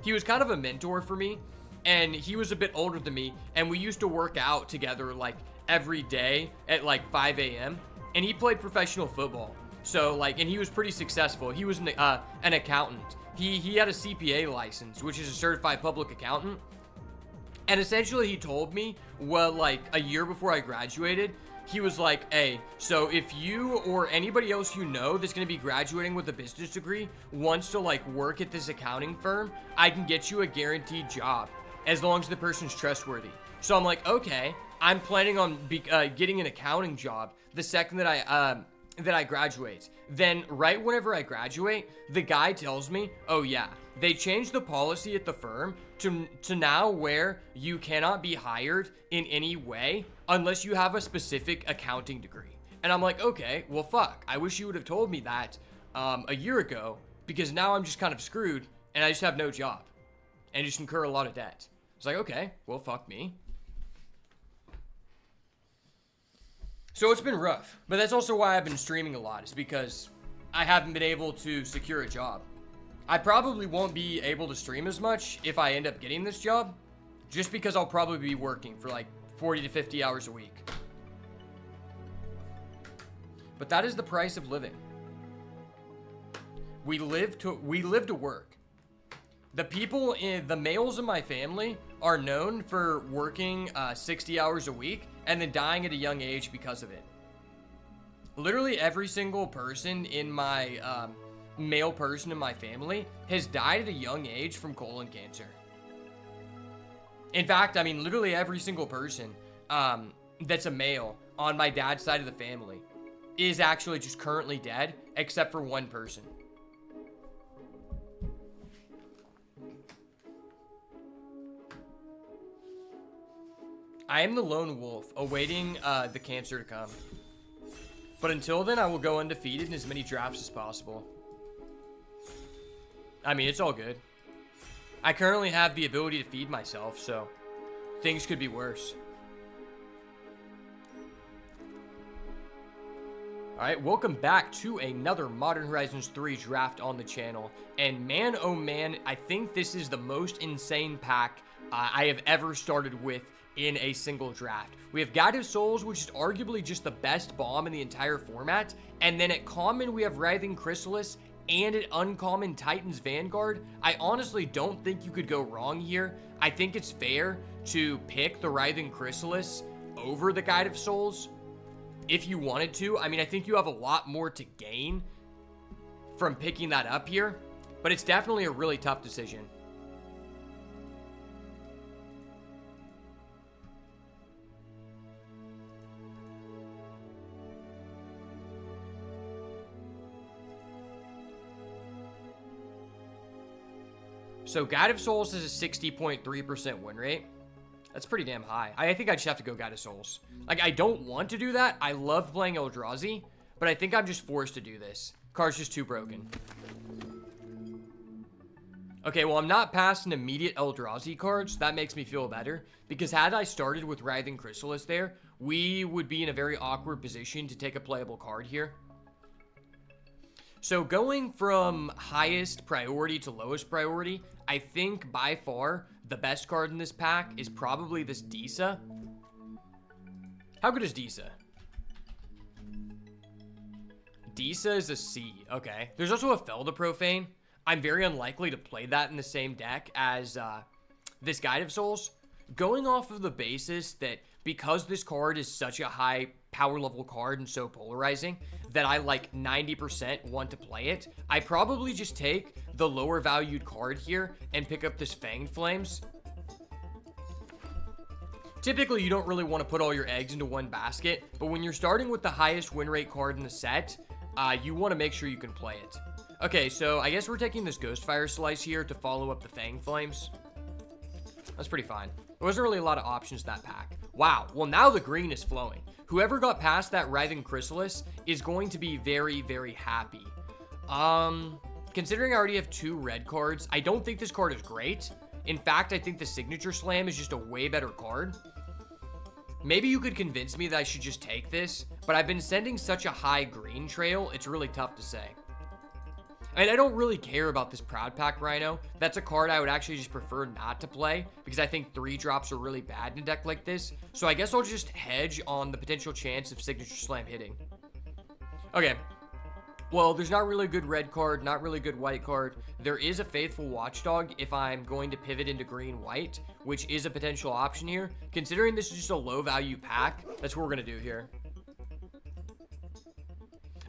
He was kind of a mentor for me, and he was a bit older than me, and we used to work out together like every day at like 5 a.m. And he played professional football. So like, and he was pretty successful. He was an accountant. He had a CPA license, which is a certified public accountant. And essentially he told me, well, like a year before I graduated, he was like, hey, so if you or anybody else you know that's going to be graduating with a business degree wants to like work at this accounting firm, I can get you a guaranteed job as long as the person's trustworthy. So I'm like, okay, I'm planning on getting an accounting job the second that that I graduate. Then right whenever I graduate, the guy tells me, oh yeah, they changed the policy at the firm to now where you cannot be hired in any way unless you have a specific accounting degree. And I'm like, okay, well fuck, I wish you would have told me that a year ago, because now I'm just kind of screwed and I just have no job and just incur a lot of debt. It's like, okay, well fuck me. So it's been rough, but that's also why I've been streaming a lot, is because I haven't been able to secure a job. I probably won't be able to stream as much if I end up getting this job, just because I'll probably be working for like 40 to 50 hours a week. But that is the price of living. We live to work. The males in my family are known for working 60 hours a week and then dying at a young age because of it. Literally every single person in my, male person in my family has died at a young age from colon cancer. In fact, I mean, literally every single person that's a male on my dad's side of the family is actually just currently dead, except for one person. I am the lone wolf, awaiting the cancer to come. But until then, I will go undefeated in as many drafts as possible. I mean, it's all good. I currently have the ability to feed myself, so things could be worse. Alright, welcome back to another Modern Horizons 3 draft on the channel. And man, oh man, I think this is the most insane pack I have ever started with in a single draft. We have Guide of Souls, which is arguably just the best bomb in the entire format. And then at common, we have Writhing Chrysalis, and at uncommon, Titan's Vanguard. I honestly don't think you could go wrong here. I think it's fair to pick the Writhing Chrysalis over the Guide of Souls if you wanted to. I mean, I think you have a lot more to gain from picking that up here, but it's definitely a really tough decision. So Guide of Souls has a 60.3% win rate. That's pretty damn high. I think I just have to go Guide of Souls. Like, I don't want to do that. I love playing Eldrazi, but I think I'm just forced to do this. Card's just too broken. Okay, well, I'm not past an immediate Eldrazi card, so that makes me feel better. Because had I started with Writhing Chrysalis there, we would be in a very awkward position to take a playable card here. So going from highest priority to lowest priority, I think by far the best card in this pack is probably this Disa. How good is Disa? Disa is a C. Okay. There's also a Felda Profane. I'm very unlikely to play that in the same deck as this Guide of Souls. Going off of the basis that because this card is such a high power level card and so polarizing that I like 90% want to play it, I probably just take the lower valued card here and pick up this Fanged Flames. Typically, you don't really want to put all your eggs into one basket, but when you're starting with the highest win rate card in the set, you want to make sure you can play it. Okay, so I guess we're taking this Ghostfire Slice here to follow up the Fanged Flames. That's pretty fine. There wasn't really a lot of options in that pack. Wow, well now the green is flowing. Whoever got past that Writhing Chrysalis is going to be very, very happy. Considering I already have 2 red cards, I don't think this card is great. In fact, I think the Signature Slam is just a way better card. Maybe you could convince me that I should just take this, but I've been sending such a high green trail, it's really tough to say. And I don't really care about this Proud Pack Rhino. That's a card I would actually just prefer not to play because I think 3 drops are really bad in a deck like this. So I guess I'll just hedge on the potential chance of Signature Slam hitting. Okay. Well, there's not really a good red card, not really a good white card. There is a Faithful Watchdog if I'm going to pivot into green-white, which is a potential option here. Considering this is just a low-value pack, that's what we're going to do here.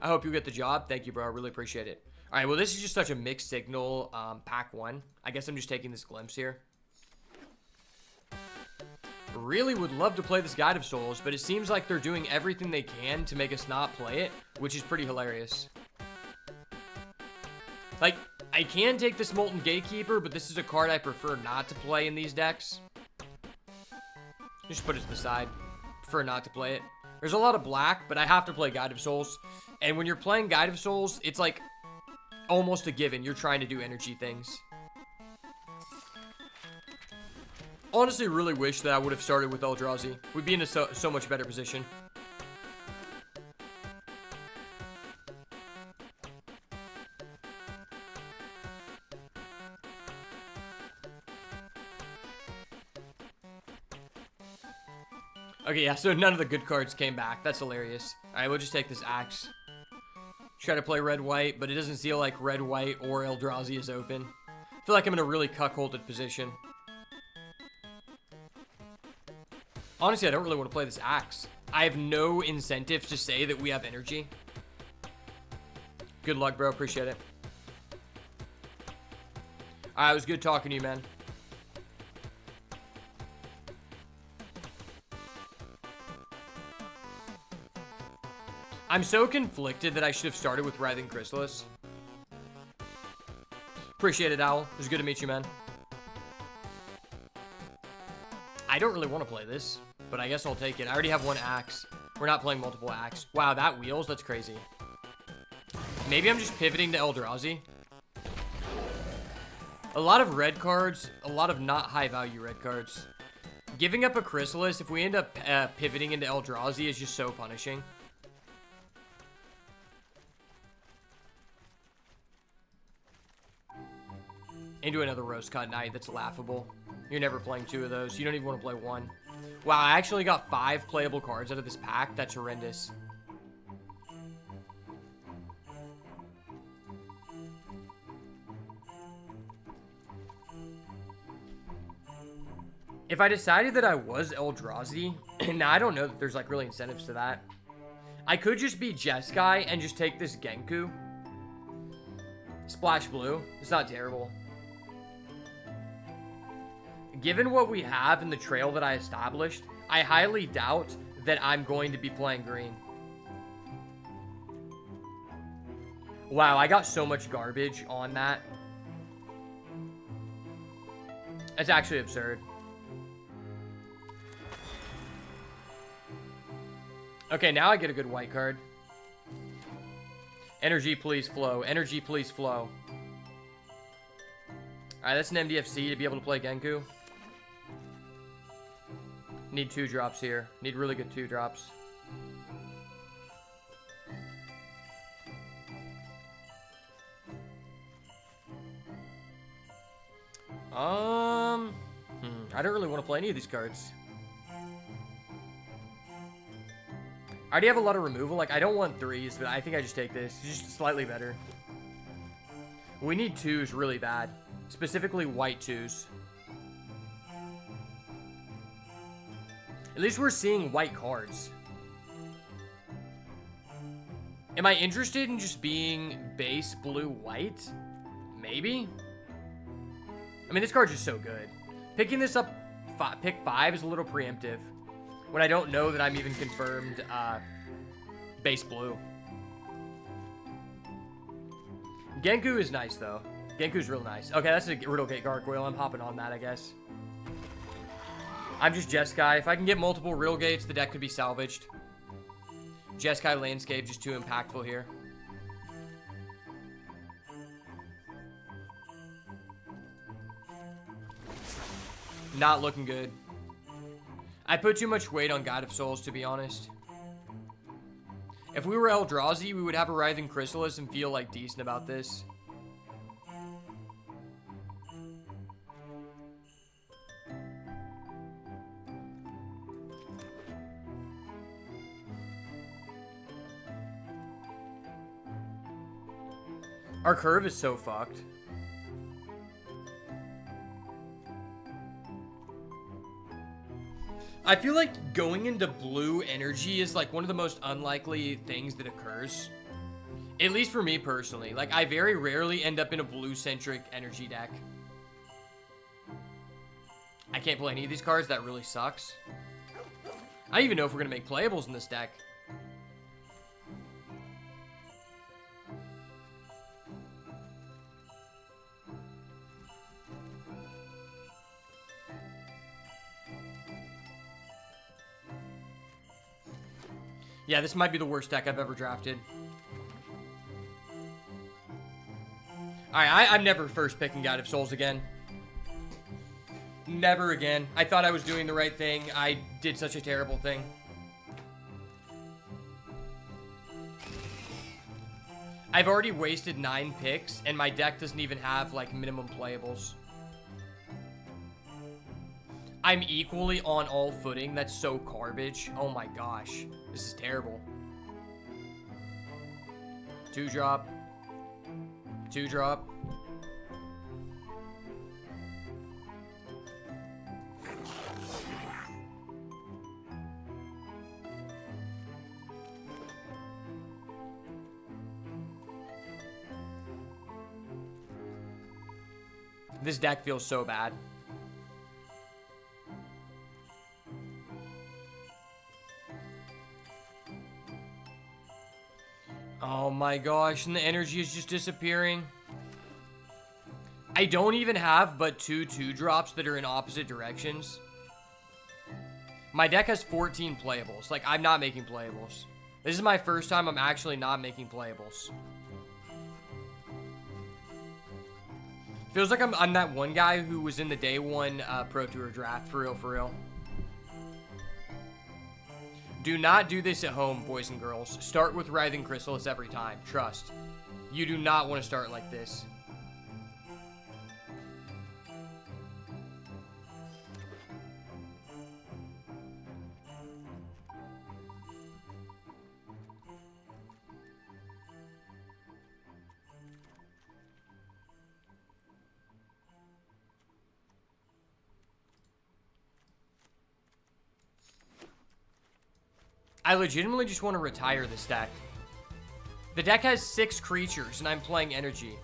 I hope you get the job. Thank you, bro. I really appreciate it. All right, well, this is just such a mixed signal pack 1. I guess I'm just taking this Glimpse here. really would love to play this Guide of Souls, but it seems like they're doing everything they can to make us not play it, which is pretty hilarious. Like, I can take this Molten Gatekeeper, but this is a card I prefer not to play in these decks. Just put it to the side. Prefer not to play it. There's a lot of black, but I have to play Guide of Souls. And when you're playing Guide of Souls, it's like almost a given. You're trying to do energy things. Honestly, really wish that I would have started with Eldrazi. We'd be in a so much better position. Okay, yeah, so none of the good cards came back. That's hilarious. Alright, we'll just take this Axe. Try to play red-white, but it doesn't feel like red-white or Eldrazi is open. I feel like I'm in a really cuckolded position. Honestly, I don't really want to play this Axe. I have no incentive to say that we have energy. Good luck, bro. Appreciate it. Alright, it was good talking to you, man. I'm so conflicted that I should have started with Writhing Chrysalis. Appreciate it, Owl. It was good to meet you, man. I don't really want to play this, but I guess I'll take it. I already have one Axe. We're not playing multiple Axe. Wow, that wheels? That's crazy. Maybe I'm just pivoting to Eldrazi. A lot of red cards, a lot of not high-value red cards. Giving up a Chrysalis, if we end up pivoting into Eldrazi, is just so punishing. Into another Rose Cut Knight. That's laughable. You're never playing two of those. You don't even want to play one. Wow, I actually got 5 playable cards out of this pack. That's horrendous. If I decided that I was Eldrazi, now I don't know that there's like really incentives to that. I could just be Jeskai and just take this Genku. Splash blue. It's not terrible. Given what we have in the trail that I established, I highly doubt that I'm going to be playing green. Wow, I got so much garbage on that. That's actually absurd. Okay, now I get a good white card. Energy, please flow. Energy, please flow. Alright, that's an MDFC to be able to play Genku. Need 2 drops here. Need really good 2 drops. I don't really want to play any of these cards. I already have a lot of removal. Like, I don't want 3s, but I think I just take this. It's just slightly better. We need 2s really bad. Specifically white 2s. At least we're seeing white cards. Am I interested in just being base blue-white? Maybe? I mean, this card's just so good. Picking this up, pick 5 is a little preemptive. When I don't know that I'm even confirmed base blue. Genku is nice, though. Genku's real nice. Okay, that's a Riddlegate Gargoyle. I'm hopping on that, I guess. I'm just Jeskai. If I can get multiple Riddlegates, the deck could be salvaged. Jeskai Landscape, just too impactful here. Not looking good. I put too much weight on Guide of Souls, to be honest. If we were Eldrazi, we would have a Writhing Chrysalis and feel like decent about this. Our curve is so fucked. I feel like going into blue energy is like one of the most unlikely things that occurs. At least for me personally. Like, I very rarely end up in a blue-centric energy deck. I can't play any of these cards. That really sucks. I don't even know if we're going to make playables in this deck. Yeah, this might be the worst deck I've ever drafted. Alright, I'm never first picking God of Souls again. Never again. I thought I was doing the right thing. I did such a terrible thing. I've already wasted 9 picks, and my deck doesn't even have, like, minimum playables. I'm equally on all footing. That's so garbage. Oh my gosh. This is terrible. 2-drop. 2-drop. This deck feels so bad. Oh my gosh, and the energy is just disappearing. I don't even have but 2 2-drops that are in opposite directions. My deck has 14 playables. Like, I'm not making playables. This is my first time I'm actually not making playables. Feels like I'm that one guy who was in the day 1 Pro Tour draft. For real, for real. Do not do this at home, boys and girls. Start with Writhing Chrysalis every time. Trust. You do not want to start like this. I legitimately just want to retire this deck. The deck has 6 creatures, and I'm playing energy.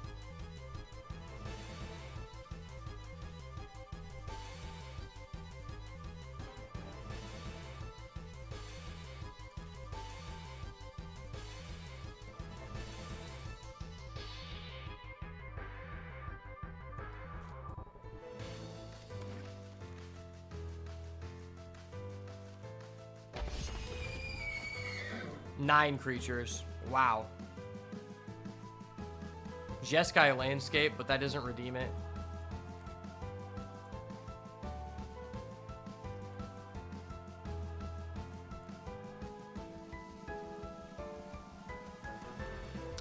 Nine creatures. Wow. Jeskai Landscape, but that doesn't redeem it.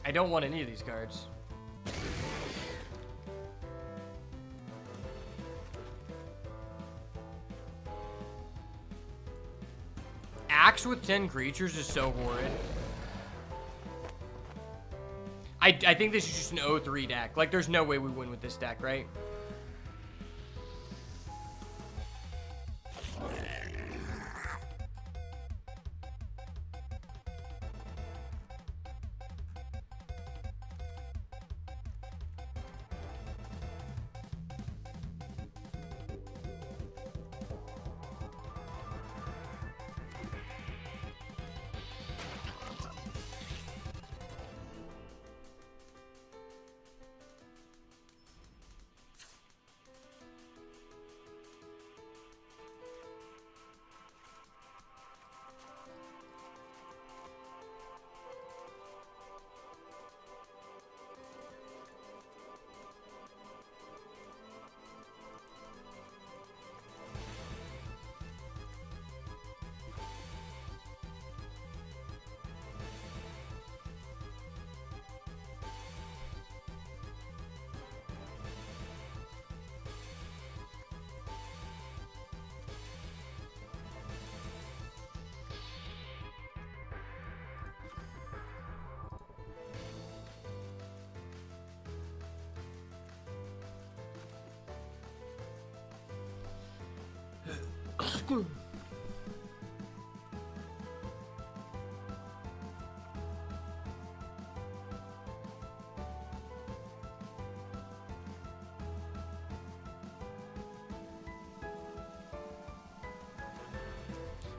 I don't want any of these cards. Axe with 10 creatures is so horrid. I think this is just an 0-3 deck. Like, there's no way we win with this deck, right?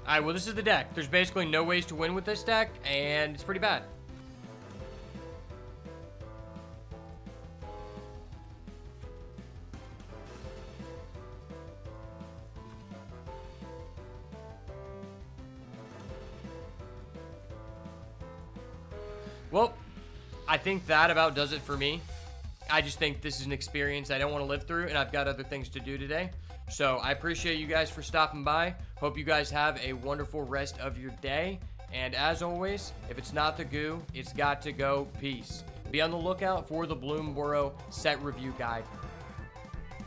All right, well, this is the deck. There's basically no ways to win with this deck, and it's pretty bad. Well, I think that about does it for me. I just think this is an experience I don't want to live through, and I've got other things to do today. So I appreciate you guys for stopping by. Hope you guys have a wonderful rest of your day. And as always, if it's not the goo, it's got to go. Peace. Be on the lookout for the Bloomborough set review guide.